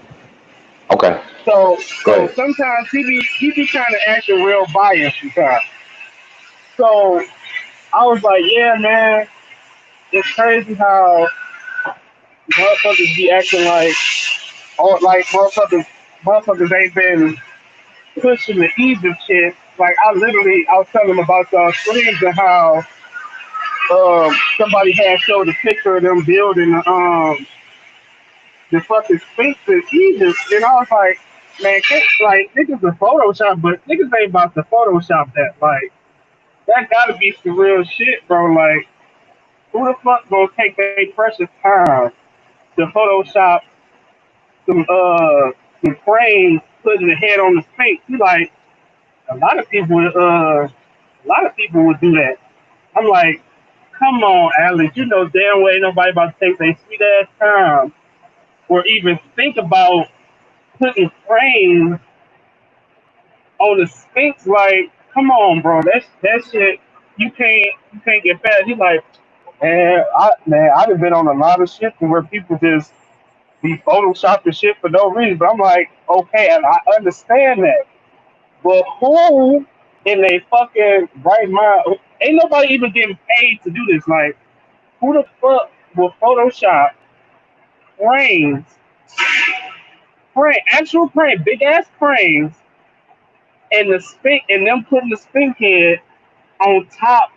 Speaker 1: Okay.
Speaker 4: So
Speaker 1: Go
Speaker 4: so
Speaker 1: ahead.
Speaker 4: sometimes he be kind of acting real biased sometimes. So I was like, yeah, man, it's crazy how motherfuckers be acting like all like motherfuckers ain't been pushing the Egypt shit. Like I was telling them about y'all screens and how somebody had showed a picture of them building the fucking Sphinx in Egypt, and I was like, man, like niggas are Photoshop, but niggas ain't about to Photoshop that. Like that gotta be some real shit, bro. Like who the fuck gonna take their precious time to Photoshop some frames putting the head on the Sphinx? You like a lot of people would do that. I'm like, come on, Alex, you know damn well ain't nobody about to take their sweet ass time or even think about putting frames on the Sphinx. Like, come on, bro, that shit you can't get past. He's like, man, I've been on a lot of shit where people just be photoshopping shit for no reason. But I'm like, okay, and I understand that. But who in a fucking right mind? Ain't nobody even getting paid to do this. Like, who the fuck will Photoshop frames, actual frame, big ass frames, and the spink, and them putting the spink head on top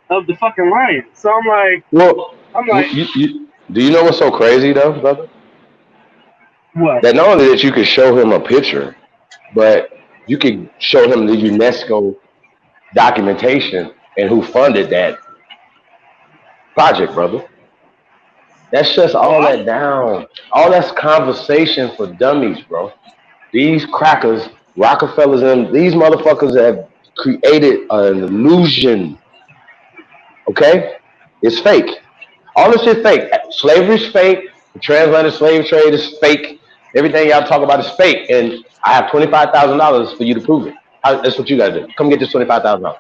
Speaker 4: of the fucking lion? So
Speaker 1: Well,
Speaker 4: I'm like,
Speaker 1: do you know what's so crazy though, brother?
Speaker 4: what?
Speaker 1: That not only that you could show him a picture, but you could show him the UNESCO documentation and who funded that project, brother. That shuts
Speaker 4: Oh,
Speaker 1: all that down. All that's conversation for dummies, bro. These crackers, Rockefellers, and these motherfuckers have created an illusion. Okay, it's fake. All this shit fake. Slavery's fake. The transatlantic slave trade is fake. Everything y'all talk about is fake. And I have $25,000 for you to prove it. That's what you gotta do. Come get this $25,000.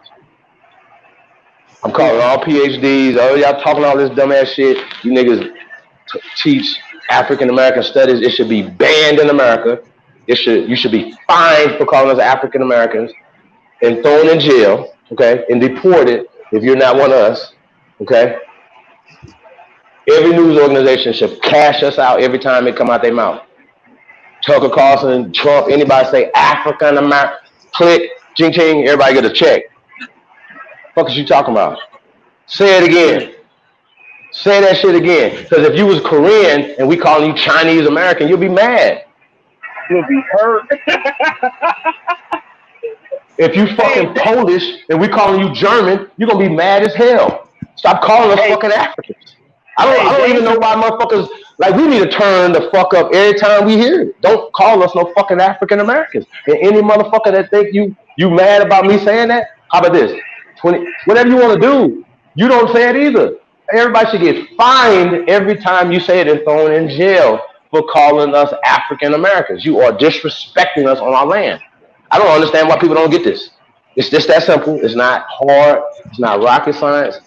Speaker 1: I'm calling
Speaker 4: yeah.
Speaker 1: all PhDs. All y'all talking all this dumbass shit. You niggas teach African American studies. It should be banned in America. You should be fined for calling us African Americans and thrown in jail, okay, and deported if you're not one of us, okay. Every news organization should cash us out every time it come out their mouth. Tucker Carlson, Trump, anybody say African American, click, ching ching, everybody get a check. Fuck is you talking about? Say it
Speaker 4: Mm.
Speaker 1: again. Say that shit again. Because if you was Korean and we calling you Chinese American, you'll be mad.
Speaker 4: You'll be hurt.
Speaker 1: If you
Speaker 4: hey,
Speaker 1: fucking Polish and we calling you German, you're gonna be mad as hell. Stop calling us
Speaker 4: hey,
Speaker 1: fucking Africans. I don't even
Speaker 4: Dave.
Speaker 1: know why motherfuckers like we need to turn the fuck up every time we hear it. Don't call us no fucking African Americans. And any motherfucker that think you mad about me saying that, how about this? 20 whatever you want to do. You don't say it either. Everybody should get fined every time you say it and thrown in jail for calling us African Americans. You are disrespecting us on our land. I don't understand why people don't get this. It's just that simple. It's not hard. It's not rocket science.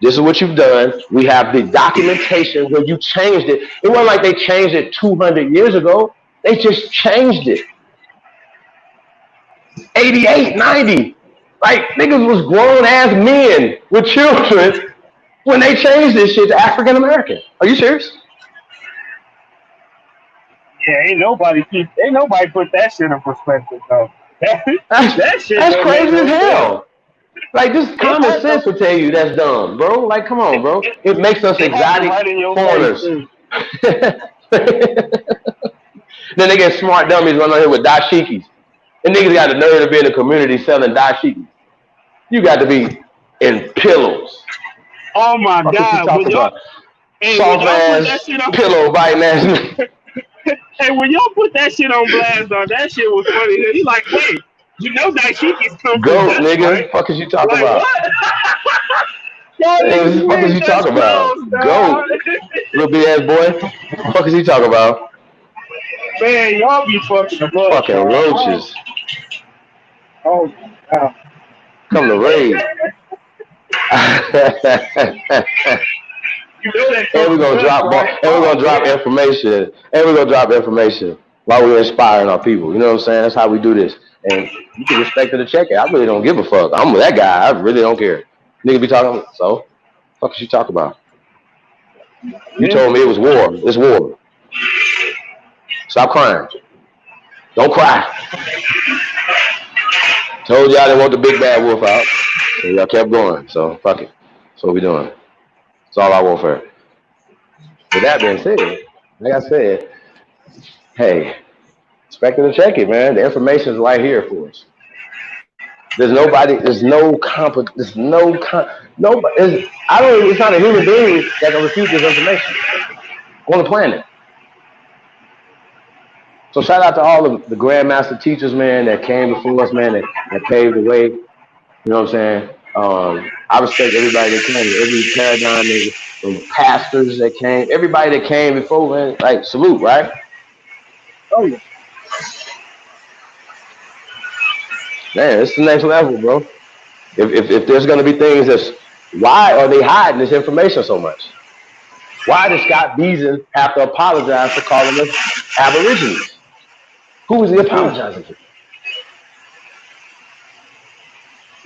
Speaker 1: This is what you've done. We have the documentation where you changed it. It wasn't like they changed it 200 years ago. They just changed it. 88, 90. Like, niggas was grown ass men with children when they changed this shit to African American. Are you serious?
Speaker 4: Yeah, ain't nobody put that shit in perspective though. That,
Speaker 1: That's,
Speaker 4: that shit
Speaker 1: that's
Speaker 4: don't make
Speaker 1: crazy as
Speaker 4: no sense.
Speaker 1: hell. Like, just
Speaker 4: It
Speaker 1: common
Speaker 4: happened.
Speaker 1: sense will tell you that's dumb, bro. Like, come on, bro.
Speaker 4: It,
Speaker 1: It makes us
Speaker 4: it happened
Speaker 1: exotic
Speaker 4: right in your face
Speaker 1: foreigners.
Speaker 4: too.
Speaker 1: Then they get smart dummies running here with dashikis. And niggas got the nerve to be in the community selling dashikis. You got to be in pillows.
Speaker 4: Oh my
Speaker 1: What you
Speaker 4: God! When
Speaker 1: talking
Speaker 4: y'all,
Speaker 1: about?
Speaker 4: hey, when
Speaker 1: Soft
Speaker 4: y'all put that
Speaker 1: ass,
Speaker 4: shit on,
Speaker 1: pillow biting ass.
Speaker 4: hey, when y'all put that shit on blast, dog, that shit was funny. You like, wait, you know dashikis come from
Speaker 1: Goat,
Speaker 4: dust, right?
Speaker 1: nigga. Fuck is you talking
Speaker 4: Like
Speaker 1: about?
Speaker 4: what? Y'all
Speaker 1: Hey, what
Speaker 4: niggas
Speaker 1: the fuck is
Speaker 4: wearing
Speaker 1: you
Speaker 4: dust
Speaker 1: talking about?
Speaker 4: clothes, dog.
Speaker 1: Goat. Little big ass boy. Fuck is he talking about?
Speaker 4: Man, y'all be fucking them up,
Speaker 1: Fucking
Speaker 4: dog.
Speaker 1: roaches.
Speaker 4: Oh, wow.
Speaker 1: Come to raid.
Speaker 4: You know that
Speaker 1: And
Speaker 4: comes
Speaker 1: we're
Speaker 4: from
Speaker 1: gonna
Speaker 4: dust,
Speaker 1: drop
Speaker 4: right?
Speaker 1: and we're
Speaker 4: Oh
Speaker 1: gonna drop
Speaker 4: man.
Speaker 1: information. And we're gonna drop information while we're inspiring our people. You know what I'm saying? That's how we do this. And you can respect it or check it. I really don't give a fuck. I'm that guy. I really don't care. Nigga be talking so fuck is you talk about? You
Speaker 4: Yeah.
Speaker 1: told me it was war. It's war. Stop crying. Don't cry. Told y'all they want the big bad wolf out. And y'all kept going. So fuck it. That's what we doing. It's all our warfare. With that being said, like I said, hey, expect it to check it, man. The information is right here for us. There's nobody. Nobody. I don't. It's not a human being that can refute this information on the planet. So shout out to all of the grandmaster teachers, man, that came before us, man, that paved the way. You know what I'm saying? I respect everybody that came, every paradigm, from pastors that came, everybody that came before, man. Like salute, right?
Speaker 4: Oh yeah.
Speaker 1: Man, it's the next level, bro. If there's gonna be things why are they hiding this information so much? Why does Scott Beason have to apologize for calling us Aborigines? Who is he
Speaker 4: Mm,
Speaker 1: apologizing to?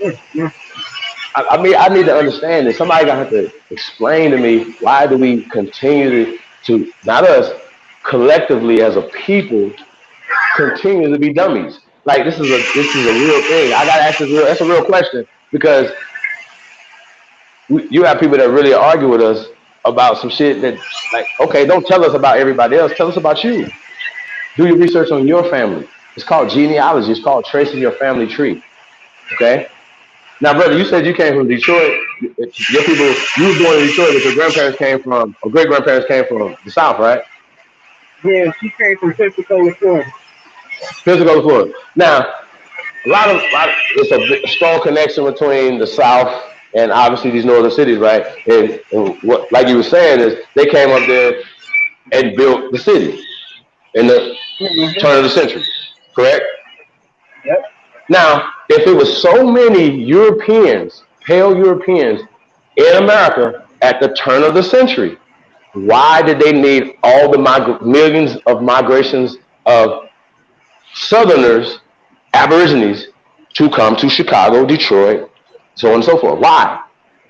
Speaker 4: mm.
Speaker 1: I mean, I need to understand this. Somebody gonna have to explain to me why do we continue to not us collectively as a people continue to be dummies? Like this is a real thing. I gotta ask this real. That's a real question because you have people that really argue with us about some shit that like okay, don't tell us about everybody else. Tell us about you. Do your research on your family. It's called genealogy. It's called tracing your family tree. Okay. Now, brother, you said you came from Detroit. Your people, you were born in Detroit, but your grandparents came from, or great grandparents came from the South, right?
Speaker 4: Yeah, she came from Pensacola, Florida.
Speaker 1: Pensacola, Florida. Now, it's a strong connection between the South and obviously these northern cities, right? And what, like you were saying, is they came up there and built the city in the
Speaker 4: Mm-hmm.
Speaker 1: turn of the century, correct?
Speaker 4: Yep.
Speaker 1: Now, if it was so many Europeans, pale Europeans in America at the turn of the century, why did they need all the millions of migrations of Southerners, Aborigines, to come to Chicago, Detroit, so on and so forth? Why?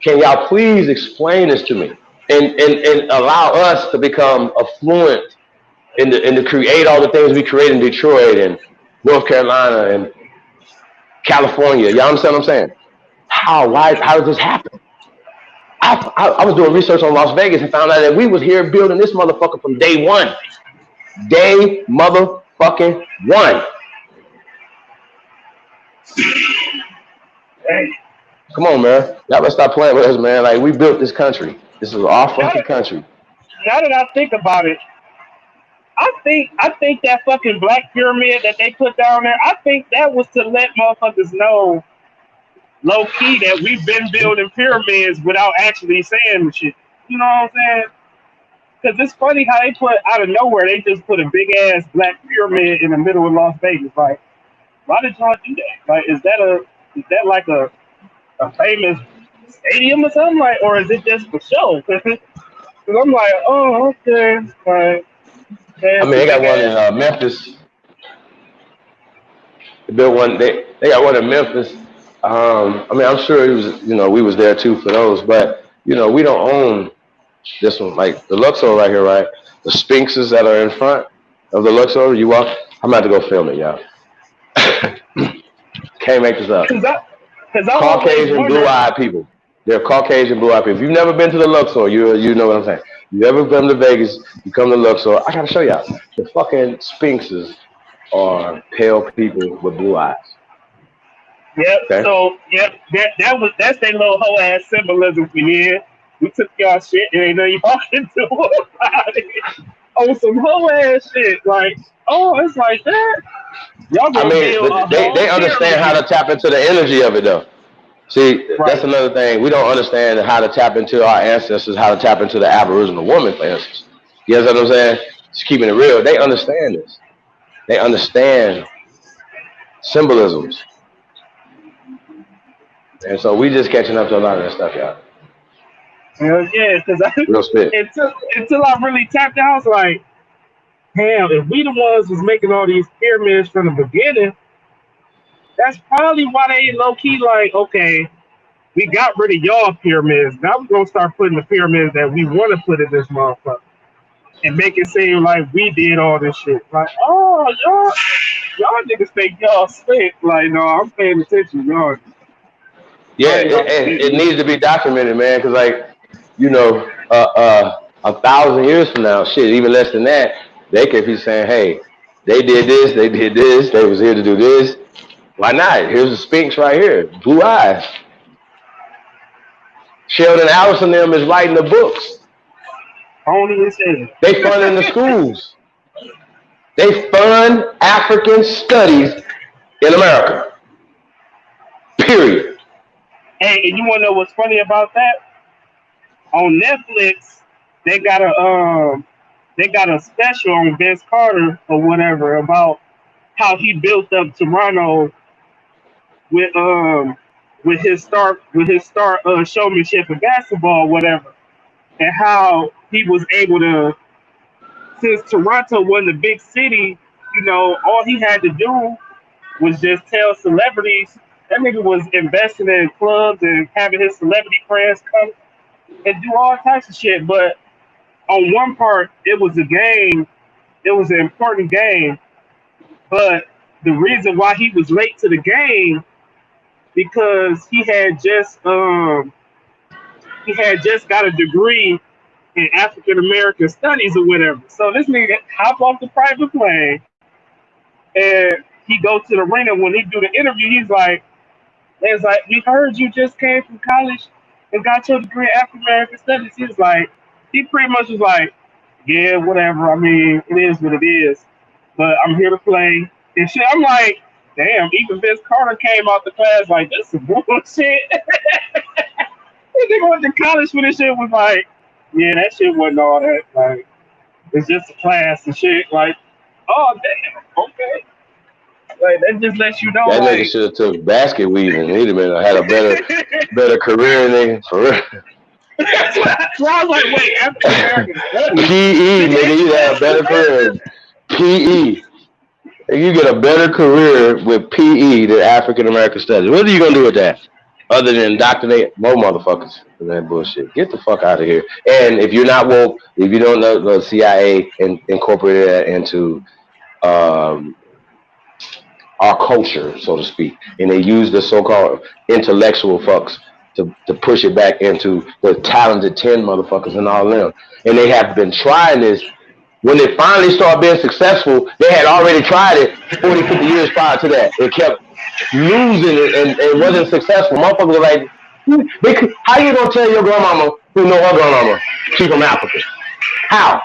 Speaker 1: Can y'all please explain this to me and allow us to become affluent and to create all the things we create in Detroit and North Carolina and California? Y'all understand what I'm saying? How? Why? How did this happen? I was doing research on Las Vegas and found out that we was here building this motherfucker from day one. Day motherfucking one.
Speaker 4: Hey,
Speaker 1: Come on, man. Y'all better stop playing with us, man. Like, we built this country. This is our
Speaker 4: now
Speaker 1: fucking
Speaker 4: that,
Speaker 1: country.
Speaker 4: now that I think about it, I think that fucking black pyramid that they put down there, I think that was to let motherfuckers know low key that we've been building pyramids without actually saying the shit. You know what I'm saying? Because it's funny how they put out of nowhere, they just put a big ass black pyramid in the middle of Las Vegas. Like, why did y'all do that? Like, is that like a famous stadium or something? Like, or is it just for show? Because I'm like, oh, okay, like,
Speaker 1: I
Speaker 4: there's
Speaker 1: mean,
Speaker 4: a
Speaker 1: they got
Speaker 4: big
Speaker 1: one in
Speaker 4: ass.
Speaker 1: Memphis. They built one. They got one in Memphis. I mean, I'm sure it was. We was there too for those, but we don't own this one. Like the Luxor right here, right? The Sphinxes that are in front of the Luxor. You walk. I'm about to go film it, y'all. Can't make this up.
Speaker 4: Because I always
Speaker 1: Caucasian,
Speaker 4: wonder.
Speaker 1: blue-eyed people. They're Caucasian blue-eyed people. If you've never been to the Luxor, you know what I'm saying. You ever come to Vegas, you come to Luxor. I gotta show y'all. The fucking Sphinxes are pale people with blue eyes.
Speaker 4: Yep.
Speaker 1: Okay.
Speaker 4: So yep, that's their little whole ass symbolism for yeah. We took y'all shit and ain't know y'all can do about it. On some whole ass shit. Like, oh, it's like that. Y'all
Speaker 1: I
Speaker 4: gonna
Speaker 1: mean,
Speaker 4: build a
Speaker 1: they
Speaker 4: whole
Speaker 1: understand how
Speaker 4: pyramid.
Speaker 1: to tap into the energy of it, though. See, that's
Speaker 4: Right.
Speaker 1: another thing. We don't understand how to tap into our ancestors, how to tap into the Aboriginal woman, for instance. You know what I'm saying? Just keeping it real. They understand this. They understand symbolisms. And so we just catching up to a lot of that stuff, y'all.
Speaker 4: Hell yeah, because
Speaker 1: Real spit.
Speaker 4: until I really tapped out, I was like, damn, if we the ones was making all these pyramids from the beginning, that's probably why they low key like, okay, we got rid of y'all pyramids. Now we're gonna start putting the pyramids that we want to put in this motherfucker and make it seem like we did all this shit. Like, oh, y'all niggas think y'all slick. Like, no, I'm paying attention, y'all.
Speaker 1: Yeah,
Speaker 4: Y'all
Speaker 1: it
Speaker 4: forgetting.
Speaker 1: needs to be documented, man, because, like, you know, 1,000 years from now, shit, even less than that, they could be saying, hey, they did this, they was here to do this. Why not? Here's the Sphinx right here, blue eyes. Sheldon Allison them is writing the books.
Speaker 4: Only as hell.
Speaker 1: They funding the schools. They fund African studies in America. Period.
Speaker 4: Hey, and you wanna know what's funny about that? On Netflix, they got a they got a special on Vince Carter or whatever about how he built up Toronto with with his star showmanship in basketball or whatever, and how he was able to, since Toronto wasn't a big city, all he had to do was just tell celebrities. That nigga was investing in clubs and having his celebrity friends come and do all types of shit. But on one part, it was a game. It was an important game. But the reason why he was late to the game because he had just got a degree in African American studies or whatever. So this nigga hop off the private plane and he go to the arena. When he do the interview, it's like, we heard you just came from college and got your degree in African American studies. He pretty much was like, yeah, whatever. I mean, it is what it is. But I'm here to play and shit. I'm like, damn, even Vince Carter came out the class like, this is bullshit. This nigga went to college for this shit was like, yeah, that shit wasn't all that. Like, it's just a class and shit. Like, oh, damn, okay. Like, that just lets you know,
Speaker 1: That nigga
Speaker 4: like,
Speaker 1: should have took basket weaving. He'd have had a better career than for real.
Speaker 4: so I was like, wait, African American studies?
Speaker 1: PE, nigga, you had a better career. PE. You get a better career with PE than African American studies. What are you gonna do with that? Other than indoctrinate more motherfuckers for that bullshit. Get the fuck out of here. And if you're not woke, if you don't know, the CIA incorporated that into um, our culture, so to speak, and they use the so-called intellectual fucks to push it back into the talented 10 motherfuckers and all them. And they have been trying this. When they finally started being successful, they had already tried it 40, 50 years prior to that. It kept losing it and wasn't successful. Motherfuckers were like, how you gonna tell your grandmama who know her grandmama she from Africa? How?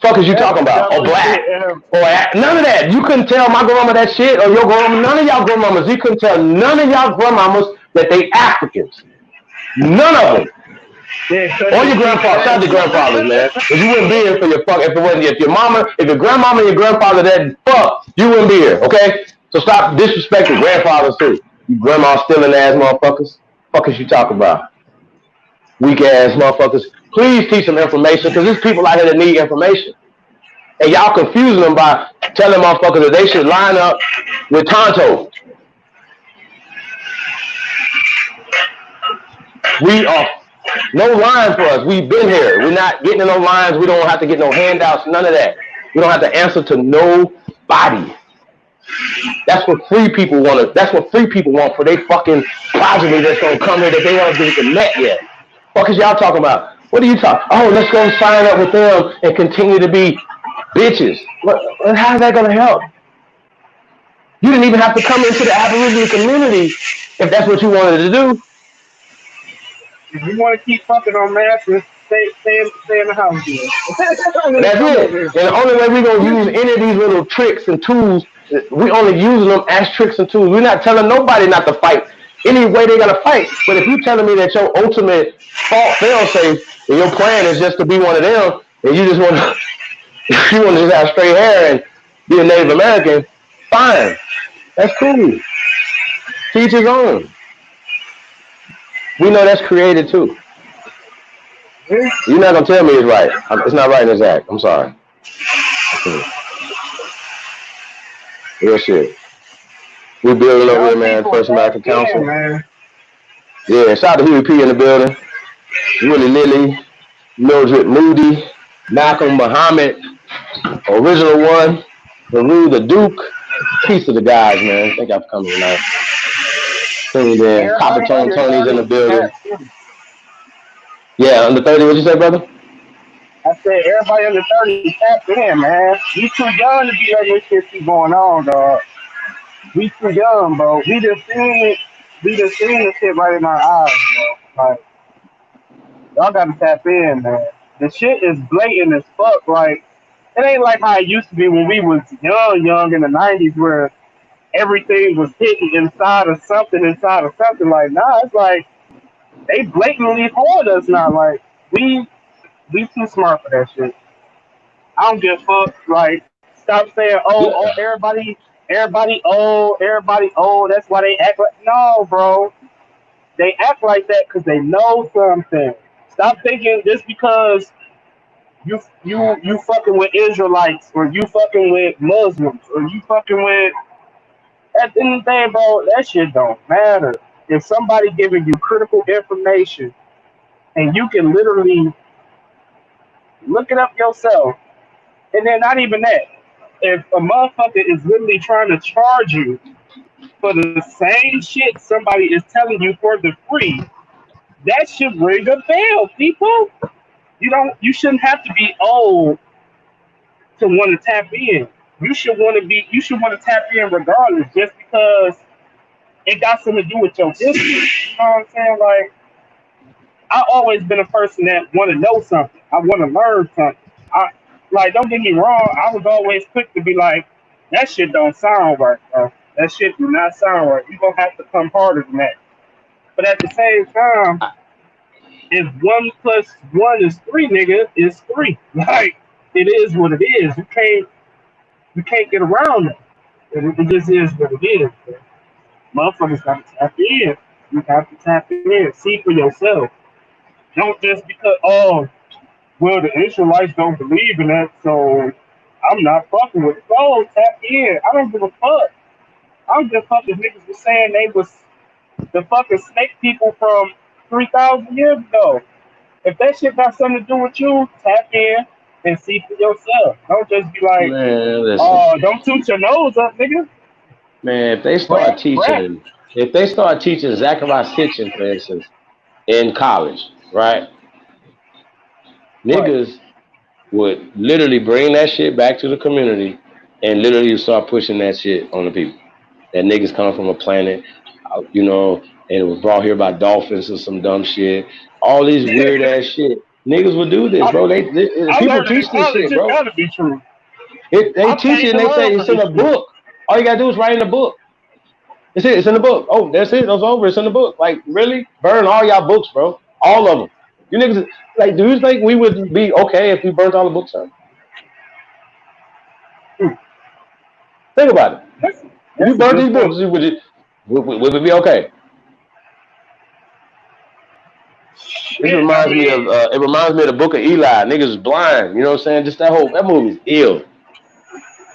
Speaker 1: Fuck is you
Speaker 4: That's
Speaker 1: talking
Speaker 4: the
Speaker 1: about? Or
Speaker 4: dumbest
Speaker 1: black?
Speaker 4: shit ever.
Speaker 1: Or none of that. You couldn't tell my grandmama that shit, or your grandmama. None of y'all grandmamas. You couldn't tell none of y'all grandmamas that they Africans. None of them.
Speaker 4: Yeah,
Speaker 1: Or your grandfather. Shout out to grandfathers, man. Because you wouldn't be here for your fuck. If your mama, if your grandmama and your grandfather that fuck, you wouldn't be here. Okay. So stop disrespecting grandfathers too. You grandma stealing ass motherfuckers. Fuck is you talking about? Weak ass motherfuckers. Please teach them information because there's people out here that need information. And y'all confusing them by telling motherfuckers that they should line up with Tonto. We are no line for us. We've been here. We're not getting in no lines. We don't have to get no handouts. None of that. We don't have to answer to nobody. That's what free people want. That's what free people want for their fucking progeny that's gonna come here that they haven't been met yet. What is y'all talking about? What are you talking? Oh, let's go sign up with them and continue to be bitches. How's that gonna help? You didn't even have to come into the Aboriginal community if that's what you wanted to do.
Speaker 4: If you want to keep fucking on masses, stay in the house here.
Speaker 1: That's it. And the only way we're gonna use any of these little tricks and tools, we only using them as tricks and tools. We're not telling nobody not to fight any way they gotta fight. But if you telling me that your ultimate fail safe and your plan is just to be one of them, and you just want to you want to just have straight hair and be a Native American, fine. That's cool. Teach his own. We know that's created too. You're not gonna tell me it's right. It's not right in this act. I'm sorry. Real shit. We building over here, man. First American Council. Yeah, shout out to Huey P in the building. Willie Lilly, Mildred Moody, Malcolm Muhammad, Original One, Peru the Duke. Peace to the guys, man. Thank y'all for coming tonight. Copper Tone Tony's in the building. Yeah, under 30, what'd you say, brother?
Speaker 4: I said everybody under 30 tap in, man. We too young to be letting this shit keep going on, dog. We too young, bro. We just seen the shit right in our eyes, bro. Like, y'all gotta tap in, man. The shit is blatant as fuck. Like, it ain't like how it used to be when we was young in the 90s where everything was hidden inside of something. Like, nah, it's like they blatantly hold us now. Like, we too smart for that shit. I don't give a fuck. Like, stop saying, oh, everybody old. That's why they act like. No, bro. They act like that because they know something. Stop thinking just because you fucking with Israelites or you fucking with Muslims or you fucking with. At the end of the day, bro, that shit don't matter. If somebody giving you critical information and you can literally look it up yourself, and then not even that. If a motherfucker is literally trying to charge you for the same shit somebody is telling you for the free, that should ring a bell, people. You shouldn't have to be old to want to tap in. You should want to tap in regardless, just because it got something to do with your business. You know what I'm saying? Like, I always been a person that want to know something. I want to learn something. Don't get me wrong. I was always quick to be like, that shit don't sound right, bro. That shit do not sound right. You gonna have to come harder than that. But at the same time, if 1+1 is 3, nigga, it's 3. Like, it is what it is. You can't get around it. It just is what it is. Motherfuckers got to tap in. You have to tap in. See for yourself. Don't just because, well, the Israelites don't believe in that, so I'm not fucking with it. No, tap in. I don't give a fuck. I don't give a fuck if niggas was saying they was the fucking snake people from 3,000 years ago. If that shit got something to do with you, tap in and see for yourself. Don't just be like,
Speaker 1: Man,
Speaker 4: don't toot your nose up, nigga.
Speaker 1: Man, if they start teaching Zacharias Hitchens, for instance, in college, right? Niggas would literally bring that shit back to the community and literally start pushing that shit on the people. That niggas come from a planet, and it was brought here by dolphins or some dumb shit. All these weird ass shit. Niggas would do this, bro. People teach this shit, bro.
Speaker 4: Gotta be true.
Speaker 1: They teach it and they say it's in a book. All you gotta do is write in the book. It's it. It's in the book. Oh, that's it. That's over. It's in the book. Like, really? Burn all y'all books, bro. All of them. You niggas, like, do you think we would be okay if we burnt all the books out? Think about it. If you burnt these books, would it be okay? It reminds me of the Book of Eli. Niggas is blind. You know what I'm saying? Just that movie's ill.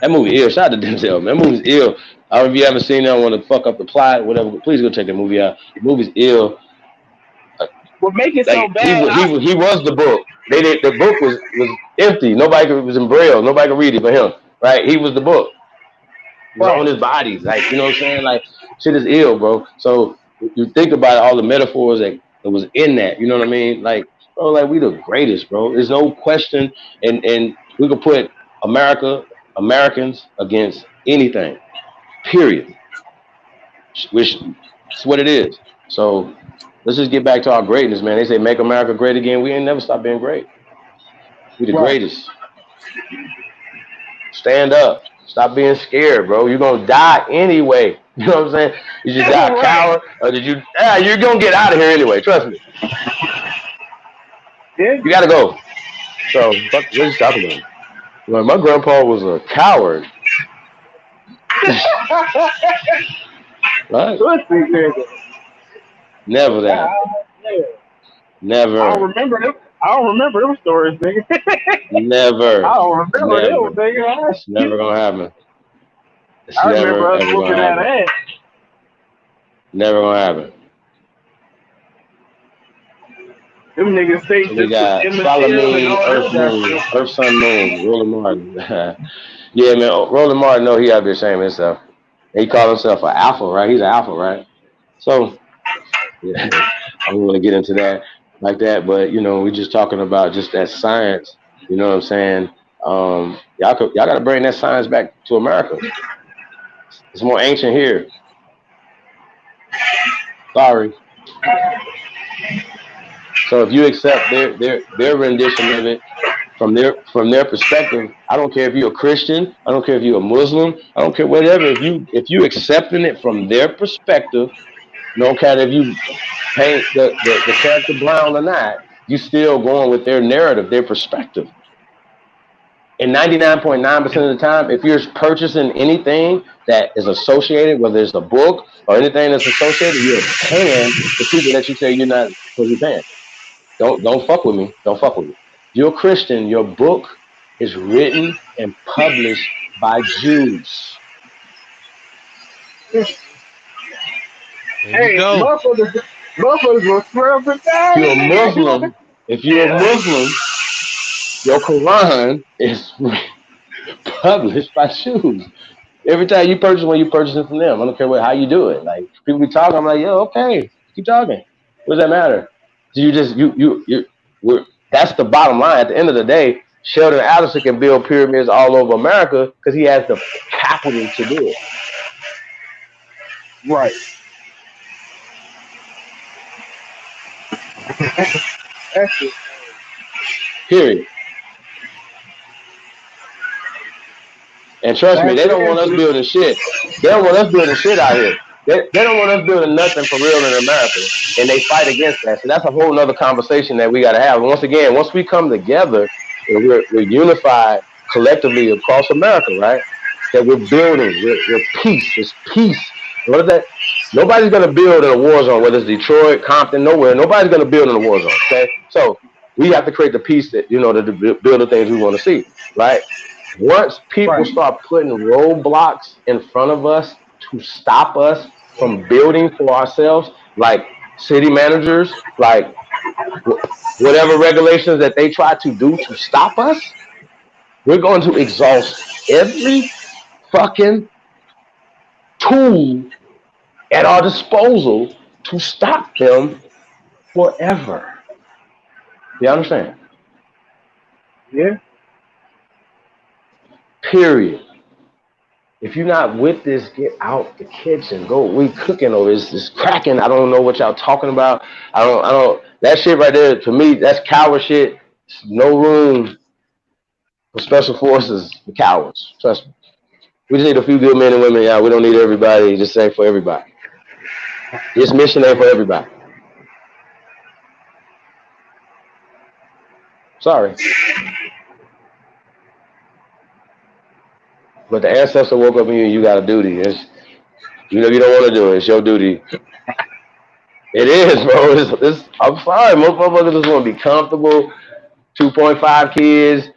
Speaker 1: That movie ill. Shout out to Denzel, man. That movie's ill. I don't know if you haven't seen it, I want to fuck up the plot, whatever. Please go check that movie out. The movie's ill.
Speaker 4: What make it so bad?
Speaker 1: He was the book. The book was empty. Nobody was in Braille. Nobody could read it but him. Right? He was the book. It's on his body. Like, you know what I'm saying? Like, shit is ill, bro. So you think about all the metaphors that was in that. You know what I mean? Like, bro, like we the greatest, bro. There's no question. And we could put Americans against anything. Period. Which is what it is. So let's just get back to our greatness, man. They say make America great again. We ain't never stop being great. We the
Speaker 4: Right.
Speaker 1: greatest. Stand up. Stop being scared, bro. You're gonna die anyway. You know what I'm saying? Did you die a
Speaker 4: Right.
Speaker 1: coward, or did you? Yeah, you're gonna get out of here anyway. Trust me.
Speaker 4: Yeah.
Speaker 1: You gotta go. So what you talking about? Well, my grandpa was a coward. Right?
Speaker 4: Pussy, nigga.
Speaker 1: Never
Speaker 4: God,
Speaker 1: that.
Speaker 4: yeah. I don't
Speaker 1: Never.
Speaker 4: remember them. I don't remember them stories, nigga. I
Speaker 1: Never.
Speaker 4: don't remember them,
Speaker 1: Never.
Speaker 4: nigga.
Speaker 1: It's never gonna happen. It's
Speaker 4: I remember
Speaker 1: never
Speaker 4: us
Speaker 1: ever gonna
Speaker 4: whooping that
Speaker 1: happen.
Speaker 4: ass.
Speaker 1: Never gonna happen.
Speaker 4: Them niggas say
Speaker 1: So we
Speaker 4: just
Speaker 1: got
Speaker 4: in the field and
Speaker 1: Salamine,
Speaker 4: all
Speaker 1: Earth
Speaker 4: that
Speaker 1: Moon,
Speaker 4: stuff.
Speaker 1: Earth Sun Moon, Roland Martin. Yeah, man. Roland Martin, know he gotta be ashamed of himself. He called himself an alpha, right? He's an alpha, right? So yeah, I don't want to get into that like that, but you know, we're just talking about just that science. You know what I'm saying? Y'all got to bring that science back to America. It's more ancient here. Sorry. So if you accept their rendition of it from their perspective, I don't care if you're a Christian, I don't care if you're a Muslim, I don't care whatever. If you accepting it from their perspective, no matter if you paint the character brown or not, you still going with their narrative, their perspective. And 99.9% of the time, if you're purchasing anything that is associated, whether it's a book or anything that's associated, you're paying the people that you say you're not supposed to be paying. Don't fuck with me. Don't fuck with me. You're a Christian. Your book is written and published by Jews.
Speaker 2: There you
Speaker 4: Hey,
Speaker 2: go.
Speaker 4: motherfuckers will swear up and
Speaker 1: If
Speaker 4: down,
Speaker 1: you're a
Speaker 4: nigga.
Speaker 1: Muslim, if you're a Muslim, your Quran is published by Jews. Every time you purchase one, you purchase it from them. I don't care how you do it. Like people be talking, I'm like, yo, okay, keep talking. What does that matter? So you just that's the bottom line. At the end of the day, Sheldon Adelson can build pyramids all over America because he has the capital to do it.
Speaker 4: Right. That's it.
Speaker 1: Period. And trust me,
Speaker 4: That's
Speaker 1: they don't want us
Speaker 4: it.
Speaker 1: building shit. They don't want us building shit out here. They don't want us building nothing for real in America. And they fight against that. So that's a whole nother conversation that we got to have. And once again, once we come together and we're unified collectively across America, right? That we're building, we're peace. It's peace. What is that? Nobody's going to build in a war zone, whether it's Detroit, Compton, nowhere. Nobody's going to build in a war zone, okay? So we have to create the peace that, to build the things we want to see, right? Once people
Speaker 4: Right.
Speaker 1: start putting roadblocks in front of us to stop us from building for ourselves, like city managers, like whatever regulations that they try to do to stop us, we're going to exhaust every fucking tool at our disposal to stop them forever. You understand?
Speaker 4: Yeah.
Speaker 1: Period. If you're not with this, get out the kitchen. Go. We cooking over. It's cracking. I don't know what y'all talking about. I don't. That shit right there, to me, that's coward shit. No room for special forces for cowards. Trust me. We just need a few good men and women. Yeah, we don't need everybody. Just say for everybody. This mission ain't for everybody. Sorry. But the ancestor woke up in you and you got a duty. You know you don't want to do it. It's your duty. It is, bro. I'm sorry. Most motherfuckers just want to be comfortable. 2.5 kids,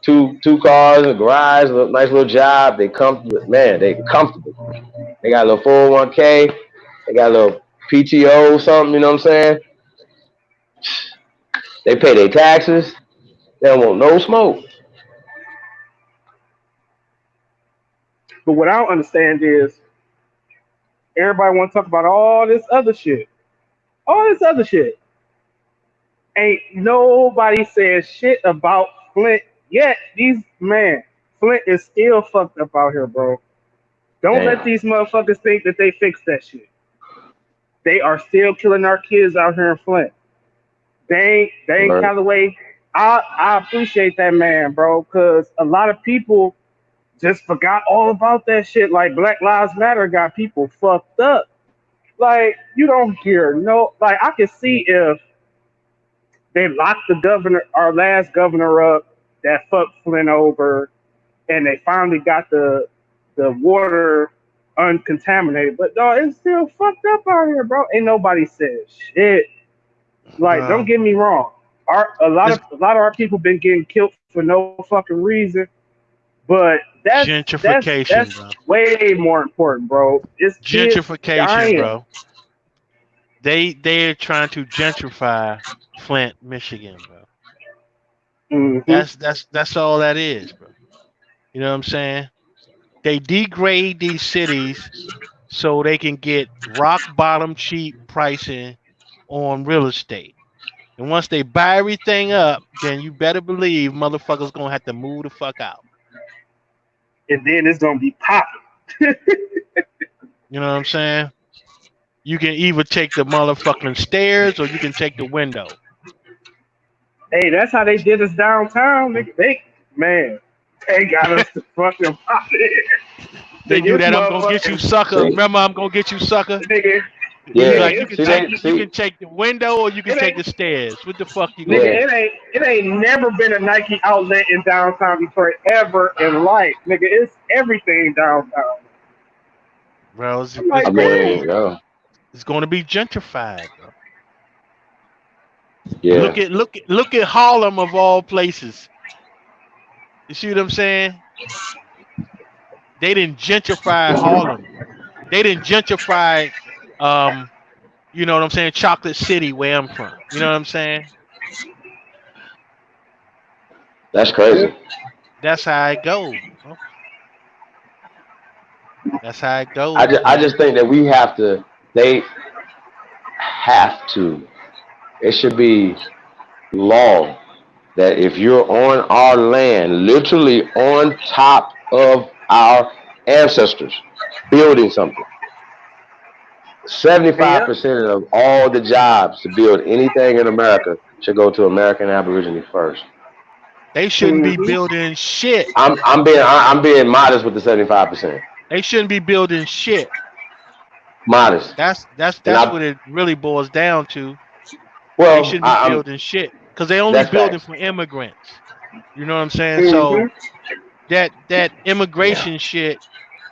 Speaker 1: two cars, a garage, a nice little job. They comfortable, man. They comfortable. They got a little 401k. They got a little PTO, something. You know what I'm saying? They pay their taxes. They don't want no smoke.
Speaker 4: But what I don't understand is everybody want to talk about all this other shit. All this other shit. Ain't nobody said shit about Flint yet. These man, Flint is still fucked up out here, bro. Don't let
Speaker 1: Damn.
Speaker 4: these motherfuckers think that they fixed that shit. They are still killing our kids out here in Flint. Dane
Speaker 1: Right.
Speaker 4: Calloway, I appreciate that man, bro, because a lot of people just forgot all about that shit. Like Black Lives Matter got people fucked up. Like you don't hear no. Like I can see if they locked the governor, our last governor up that fucked Flint over, and they finally got the water uncontaminated. But no, it's still fucked up out here, bro. Ain't nobody said shit. Like, don't
Speaker 3: Well,
Speaker 4: get me wrong.
Speaker 3: it's
Speaker 4: A lot of our people been getting killed for no fucking reason. But
Speaker 3: gentrification,
Speaker 4: that's
Speaker 3: bro.
Speaker 4: way more important, bro. It's kids
Speaker 3: Gentrification,
Speaker 4: dying.
Speaker 3: bro. They're trying to gentrify Flint, Michigan, bro.
Speaker 4: Hmm.
Speaker 3: That's all that is, bro. You know what I'm saying? They degrade these cities so they can get rock bottom cheap pricing on real estate. And once they buy everything up, then you better believe motherfuckers gonna have to move the fuck out.
Speaker 4: And then it's gonna be popping.
Speaker 3: You know what I'm saying? You can either take the motherfucking stairs or you can take the window.
Speaker 4: Hey, that's how they did us downtown. Man, they got us to fucking pop it.
Speaker 3: They
Speaker 4: Nigga,
Speaker 3: do
Speaker 4: it's
Speaker 3: that. I'm gonna get you,
Speaker 4: motherfucking
Speaker 3: sucker.
Speaker 1: See?
Speaker 3: Remember, I'm gonna get you, sucker.
Speaker 4: nigga.
Speaker 3: He be
Speaker 1: Yeah.
Speaker 3: like,
Speaker 4: Nigga,
Speaker 3: you
Speaker 4: it's
Speaker 3: can
Speaker 1: See
Speaker 3: take,
Speaker 1: they
Speaker 4: like
Speaker 3: you
Speaker 1: see
Speaker 3: can take the window or you can
Speaker 4: it
Speaker 3: take
Speaker 4: ain't
Speaker 3: the stairs. What the fuck you
Speaker 4: nigga,
Speaker 3: gonna
Speaker 1: yeah.
Speaker 3: do,
Speaker 4: it ain't never been a Nike outlet in downtown Detroit ever in life. Nigga, it's everything downtown.
Speaker 3: bro?
Speaker 4: I'm
Speaker 1: I
Speaker 3: It's
Speaker 4: like,
Speaker 3: going to
Speaker 1: mean,
Speaker 3: be,
Speaker 4: damn.
Speaker 1: yeah.
Speaker 3: it's going to be gentrified, bro.
Speaker 1: Yeah.
Speaker 3: Look at Harlem of all places. You see what I'm saying? They didn't gentrify Harlem. They didn't gentrify, um, you know what I'm saying? Chocolate City, where I'm from. You know what I'm saying?
Speaker 1: That's
Speaker 4: Yeah.
Speaker 1: crazy.
Speaker 3: That's how it goes, bro. That's how it
Speaker 1: I
Speaker 3: goes,
Speaker 1: just I
Speaker 3: man.
Speaker 1: just think that we have to. They have to. It should be law that if you're on our land, literally on top of our ancestors, building something,
Speaker 4: Yeah.
Speaker 1: 75% of all the jobs to build anything in America should go to American Aborigine first.
Speaker 3: They shouldn't be
Speaker 4: Mm-hmm.
Speaker 3: building shit.
Speaker 1: I'm being modest with the 75%.
Speaker 3: They shouldn't be building shit.
Speaker 1: Modest. And
Speaker 3: That's what it really boils down to. They
Speaker 1: well,
Speaker 3: shouldn't be
Speaker 1: I'm
Speaker 3: building shit because they only
Speaker 1: that's
Speaker 3: building
Speaker 1: facts.
Speaker 3: for immigrants. You know what I'm saying? So
Speaker 4: Mm-hmm.
Speaker 3: that
Speaker 1: Yeah.
Speaker 3: immigration shit,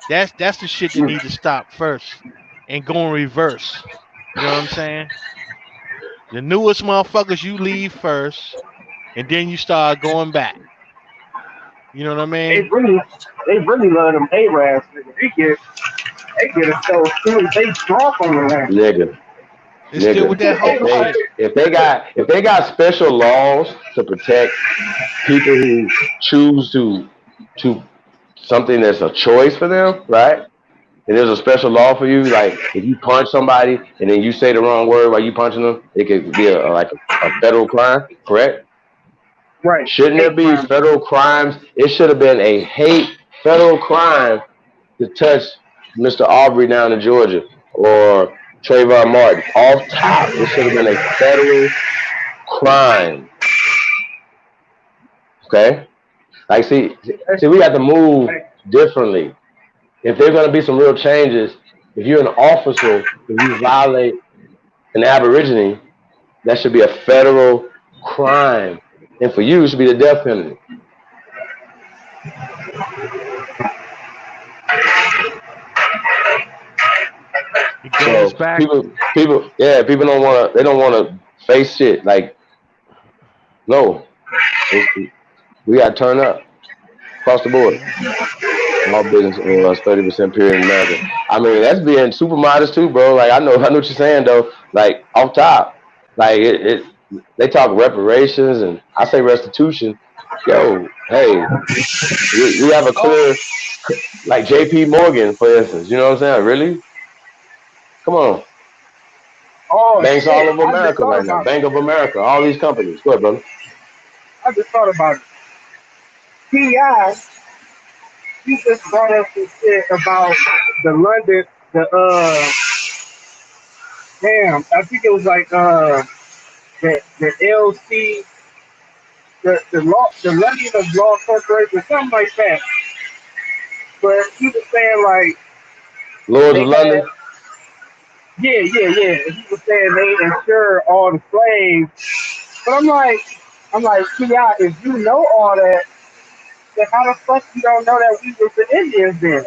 Speaker 3: that's the shit that need to stop first and go in reverse. You know what I'm saying? The newest motherfuckers you leave first, and then you start going back. You know what I
Speaker 4: They
Speaker 3: mean?
Speaker 4: really, they really love them Arabs. Nigga. They get us so soon as they drop on the land.
Speaker 1: Nigga.
Speaker 3: It's still with
Speaker 1: Nigga.
Speaker 3: that
Speaker 4: They
Speaker 3: whole
Speaker 4: like,
Speaker 3: shit.
Speaker 1: If they got special laws to protect people who choose to something that's a choice for them, right? And there's a special law for you, like if you punch somebody and then you say the wrong word while you punching them, it could be a federal crime, correct?
Speaker 4: right,
Speaker 1: Shouldn't there
Speaker 4: hate
Speaker 1: be
Speaker 4: crime.
Speaker 1: federal crimes? It should have been a hate federal crime to touch Mr. Aubrey down in Georgia or Trayvon Martin. Off top, it should have been a federal crime. Okay? Like, see, we got to move
Speaker 4: Hey,
Speaker 1: differently. If there's going to be some real changes, if you're an officer, if you violate an Aborigine, that should be a federal crime. And for you, it should be the death penalty.
Speaker 3: It goes
Speaker 1: So
Speaker 3: back.
Speaker 1: yeah, people they don't want to face shit. Like, no, it's, we got to turn up across the board.
Speaker 3: Yeah.
Speaker 1: Small business owners, 30% period in America. I mean, that's being super modest too, bro. Like, I know what you're saying though. Like, off top, like they talk reparations and I say restitution. Yo, hey, we have a clear, like J.P. Morgan, for instance. You know what I'm saying? Really? Come on.
Speaker 4: Oh
Speaker 1: Banks all
Speaker 4: shit!
Speaker 1: over
Speaker 4: I just
Speaker 1: America
Speaker 4: thought
Speaker 1: right now.
Speaker 4: about it.
Speaker 1: Bank of America, all these companies. Go ahead, brother.
Speaker 4: I just thought about it. Ti, he just brought up some shit about the London, the damn. I think it was like the LC, the law, the London of Law Corporation, something like that. But he was saying like
Speaker 1: Lords
Speaker 4: they
Speaker 1: of
Speaker 4: had,
Speaker 1: London.
Speaker 4: yeah. And he was saying they insure all the slaves. But I'm like, Ti, if you know all that, then how the fuck you don't know that we was the Indians then?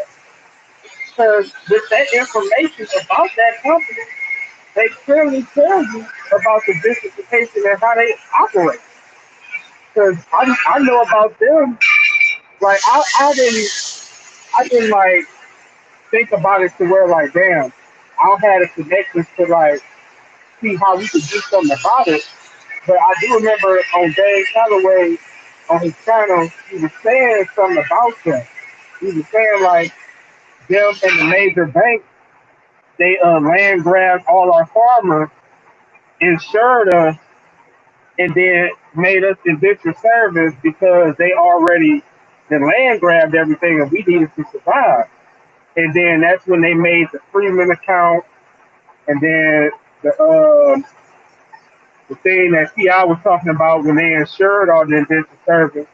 Speaker 4: Because with that information about that company, they clearly tell you about the justification and how they operate. Because I know about them. Like I didn't like think about it to where like damn, I had a connection to like see how we could do something about it. But I do remember on Dave Calloway on his channel, he was saying something about that. He was saying like them and the major banks, they land grabbed all our farmers, insured us, and then made us indentured service because they already the land grabbed everything and we needed to survive. And then that's when they made the Freeman account, and then the thing that Ti was talking about when they insured all the indentured service.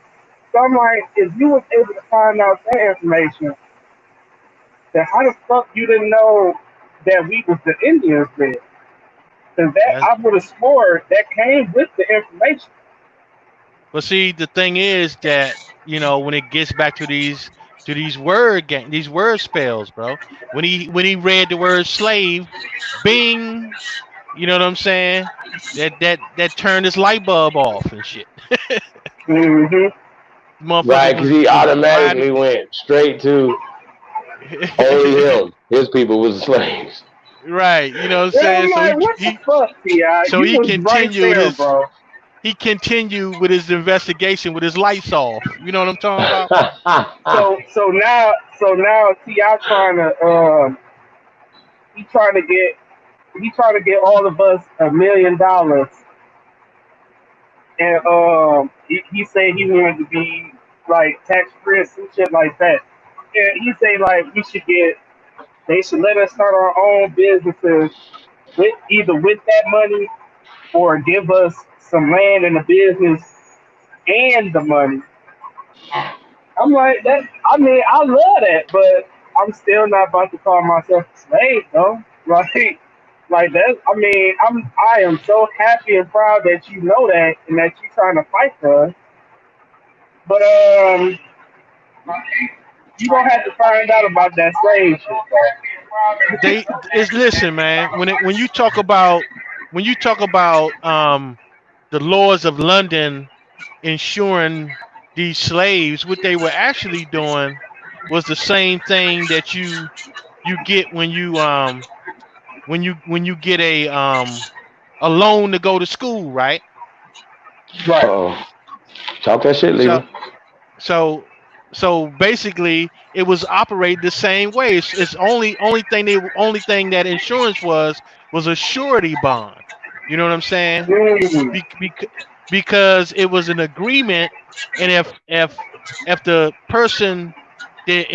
Speaker 4: So I'm like, if you was able to find out that information, then how the fuck you didn't know that we was the Indians then? Because that
Speaker 3: That's,
Speaker 4: I would have swore that came with the information.
Speaker 3: but see, the thing is that when it gets back to these these word spells, bro. When he read the word slave, Bing, you know what I'm saying? That turned his light bulb off and shit.
Speaker 4: Hmm.
Speaker 1: Right,
Speaker 3: Motherfuckers
Speaker 1: because he
Speaker 3: was wide.
Speaker 1: automatically went straight to only him. His people was slaves.
Speaker 3: Right, you know what I'm
Speaker 4: Yeah, I'm
Speaker 3: saying? So
Speaker 4: like,
Speaker 3: he
Speaker 4: what the
Speaker 3: he
Speaker 4: fuck, Ti?
Speaker 3: so
Speaker 4: You
Speaker 3: he
Speaker 4: was right
Speaker 3: continued
Speaker 4: there,
Speaker 3: his
Speaker 4: bro.
Speaker 3: he continued with his investigation with his lights off. You know what I'm talking about?
Speaker 4: So now Ti trying to he trying to get he trying to get all of us $1 million, and he said he wanted to be like tax free and some shit like that. And he say like they should let us start our own businesses with either with that money or give us some land in the business and the money. I'm like that. I mean, I love that, but I'm still not about to call myself a slave, though. Like that. I mean, I am so happy and proud that you know that and that you're trying to fight for us. But you gonna have to find out about that slave shit, though.
Speaker 3: They is listen, man. When you talk about the laws of London insuring these slaves, what they were actually doing was the same thing that you get when you get a loan to go to school, right?
Speaker 4: Right.
Speaker 1: Oh, talk that shit,
Speaker 3: So
Speaker 1: Lever.
Speaker 3: so so basically it was operated the same way. It's only thing that insurance was a surety bond. You know what I'm saying?
Speaker 4: Mm.
Speaker 3: Be, bec- because it was an agreement, and if the person, the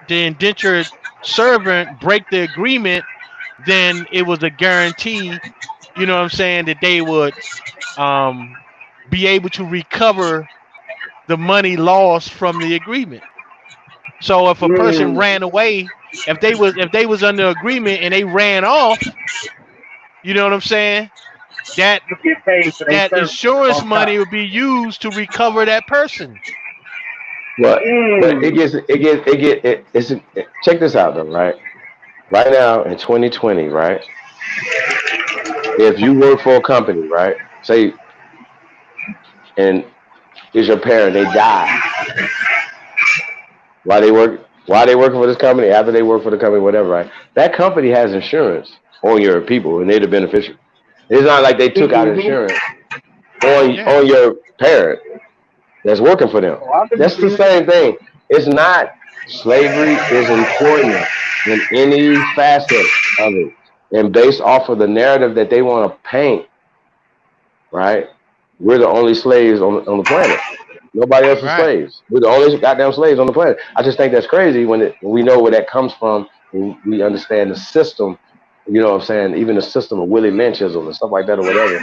Speaker 3: indentured servant, break the agreement, then it was a guarantee. You know what I'm saying, that they would um, be able to recover the money lost from the agreement. So if a person
Speaker 4: Mm.
Speaker 3: ran away, if they was under agreement and they ran off, you know what I'm saying, that
Speaker 4: To get paid for their
Speaker 3: that
Speaker 4: service
Speaker 3: insurance
Speaker 4: on top.
Speaker 3: money would be used to recover that person.
Speaker 1: But it
Speaker 4: Mm.
Speaker 1: gets it get it get it, it's check this out though, right? Right now in 2020, right? If you work for a company, right? Say, and is your parent, they die while they working for this company, after they work for the company, whatever, right? That company has insurance on your people and they're the beneficiary. It's not like they took out
Speaker 4: Mm-hmm.
Speaker 1: insurance on
Speaker 3: Yeah,
Speaker 1: your parent. that's working for them.
Speaker 4: Oh, I can
Speaker 1: That's the
Speaker 4: see it.
Speaker 1: same thing. It's not slavery is employment in any facet of it, and based off of the narrative that they want to paint, right? We're the only slaves on the planet. Nobody else is
Speaker 2: Right.
Speaker 1: slaves. We're the only goddamn slaves on the planet. I just think that's crazy when we know where that comes from. When we understand the system, you know what I'm saying? Even the system of Willie Lynchism and stuff like that or whatever.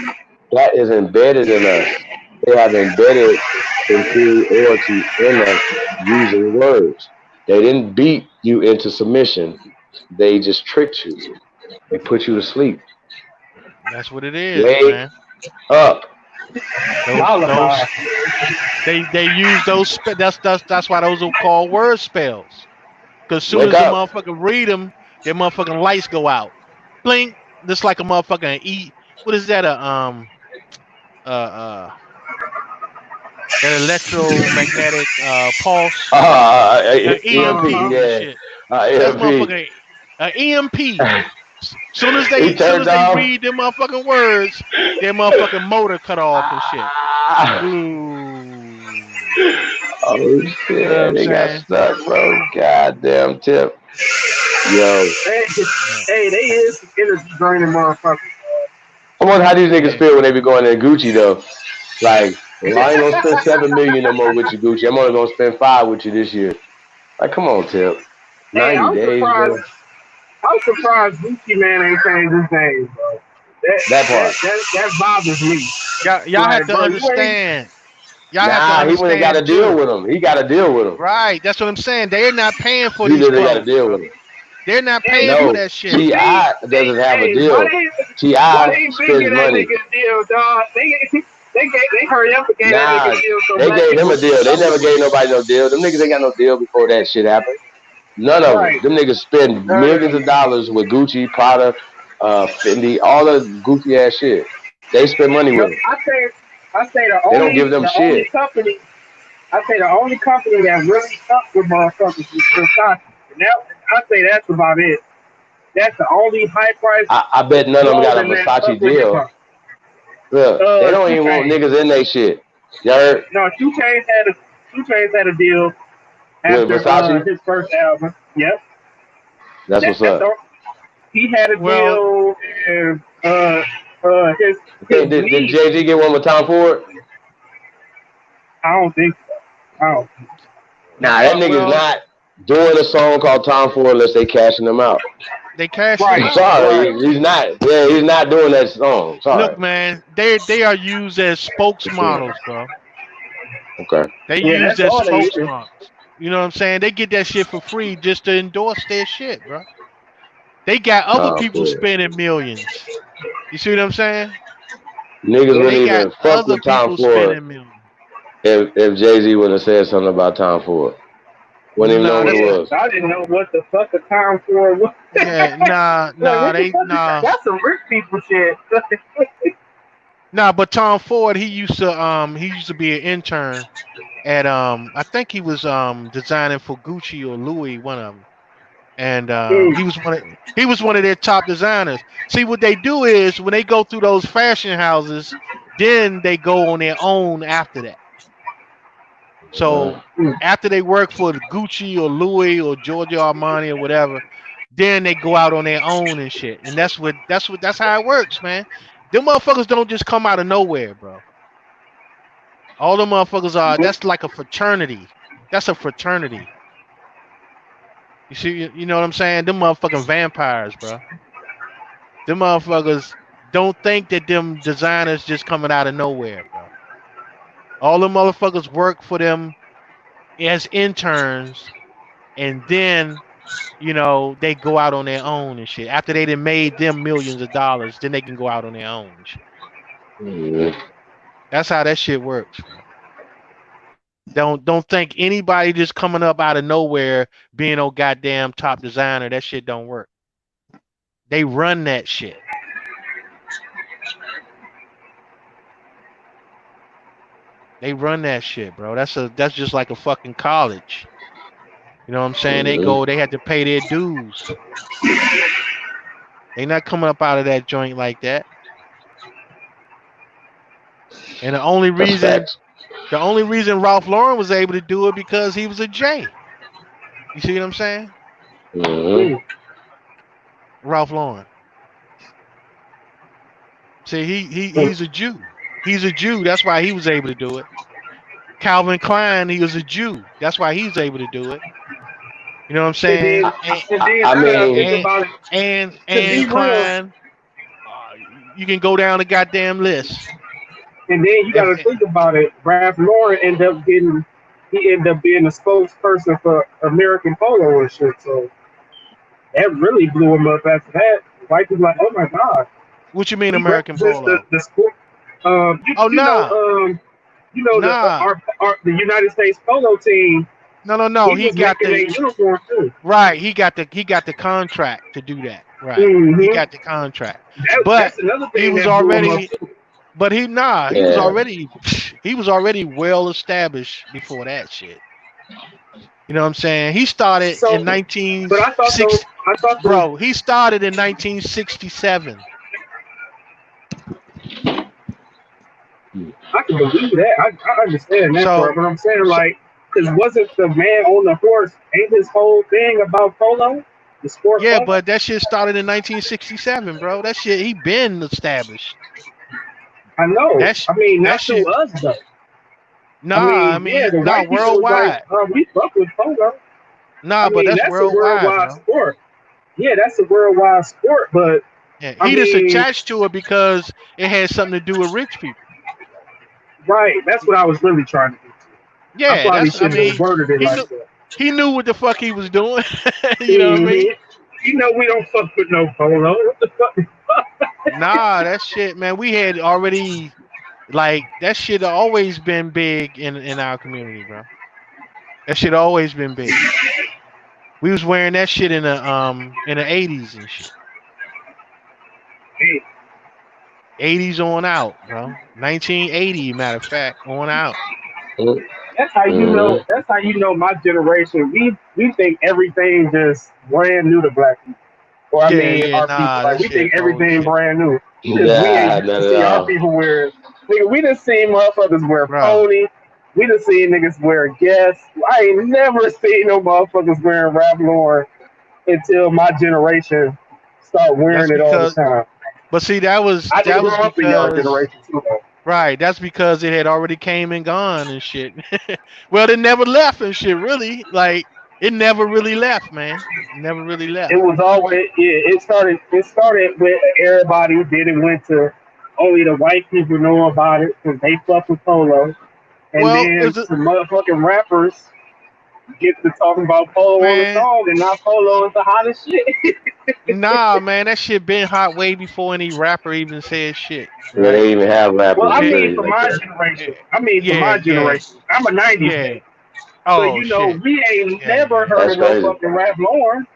Speaker 1: That is embedded in us. They have embedded inferiority in us using words. They didn't beat you into submission. They just tricked you. They put you to sleep.
Speaker 2: That's what it is,
Speaker 1: Wake
Speaker 2: man.
Speaker 1: up.
Speaker 2: Those
Speaker 4: Lullaby.
Speaker 2: they use those that's why those are called word spells. Cause soon
Speaker 1: Wake
Speaker 2: as the
Speaker 1: up.
Speaker 2: motherfucker read them, their motherfucking lights go out. Blink. Just like a motherfucking what is that? Uh uh that electromagnetic pulse, EMP
Speaker 4: Uh-huh.
Speaker 2: and
Speaker 1: yeah.
Speaker 2: shit. That's
Speaker 1: EMP.
Speaker 2: motherfucking EMP. Soon as
Speaker 1: He
Speaker 2: they
Speaker 1: turned off.
Speaker 2: read them motherfucking words, their motherfucking motor cut off and shit.
Speaker 1: Ah.
Speaker 2: Ooh.
Speaker 1: Oh
Speaker 2: You know what
Speaker 1: shit,
Speaker 2: I'm
Speaker 1: they got
Speaker 2: saying?
Speaker 1: stuck, bro. Goddamn tip. Yo.
Speaker 4: Hey,
Speaker 2: Yeah.
Speaker 4: hey, they is energy draining motherfuckers.
Speaker 1: I wonder how these niggas
Speaker 2: Yeah.
Speaker 1: feel when they be going in Gucci though. Like, well, I ain't gonna spend 7 million no more with you, Gucci. I'm only gonna spend 5 with you this year. Like, come on, Tip.
Speaker 4: Hey,
Speaker 1: 90 days, bro.
Speaker 4: I'm surprised Gucci man ain't changed his name, bro. That
Speaker 1: That
Speaker 4: that
Speaker 1: part.
Speaker 4: that that bothers me.
Speaker 2: Y'all have
Speaker 4: Like,
Speaker 2: to
Speaker 4: bro, you ain't.
Speaker 2: understand. Y'all have to
Speaker 1: Nah, he went and got a
Speaker 2: understand
Speaker 1: deal
Speaker 2: too.
Speaker 1: with him. He got a deal with him.
Speaker 2: Right. That's what I'm saying. They're not paying for
Speaker 1: He
Speaker 2: these
Speaker 1: literally got a
Speaker 2: clothes,
Speaker 1: deal
Speaker 2: bro.
Speaker 1: with him.
Speaker 2: They're not
Speaker 4: Hey,
Speaker 2: paying for
Speaker 1: No,
Speaker 2: that shit.
Speaker 4: you see,
Speaker 1: T.I. doesn't have a
Speaker 4: hey, why
Speaker 1: deal.
Speaker 4: why
Speaker 1: T.I.
Speaker 4: they ain't been
Speaker 1: spends
Speaker 4: get that
Speaker 1: money.
Speaker 4: nigga a deal, dog? They hurry up and gave that nigga
Speaker 1: Nah,
Speaker 4: a deal so
Speaker 1: they
Speaker 4: black
Speaker 1: gave him
Speaker 4: people
Speaker 1: a
Speaker 4: get
Speaker 1: deal. They
Speaker 4: over
Speaker 1: never
Speaker 4: with.
Speaker 1: gave nobody no deal. Them niggas ain't got no deal before that shit happened. None of them.
Speaker 4: Right.
Speaker 1: Them niggas spend millions of dollars with Gucci, Prada, Fendi, all the goofy ass shit. They spend money with them.
Speaker 4: I say
Speaker 1: They don't give them
Speaker 4: the only
Speaker 1: shit.
Speaker 4: company I say the only company that really stuck with motherfuckers is Versace. And that I say that's about it. That's the only high price
Speaker 1: I bet none of them got a
Speaker 4: clothing that
Speaker 1: Versace
Speaker 4: stuck with hip
Speaker 1: deal.
Speaker 4: hop.
Speaker 1: Look, they don't
Speaker 4: Two
Speaker 1: even want
Speaker 4: Chainz.
Speaker 1: niggas in they shit. You heard?
Speaker 4: No, Two Chainz had a deal
Speaker 1: With
Speaker 4: after
Speaker 1: Versace?
Speaker 4: his first album. Yep.
Speaker 1: That's what's
Speaker 4: That's
Speaker 1: up.
Speaker 4: all. He had a
Speaker 2: Well,
Speaker 4: deal and his
Speaker 1: Did
Speaker 4: niece.
Speaker 1: Jay-Z get one with Tom Ford?
Speaker 4: I don't think so. I don't.
Speaker 1: Nah, that nigga's
Speaker 2: well,
Speaker 1: not doing a song called Tom Ford unless they cashing him out.
Speaker 2: they cashed
Speaker 4: Right.
Speaker 2: them
Speaker 1: I'm
Speaker 2: out, bro.
Speaker 4: Right.
Speaker 1: sorry, he's not. Yeah, he's not doing that song. Sorry.
Speaker 2: Look, man, they are used as spokesmodels, bro.
Speaker 1: Okay.
Speaker 2: They
Speaker 4: Yeah,
Speaker 2: used
Speaker 4: that's
Speaker 2: as
Speaker 4: all they is.
Speaker 2: spokesmodels. You know what I'm saying? They get that shit for free just to endorse their shit, bro. They got other
Speaker 1: Tom
Speaker 2: people
Speaker 1: Ford.
Speaker 2: spending millions. You see what I'm saying?
Speaker 1: Niggas
Speaker 2: They
Speaker 1: wouldn't
Speaker 2: got
Speaker 1: even fuck
Speaker 2: other
Speaker 1: with Tom
Speaker 2: people
Speaker 1: Ford
Speaker 2: spending millions.
Speaker 1: if Jay-Z would have said something about Tom Ford. Wouldn't even know
Speaker 2: Nah,
Speaker 1: who it
Speaker 2: that's
Speaker 4: Yeah,
Speaker 1: was.
Speaker 4: I didn't know what the fuck a time for was.
Speaker 2: yeah,
Speaker 4: Like, what the fuck is that?
Speaker 2: nah.
Speaker 4: That's some rich people shit.
Speaker 2: Nah, but Tom Ford, he used to be an intern at I think he was designing for Gucci or Louis, one of them. And
Speaker 4: Mm.
Speaker 2: he was one of their top designers. See, what they do is when they go through those fashion houses, then they go on their own after that. So
Speaker 4: Mm.
Speaker 2: after they work for Gucci or Louis or Giorgio Armani or whatever, then they go out on their own and shit. And that's how it works, man. Them motherfuckers don't just come out of nowhere, bro. All the motherfuckers are. That's like a fraternity. That's a fraternity. You see, you know what I'm saying? Them motherfucking vampires, bro. Them motherfuckers don't think that them designers just coming out of nowhere, bro. All the motherfuckers work for them as interns, and then they go out on their own and shit. After they done made them millions of dollars, then they can go out on their own and shit.
Speaker 1: Mhm.
Speaker 2: That's how that shit works, bro. Don't think anybody just coming up out of nowhere being no goddamn top designer. That shit don't work. They run that shit. They run that shit, bro. That's just like a fucking college. You know what I'm saying?
Speaker 1: Mhm.
Speaker 2: They had to pay their dues. They not coming up out of that joint like that. And the only
Speaker 1: That's
Speaker 2: reason
Speaker 1: facts.
Speaker 3: The only reason Ralph Lauren was able to do it because he was a J. You see what I'm saying?
Speaker 1: Mm-hmm.
Speaker 3: Ralph Lauren. See, he's a Jew. He's a Jew. That's why he was able to do it. Calvin Klein, he was a Jew. That's why he's able to do it. You know what I'm saying?
Speaker 1: I mean,
Speaker 3: And Klein, you can go down the goddamn list.
Speaker 4: And then you got to think about it. Ralph Lauren ended up being a spokesperson for American Polo and shit. So that really blew him up after that. White people like, oh my god.
Speaker 3: What you mean
Speaker 4: He
Speaker 3: American Polo?
Speaker 4: the sport. The United States polo team.
Speaker 3: No. He got the
Speaker 4: uniform too.
Speaker 3: Right. He got the contract to do that. Right.
Speaker 4: Mm-hmm.
Speaker 3: He got the contract. But he was already. But he was already well established before that shit. You know what I'm saying? He started in 1960. Bro, he started in 1967.
Speaker 4: I can believe that. I understand that part, but I'm saying because wasn't the man on the horse? Ain't his whole thing about polo? The sport.
Speaker 3: Yeah,
Speaker 4: polo?
Speaker 3: but that shit started in 1967, bro. That shit he been established.
Speaker 4: I know. Not to us though.
Speaker 3: Nah, not worldwide.
Speaker 4: We fuck with polo.
Speaker 3: Nah, but that's worldwide,
Speaker 4: a worldwide sport. Yeah, that's a worldwide sport, but
Speaker 3: he just attached to it because it had something to do with rich people.
Speaker 4: Right, that's what I was really trying to do.
Speaker 3: Yeah,
Speaker 4: worded it like that.
Speaker 3: He knew what the fuck he was doing. You know what I mean?
Speaker 4: You know we don't fuck with no polo. What the fuck?
Speaker 3: Nah, that shit, man. We had already that shit always been big in our community, bro. That shit always been big. We was wearing that shit in the 80s and shit. 80s on out, bro. 1980, matter of fact, on out.
Speaker 4: That's how you know. That's how you know my generation. We think everything just brand new to black people. Or our people. We think everything brand new. Our people wear. We done seen motherfuckers wear pony. We done seen niggas wear Guess. I ain't never seen no motherfuckers wearing Ralph Lauren until my generation start wearing it all the time.
Speaker 3: But see, that was
Speaker 4: because y'all generation too, though.
Speaker 3: Right, that's because it had already came and gone and shit. Well, it never left and shit, really. It never really left, man. It never really left.
Speaker 4: It was always it started with everybody, then it went to only the white people know about it because they fuck with polo. And then some motherfucking rappers get to talking about polo on the song, and now polo is the hottest shit.
Speaker 3: Nah, man, that shit been hot way before any rapper even said shit.
Speaker 1: Right? They didn't even have rappers.
Speaker 4: Well, for my generation. For my generation. I'm a 90s kid.
Speaker 3: Oh,
Speaker 4: so, we ain't never heard of no fucking Ralph Lauren.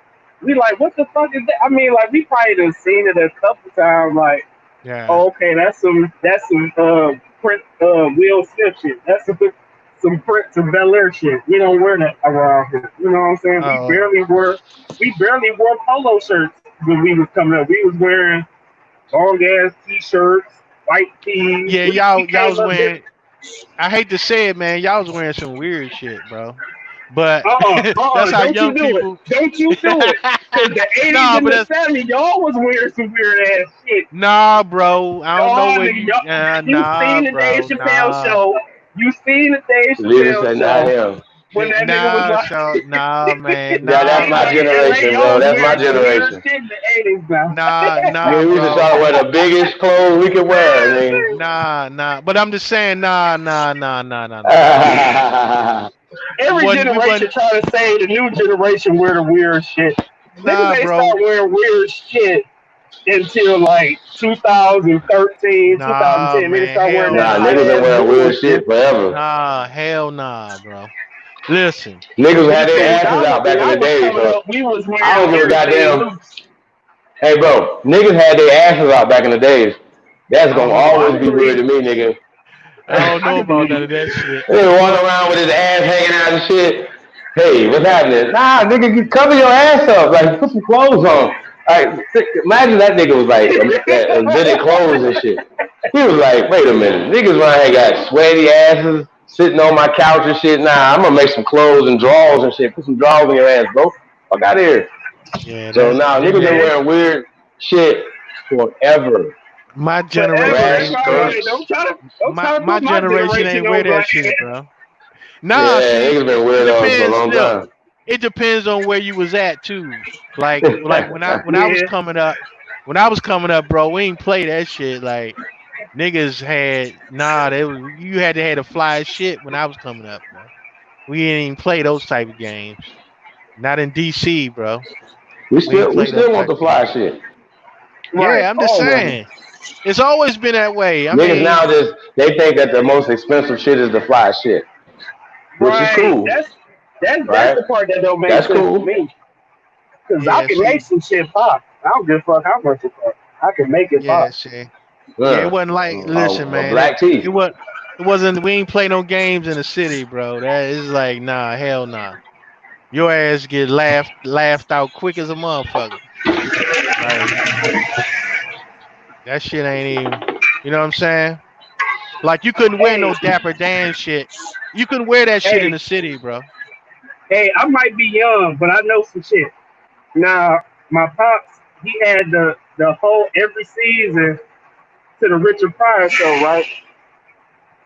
Speaker 4: We like, what the fuck is that? We probably done seen it a couple times, oh, okay, that's some print Will Smith shit. That's some Prince of Bel Air shit. We don't wear that around here. You know what I'm saying?
Speaker 3: Oh.
Speaker 4: We barely wore polo shirts when we was coming up. We was wearing long ass t-shirts, white tees.
Speaker 3: Yeah, y'all was wearing. I hate to say it, man. Y'all was wearing some weird shit, bro. But that's how young people.
Speaker 4: Don't you do it? Because the 80s and the 70s, y'all was wearing some weird ass shit.
Speaker 3: Nah, bro. I don't know what.
Speaker 4: You seen the Dave Chappelle show. You seen the Dave Chappelle show. When that nigga was
Speaker 3: nah, man.
Speaker 1: Nah, that's my generation, bro. That's my generation.
Speaker 3: Nah,
Speaker 1: we just try to wear the biggest clothes we could wear.
Speaker 3: Nah. But I'm just saying, nah.
Speaker 4: Every generation try to say the new generation wear the weird shit.
Speaker 3: Nah,
Speaker 4: they
Speaker 3: bro.
Speaker 4: start wearing weird shit until 2013, 2010.
Speaker 3: Man,
Speaker 4: niggas start wearing that.
Speaker 1: Niggas been wearing weird shit forever.
Speaker 3: Nah, hell nah, bro. Listen.
Speaker 1: Niggas had their asses out back in the day, bro. I don't give a goddamn. Hey, bro. Niggas had their asses out back in the days. That's gonna always be weird to me, nigga.
Speaker 3: I don't know about none of that shit.
Speaker 1: They walking around with his ass hanging out and shit. Hey, what's happening? Nah, nigga, you cover your ass up. Put some clothes on. Imagine that nigga was invented clothes and shit. He was like, wait a minute. Niggas right here got sweaty asses, sitting on my couch and shit. Nah, I'm gonna make some clothes and drawers and shit. Put some drawers in your ass, bro. Fuck out of here.
Speaker 3: Yeah,
Speaker 1: So
Speaker 3: that's
Speaker 1: now niggas been
Speaker 4: Yeah,
Speaker 1: wearing weird shit forever.
Speaker 3: my
Speaker 4: forever.
Speaker 3: generation
Speaker 1: Grass
Speaker 4: That's
Speaker 3: ain't
Speaker 4: why I'm
Speaker 3: bro.
Speaker 4: like,
Speaker 1: skirts.
Speaker 4: don't try to
Speaker 3: My
Speaker 4: put my
Speaker 3: generation
Speaker 4: generation
Speaker 3: ain't wear
Speaker 4: on
Speaker 3: that
Speaker 4: blast.
Speaker 3: shit, bro. Nah,
Speaker 1: Yeah,
Speaker 3: see,
Speaker 1: niggas been
Speaker 3: it
Speaker 1: weirdos for a
Speaker 3: depends.
Speaker 1: long
Speaker 3: Look,
Speaker 1: time.
Speaker 3: it depends on where you was at too. Like when I was
Speaker 4: Yeah,
Speaker 3: coming up, bro, we ain't play that shit. Like niggas had you had to have the fly shit when I was coming up, bro. We didn't even play those type of games. Not in DC, bro.
Speaker 1: We
Speaker 3: We ain't
Speaker 1: still
Speaker 3: play them
Speaker 1: want
Speaker 3: type
Speaker 1: the
Speaker 3: of games.
Speaker 1: fly shit.
Speaker 4: right.
Speaker 3: Yeah, I'm just
Speaker 4: Always.
Speaker 3: saying. It's always been that way. I
Speaker 1: Niggas
Speaker 3: mean,
Speaker 1: now just they think that the most expensive shit is the fly shit, which is
Speaker 4: Right.
Speaker 1: cool,
Speaker 4: That's
Speaker 1: right?
Speaker 4: the part that don't make
Speaker 1: That's
Speaker 4: sense to
Speaker 1: cool.
Speaker 4: me. Cause I
Speaker 3: yeah,
Speaker 4: can make
Speaker 3: see.
Speaker 4: some shit pop. I don't give a fuck how much it costs. I can make it
Speaker 3: Yeah,
Speaker 4: pop.
Speaker 3: see. Yeah, it
Speaker 1: Yeah.
Speaker 3: wasn't like listen,
Speaker 1: A
Speaker 3: man. It
Speaker 1: black tea.
Speaker 3: it was it wasn't we ain't play no games in the city, bro. That is like nah, hell nah. Your ass get laughed out quick as a motherfucker. Like that shit ain't even you know what I'm saying? Like you couldn't wear
Speaker 4: Hey,
Speaker 3: no Dapper Dan shit. You couldn't wear that shit in
Speaker 4: hey,
Speaker 3: the city, bro.
Speaker 4: hey, I might be young, but I know some shit. Now, my pops, he had the whole every season to the Richard Pryor show, right?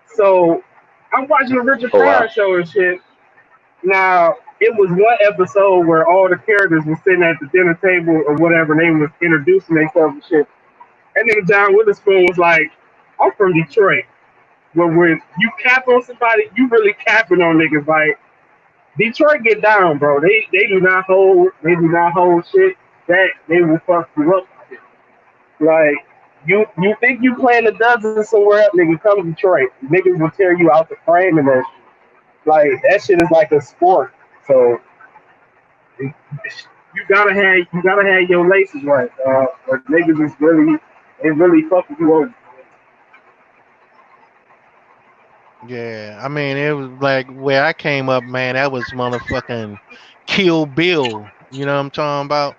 Speaker 4: So I'm watching the Richard
Speaker 1: Oh
Speaker 4: Pryor
Speaker 1: wow.
Speaker 4: show and shit. Now, it was one episode where all the characters were sitting at the dinner table or whatever, and they was introducing themselves and shit. And nigga John Witherspoon was like, I'm from Detroit. Where when you cap on somebody, you really capping on niggas. Like, Detroit get down, bro. They do not hold shit. That they will fuck you up. Like you think you playing a dozen somewhere else, nigga, come to Detroit. Niggas will tear you out the frame and that shit. Like that shit is like a sport. So you gotta have your laces right. Or niggas is really they really fucking you over.
Speaker 3: Yeah, I mean it was like where I came up, man. That was motherfucking Kill Bill. You know what I'm talking about?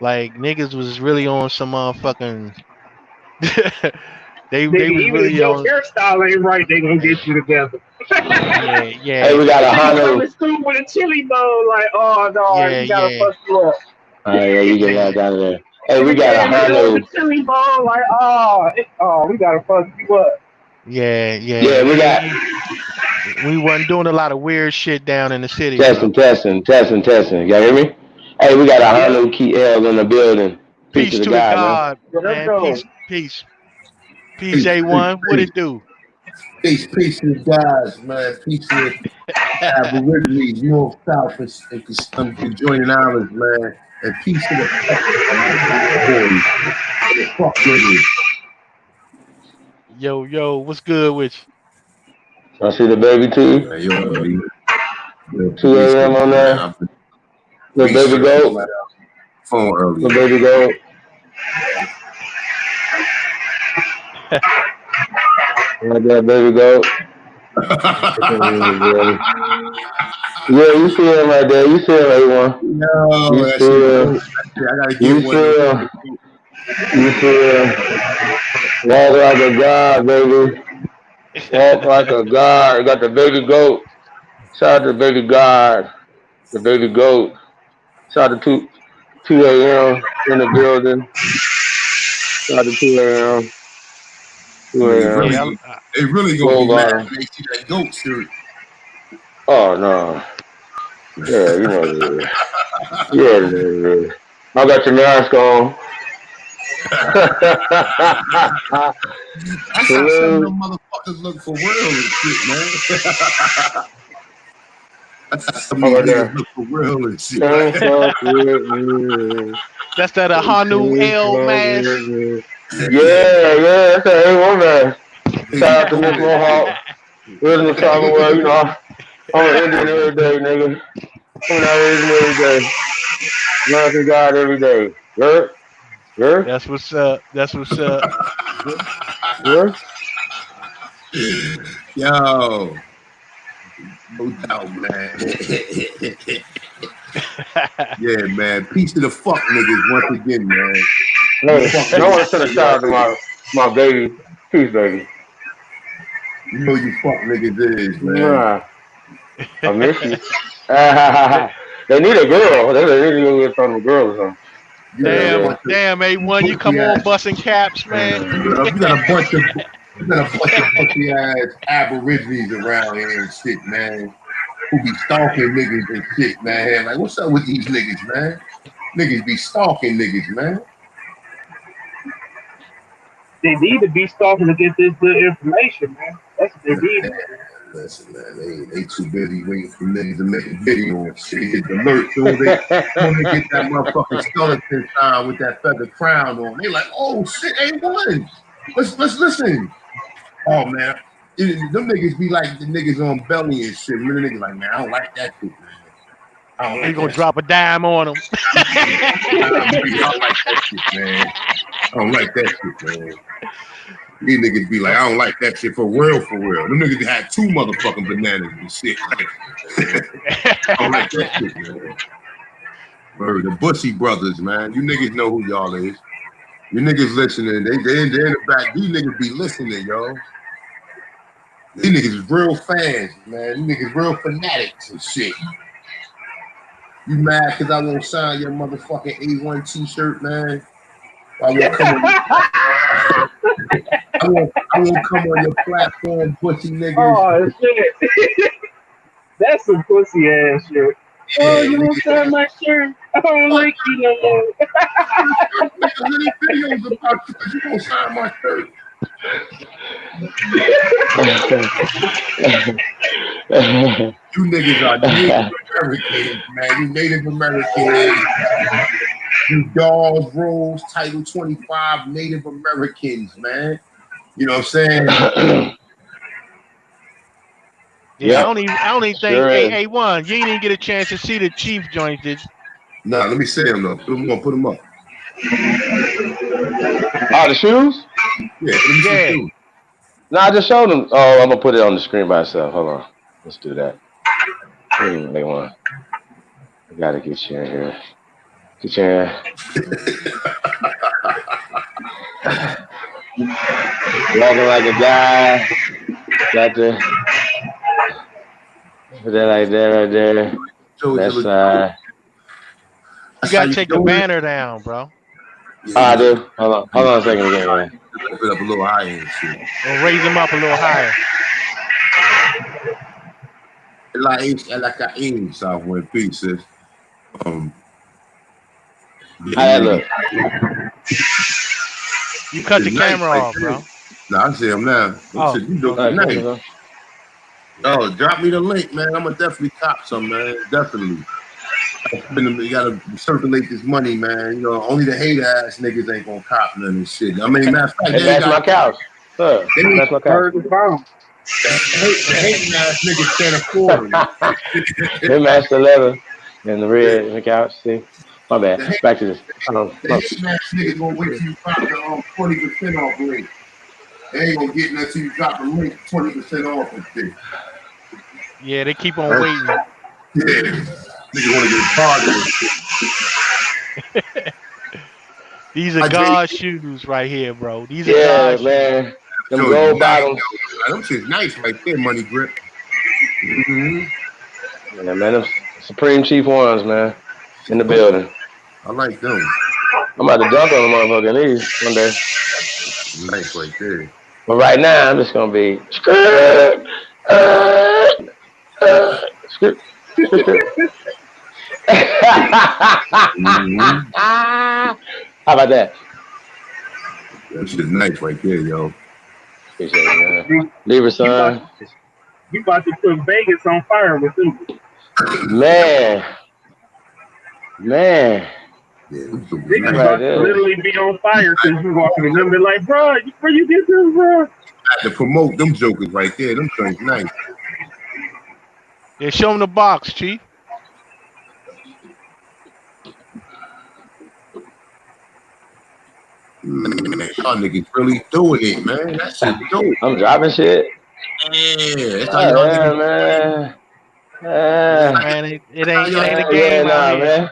Speaker 3: Like niggas was really on some motherfucking. they
Speaker 4: Nigga,
Speaker 3: was
Speaker 4: even if
Speaker 3: really
Speaker 4: your
Speaker 3: on.
Speaker 4: hairstyle ain't right, they gonna get you together.
Speaker 3: Yeah,
Speaker 1: Hey,
Speaker 3: yeah,
Speaker 1: we got a
Speaker 4: Nigga come to
Speaker 1: Hanu.
Speaker 4: school with a chili bowl, like, oh no,
Speaker 3: yeah,
Speaker 4: you gotta
Speaker 3: yeah,
Speaker 4: fuck you up.
Speaker 1: Yeah, you get
Speaker 3: yeah,
Speaker 1: right down there. Hey, we
Speaker 4: Nigga
Speaker 1: got a
Speaker 4: came in there with
Speaker 1: Hanu.
Speaker 4: a chili bowl, like, we gotta fuck you up.
Speaker 3: yeah, yeah.
Speaker 1: Yeah, we got
Speaker 3: We wasn't doing a lot of weird shit down in the city, bro.
Speaker 1: testing. Y'all hear me? Hey, we got a
Speaker 4: Yeah,
Speaker 1: Hanu Key L in the building. Peace to
Speaker 3: Peace
Speaker 1: the
Speaker 3: to the
Speaker 1: guy, man.
Speaker 3: God,
Speaker 4: yeah, let's
Speaker 3: man.
Speaker 4: go.
Speaker 3: Peace.
Speaker 2: Peace, peace,
Speaker 3: A1. What
Speaker 2: peace,
Speaker 3: it do?
Speaker 2: peace to the guys, man. Peace to the Aborigines, North, South, and adjoining islands, man. And peace to the boys, the fuck niggas.
Speaker 3: Yo, what's good with
Speaker 1: I see the baby too.
Speaker 2: Man, yo, B, yo,
Speaker 1: 2 a.m.
Speaker 2: research,
Speaker 1: on
Speaker 2: man.
Speaker 1: there.
Speaker 2: I've been
Speaker 1: The baby
Speaker 2: researching
Speaker 1: goat.
Speaker 2: my phone
Speaker 1: The
Speaker 2: earlier.
Speaker 1: baby goat.
Speaker 3: you?
Speaker 1: Like that baby goat. Yeah, you see him right there. You see him, A1.
Speaker 2: No,
Speaker 1: You
Speaker 2: that
Speaker 1: see
Speaker 2: shit
Speaker 1: him.
Speaker 2: dope. I gotta get
Speaker 1: You
Speaker 2: one
Speaker 1: see
Speaker 2: of
Speaker 1: him. You see him. Walk like a god, baby. Walk like a god. Got the baby goat. Shout out to the baby god. The baby goat. Shout out to 2 a.m. in the building. Shout out to 2 a.m. 2
Speaker 2: those.
Speaker 1: a.m.
Speaker 3: yeah,
Speaker 2: They really gonna
Speaker 1: Full
Speaker 2: be mad
Speaker 1: bottom.
Speaker 2: when they see that goat shirt.
Speaker 1: Oh, no. Yeah, you know it is. Yeah, it is. I got your mask on.
Speaker 2: That's how some of
Speaker 1: Salute.
Speaker 2: them motherfuckers look for real and shit, man. That's how some of
Speaker 1: How
Speaker 2: these
Speaker 1: about
Speaker 2: niggas
Speaker 1: that?
Speaker 2: look for real and shit. Like,
Speaker 1: Don't fuck with me.
Speaker 3: that's that a Hanu
Speaker 1: Don't
Speaker 3: L
Speaker 1: fuck
Speaker 3: mask.
Speaker 1: with me. Yeah, that's a A1 man.
Speaker 2: baby
Speaker 1: Shout out to Miss
Speaker 2: golden
Speaker 1: Mohawk. Living the song where, I'm an Indian every day, nigga. Coming out Asian every day. American God every day. Yeah? Yeah?
Speaker 3: That's what's up. That's what's up.
Speaker 1: Yeah?
Speaker 2: Yo, no doubt, man. Yeah, man. Peace to the fuck niggas once again, man. You
Speaker 1: Hey,
Speaker 2: fuck
Speaker 1: I
Speaker 2: niggas,
Speaker 1: want to send a
Speaker 2: y'all
Speaker 1: shout out to my baby. Peace, baby.
Speaker 2: You know you fuck niggas is, man.
Speaker 1: Nah, I miss you. They need a girl. They really need to get from the girls.
Speaker 2: You got a
Speaker 3: Damn,
Speaker 2: bunch
Speaker 1: Yeah.
Speaker 2: of
Speaker 3: damn, A1, you come
Speaker 2: pussy
Speaker 3: on
Speaker 2: ass.
Speaker 3: busting caps, man.
Speaker 2: You got a bunch of pussy ass aborigines around here and shit, man. Who be stalking niggas and shit, man. Like, what's up with these niggas, man? Niggas be stalking niggas, man.
Speaker 4: They need to be stalking to get this good information, man. That's what they need.
Speaker 2: Listen, man, they too busy waiting for niggas to make a video and shit. Hit the alert soon they get that motherfucking skeleton sign with that feather crown on. They like, oh shit, A1. Let's listen. Oh man, them niggas be like the niggas on belly and shit. Remember the niggas like, man, I don't like that shit, man. I don't
Speaker 3: They
Speaker 2: like
Speaker 3: gonna
Speaker 2: that
Speaker 3: drop a dime on them.
Speaker 2: shit. I don't like that shit, man. I don't like that shit, man. These niggas be like, I don't like that shit for real, for real. Them niggas had 2 motherfucking bananas and shit. I don't like that shit, man. Bro, the Bussy brothers, man. You niggas know who y'all is. You niggas listening. They in the back. These niggas be listening, yo. These niggas is real fans, man. These niggas real fanatics and shit. You mad because I won't sign your motherfucking A1 t-shirt, man? I won't come on. I won't come on your platform, pussy niggas.
Speaker 4: Oh shit. That's some pussy ass shit. Oh, you won't sign my shirt? I don't like you no more.
Speaker 2: Make a little videos about you because you won't sign my shirt. You niggas are Native Americans, man. You Native Americans. You Dawes Rules, Title 25 Native Americans, man. You know what I'm saying?
Speaker 3: Yeah, I don't even think
Speaker 1: Sure is.
Speaker 3: A1, you ain't even get a chance to see the Chief joint, did you?
Speaker 2: Nah, let me say them though. Put them up.
Speaker 1: Oh, the shoes?
Speaker 2: Yeah, let me see them.
Speaker 1: No, I just showed them. Oh, I'm gonna put it on the screen by itself. Hold on. Let's do that. They want. I gotta get you in here. Get you in. Walking like a guy. Got the. Put that like that right there. That's
Speaker 3: You gotta take the banner down, bro.
Speaker 1: Yeah, I do. Hold on a second again, man.
Speaker 2: Put it up a little higher and shit.
Speaker 3: Or raise them up a little higher.
Speaker 2: Like I aim Southwind pieces.
Speaker 1: How that look?
Speaker 3: You cut the camera off, bro.
Speaker 2: Nah, I see him now.
Speaker 3: Oh.
Speaker 2: You doing nice. Oh, drop me the link, man. I'm gonna definitely cop some, man. Definitely. You gotta circulate this money, man. You know, only the hater ass niggas ain't gonna cop none of this shit. I mean, matter of fact,
Speaker 1: that's my couch. That's my couch.
Speaker 2: The hating ass niggas can't afford it.
Speaker 1: They matched the leather and the red and the couch. See, my bad. Back to this.
Speaker 2: The hating ass niggas gonna wait till you drop the 20% off link. They ain't gonna get nothing till you drop the link 20% off and shit.
Speaker 3: Yeah, they keep on waiting.
Speaker 2: Yeah. Niggas want to get a
Speaker 3: These are God shoes right here, bro. These are
Speaker 1: God
Speaker 3: shoes.
Speaker 1: Man. Them gold bottoms.
Speaker 2: Them shit's nice right there, money grip. Mm-hmm.
Speaker 1: Yeah, man. Them Supreme Chief 1's, man. In the building.
Speaker 2: I like them.
Speaker 1: I'm about to dunk on the motherfucking these one day.
Speaker 2: Nice right there.
Speaker 1: But right now, I'm just gonna be How about that?
Speaker 2: That shit's nice right there, yo.
Speaker 1: Appreciate it, man. Leave son.
Speaker 4: You about to put Vegas on fire with them.
Speaker 1: Man.
Speaker 2: Yeah,
Speaker 4: Niggas about to literally be on fire because you walking in them. They're like, bro, where you get this, bro?
Speaker 2: To promote them jokers right there. Them things nice.
Speaker 3: Yeah, show them the box, Chief.
Speaker 2: Man, y'all niggas really doing it, man. That shit dope.
Speaker 1: I'm dropping shit.
Speaker 2: Yeah, that's how y'all niggas.
Speaker 3: Man, it ain't a game out here.
Speaker 1: Man.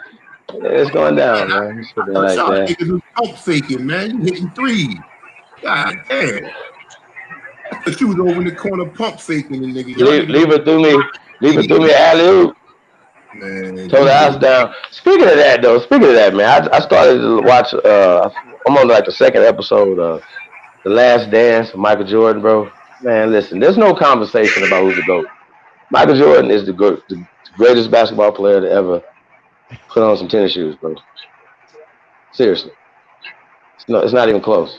Speaker 1: It's going down, man. It's like
Speaker 2: y'all
Speaker 1: that.
Speaker 2: niggas is pump faking, man. You hitting threes. God damn. But you was over in the corner pump faking the nigga.
Speaker 1: Leave it through me. Leave it through me, alley-oop.
Speaker 2: Man,
Speaker 1: Tore the house down. Speaking of that, though, man, I started to watch. I'm on like the second episode of The Last Dance of Michael Jordan, bro. Man, listen, there's no conversation about who's the GOAT. Michael Jordan is the greatest basketball player to ever put on some tennis shoes, bro. Seriously, it's not even close.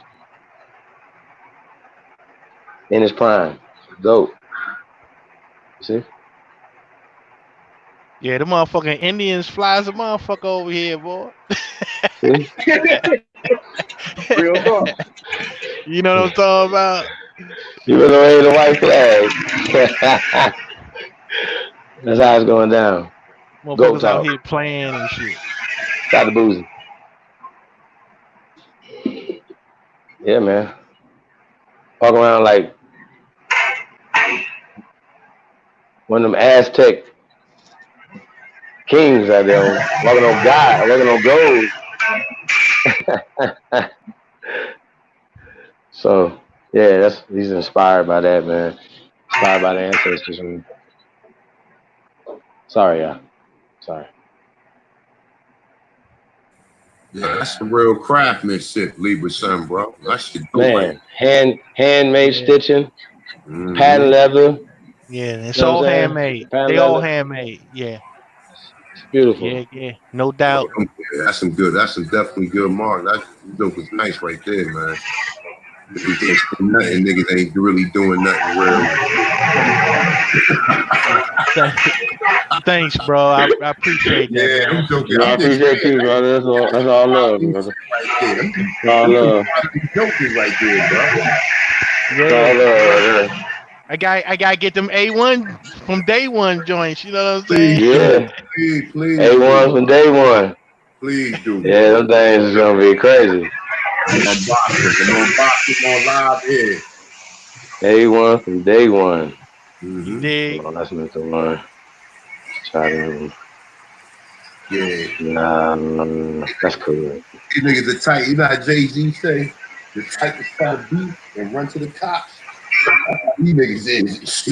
Speaker 1: In his prime, GOAT. You see?
Speaker 3: Yeah, the motherfucking Indians flies a motherfucker over here, boy.
Speaker 1: See?
Speaker 4: Real talk.
Speaker 3: You know what I'm talking about?
Speaker 1: Even though it ain't a white flag. That's how it's going down. GOAT
Speaker 3: Motherfuckers out
Speaker 1: talk.
Speaker 3: here playing and shit.
Speaker 1: Shout to Boozy. Yeah, man. Walk around like one of them Aztec kings out there, walking on God, walking on gold. So, yeah, he's inspired by that, man. Inspired by the ancestors. Man. Sorry, y'all. Sorry.
Speaker 2: Yeah, that's the real craftsmanship, Libra son, bro. That shit dope.
Speaker 1: Man, handmade stitching, patent leather.
Speaker 3: Yeah, it's all handmade. They all handmade. Yeah.
Speaker 1: It's beautiful.
Speaker 3: Yeah, no doubt.
Speaker 2: Yeah, that's some definitely good mark. That dope was nice right there, man. Niggas ain't really doing nothing real.
Speaker 3: Thanks, bro. I appreciate that.
Speaker 2: Yeah,
Speaker 3: man.
Speaker 2: I'm joking.
Speaker 1: I appreciate you, brother. That's all love, brother. That's all love.
Speaker 2: Joking right there, bro.
Speaker 3: Yeah. I gotta get them A1 from day one joints. You know what I'm saying?
Speaker 1: Yeah.
Speaker 2: Please.
Speaker 1: A1 from day one.
Speaker 2: Please do.
Speaker 1: Yeah, them things is gonna be crazy.
Speaker 2: On live here.
Speaker 1: A1 from day one.
Speaker 3: You dig?
Speaker 1: Oh, that's Mr. One. Try to.
Speaker 2: Yeah.
Speaker 1: Nah, that's cool.
Speaker 2: These niggas are tight. You know how Jay-Z say? The type to start beef and run to the cops. These niggas is.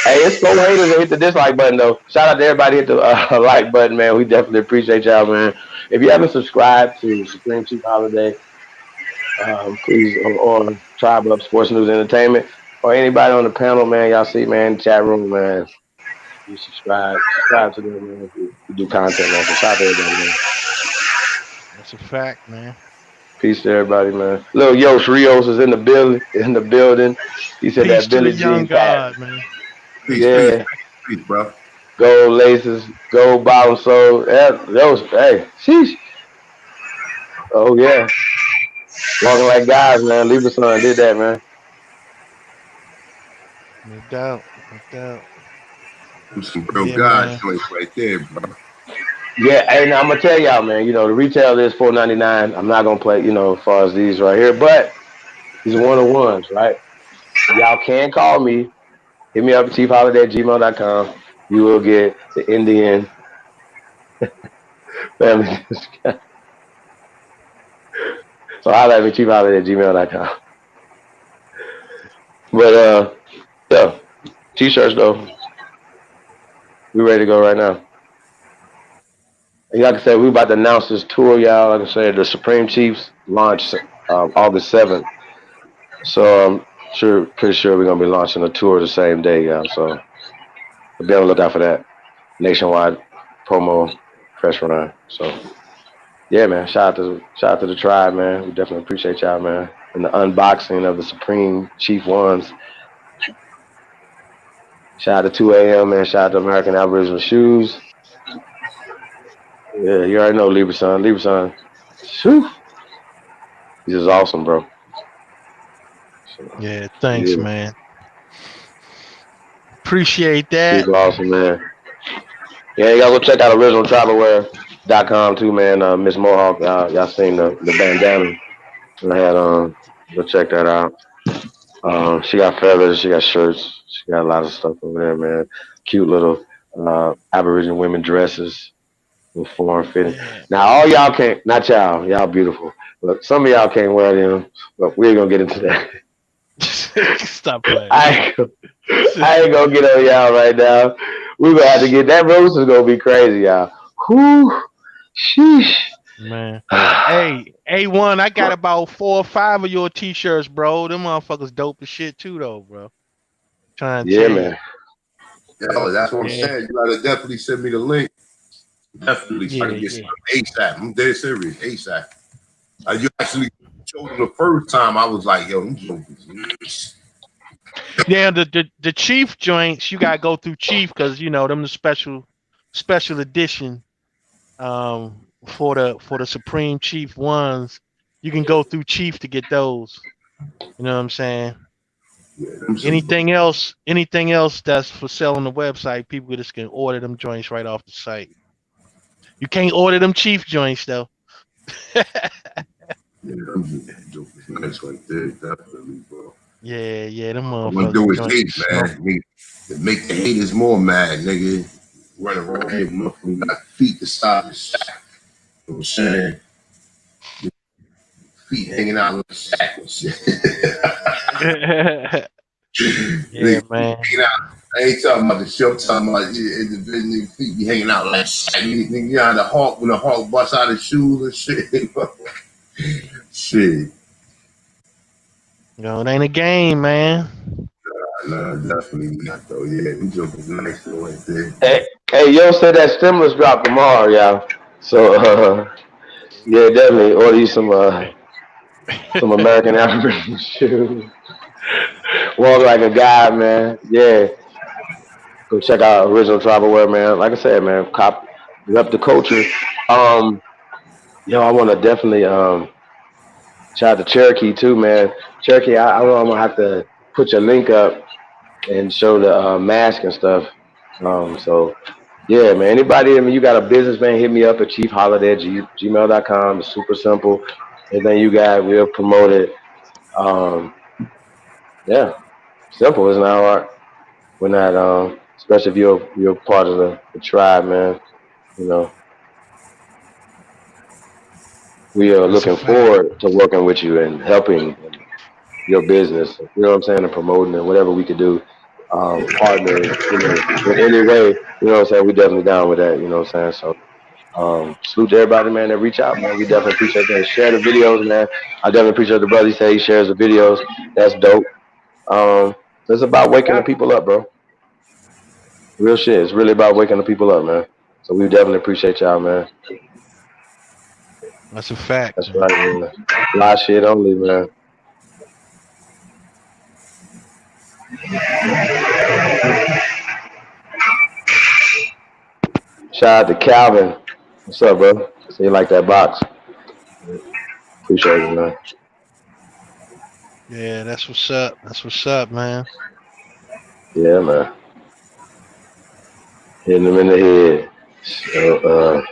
Speaker 1: Hey, it's so haters that hit the dislike button though. Shout out to everybody hit the like button, man. We definitely appreciate y'all, man. If you haven't subscribed to Supreme Chief Holiday, please or Tribe Up Sports News Entertainment or anybody on the panel, man. Y'all see, man, chat room, man. You subscribe to them, man. We do content, man. So shout out to everybody, man.
Speaker 3: That's a fact, man.
Speaker 1: Peace to everybody, man. Little Yosh Rios is in the building. He said
Speaker 3: Peace
Speaker 1: that Billie Jean
Speaker 3: God, man.
Speaker 1: Yeah.
Speaker 2: Peace, bro.
Speaker 1: Gold laces, gold bottom sole. Those, hey, sheesh. Oh, yeah. Walking like guys, man. Libra son did that, man.
Speaker 3: No doubt.
Speaker 2: Some real God joints right there, bro.
Speaker 1: Yeah, and I'm gonna tell y'all, man. You know, the retail is $4.99. I'm not gonna play, you know, as far as these right here, but these are one-on-ones, right? Y'all can call me. Hit me up at chiefholiday@gmail.com. You will get the Indian family discount. So holla at me, chiefholiday@gmail.com. But yeah, t-shirts though. We ready to go right now. And like I said, we about to announce this tour, y'all. Like I said, the Supreme Chiefs launch August 7th. So I'm pretty sure we're gonna be launching a tour the same day, y'all. So be on the lookout for that. Nationwide promo press run. So yeah, man. Shout out to the tribe, man. We definitely appreciate y'all, man. And the unboxing of the Supreme Chief 1's. Shout out to 2 a.m., man. Shout out to American Aboriginal Shoes. Yeah, you already know Libra son. Whew. He's just awesome, bro. So,
Speaker 3: yeah, thanks, man. Appreciate that.
Speaker 1: He's awesome, man. Yeah, y'all go check out originaltravelwear.com too, man. Miss Mohawk, y'all seen the bandana I had on. Go check that out. She got feathers, she got shirts, she got a lot of stuff over there, man. Cute little Aboriginal women dresses with form fitting. Yeah. Now all y'all can't, not y'all beautiful, but some of y'all can't wear them. But we're gonna get into that.
Speaker 2: Stop playing.
Speaker 1: I ain't gonna get on y'all right now. We gonna have to get that roast is gonna be crazy, y'all. Whew, sheesh.
Speaker 2: Man. Hey, A1, I got about 4 or 5 of your t-shirts, bro. Them motherfuckers dope as shit too, though, bro. Trying to
Speaker 1: Yeah,
Speaker 2: tell you.
Speaker 1: man.
Speaker 6: Yo, that's what I'm
Speaker 2: Yeah,
Speaker 6: saying. You gotta definitely send me the link. Definitely, so I
Speaker 2: yeah,
Speaker 6: can get
Speaker 2: yeah.
Speaker 6: some ASAP. I'm dead serious, ASAP. You actually showed them the first time. I was like, yo, them jokers.
Speaker 2: Yeah, the Chief joints, you gotta go through Chief because you know them the special edition for the Supreme Chief ones. You can go through Chief to get those. You know what I'm saying?
Speaker 6: Yeah, them some,
Speaker 2: Anything else that's for sale on the website, people just can order them joints right off the site. You can't order them Chief joints though.
Speaker 6: yeah, them jokers nice right there, definitely, bro.
Speaker 2: Yeah, them
Speaker 6: All I'm do
Speaker 2: motherfuckers
Speaker 6: is
Speaker 2: joints
Speaker 6: hate,
Speaker 2: be smoke.
Speaker 6: man. Make the haters more mad, nigga. Running around here, motherfucker, got feet the size of the sack. You know what I'm saying? Feet hanging out of the sack and shit.
Speaker 2: Yeah,
Speaker 6: Nigga, feet
Speaker 2: man.
Speaker 6: hanging out. I ain't talking about the show, I'm talking about the feet be hanging out like sack. Nigga, you know, the hawk, when the hawk busts out his shoes and shit. Shit.
Speaker 2: No, it ain't a game, man.
Speaker 6: Nah, definitely not though. Yeah, them jokers nice though right there.
Speaker 1: Hey, yo said that stimulus drop tomorrow, y'all. So yeah, definitely order you some American African shoes. Walk like a guy, man. Yeah. Go check out original tribal wear, man. Like I said, man, cop rep the culture. Um, yo, I wanna definitely shout out to Cherokee too, man. Cherokee, I know I'm gonna have to put your link up and show the mask and stuff. So yeah, man. Anybody, I mean, you got a business, man, hit me up at chiefholiday@gmail.com. It's super simple. Anything you got, we'll promote it. Um, yeah, simple. It's not hard. We're not, especially if you're part of the tribe, man. You know, we are
Speaker 2: That's a
Speaker 1: looking
Speaker 2: fact.
Speaker 1: forward to working with you and helping your business. You know what I'm saying, and promoting and whatever we could do, partnering. You know, in any way. You know what I'm saying. We definitely down with that. You know what I'm saying. So. Salute to everybody, man, that reach out, man. We definitely appreciate that. Share the videos, man. I definitely appreciate the brother. He said he shares the videos. That's dope. Um, it's about waking the
Speaker 4: Yeah.
Speaker 1: people up, bro. Real shit. It's really about waking the people up, man. So we definitely appreciate y'all, man.
Speaker 2: That's a fact,
Speaker 1: That's
Speaker 2: man.
Speaker 1: right, man. Live shit only, man. Shout out to Calvin. What's up, bro? So you like that box? Appreciate it, man.
Speaker 2: Yeah, that's what's up. That's what's up, man.
Speaker 1: Yeah, man. Hitting them in the head. So,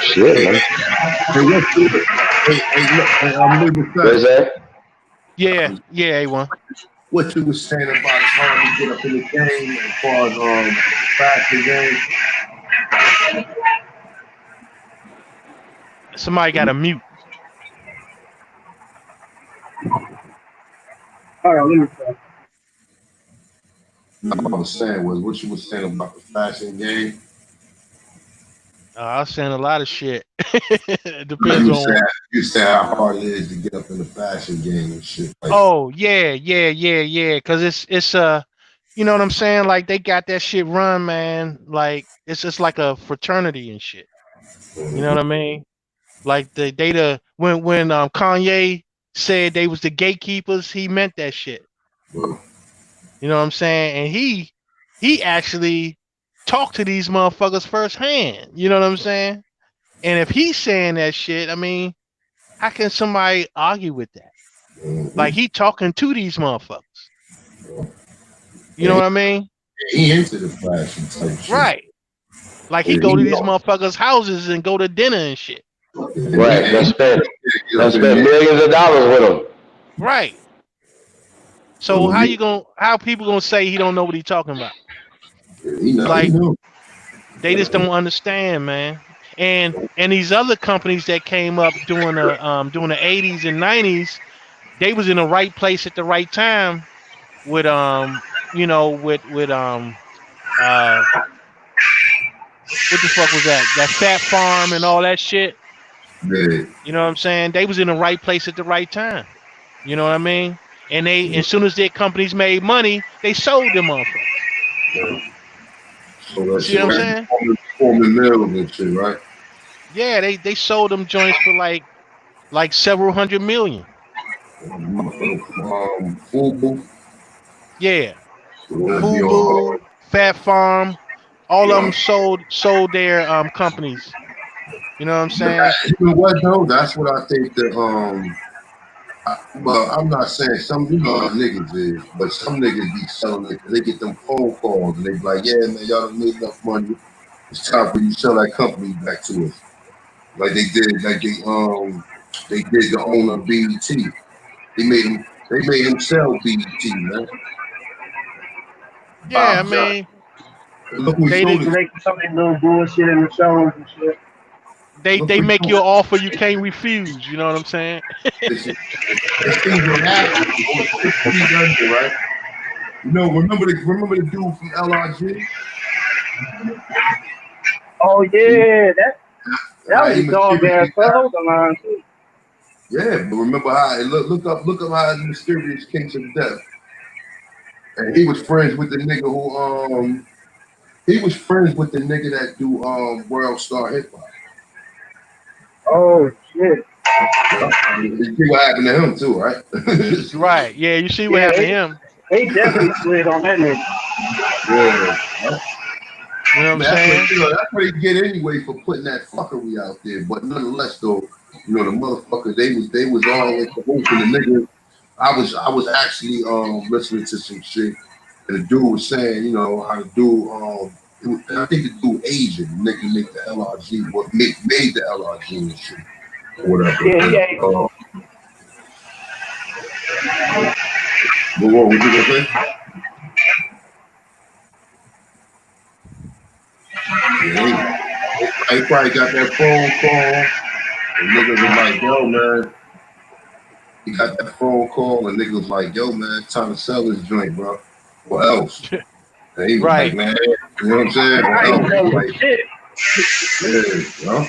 Speaker 1: shit,
Speaker 6: Hey,
Speaker 1: man.
Speaker 6: hey, what's good? Look, I'm leaving
Speaker 1: What is
Speaker 6: son.
Speaker 1: that?
Speaker 2: Yeah, A1.
Speaker 6: What you was saying about it's hard to get up in the game as far as fashion game.
Speaker 2: Somebody got a mute.
Speaker 4: All right, let me stop.
Speaker 6: What I was saying was what you was saying about the fashion game.
Speaker 2: I was saying a lot of shit. It
Speaker 6: Like
Speaker 2: depends on.
Speaker 6: you said how hard it is to get up in the fashion game and shit. Like,
Speaker 2: Oh yeah. Cause it's you know what I'm saying? Like they got that shit run, man. Like it's just like a fraternity and shit. You know what I mean? Like the when Kanye said they was the gatekeepers, he meant that shit.
Speaker 6: well,
Speaker 2: You know what I'm saying? And he actually talked to these motherfuckers firsthand. You know what I'm saying? And if he's saying that shit, I mean, how can somebody argue with that? Like he talking to these motherfuckers. You know
Speaker 6: and
Speaker 2: what I mean?
Speaker 6: he into the fashion type shit.
Speaker 2: Right. Like he
Speaker 6: And
Speaker 2: go
Speaker 6: he
Speaker 2: to these
Speaker 6: know.
Speaker 2: motherfuckers' houses and go to dinner and shit.
Speaker 1: Right.
Speaker 6: And he get
Speaker 1: That
Speaker 6: up in
Speaker 1: spent
Speaker 6: there.
Speaker 1: millions of dollars with him.
Speaker 2: Right. So
Speaker 6: So
Speaker 2: how people gonna say he don't know what he talking about?
Speaker 6: he know. He
Speaker 2: Like
Speaker 6: know.
Speaker 2: they just don't understand, man. And these other companies that came up during the 80s and 90s,
Speaker 3: they was in the right place at the right time with you know, with what the fuck was that? That Fat Farm and all that shit.
Speaker 6: Yeah.
Speaker 3: You know what I'm saying? They was in the right place at the right time. You know what I mean? And they, as soon as their companies made money, they sold them motherfuckers.
Speaker 6: So that
Speaker 3: You see
Speaker 6: shit
Speaker 3: what I'm
Speaker 6: right
Speaker 3: saying?
Speaker 6: forming mills and shit, right?
Speaker 3: Yeah, they sold them joints for like several hundred million.
Speaker 6: Fubu.
Speaker 3: Yeah,
Speaker 6: That'd be on
Speaker 3: Fubu, Fat Farm, all of
Speaker 6: yeah.
Speaker 3: them sold their companies. You know what I'm
Speaker 6: But
Speaker 3: saying?
Speaker 6: you know what though? That's what I think that well, I'm not saying some you know how niggas is, but some niggas be selling it 'cause they get them phone calls and they be like, yeah man, y'all don't need enough money. It's time for you to sell that company back to us. Like they did the owner of BET. They made him sell BET, man.
Speaker 3: Yeah, I
Speaker 6: Bob Johnson.
Speaker 3: mean,
Speaker 6: And look who's
Speaker 3: they
Speaker 6: doing
Speaker 3: did,
Speaker 6: it.
Speaker 4: Making some of these little bullshit in the shows and shit.
Speaker 6: Look
Speaker 3: they
Speaker 6: who's
Speaker 3: make
Speaker 6: doing
Speaker 3: you an
Speaker 6: it.
Speaker 3: offer you can't refuse. You know what I'm saying?
Speaker 6: It's things that happen. It's Steve Urkel, right? You know, remember the dude from LRG?
Speaker 4: Oh
Speaker 6: He,
Speaker 4: yeah, that
Speaker 6: how
Speaker 4: was
Speaker 6: he
Speaker 4: a dog ass
Speaker 6: mysteriously died.
Speaker 4: clothing line too.
Speaker 6: Yeah, but remember how look up how his mysterious came to death. And he was friends with the nigga who he was friends with the nigga that do World Star Hip Hop.
Speaker 4: Oh shit.
Speaker 6: Yeah. You see what happened to him too, right?
Speaker 3: Right. Yeah, you see what
Speaker 4: Yeah,
Speaker 3: happened to him.
Speaker 4: they definitely slid on that nigga.
Speaker 6: Yeah.
Speaker 3: You know what I'm
Speaker 6: Man, that's what
Speaker 3: saying?
Speaker 6: you know. That's what he get anyway for putting that fuckery out there. But nonetheless, though, you know the motherfuckers they was all like the hope and the nigga. I was actually listening to some shit and the dude was saying, you know, how the dude I think the dude Asian nigga make the LRG what made the LRG and shit or whatever.
Speaker 4: Yeah, he
Speaker 6: And
Speaker 4: ain't.
Speaker 6: but what was you gonna say? Yeah, he probably got that phone call and niggas was like, yo man. He got that phone call and nigga was like, yo man, time to sell this joint, bro. What else? And he was like,
Speaker 3: Right.
Speaker 6: man, you know what I'm saying? What
Speaker 4: I ain't
Speaker 6: else?
Speaker 4: selling
Speaker 6: Like,
Speaker 4: shit.
Speaker 6: yeah, you know?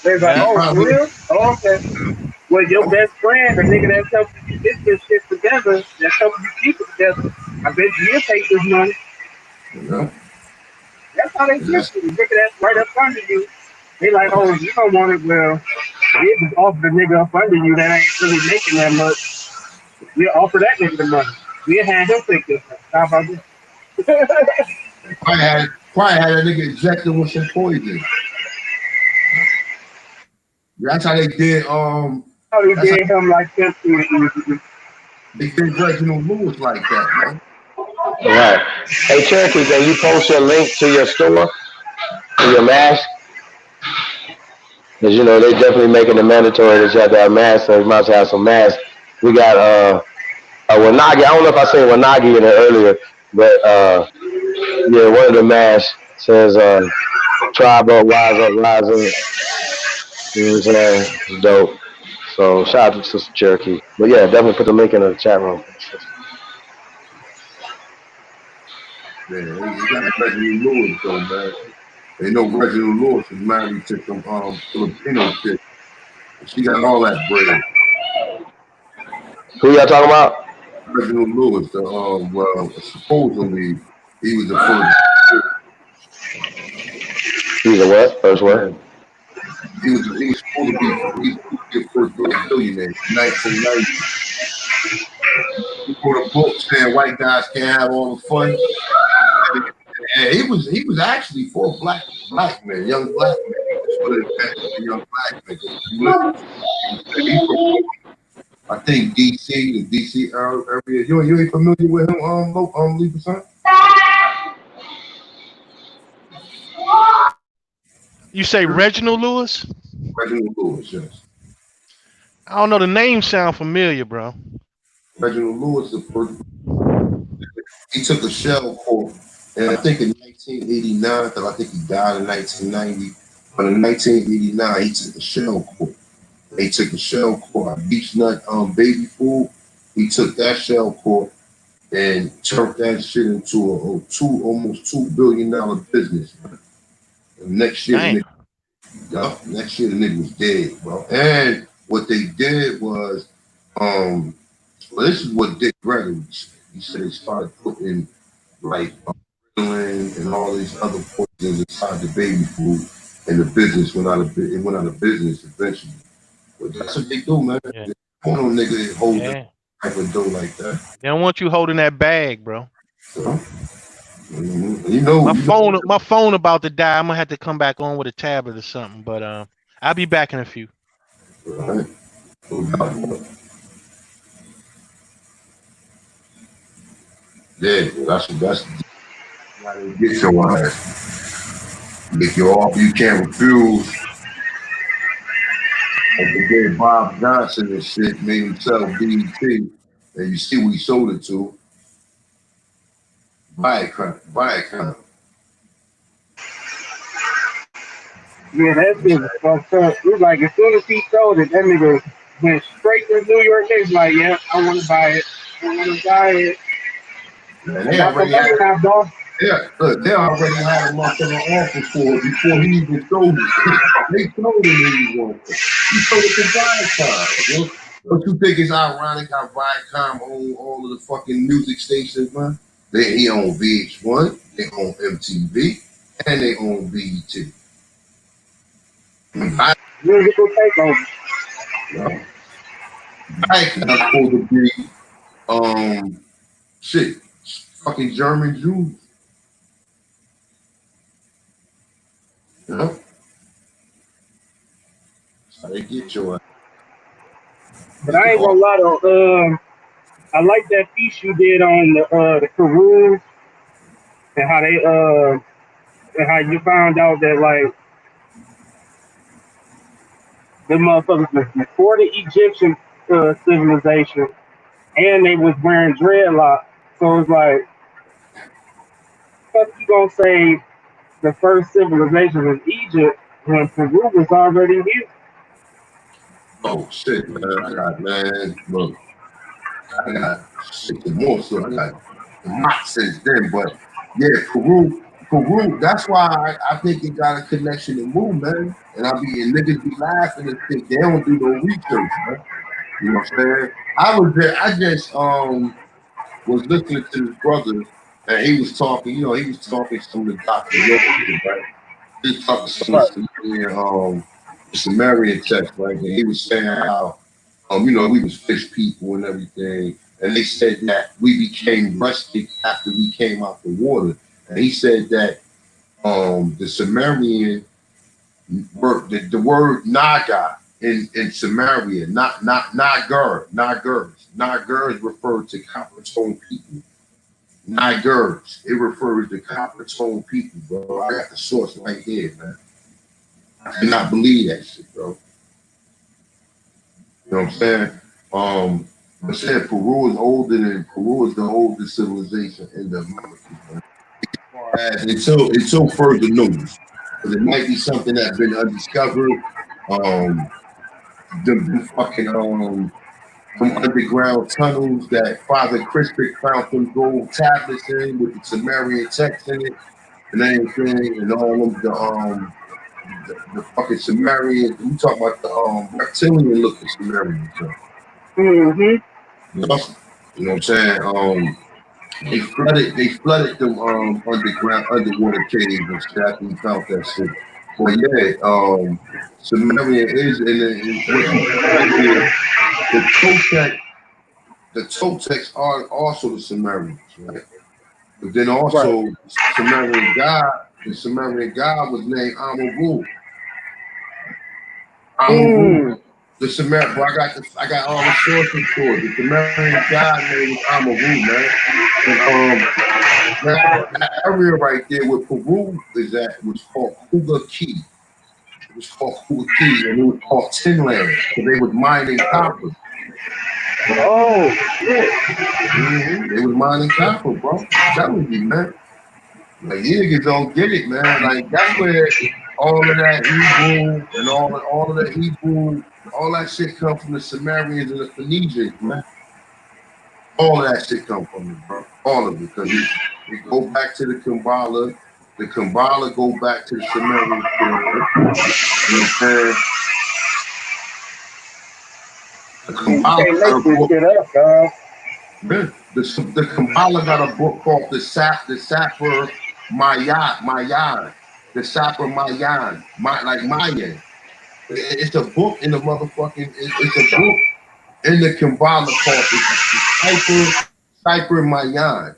Speaker 4: They was like,
Speaker 3: Yeah.
Speaker 6: He
Speaker 4: oh, for
Speaker 6: probably,
Speaker 4: real? Oh, okay. Well,
Speaker 6: you
Speaker 4: your
Speaker 6: know,
Speaker 4: best friend, the nigga that's helping you get this shit together, that's helping you keep it together, I bet you he'll take this money.
Speaker 6: you know?
Speaker 4: That's how they
Speaker 6: And that's,
Speaker 4: get you. The nigga that's right up under you. They like, oh, you don't want it. Well, we just offer the nigga up under you that ain't really making that much. We'll offer that nigga the money. We'll have him take this. How about this?
Speaker 6: probably had a nigga injected with some poison. That's how they did,
Speaker 4: How he
Speaker 6: that's how
Speaker 4: did him like 15.
Speaker 6: they did Reginald Lewis like that, man.
Speaker 1: All right. Hey, Cherokee, can you post your link to your store, to your mask? Because, you know, they definitely making it mandatory that you have to have masks, so you must have some masks. We got Wanagi. I don't know if I said Wanagi in there earlier, but yeah, one of the masks says Tribe Up, Wise Up, Rising. You know what I'm saying? It's dope. So shout out to Sister Cherokee. But yeah, definitely put the link in the chat room.
Speaker 6: Yeah, he got Reginald Lewis though, man. They know Reginald Lewis is married to some Filipino chick. She got all that bread.
Speaker 1: Who y'all talking about?
Speaker 6: Reginald Lewis, well, supposedly he was the first.
Speaker 1: He's a what? First what?
Speaker 6: Man, he was supposed to be the first black billionaire in 1990. He wrote a book saying white guys can't have all the fun. And he was actually for black men, young black men. That's what it meant for young black men. If you listen to him, he from I think DC, the DC area. You ain't familiar with him, Lisa son?
Speaker 3: You say Reginald Lewis?
Speaker 6: Reginald Lewis, yes.
Speaker 3: I don't know. The name sound familiar, bro.
Speaker 6: Reginald Lewis, the first, he took a shell course, and I think in 1989, because I think he died in 1990, but in 1989, he took a shell course. They took a shell core, beach nut baby food. He took that shell core and turned that shit into almost $2 billion business. Man. And next year,
Speaker 3: Damn.
Speaker 6: next year the nigga was dead, bro. And what they did was, well, this is what Dick Gregory said. He said they started putting like insulin and all these other poisons inside the baby food, and the business went out of business eventually. But that's what they do, man.
Speaker 3: Yeah.
Speaker 6: They porno nigga that hold the
Speaker 3: Yeah.
Speaker 6: type of dough like that.
Speaker 3: They don't want you holding that bag, bro.
Speaker 6: You know? You know,
Speaker 3: My phone about to die. I'm gonna have to come back on with a tablet or something. But I'll be back in a few.
Speaker 6: right? No doubt about it. Yeah, that's how they get your ass. Make you off, you can't refuse. Like the day Bob Johnson and shit made him sell BET, and you see what he sold it to. Viacom.
Speaker 4: Yeah, that shit was fucked up. It was like as soon as he sold it, that nigga went straight to New York. He's like, yeah, I want to buy it. I want to buy it.
Speaker 6: Man,
Speaker 4: I
Speaker 6: they
Speaker 4: got the
Speaker 6: already
Speaker 4: money
Speaker 6: had
Speaker 4: now, dog.
Speaker 6: they already had a motherfucking offer for it before he even sold it. They told him he was going for it. He sold it to Viacom. Don't you think it's ironic how Viacom own all of the fucking music stations, man? He own VH1, they own MTV, and they own BET.
Speaker 4: Musical takeover.
Speaker 6: Viacom supposed to be shit, fucking German Jews. You know? That's how they get your ass.
Speaker 4: But I ain't gonna lie though, I like that piece you did on the Peru and how they and how you found out that like the motherfuckers was before the Egyptian civilization and they was wearing dreadlocks. So it's like, fuck you gonna say the first civilization was Egypt when Peru was already here?
Speaker 6: Oh shit, man. Look, I got shit more so I got not since then, but yeah, Peru, that's why I think it got a connection to Moo, man. And niggas be laughing and shit. They don't do no research, man. You know what I'm saying? I was there, I just was listening to his brother and he was talking, he was talking some of the Dr. Yoga, right? He was talking some of the Sumerian text, right? And he was saying how we was fish people and everything. And they said that we became rustic after we came out the water. And he said that the Sumerian word, the word Naga in Samaria, not Nagurs referred to copper tone people. Nigers, it refers to copper tone people, bro. I got the source right here, man. I cannot believe that shit, bro. You know what I'm saying? I said Peru is the oldest civilization in the Americas, man. Until further notice. Because it might be something that's been undiscovered. The fucking some underground tunnels that Father Crispin found some gold tablets in with the Sumerian text in it and everything, and all of the fucking Sumerian. You talk about the reptilian looking Sumerians.
Speaker 4: Mm-hmm.
Speaker 6: You know what I'm saying? They flooded them underwater caves and stuff after we found that shit. But yeah, Sumerian is what you find here. The Toltecs are also the Sumerians, right? But then also
Speaker 4: Right.
Speaker 6: the Sumerian god was named Amun.
Speaker 4: Mm.
Speaker 6: The Sumerian, bro, I got all the sources for it. The Sumerian god name was Amun, man. And that area right there where Peru is at was called Kuga Key. It was called Kuga Key, and it was called Tinland. So they was mining copper.
Speaker 4: Oh shit.
Speaker 6: They was mining copper, bro. I'm telling you, man. Like, you niggas don't get it, man. Like, that's where all of that Hebrew and all of that Hebrew, all that shit come from the Sumerians and the Phoenicians, man. All of that shit come from it, bro. All of it, because it go back to the Kabbalah. The Kabbalah go back to the Sumerian period. You know what I'm saying? The
Speaker 4: You
Speaker 6: Kabbalah
Speaker 4: can't
Speaker 6: got
Speaker 4: make
Speaker 6: a
Speaker 4: this
Speaker 6: book.
Speaker 4: shit up, dog.
Speaker 6: The Kabbalah got a book called the Sapper Mayan. The Sapper Mayan. Like Mayan. It's a book in the motherfucking, it's a book in the Kabbalah called the Sapper Mayan.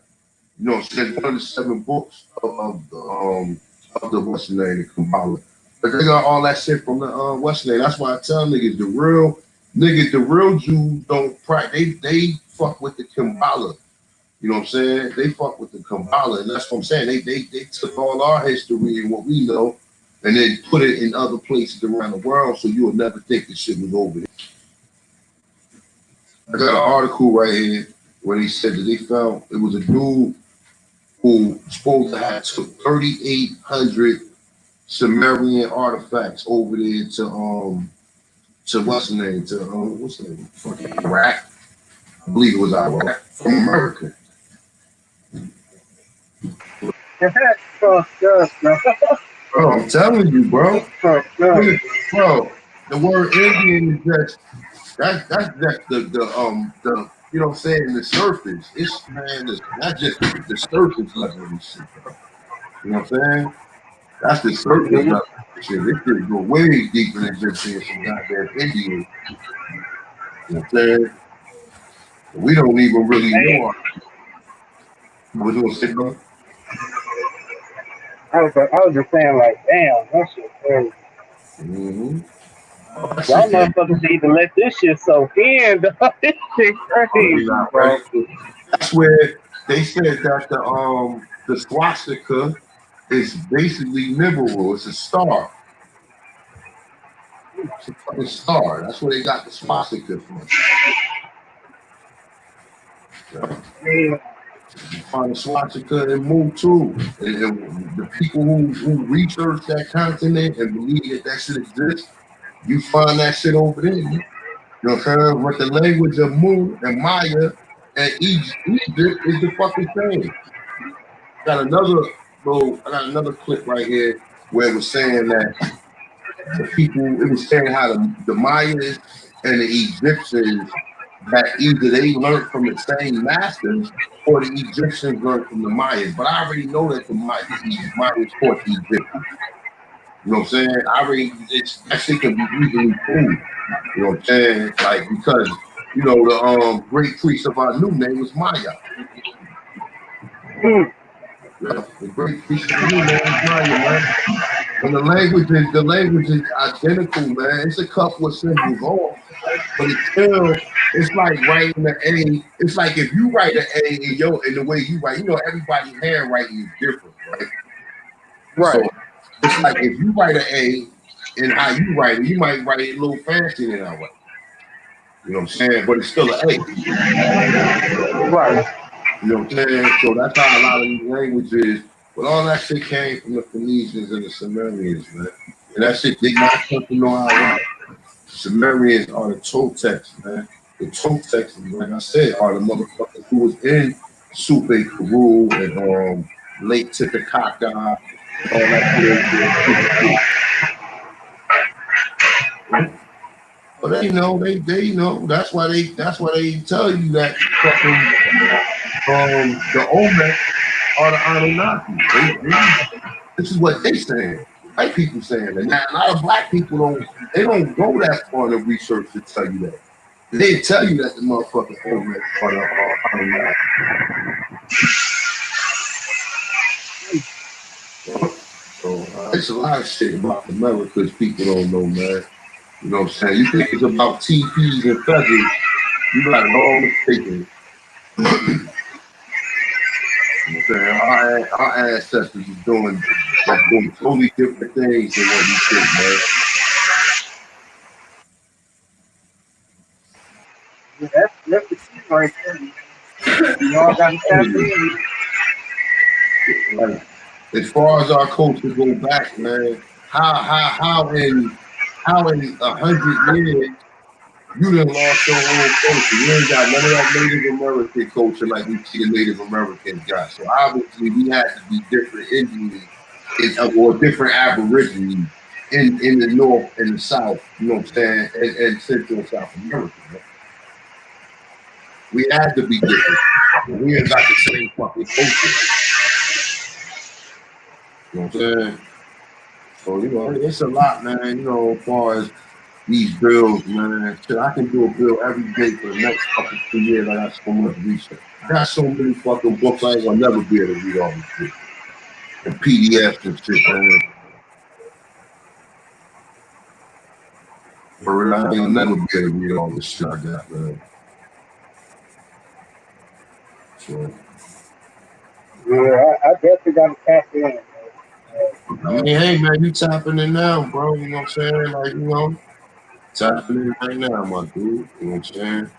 Speaker 6: You know, so it's one of the 7 books of the what's the name, the Kabbalah. But they got all that shit from the what's the name. That's why I tell niggas the real Jews don't practice. They fuck with the Kabbalah. You know what I'm saying? They fuck with the Kabbalah, and that's what I'm saying. They took all our history and what we know, and then put it in other places around the world, so you would never think this shit was over there. I got an article right here where he said that they found it was a dude who supposed to have took 3,800 Sumerian artifacts over there to what's the name, to what's the name, fucking Iraq. I believe it was Iraq, from America.
Speaker 4: That's fucked up, bro.
Speaker 6: Bro, I'm telling you, bro.
Speaker 4: Fucked up.
Speaker 6: Bro, the word Indian is just that's just the you know what I'm saying, the surface. It's man, that's just the surface level of this shit, bro. You know what I'm saying? That's the surface level of this shit. This shit go way deeper than just being some goddamn Indian. You know what I'm saying? We don't even really know our what you gonna say, bro?
Speaker 4: I was just saying, like, damn, that shit crazy.
Speaker 6: Mm-hmm. Oh, that
Speaker 4: Y'all
Speaker 6: shit can't
Speaker 4: motherfuckers need to let this shit soak in, dog. This shit
Speaker 6: be
Speaker 4: crazy,
Speaker 6: not
Speaker 4: bro.
Speaker 6: right. That's where they said that the swastika is basically liberal. It's a star. It's a fucking star. That's where they got the swastika from. Yeah.
Speaker 4: Yeah.
Speaker 6: You find the swastika in Mu too. And the people who research that continent and believe that that shit exists, you find that shit over there. You know what I'm saying? But the language of Mu and Maya and Egypt is the fucking same. I got another clip right here where it was saying that the people, it was saying how the Mayas and the Egyptians, that either they learned from the same masters or the Egyptians learned from the Mayas. But I already know that the Mayas taught the Egyptians. You know what I'm saying? That shit can be easily proved. You know what I'm saying? Like, because, you know, the great priest of our new name was Maya. Yeah, the great priest of our new name was Maya, man. And the language is identical, man. It's a couple of symbols off, but it's like writing an A. It's like if you write an A in the way you write, you know, everybody's handwriting is different, right?
Speaker 4: Right.
Speaker 6: So it's like if you write an A in how you write it, you might write it a little fancier than I write. You know what I'm saying? But it's still an A.
Speaker 4: Right.
Speaker 6: You know what I'm saying? So that's how a lot of these languages, but all that shit came from the Phoenicians and the Sumerians, man. And that shit did not come from no Iraq. Sumerians are the Toltecs, man. The Toltecs, like I said, are the motherfuckers who was in Supe Karu and Lake Titicaca and all that shit. But they know that's why they tell you that fucking the Olmec are the Anunnaki. This is what they saying. White people saying that. Now, a lot of black people don't go that far in the research to tell you that. They tell you that the motherfucking Olmec are the Anunnaki. So it's a lot of shit about America people don't know, man. You know what I'm saying? You think it's about TPs and feathers, you got it all mistaken. You know what I'm saying? Our ancestors was doing totally different things than what we think, man.
Speaker 4: Yeah, that's the key right there. You all got to tap in.
Speaker 6: Like, as far as our culture go back, man, how in 100 years you done lost your whole culture. You ain't got none of that Native American culture like we see the Native Americans got. So obviously we had to be different Indians or different Aborigines in the North and the South, you know what I'm saying, and Central and South America. Man. We had to be different. We ain't got the same fucking culture. You know what I'm saying? So, you know, it's a lot, man, you know, as far as these bills, man. Shit, I can do a bill every day for the next fucking 2 years. I got so much research. I got so many fucking books, I ain't gonna never be able to read all this shit. And PDFs and shit, man. For I ain't gonna never be able to read all this shit I got, man. So,
Speaker 4: Yeah, I definitely got to tap in.
Speaker 6: I mean, hey, man, you tapping in now, bro. You know what I'm saying? Like, you know, tapping in right now, my dude. You know what I'm saying?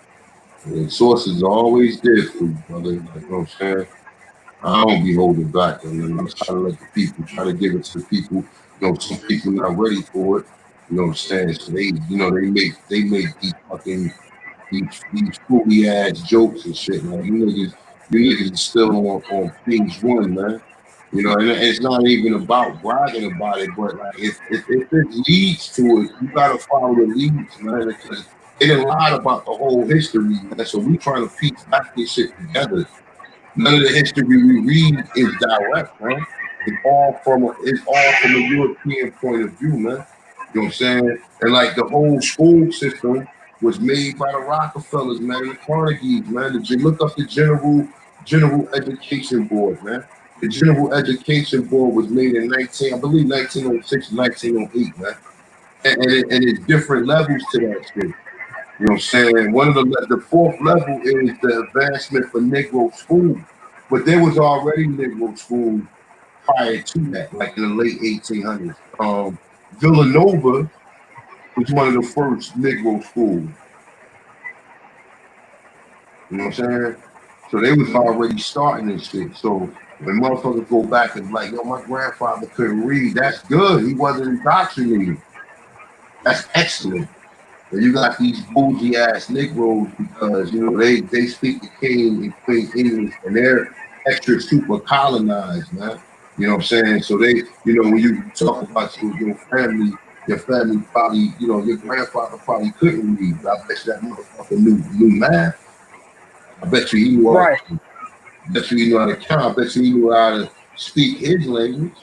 Speaker 6: The sources are always there for you, brother. Like, you know what I'm saying? I don't be holding back. I mean, I'm trying to let the people, try to give it to the people. You know, some people not ready for it. You know what I'm saying? So they, you know, they make these fucking these fruity ass jokes and shit. Like you niggas are still on page one, man. You know, and it's not even about bragging about it, but like if it leads to it, you gotta follow the leads, man. Because they didn't lie about the whole history, man. So we trying to piece back this shit together. None of the history we read is direct, man. It's all from a European point of view, man. You know what I'm saying? And like the whole school system was made by the Rockefellers, man, the Carnegies, man. Look up the General Education Board, man. The General Education Board was made in 1906, 1908, man. And it's different levels to that shit. You know what I'm saying? One of the fourth level is the advancement for Negro school. But there was already Negro school prior to that, like in the late 1800s. Villanova was one of the first Negro schools. You know what I'm saying? So they was already starting this shit. So when motherfuckers go back and like, yo, my grandfather couldn't read, that's good. He wasn't indoctrinated. That's excellent. And you got these bougie ass Negroes because you know they speak the King and Queen English and they're extra super colonized, man. You know what I'm saying? So they, you know, when you talk about your family probably, you know, your grandfather probably couldn't read. But I bet you that motherfucker knew math. I bet you he knew how
Speaker 4: Right.
Speaker 6: to, bet you he knew how to count. I bet you he knew how to speak his language.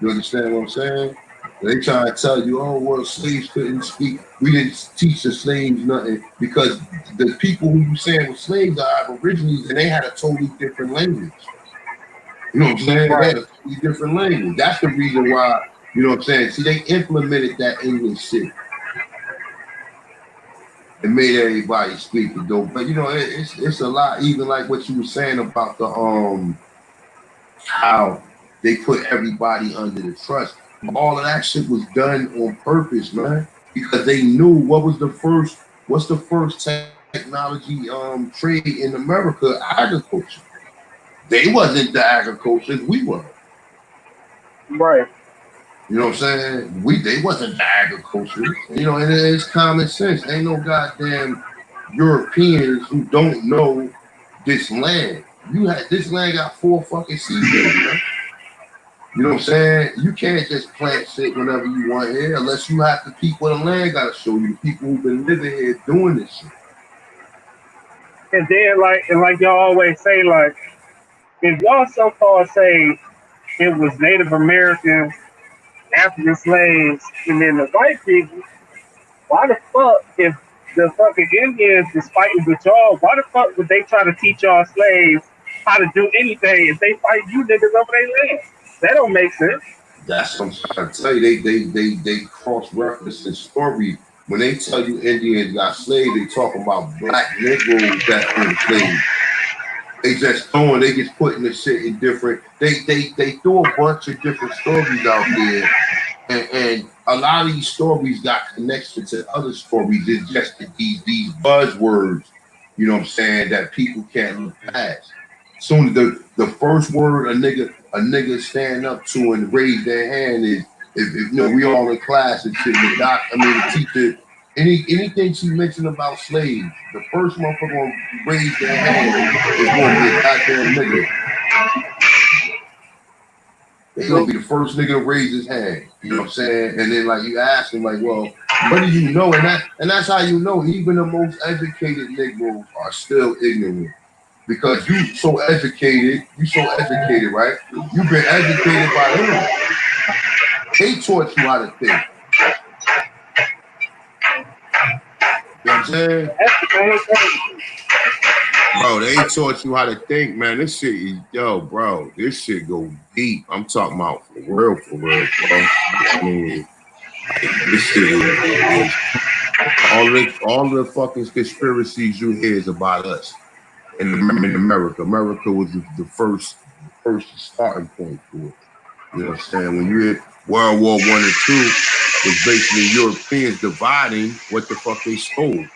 Speaker 6: You understand what I'm saying? They try to tell you, oh, well, slaves couldn't speak. We didn't teach the slaves nothing because the people who you saying were slaves are aborigines and they had a totally different language. You know what I'm saying? They
Speaker 4: Right.
Speaker 6: had a totally different language. That's the reason why, you know what I'm saying? See, they implemented that English shit and made everybody speak it though. But you know, it's a lot, even like what you were saying about the how they put everybody under the trust. All of that shit was done on purpose, man, because they knew what's the first technology trade in America? Agriculture. They wasn't the agriculture, we were.
Speaker 4: Right.
Speaker 6: You know what I'm saying? They wasn't the agriculture. You know, and it's common sense. Ain't no goddamn Europeans who don't know this land. This land got four fucking seasons, man. You know what I'm saying? You can't just plant shit whenever you want here unless you have the people of the land gotta show you, the people who've been living here doing this shit.
Speaker 4: And then like y'all always say, like if y'all so called say it was Native Americans, African slaves, and then the white people, why the fuck if the fucking Indians was fighting with y'all, why the fuck would they try to teach y'all slaves how to do anything if they fight you niggas over their land? That don't make sense.
Speaker 6: That's what I'm trying to tell you. They cross reference the story. When they tell you Indians got slaves, they talk about black Negroes that own slaves. They just putting the shit in different. They throw a bunch of different stories out there, and a lot of these stories got connection to other stories. It's just that these buzzwords, you know what I'm saying, that people can't look past. Soon as the first word a nigga stand up to and raise their hand is if you know we all in class and shit, the teacher, anything she mentioned about slaves, the first motherfucker gonna raise their hand is gonna be a goddamn nigga. They're gonna be the first nigga to raise his hand. You know what I'm saying? And then like you ask him, like, well, what do you know? And that's how you know even the most educated Negroes are still ignorant. Because you so educated, right? You've been educated by them. They taught you how to think. You know what I'm saying? Bro, they taught you how to think, man. This shit is, bro, this shit go deep. I'm talking about for real, bro. I mean, this shit is all the fucking conspiracies you hear is about us in America. America was the first starting point for it. You know what I'm saying? When you hit World War I and II, was basically Europeans dividing what the fuck they stole,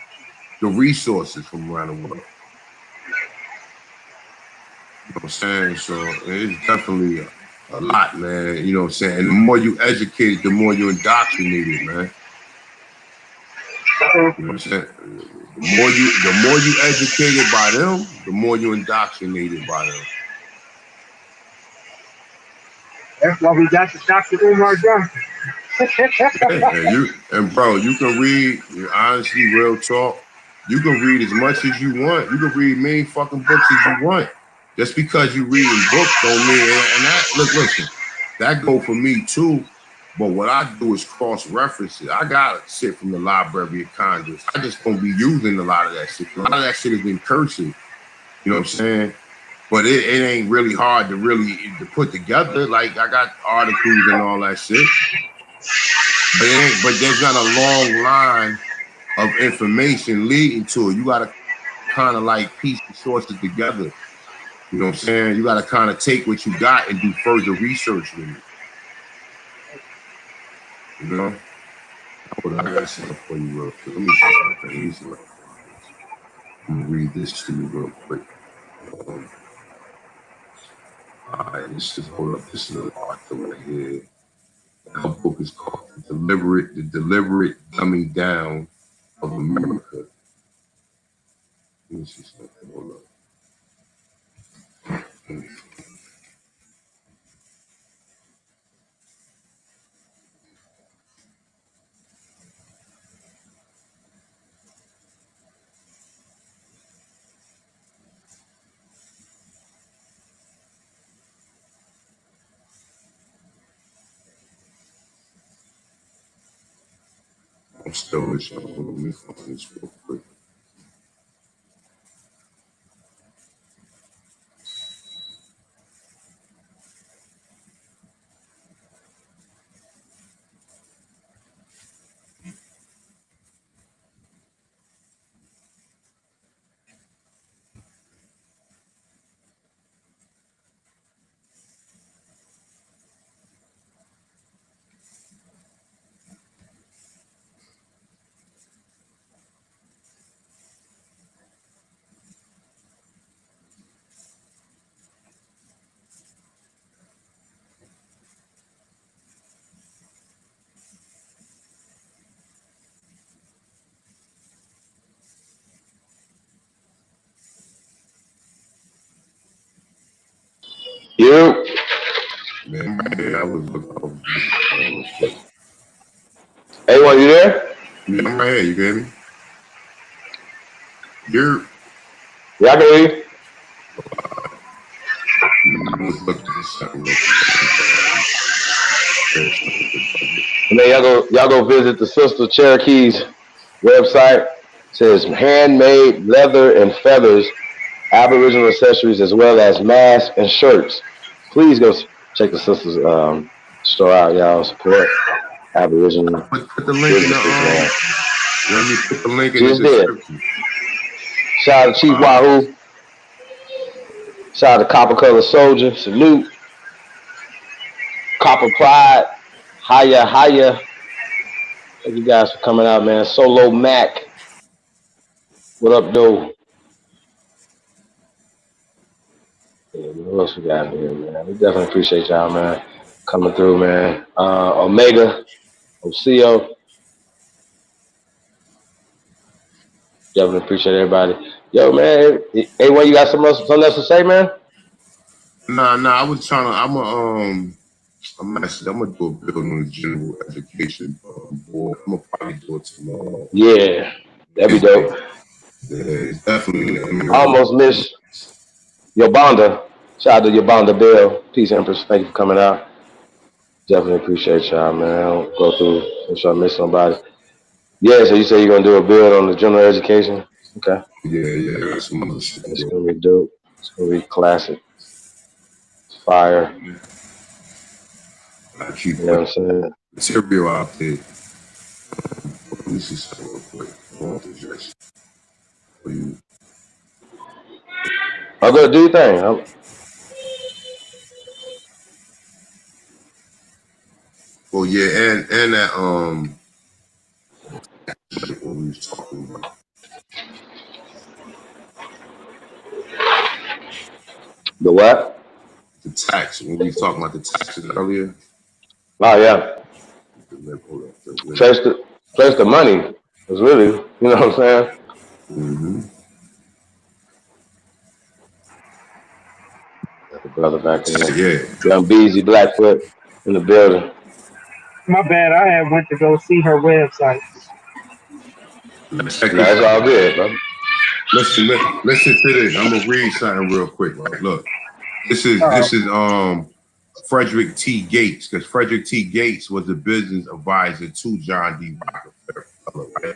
Speaker 6: the resources from around the world. You know what I'm saying? So it's definitely a lot, man. You know what I'm saying? And the more you educate, the more you indoctrinated, man. You know what I'm saying? The more you educated by them, the more you indoctrinated by them.
Speaker 4: That's why we got the Dr. Umar Johnson.
Speaker 6: Bro, you can read, honestly, real talk. You can read as much as you want. You can read many fucking books as you want. Just because you reading books don't mean, and that, listen, that go for me too. But what I do is cross-reference it. I got shit from the Library of Congress. I just don't be using a lot of that shit. A lot of that shit is in cursive. You know what I'm saying? But it ain't really hard to put together. Like I got articles and all that shit. But there's not a long line of information leading to it. You gotta kind of like piece the sources together. You know what I'm saying? You gotta kind of take what you got and do further research with it. You know? I got something for you real quick. Let me see something easy. Let me read this to you real quick. Alright, this is hold up. This is an author right here. Our book is called The Deliberate Dumbing Down of America. Let me see something. Hold up. I'm still listening. Let me find this real quick.
Speaker 1: You.
Speaker 6: Man, I was looking.
Speaker 1: Hey, one, you there?
Speaker 6: Yeah, I'm right here. You get me? You're.
Speaker 1: Yeah, I can hear you.
Speaker 6: I was looking at something.
Speaker 1: And then y'all go visit the Sister Cherokee's website. It says handmade leather and feathers, Aboriginal accessories, as well as masks and shirts. Please go check the sisters store out, y'all. Support Aboriginal.
Speaker 6: Put the link in the let me put the link in the description.
Speaker 1: Shout out to Chief Wahoo. Shout out to Copper Color Soldier. Salute. Copper Pride. Hiya. Thank you guys for coming out, man. Solo Mac. What up, though? Yeah, what else we got here, man? We definitely appreciate y'all, man. coming through, man. Omega, Ocio, definitely appreciate everybody. Yo, man, hey, what you got something else to say, man?
Speaker 6: Nah, I was trying to. I'm gonna do a bill on the general education board. I'm gonna probably do it tomorrow.
Speaker 1: Yeah, that'd be
Speaker 6: It's
Speaker 1: dope.
Speaker 6: like, it's definitely. I mean,
Speaker 1: I almost missed Yobanda. Shout out to Yobanda Bill. Peace, Empress. Thank you for coming out. Definitely appreciate y'all, man. I don't go through, make sure I miss somebody. Yeah, so you say you're gonna do a build on the general education? Okay.
Speaker 6: yeah, that's some other shit.
Speaker 1: It's gonna be dope. It's gonna be classic. It's fire.
Speaker 6: I keep
Speaker 1: You know what
Speaker 6: putting
Speaker 1: I'm saying?
Speaker 6: material out there. Let me see something real quick. I want to just for you.
Speaker 1: I'll go do your thing.
Speaker 6: Well, yeah, and that what we was talking about
Speaker 1: The what?
Speaker 6: the tax when we was talking about the taxes earlier.
Speaker 1: Oh yeah.
Speaker 6: Hold up, the link.
Speaker 1: Place the money. It's really, you know what I'm saying?
Speaker 6: Mm-hmm.
Speaker 1: Got the brother back in there.
Speaker 6: Yeah,
Speaker 1: Young Beezy Blackfoot in the building.
Speaker 4: My bad. I had went to go see her website.
Speaker 6: check
Speaker 1: No,
Speaker 6: this
Speaker 1: it's
Speaker 6: out.
Speaker 1: all good, bro.
Speaker 6: Listen to this. I'm gonna read something real quick. Right, look.
Speaker 4: Oh,
Speaker 6: This is Frederick T. Gates, because Frederick T. Gates was the business advisor to John D. Rockefeller, right?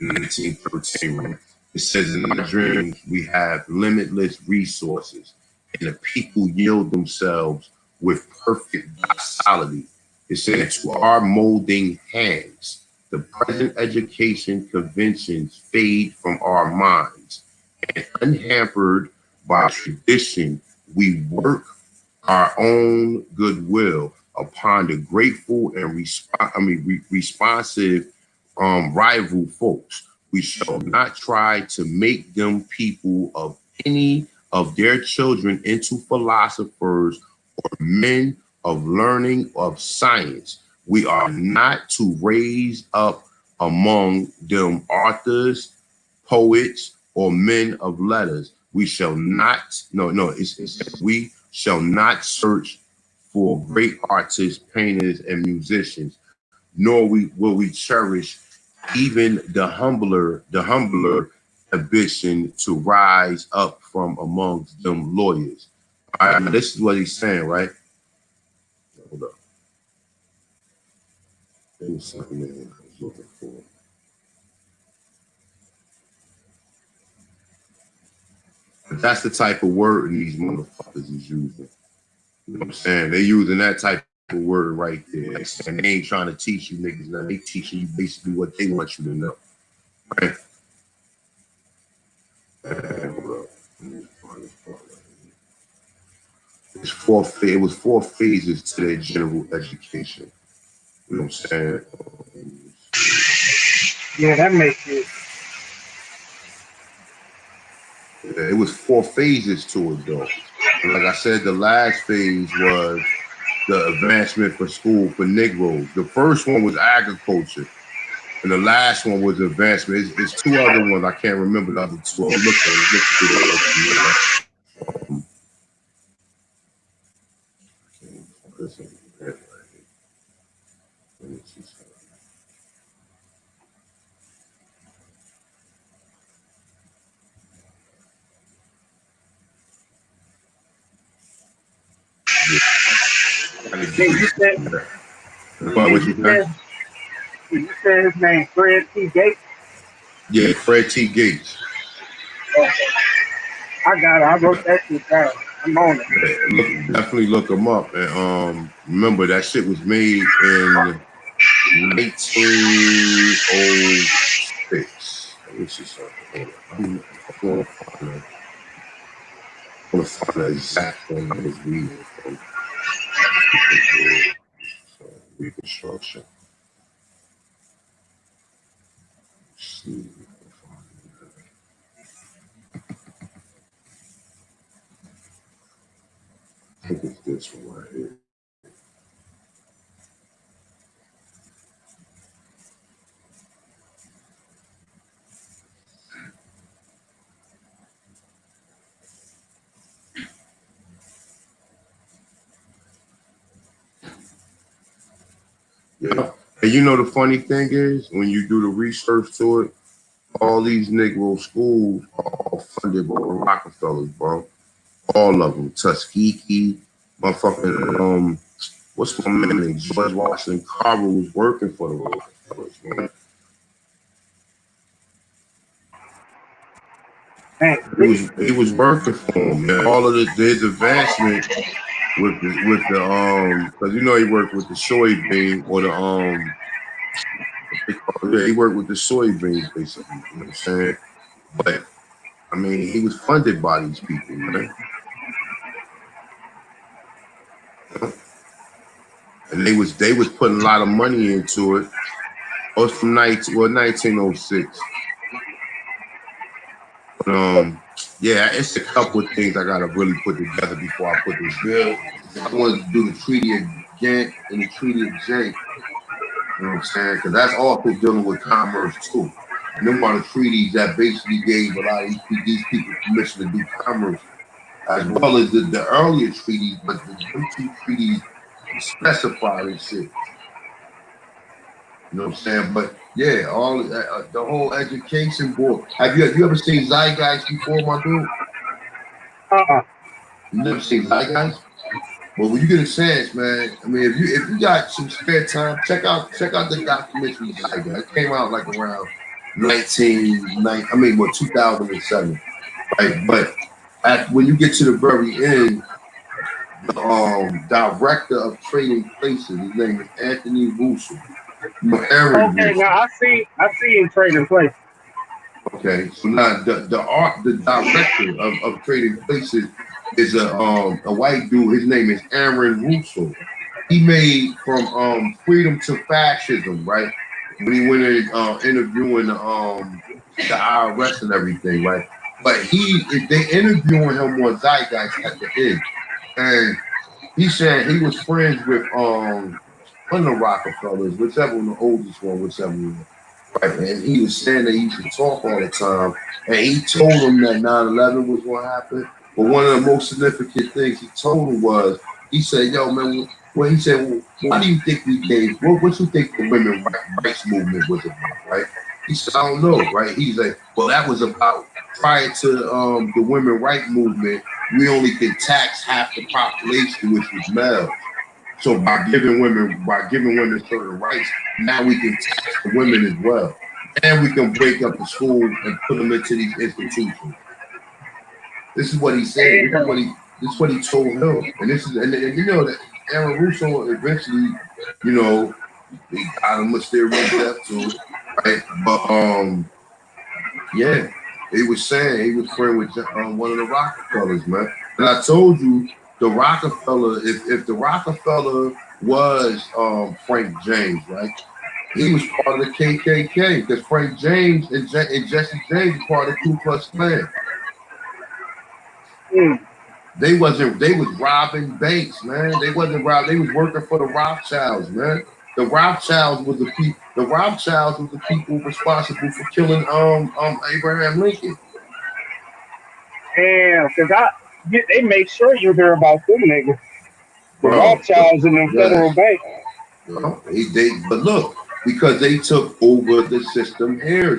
Speaker 6: In 1913, right? It says, in our dreams, we have limitless resources, and the people yield themselves with perfect docility. It said, to our molding hands, the present education conventions fade from our minds, and unhampered by tradition, we work our own goodwill upon the grateful and responsive rival folks. We shall not try to make them people of any of their children into philosophers or men of learning of science. We are not to raise up among them authors, poets, or men of letters. We shall not, it's we shall not search for great artists, painters, and musicians, nor will we cherish even the humbler ambition to rise up from amongst them lawyers. All right, now this is what he's saying, right? Hold up. There was something I was looking for. But that's the type of word these motherfuckers is using. You know what I'm saying? They using that type of word right there. And they ain't trying to teach you niggas now. They teaching you basically what they want you to know. Right? Hold up. It was four phases to their general education. You know what I'm saying?
Speaker 4: yeah, that makes it.
Speaker 6: It was four phases to it though. And like I said, the last phase was the advancement for school for Negroes. The first one was agriculture. And the last one was advancement. It's two other ones. I can't remember the other two. I'm
Speaker 4: You said,
Speaker 6: what you think?
Speaker 4: you said his name Fred T. Gates.
Speaker 6: Yeah, Fred T. Gates.
Speaker 4: Okay. I got it. I wrote that shit down. I'm on it.
Speaker 6: Definitely look them up. And remember that shit was made in 1906. Let me see something. I'm going to find the exact thing I was reading from. Reconstruction. Let's see. I think it's this one right here. Yeah. And you know the funny thing is, when you do the research to it, all these Negro schools are all funded by the Rockefellers, bro. All of them. Tuskegee, motherfucking, what's my man name? George Washington Carver was working for the Rockefellers, man.
Speaker 4: Man,
Speaker 6: He was working for them, man. All of his advancement with the because you know he worked with the soybean or the yeah, he worked with the soybeans basically, you know what I'm saying? But I mean he was funded by these people, man. And they was putting a lot of money into it. It was from 1906. But yeah, it's a couple of things I gotta really put together before I put this bill. I wanted to do the Treaty of Ghent and the Treaty of Jank. You know what I'm saying? Because that's also dealing with commerce too. And them are the treaties that basically gave a lot of these people permission to do commerce, as well as the earlier treaties, but them two treaties specified and shit. You know what I'm saying? But yeah, all the whole education board. Have you ever seen Zeitgeist before, my dude?
Speaker 4: uh-uh.
Speaker 6: You never seen Zeitgeist? Well, when you get a chance, man, I mean, if you got some spare time, check out the documentary Zeitgeist. It came out like around 2007, right? But when you get to the very end, the director of Trading Places, his name is Anthony Russell. Aaron
Speaker 4: Okay,
Speaker 6: Russell.
Speaker 4: now I see you trading place.
Speaker 6: Okay, so now the director of Trading Places is a white dude. His name is Aaron Russell. He made from freedom to fascism, right? When he went in interviewing the IRS and everything, right? But they interviewing him on Zeitgeist at the end, and he said he was friends with one of the Rockefellers, whichever one, the oldest one, whichever one. Right, and he was saying that he used to talk all the time, and he told him that 9/11 was going to happen. But one of the most significant things he told him was, he said, "Yo, man, well, he said, well, why do you think we gave? What you think the women rights movement was about?" Right? He said, "I don't know." Right? He's like, "Well, that was about prior to the women rights movement. We only could tax half the population, which was males. So by giving women certain rights, now we can tax the women as well, and we can break up the schools and put them into these institutions." This is what he said. This is what he told him, and you know that Aaron Russo eventually, you know, he got a mysterious death too, right? But yeah, he was saying he was friend with one of the Rockefellers, man. And I told you the Rockefeller, if the Rockefeller was Frank James, right? He was part of the KKK because Frank James and Jesse James were part of the Ku Klux Klan.
Speaker 4: Mm.
Speaker 6: They was robbing banks, man. They wasn't robbing. They was working for the Rothschilds, man. The Rothschilds was the people. The Rothschilds was the people responsible for killing Abraham Lincoln.
Speaker 4: Damn, they make sure you hear about them niggas. The
Speaker 6: Bro,
Speaker 4: Rothschilds and the
Speaker 6: yes.
Speaker 4: federal bank.
Speaker 6: But look, because they took over the system here.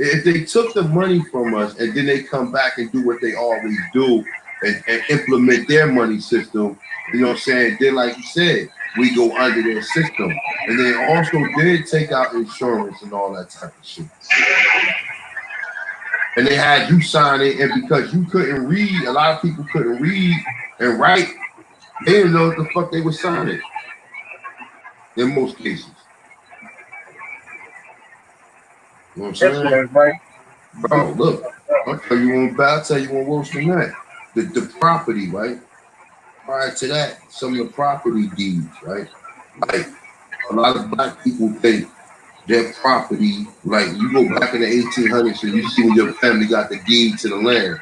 Speaker 6: If they took the money from us and then they come back and do what they always do and implement their money system, you know what I'm saying? Then, like you said, we go under their system. And they also did take out insurance and all that type of shit. And they had you sign it, and because you couldn't read, a lot of people couldn't read and write, they didn't know what the fuck they were signing in most cases. You know what I'm
Speaker 4: That's
Speaker 6: saying?
Speaker 4: right.
Speaker 6: Bro, look, I'll tell you one worse than that. The property, right? Prior to that, some of the property deeds, right? Like a lot of black people think their property, like you go back in the 1800s and you see when your family got the deed to the land.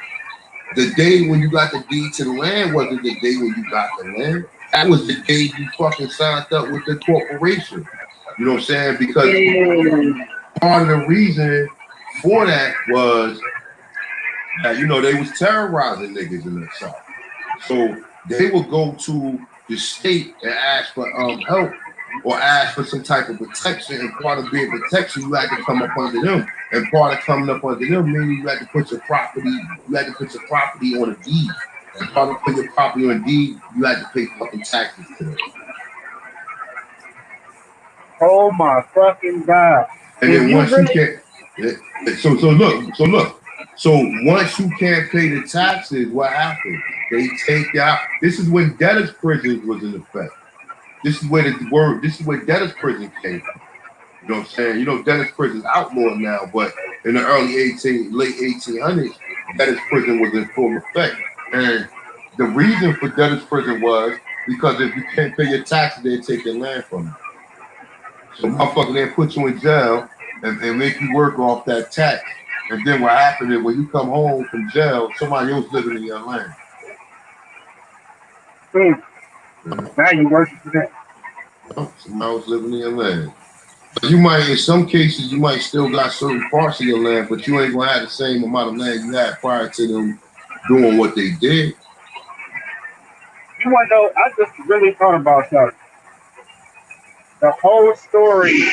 Speaker 6: The day when you got the deed to the land wasn't the day when you got the land. That was the day you fucking signed up with the corporation. You know what I'm saying? Because part of the reason for that was that, you know, they was terrorizing niggas in the South. So they would go to the state and ask for help or ask for some type of protection, and part of being protection, you had to come up under them. And part of coming up under them meaning you had to put your property, on a deed. And part of putting your property on a deed, you had to pay fucking taxes to them.
Speaker 4: Oh my fucking God.
Speaker 6: And then once you can't, so look. So once you can't pay the taxes, what happens? They take out. This is when debtors' prison was in effect. This is where debtors' prison came from. You know what I'm saying? You know, debtors' prison is outlawed now, but in the late 1800s, debtors' prison was in full effect. And the reason for debtors' prison was because if you can't pay your taxes, they take your land from you. So motherfucker, they put you in jail and make you work off that tax. And then what happened is when you come home from jail, somebody else living in your land.
Speaker 4: Now you working for that.
Speaker 6: Somebody else living in your land. But you might, in some cases, you might still got certain parts of your land, but you ain't gonna have the same amount of land you had prior to them doing what they did.
Speaker 4: You want to know? I just really thought about something. The whole story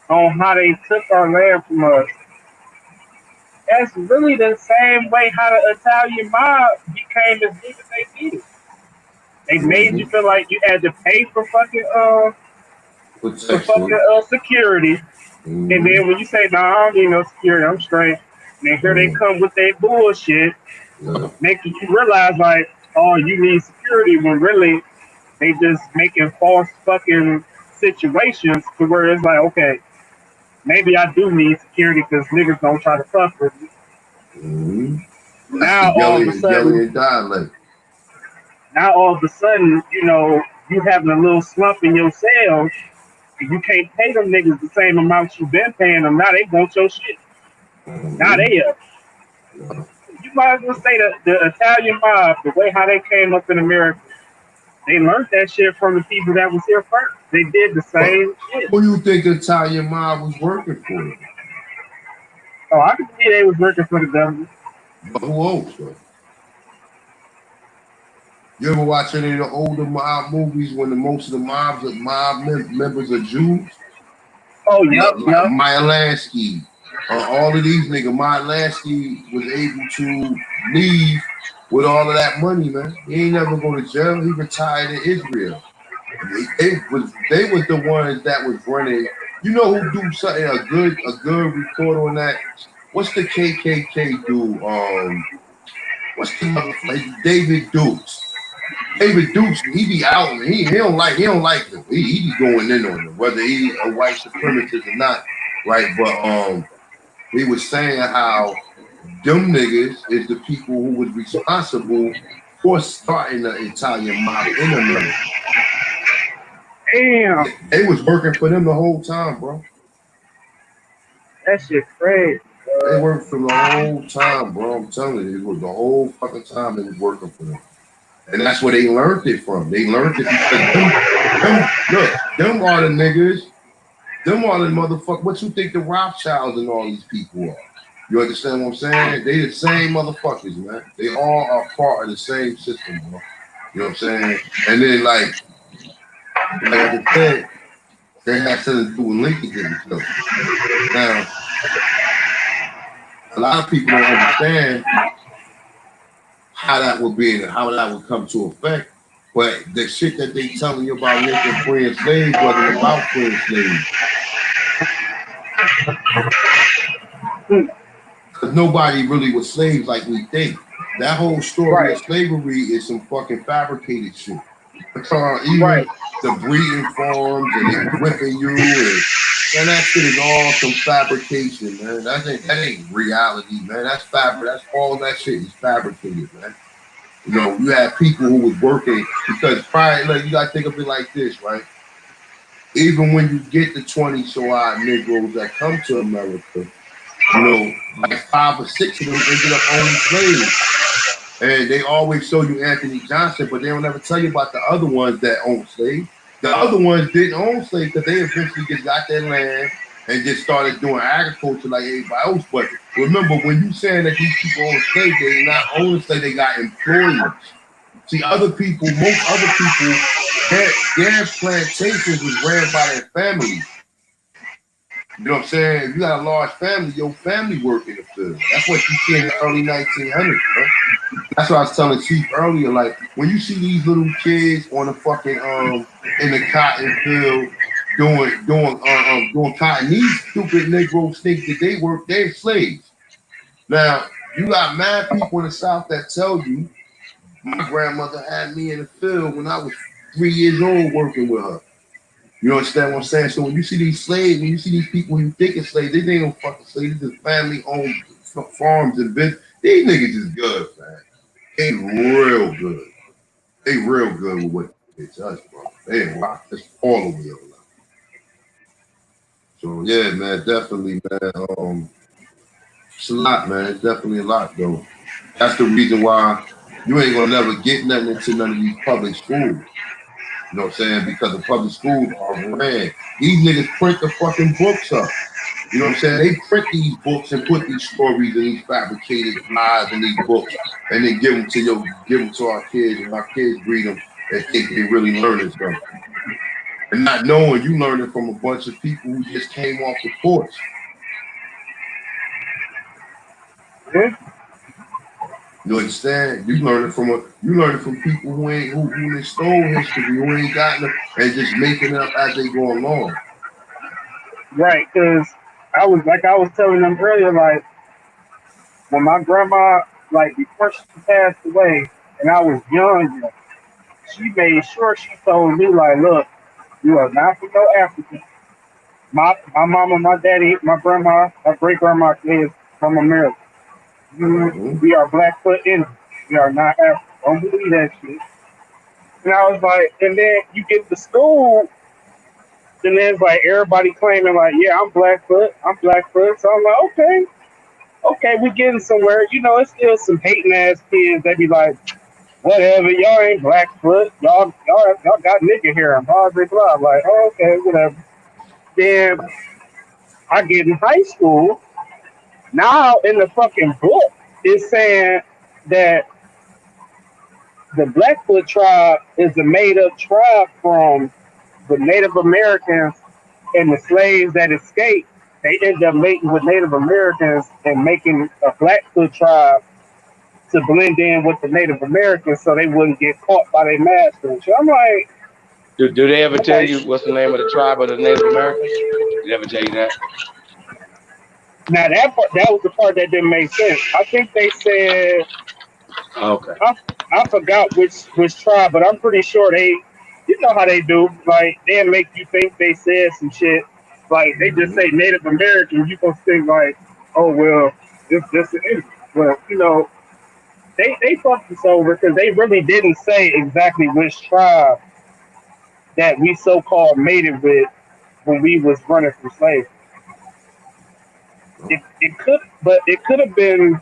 Speaker 4: on how they took our land from us. That's really the same way how the Italian mob became as big as they did. They made you feel like you had to pay for fucking security. And then when you say, "No, I don't need no security, I'm straight," and then here they come with their bullshit, making you realize like, oh, you need security when really they just making false fucking situations to where it's like, okay, maybe I do need security because niggas don't try to fuck with me. Now all of a sudden, you know, you having a little slump in your sales, and you can't pay them niggas the same amount you've been paying them. Now they want your shit. Now they up. You might as well say the Italian mob, the way how they came up in America, they learned that shit from the people that was here first. They did the same shit.
Speaker 6: Who do you think the Italian mob was working for?
Speaker 4: Oh, I can see they was working for the government.
Speaker 6: But who else, bro? You ever watch any of the older mob movies when most of the mob members are Jews?
Speaker 4: Oh, yep.
Speaker 6: Meyer Lansky. All of these niggas, Meyer Lansky was able to leave with all of that money, man. He ain't never go to jail. He retired in Israel. They was the ones that was running. You know who do something a good report on that? What's the KKK do? What's the motherfucker? David Dukes. David Dukes, he be out and he don't like them. He be going in on them, whether he a white supremacist or not, right? But he was saying how them niggas is the people who was responsible for starting the Italian mob in America.
Speaker 4: Damn.
Speaker 6: They was working for them the whole time, bro.
Speaker 4: That shit crazy.
Speaker 6: They worked for them the whole time, bro. I'm telling you, it was the whole fucking time they was working for them. And that's where they learned it from. They learned it because them are the niggas. Them are the motherfuckers. What you think the Rothschilds and all these people are? You understand what I'm saying? They the same motherfuckers, man. They all are part of the same system, bro. You know what I'm saying? And then like I said, they had something to do with linkage and stuff. Now, a lot of people don't understand how that would be and how that would come to effect. But the shit that they telling you about making freeing slaves wasn't about freeing slaves. Because nobody really was slaves like we think. That whole story of slavery is some fucking fabricated shit. Even the breeding farms and they whipping you and that shit is all some fabrication, man. That ain't reality, man. That's all that shit is fabricated, man. You know, you have people who was working because prior, like, you gotta think of it like this, right? Even when you get the 20 so odd Negroes that come to America, you know, like 5 or 6 of them ended up owning slaves. And they always show you Anthony Johnson, but they don't ever tell you about the other ones that owned slaves. The other ones didn't own slaves because they eventually just got their land and just started doing agriculture like everybody else. But remember, when you saying that these people own slaves, they not own slaves, they got employers. See, most other people, their plantations was ran by their families. You know what I'm saying? If you got a large family, your family work in the field. That's what you see in the early 1900s, bro. That's what I was telling Chief earlier. Like when you see these little kids on the fucking in the cotton field doing cotton, these stupid Negro snakes that they work, they're slaves. Now you got mad people in the South that tell you my grandmother had me in the field when I was 3 years old working with her. You understand what I'm saying? So when you see these slaves, when you see these people who think it's slaves, they ain't no fucking slaves. These is family-owned farms and business. These niggas is good, man. They real good. They real good with what they touch, bro. They ain't rock. That's all the way over. So yeah, man, definitely, man. It's a lot, man. It's definitely a lot, though. That's the reason why you ain't gonna never get nothing into none of these public schools. You know what I'm saying? Because the public schools are ran. These niggas print the fucking books up. You know what I'm saying? They print these books and put these stories and these fabricated lies in these books, and then give them to our kids, and our kids read them and think they really learning stuff, and not knowing you learning from a bunch of people who just came off the porch.
Speaker 4: Yeah.
Speaker 6: You understand? You learning from people who they stole history, who ain't gotten it, and just making it up as they go along.
Speaker 4: Right, because I was telling them earlier, like when my grandma, like before she passed away, and I was young, she made sure she told me, like, look, you are not from no Africa. My mama, my daddy, my grandma, my great grandma is from America.
Speaker 6: Mm-hmm.
Speaker 4: We are Blackfoot Indians. We are not African. Don't believe that shit. And I was like, and then you get to school, and then it's like everybody claiming like, yeah, I'm Blackfoot. I'm Blackfoot. So I'm like, okay, we getting somewhere. You know, it's still some hating ass kids that be like, whatever, y'all ain't Blackfoot. Y'all got nigga hair and blah blah blah. I'm like, oh, okay, whatever. Then I get in high school. Now in the fucking book, it's saying that the Blackfoot tribe is a made up tribe from the Native Americans and the slaves that escaped. They end up mating with Native Americans and making a Blackfoot tribe to blend in with the Native Americans so they wouldn't get caught by their masters. So I'm like,
Speaker 1: Do they ever tell
Speaker 4: okay.
Speaker 1: you what's the name of the tribe of the Native Americans? Did they ever tell you that?
Speaker 4: Now that was the part that didn't make sense. I think they said
Speaker 1: Okay.
Speaker 4: I forgot which tribe, but I'm pretty sure they, you know how they do, like they make you think they said some shit. Like they just say Native American, you gonna think like, oh well, it's just an Indian. Well, you know, they fucked us over because they really didn't say exactly which tribe that we so called mated with when we was running from slavery. It could, but it could have been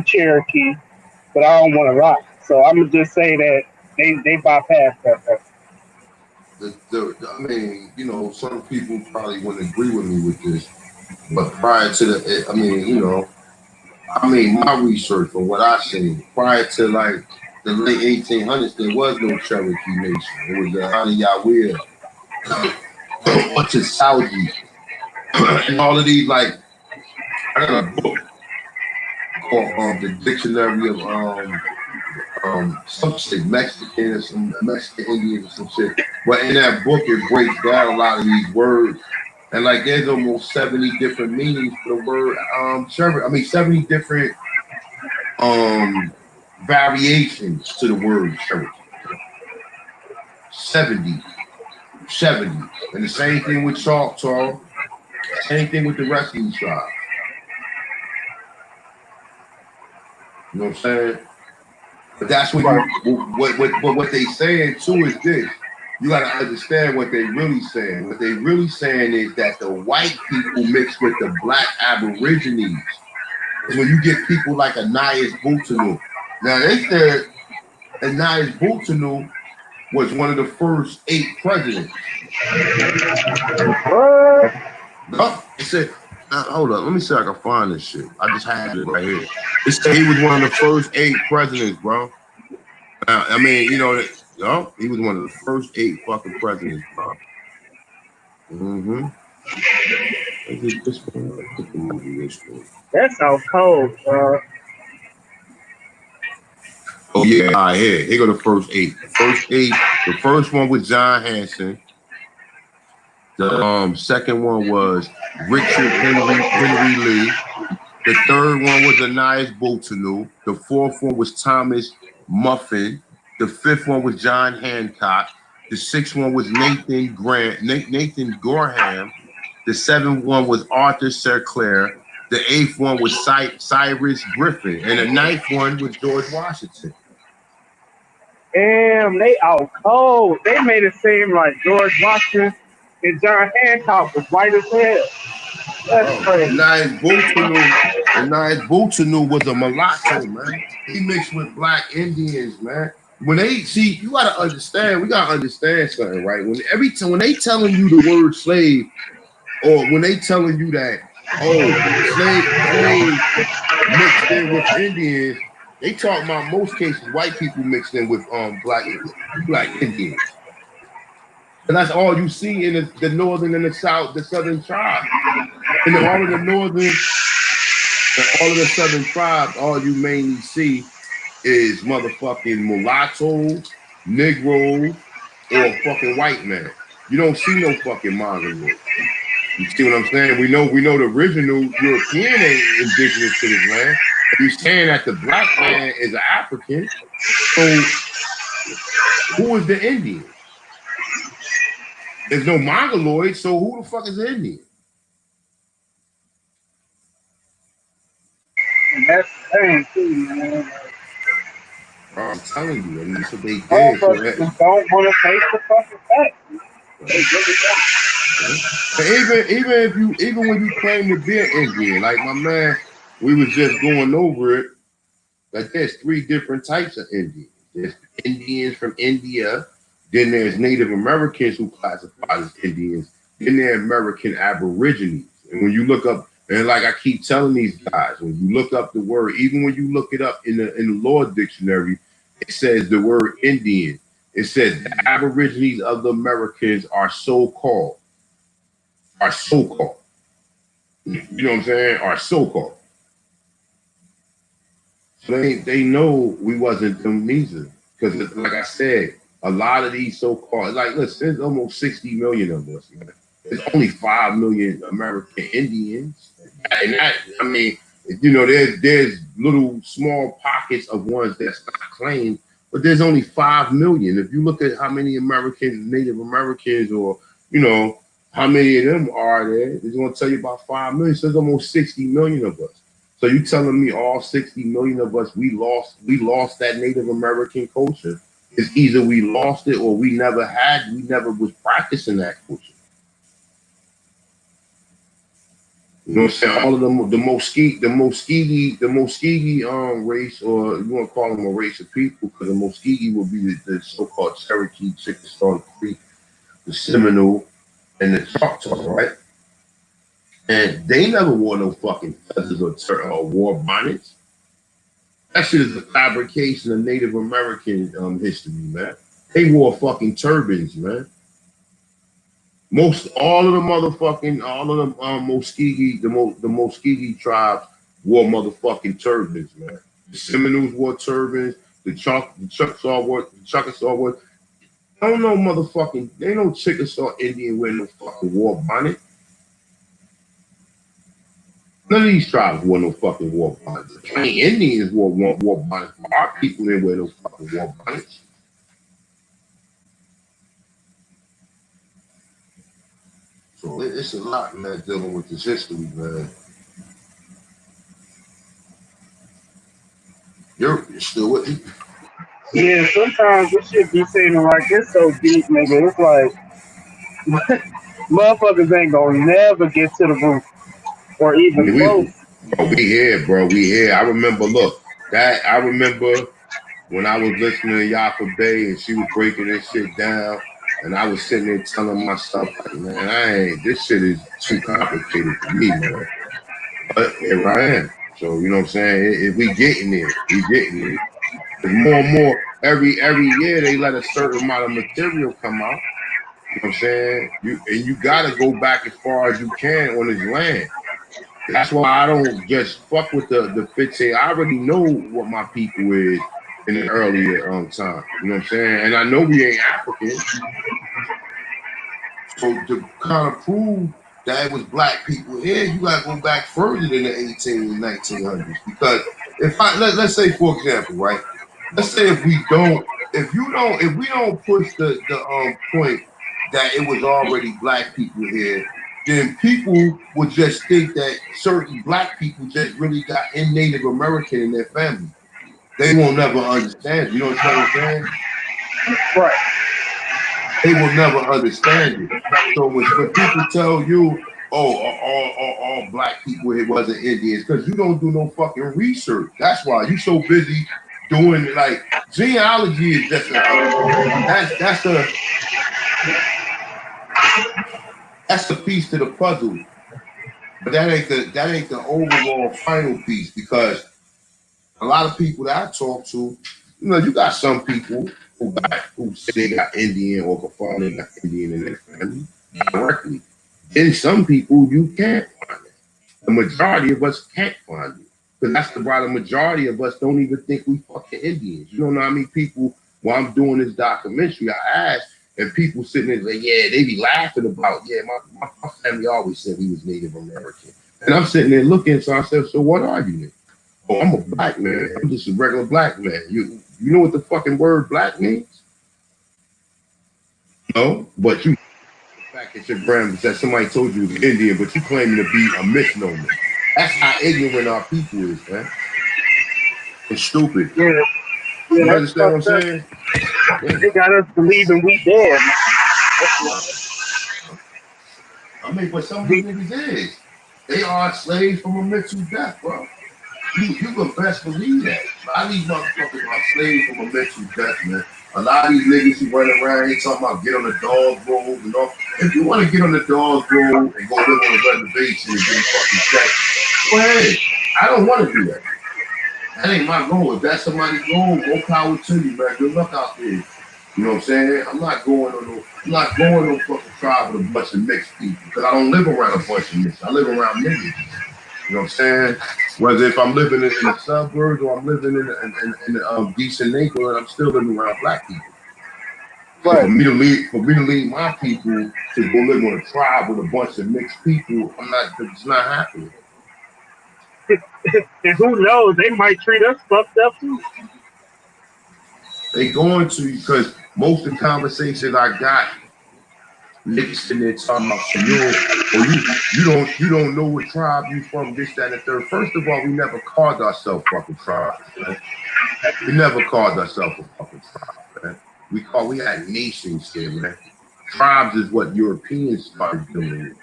Speaker 4: Cherokee, but I don't want to lie. So I'm gonna just say that they bypassed that.
Speaker 6: I mean, you know, some people probably wouldn't agree with me with this, but prior to my research from what I seen, prior to like the late 1800s, there was no Cherokee nation. It was the Hanayawea, a bunch of Saudi, and all of these. Like I got a book called the Dictionary of some shit Mexican or some Mexican Indians or some shit. But in that book, it breaks down a lot of these words. And like there's almost 70 different meanings for the word Cherokee. I mean 70 different variations to the word Cherokee. 70. 70. And the same thing with Choctaw, same thing with the rest of these tribes. You know what I'm saying? But that's when what they saying too is this. You gotta understand what they really saying. What they really saying is that the white people mixed with the black aborigines. Is when you get people like Anais Boutonu. Now they said Anais Boutonu was one of the first 8 presidents.
Speaker 4: What?
Speaker 6: No, it said, hold up, let me see if I can find this shit. I just had it right here. It said he was one of the first 8 presidents, bro. I mean, you know, Yup, he was one of the first 8 fucking presidents, bro. Mm-hmm. This one, put the movie this one.
Speaker 4: That's so cold, bro.
Speaker 6: Oh yeah, all right, here go the first 8. The first one was John Hanson. The second one was Richard Henry Lee. The third one was Anais Botanu. The fourth one was Thomas Muffin. The fifth one was John Hancock. The sixth one was Nathan Gorham. The seventh one was Arthur Sinclair. The eighth one was Cyrus Griffin. And the ninth one was George Washington.
Speaker 4: Damn, they out cold. They made it seem like George Washington and John Hancock was white as hell. That's crazy.
Speaker 6: Anais Botanu was a mulatto, man. He mixed with black Indians, man. When they see, you gotta understand, we gotta understand something, right? When they telling you the word slave, or when they telling you that, slave mixed in with Indians, they talk about most cases white people mixed in with black Indians. And that's all you see in the northern and the southern tribes. In all of the northern and all of the southern tribes, all you mainly see is motherfucking mulatto, negro, or fucking white man. You don't see no fucking mongoloid. You see what I'm saying? We know the original European ain't indigenous to this land. You're saying that the black man is an African. So who is the Indian? There's no mongoloid, so who the fuck is the Indian?
Speaker 4: And that's the thing too, man.
Speaker 6: Bro, I'm telling you, and that's what they did.
Speaker 4: Motherfuckers don't want to face the fucking facts.
Speaker 6: Even when you claim to be an Indian, like my man, we was just going over it. Like there's 3 different types of Indians. There's Indians from India. Then there's Native Americans who classify as Indians. Then there's American Aborigines. And when you look up, and like I keep telling these guys, when you look up the word, even when you look it up in the law dictionary, it says the word Indian. It says the Aborigines of the Americans are so-called. Are so-called. You know what I'm saying? Are so-called. So they know we wasn't them neither. Because like I said, a lot of these so-called, like listen, there's almost 60 million of us, man. There's only 5 million American Indians. And that, I mean, you know, there's little small pockets of ones that's not claimed, but there's only 5 million. If you look at how many Native Americans, or, you know, how many of them are there, it's going to tell you about 5 million. So there's almost 60 million of us. So you telling me all 60 million of us, we lost that Native American culture? It's either we lost it or we never was practicing that culture. You know what I'm saying? All of them, the Muskegee race, or you want to call them a race of people, because the Muskegee will be the so-called Cherokee, Chickasaw Creek, the Seminole, and the Choctaw, right? And they never wore no fucking feathers or wore bonnets. That shit is a fabrication of Native American history, man. They wore fucking turbans, man. All of the Muskegee, the Muskegee tribes wore motherfucking turbans, man. The Seminoles wore turbans. The Choctaw wore. I don't know, motherfucking. They ain't no Chickasaw Indian wearing no fucking war bonnet. None of these tribes wore no fucking war bonnets. The Plain Indians wore bonnets. Our people didn't wear no fucking war bonnets. So it's a lot, man, dealing with this history, man. You're still with me?
Speaker 4: Yeah, sometimes this shit be seeming like it's so deep, nigga. It's like motherfuckers ain't gonna never get to the roof or even close.
Speaker 6: We here, bro. We here. I remember when I was listening to Yaffa Bay and she was breaking this shit down, and I was sitting there telling myself, like, man, this shit is too complicated for me, man. But here I am. So, you know what I'm saying? If we getting there, we getting there. More and more, every year they let a certain amount of material come out. You know what I'm saying? You gotta go back as far as you can on his land. That's why I don't just fuck with the fixate. I already know what my people is in the earlier time. You know what I'm saying? And I know we ain't African. So to kind of prove that it was black people here, you gotta go back further than the 1900s. Because if let's say for example, right? Let's say if we don't push the point that it was already black people here, then people would just think that certain black people just really got in Native American in their family. They won't never understand. You know what I'm saying?
Speaker 4: Right.
Speaker 6: They will never understand it. So when people tell you, oh, all black people here wasn't Indians, because you don't do no fucking research. That's why you so busy doing like genealogy is just that's a piece to the puzzle. But that ain't the overall final piece, because a lot of people that I talk to, you got some people who say they got Indian or can find they got Indian in their family directly. Then some people you can't find it. The majority of us can't find it. Because that's why the majority of us don't even think we fucking Indians. You don't know how many people, while I'm doing this documentary, I asked, and people sitting there like, yeah, they be laughing about, yeah, my family always said we was Native American. And I'm sitting there looking, so I said, so what are you? Oh, I'm a black man. I'm just a regular black man. You know what the fucking word black means? No, but you back at your grandma said somebody told you it was Indian, but you claiming to be a misnomer. That's how ignorant our people is, man. It's stupid.
Speaker 4: Yeah.
Speaker 6: You
Speaker 4: That's
Speaker 6: understand what I'm
Speaker 4: fucked up.
Speaker 6: saying? Yeah.
Speaker 4: They got us believing we dead.
Speaker 6: I mean, but some of these niggas is. They are slaves from a mental death, bro. You can best believe that. A lot of these motherfuckers are slaves from a mental death, man. A lot of these niggas who run around here talking about get on the dog road and all. If you want to get on the dog road and go live on a reservation and get a fucking check, go ahead. I don't want to do that. That ain't my goal. If that's somebody's goal, more power to you, man. Good luck out there. You know what I'm saying? I'm not going on no fucking tribe with a bunch of mixed people, because I don't live around a bunch of mixed. I live around niggas. You know what I'm saying? Whether if I'm living in the suburbs or I'm living in a decent neighborhood, I'm still living around black people. So
Speaker 4: Right.
Speaker 6: for me to leave my people to go live on a tribe with a bunch of mixed people, it's not happening.
Speaker 4: And who knows? They might treat us fucked up too.
Speaker 6: They going to, because most of the conversations I got, niggas sitting there talking about you don't know what tribe you from, this, that, and the third. First of all, we never called ourselves fucking tribes, man. We never called ourselves a fucking tribe, man. We had nations here, man. Tribes is what Europeans started doing.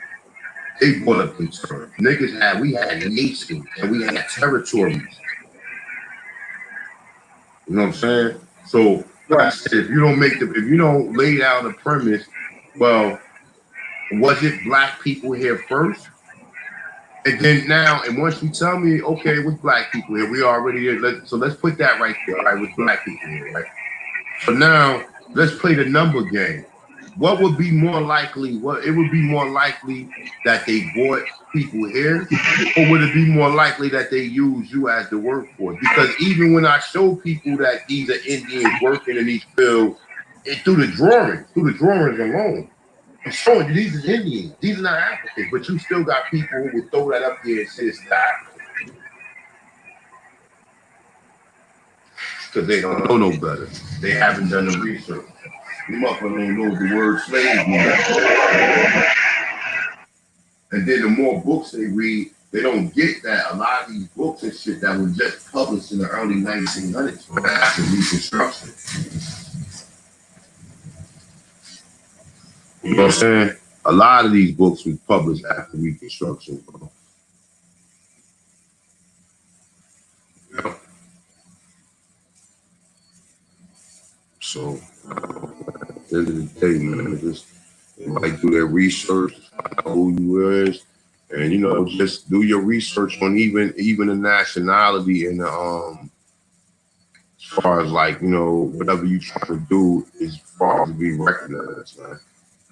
Speaker 6: They brought up the term. We had nations and we had territories. You know what I'm saying? So like I said, if you don't lay down the premise, well, was it black people here first? And then and once you tell me, okay, it was black people here, we already here. So let's put that right there, right? With black people here, right? So now let's play the number game. What would be more likely? It would be more likely that they brought people here, or would it be more likely that they use you as the workforce? Because even when I show people that these are Indians working in these fields, through the drawings alone, I'm showing you these are Indians. These are not Africans, but you still got people who would throw that up here and say it's not African. Because they don't know no better. They haven't done the research. You motherfuckers don't know the word slave means. And then the more books they read, they don't get that a lot of these books and shit that were just published in the early 1900s or after Reconstruction. You know what I'm saying? A lot of these books were published after Reconstruction. Yep. So, at the end of the day, man, just like do their research, find out who you is, and just do your research on even the nationality and the as far as like, you know, whatever you try to do is far to be recognized, man.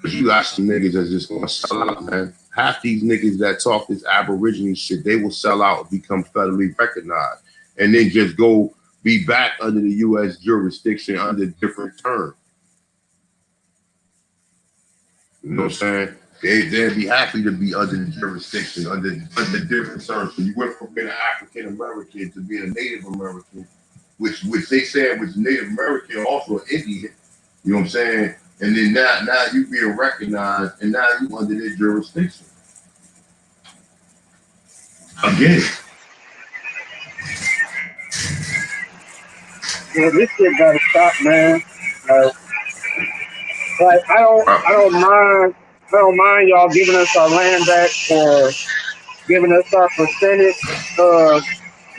Speaker 6: But you got some niggas that's just gonna sell out, man. Half these niggas that talk this Aboriginal shit, they will sell out and become federally recognized, and then just go be back under the U.S. jurisdiction under different terms. You know what I'm saying? They'd be happy to be under the jurisdiction, under different terms. So you went from being an African American to being a Native American, which they said was Native American, also an Indian. You know what I'm saying? And then now you being recognized, and now you under their jurisdiction again.
Speaker 4: Yeah, this shit gotta stop, man. Like I don't mind y'all giving us our land back or giving us our percentage of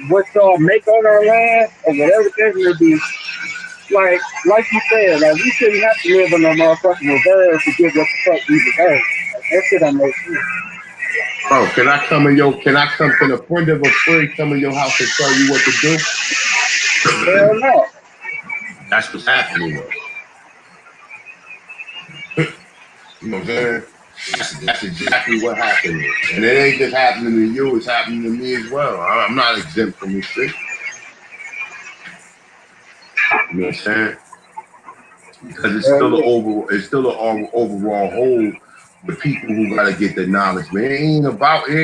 Speaker 4: what y'all make on our land or whatever it may be. Like you said, like we shouldn't have to live in no motherfucking reserve to get what the fuck we deserve. Like, that shit don't make sense.
Speaker 6: Bro, can I come, can a friend of a friend come in your house and tell you what to do?
Speaker 4: Hell no.
Speaker 6: That's what's happening though. You know what I'm saying? That's exactly what happened. And it ain't just happening to you, it's happening to me as well. I'm not exempt from this shit. You know what I'm saying? Because it's still an overall whole with people who gotta get the knowledge, man. It ain't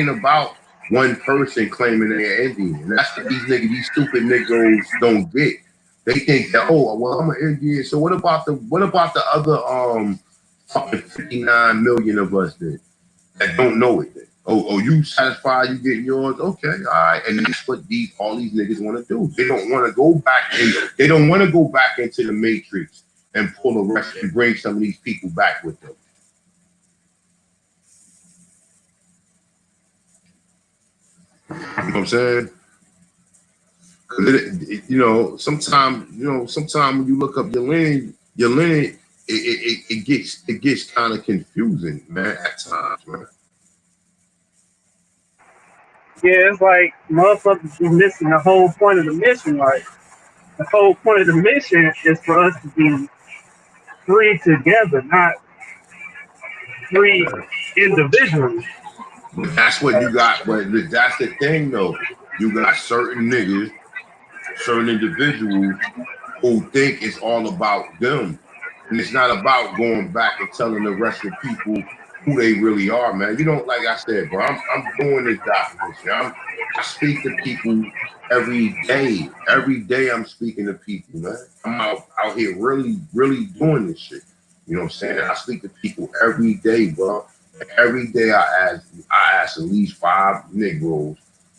Speaker 6: about one person claiming they're Indian. And that's what these stupid niggas don't get. They think that, oh well, I'm an Indian. So what about the other fucking 59 million of us then that don't know it then? Oh, you satisfied you getting yours? Okay, all right. And that's what all these niggas want to do. They don't want to go back into the matrix and pull the rest and bring some of these people back with them. You know what I'm saying? Sometimes when you look up your lineage, it gets kind of confusing, man, at times, man.
Speaker 4: Yeah, it's like motherfuckers be missing the whole point of the mission. Like the whole point of the mission is for us to be free together, not free individually.
Speaker 6: But that's what you got. But that's the thing, though. You got certain niggas, certain individuals who think it's all about them. And it's not about going back and telling the rest of the people who they really are, man. You know, like I said, bro, I'm doing this documentary. I speak to people every day. Every day I'm speaking to people, man. I'm out here really, really doing this shit. You know what I'm saying? I speak to people every day, bro. Every day I ask at least 5 Negroes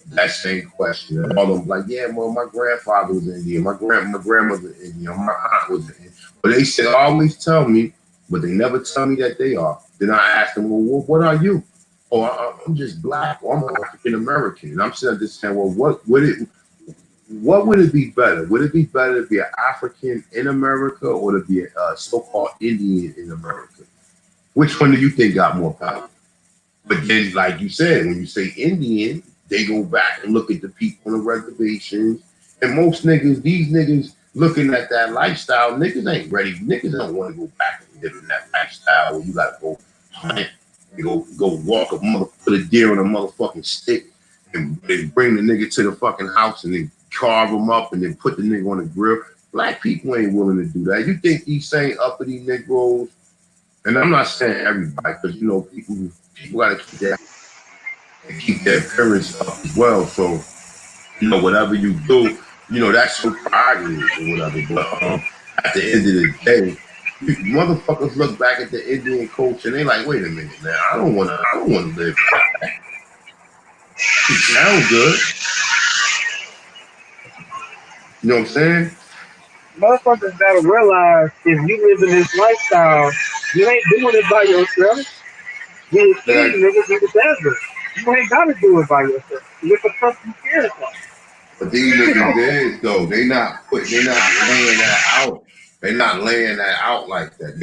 Speaker 6: that same question. And all of them like, yeah, well, my grandfather was Indian, my grandmother was Indian, my aunt was Indian. But they said always tell me, but they never tell me that they are. Then I ask them, well, what are you? Oh, I'm just black, or I'm African American. And I'm sitting there saying, well, what would it be better? Would it be better to be an African in America or to be a so-called Indian in America? Which one do you think got more power? But then, like you said, when you say Indian, they go back and look at the people on the reservations. And most niggas, these niggas looking at that lifestyle, niggas ain't ready. Niggas don't want to go back and live in that lifestyle where you gotta go hunt and go walk put a deer on a motherfucking stick and they bring the nigga to the fucking house and then carve him up and then put the nigga on the grill. Black people ain't willing to do that. You think these same uppity Negroes, and I'm not saying everybody, because you know people gotta keep their appearance up as well. So, you know, whatever you do, you know, that's your prerogative or whatever. But at the end of the day, motherfuckers look back at the Indian culture and they like, wait a minute, man, I don't wanna live like that. It sounds good. You know what I'm saying?
Speaker 4: Motherfuckers gotta realize if you live in this lifestyle, you ain't doing it by yourself. You a king, niggas in the desert. You ain't gotta do it by yourself. What the fuck you care about?
Speaker 6: But these niggas dead though. They not laying that out. They not laying that out like that.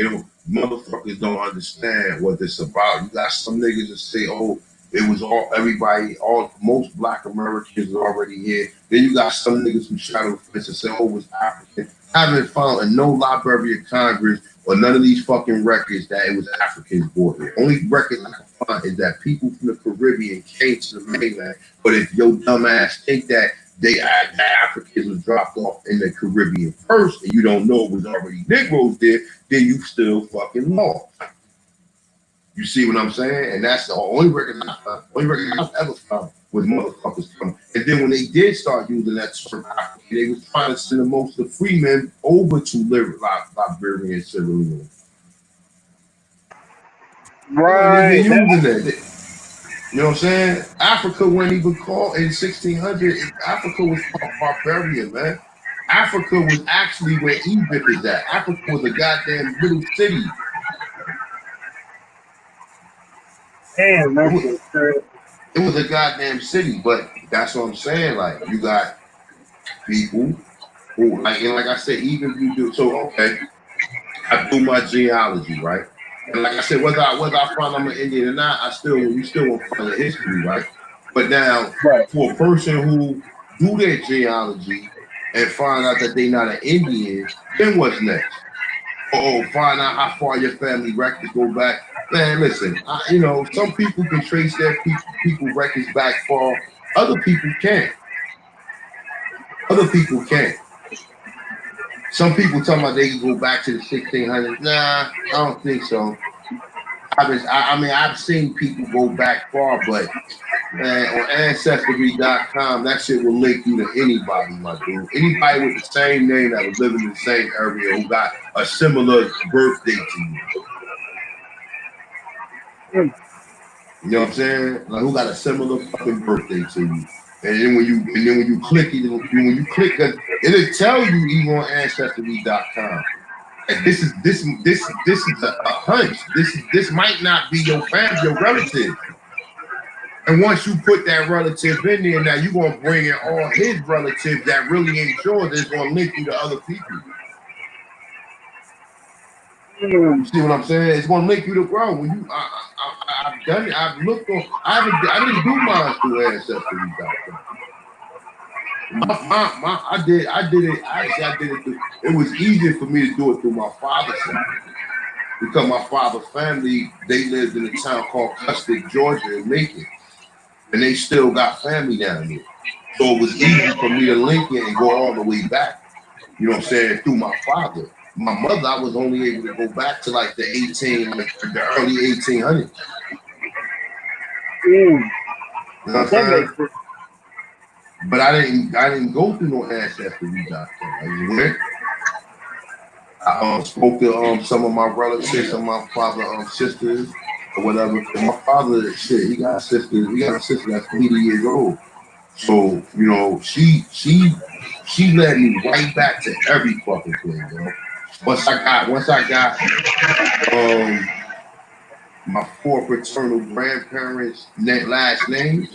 Speaker 6: Motherfuckers don't understand what this about. You got some niggas that say, oh, It was all everybody, all most black Americans was already here. Then you got some niggas who shadow fence and say, oh, it was African. I haven't found in no Library of Congress or none of these fucking records that it was Africans bought here. Only record I can find is that people from the Caribbean came to the mainland. But if your dumb ass think that the Africans was dropped off in the Caribbean first and you don't know it was already Negroes there, then you still fucking lost. You see what I'm saying? And that's the only record I found. Only record I've ever found was motherfuckers coming. And then when they did start using that term African, they was trying to send the most of the free men over to Liberia and Sierra Leone. They weren't even
Speaker 4: Right.
Speaker 6: using that. You know what I'm saying? Africa wasn't even called in 1600. Africa was called barbarian, man. Africa was actually where Egypt is at. Africa was a goddamn little city.
Speaker 4: Damn,
Speaker 6: It
Speaker 4: that's
Speaker 6: was,
Speaker 4: just crazy.
Speaker 6: it was a goddamn city, but that's what I'm saying. Like, you got people who, like, and like I said, even if you do, so, okay, I do my genealogy, right? And like I said, whether I find I'm an Indian or not, we still won't find the history, right? But now,
Speaker 4: Right.
Speaker 6: for a person who do their genealogy and find out that they're not an Indian, then what's next? Oh, find out how far your family records go back. Man, listen, some people can trace their people records back far. Other people can't. Other people can't. Some people talking about they can go back to the 1600s. Nah, I don't think so. I've seen people go back far, but man, on Ancestry.com, that shit will link you to anybody, my dude. Anybody with the same name that was living in the same area who got a similar birthday to you.
Speaker 4: Mm.
Speaker 6: You know what I'm saying? Like, who got a similar fucking birthday to you? And then when you click it, it'll tell you even on Ancestry.com. And this is a hunch. This might not be your family, your relative. And once you put that relative in there, now you're gonna bring in all his relatives that really ain't yours. That's gonna link you to other people. You see what I'm saying? It's gonna link you to grow. When I've done it. I've looked on. I didn't do mine through Ancestry.com. I did it. Actually, I did it through. It was easier for me to do it through my father's side because my father's family, they lived in a town called Custard, Georgia, in Macon, and they still got family down there. So it was easy for me to link it and go all the way back. You know what I'm saying? Through my father. My mother, I was only able to go back to like the early 1800s.
Speaker 4: Mm.
Speaker 6: You know what I'm
Speaker 4: That
Speaker 6: saying?
Speaker 4: makes sense.
Speaker 6: But I didn't go through no Ancestry.com. I just went. I spoke to some of my relatives, some of my father's sisters or whatever. And my father, shit, he got a sister that's 80 years old. So, she led me right back to every fucking thing, yo. Once I got my four paternal grandparents' last names,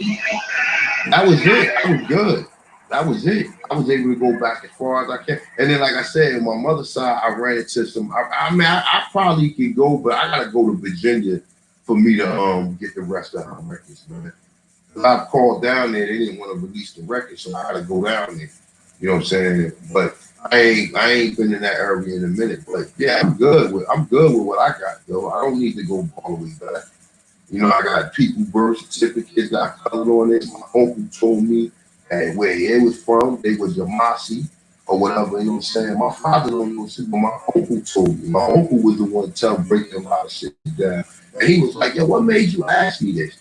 Speaker 6: that was it. I was good. That was it. I was able to go back as far as I can. And then, like I said, on my mother's side, I ran into some. I probably could go, but I gotta go to Virginia for me to get the rest of my records, man. I called down there, they didn't want to release the record, so I had to go down there. You know what I'm saying? But I ain't been in that area in a minute. But yeah, I'm good with what I got, though. I don't need to go all the way back. I got people birth certificates got colored on it. My uncle told me that where he was from, they was Yamasi or whatever, you know what I'm saying? My father don't know shit, but my uncle told me. My uncle was the one breaking a lot of shit down. And he was like, yo, what made you ask me this?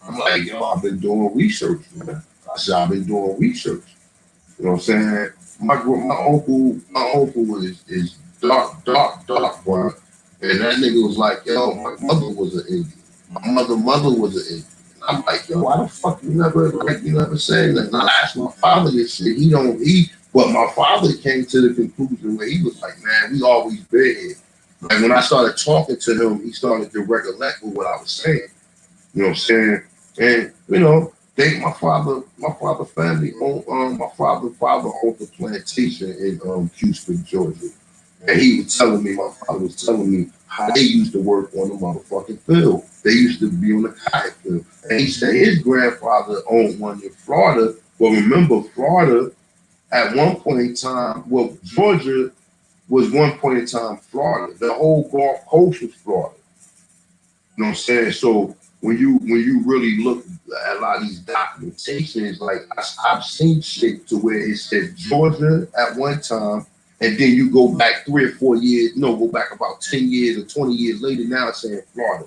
Speaker 6: I'm like, yo, I've been doing research, man. I said, I've been doing research. You know what I'm saying? My uncle is dark brown. And that nigga was like, yo, my mother was an Indian. My mother was an Indian. I'm like, yo, why the fuck you never saying that? And I asked my father this shit. But my father came to the conclusion where he was like, man, we always been here. Like when I started talking to him, he started to recollect what I was saying. You know what I'm saying? And my father family owned my father owned a plantation in Houston, Georgia. And he was telling me, my father was telling me how they used to work on the motherfucking field. They used to be on the cotton field. And he said his grandfather owned one in Florida. But remember, Florida at one point in time, well, Georgia was one point in time Florida. The whole Gulf Coast was Florida. You know what I'm saying? So when you really look at a lot of these documentations, like I've seen shit to where it says Georgia at one time, and then you go back 3 or 4 years, no, go back about 10 years or 20 years later, now it's saying Florida.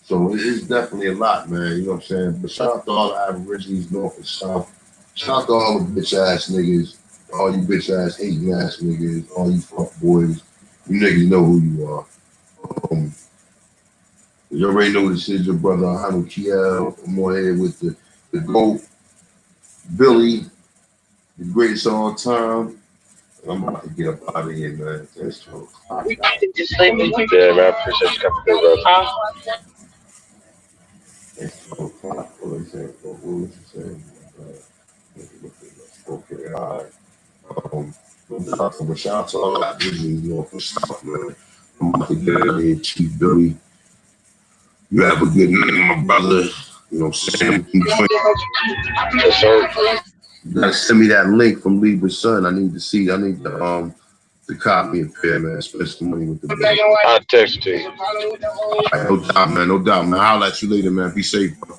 Speaker 6: So it's definitely a lot, man. You know what I'm saying? But shout out to all the Aborigines, North and South. Shout out to all the bitch ass niggas, all you bitch ass hating ass niggas, all you fuck boys. You niggas know who you are. Um, you already know this is your brother Hanu Kiel. I'm on here with the GOAT, Billy, the greatest of all time. And I'm about to get up out of here, man. It's 12 o'clock.
Speaker 1: Yeah, man, I appreciate you coming through, brother.
Speaker 6: It's 12 o'clock. What was it? What was you saying? Okay, all right. But shout out to all that Disney, for stuff, man. I'm about to get out of here, Chief Billy. You have a good night, my brother. You know what I'm saying?
Speaker 1: Yes, sir.
Speaker 6: You gotta send me that link from Libra's son. I need the copy and pair, man. Spend some money with the bill.
Speaker 1: I'll text it to you.
Speaker 6: All right, no doubt, man. No doubt, man. I'll let you later, man. Be safe, bro.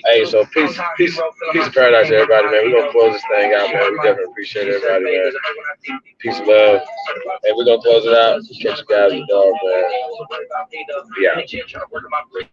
Speaker 1: Hey, so peace of paradise, everybody, man. We're gonna close this thing out, man. We definitely appreciate everybody, man. Peace and love. And we're gonna close it out. Catch you guys with the dog, man. Yeah.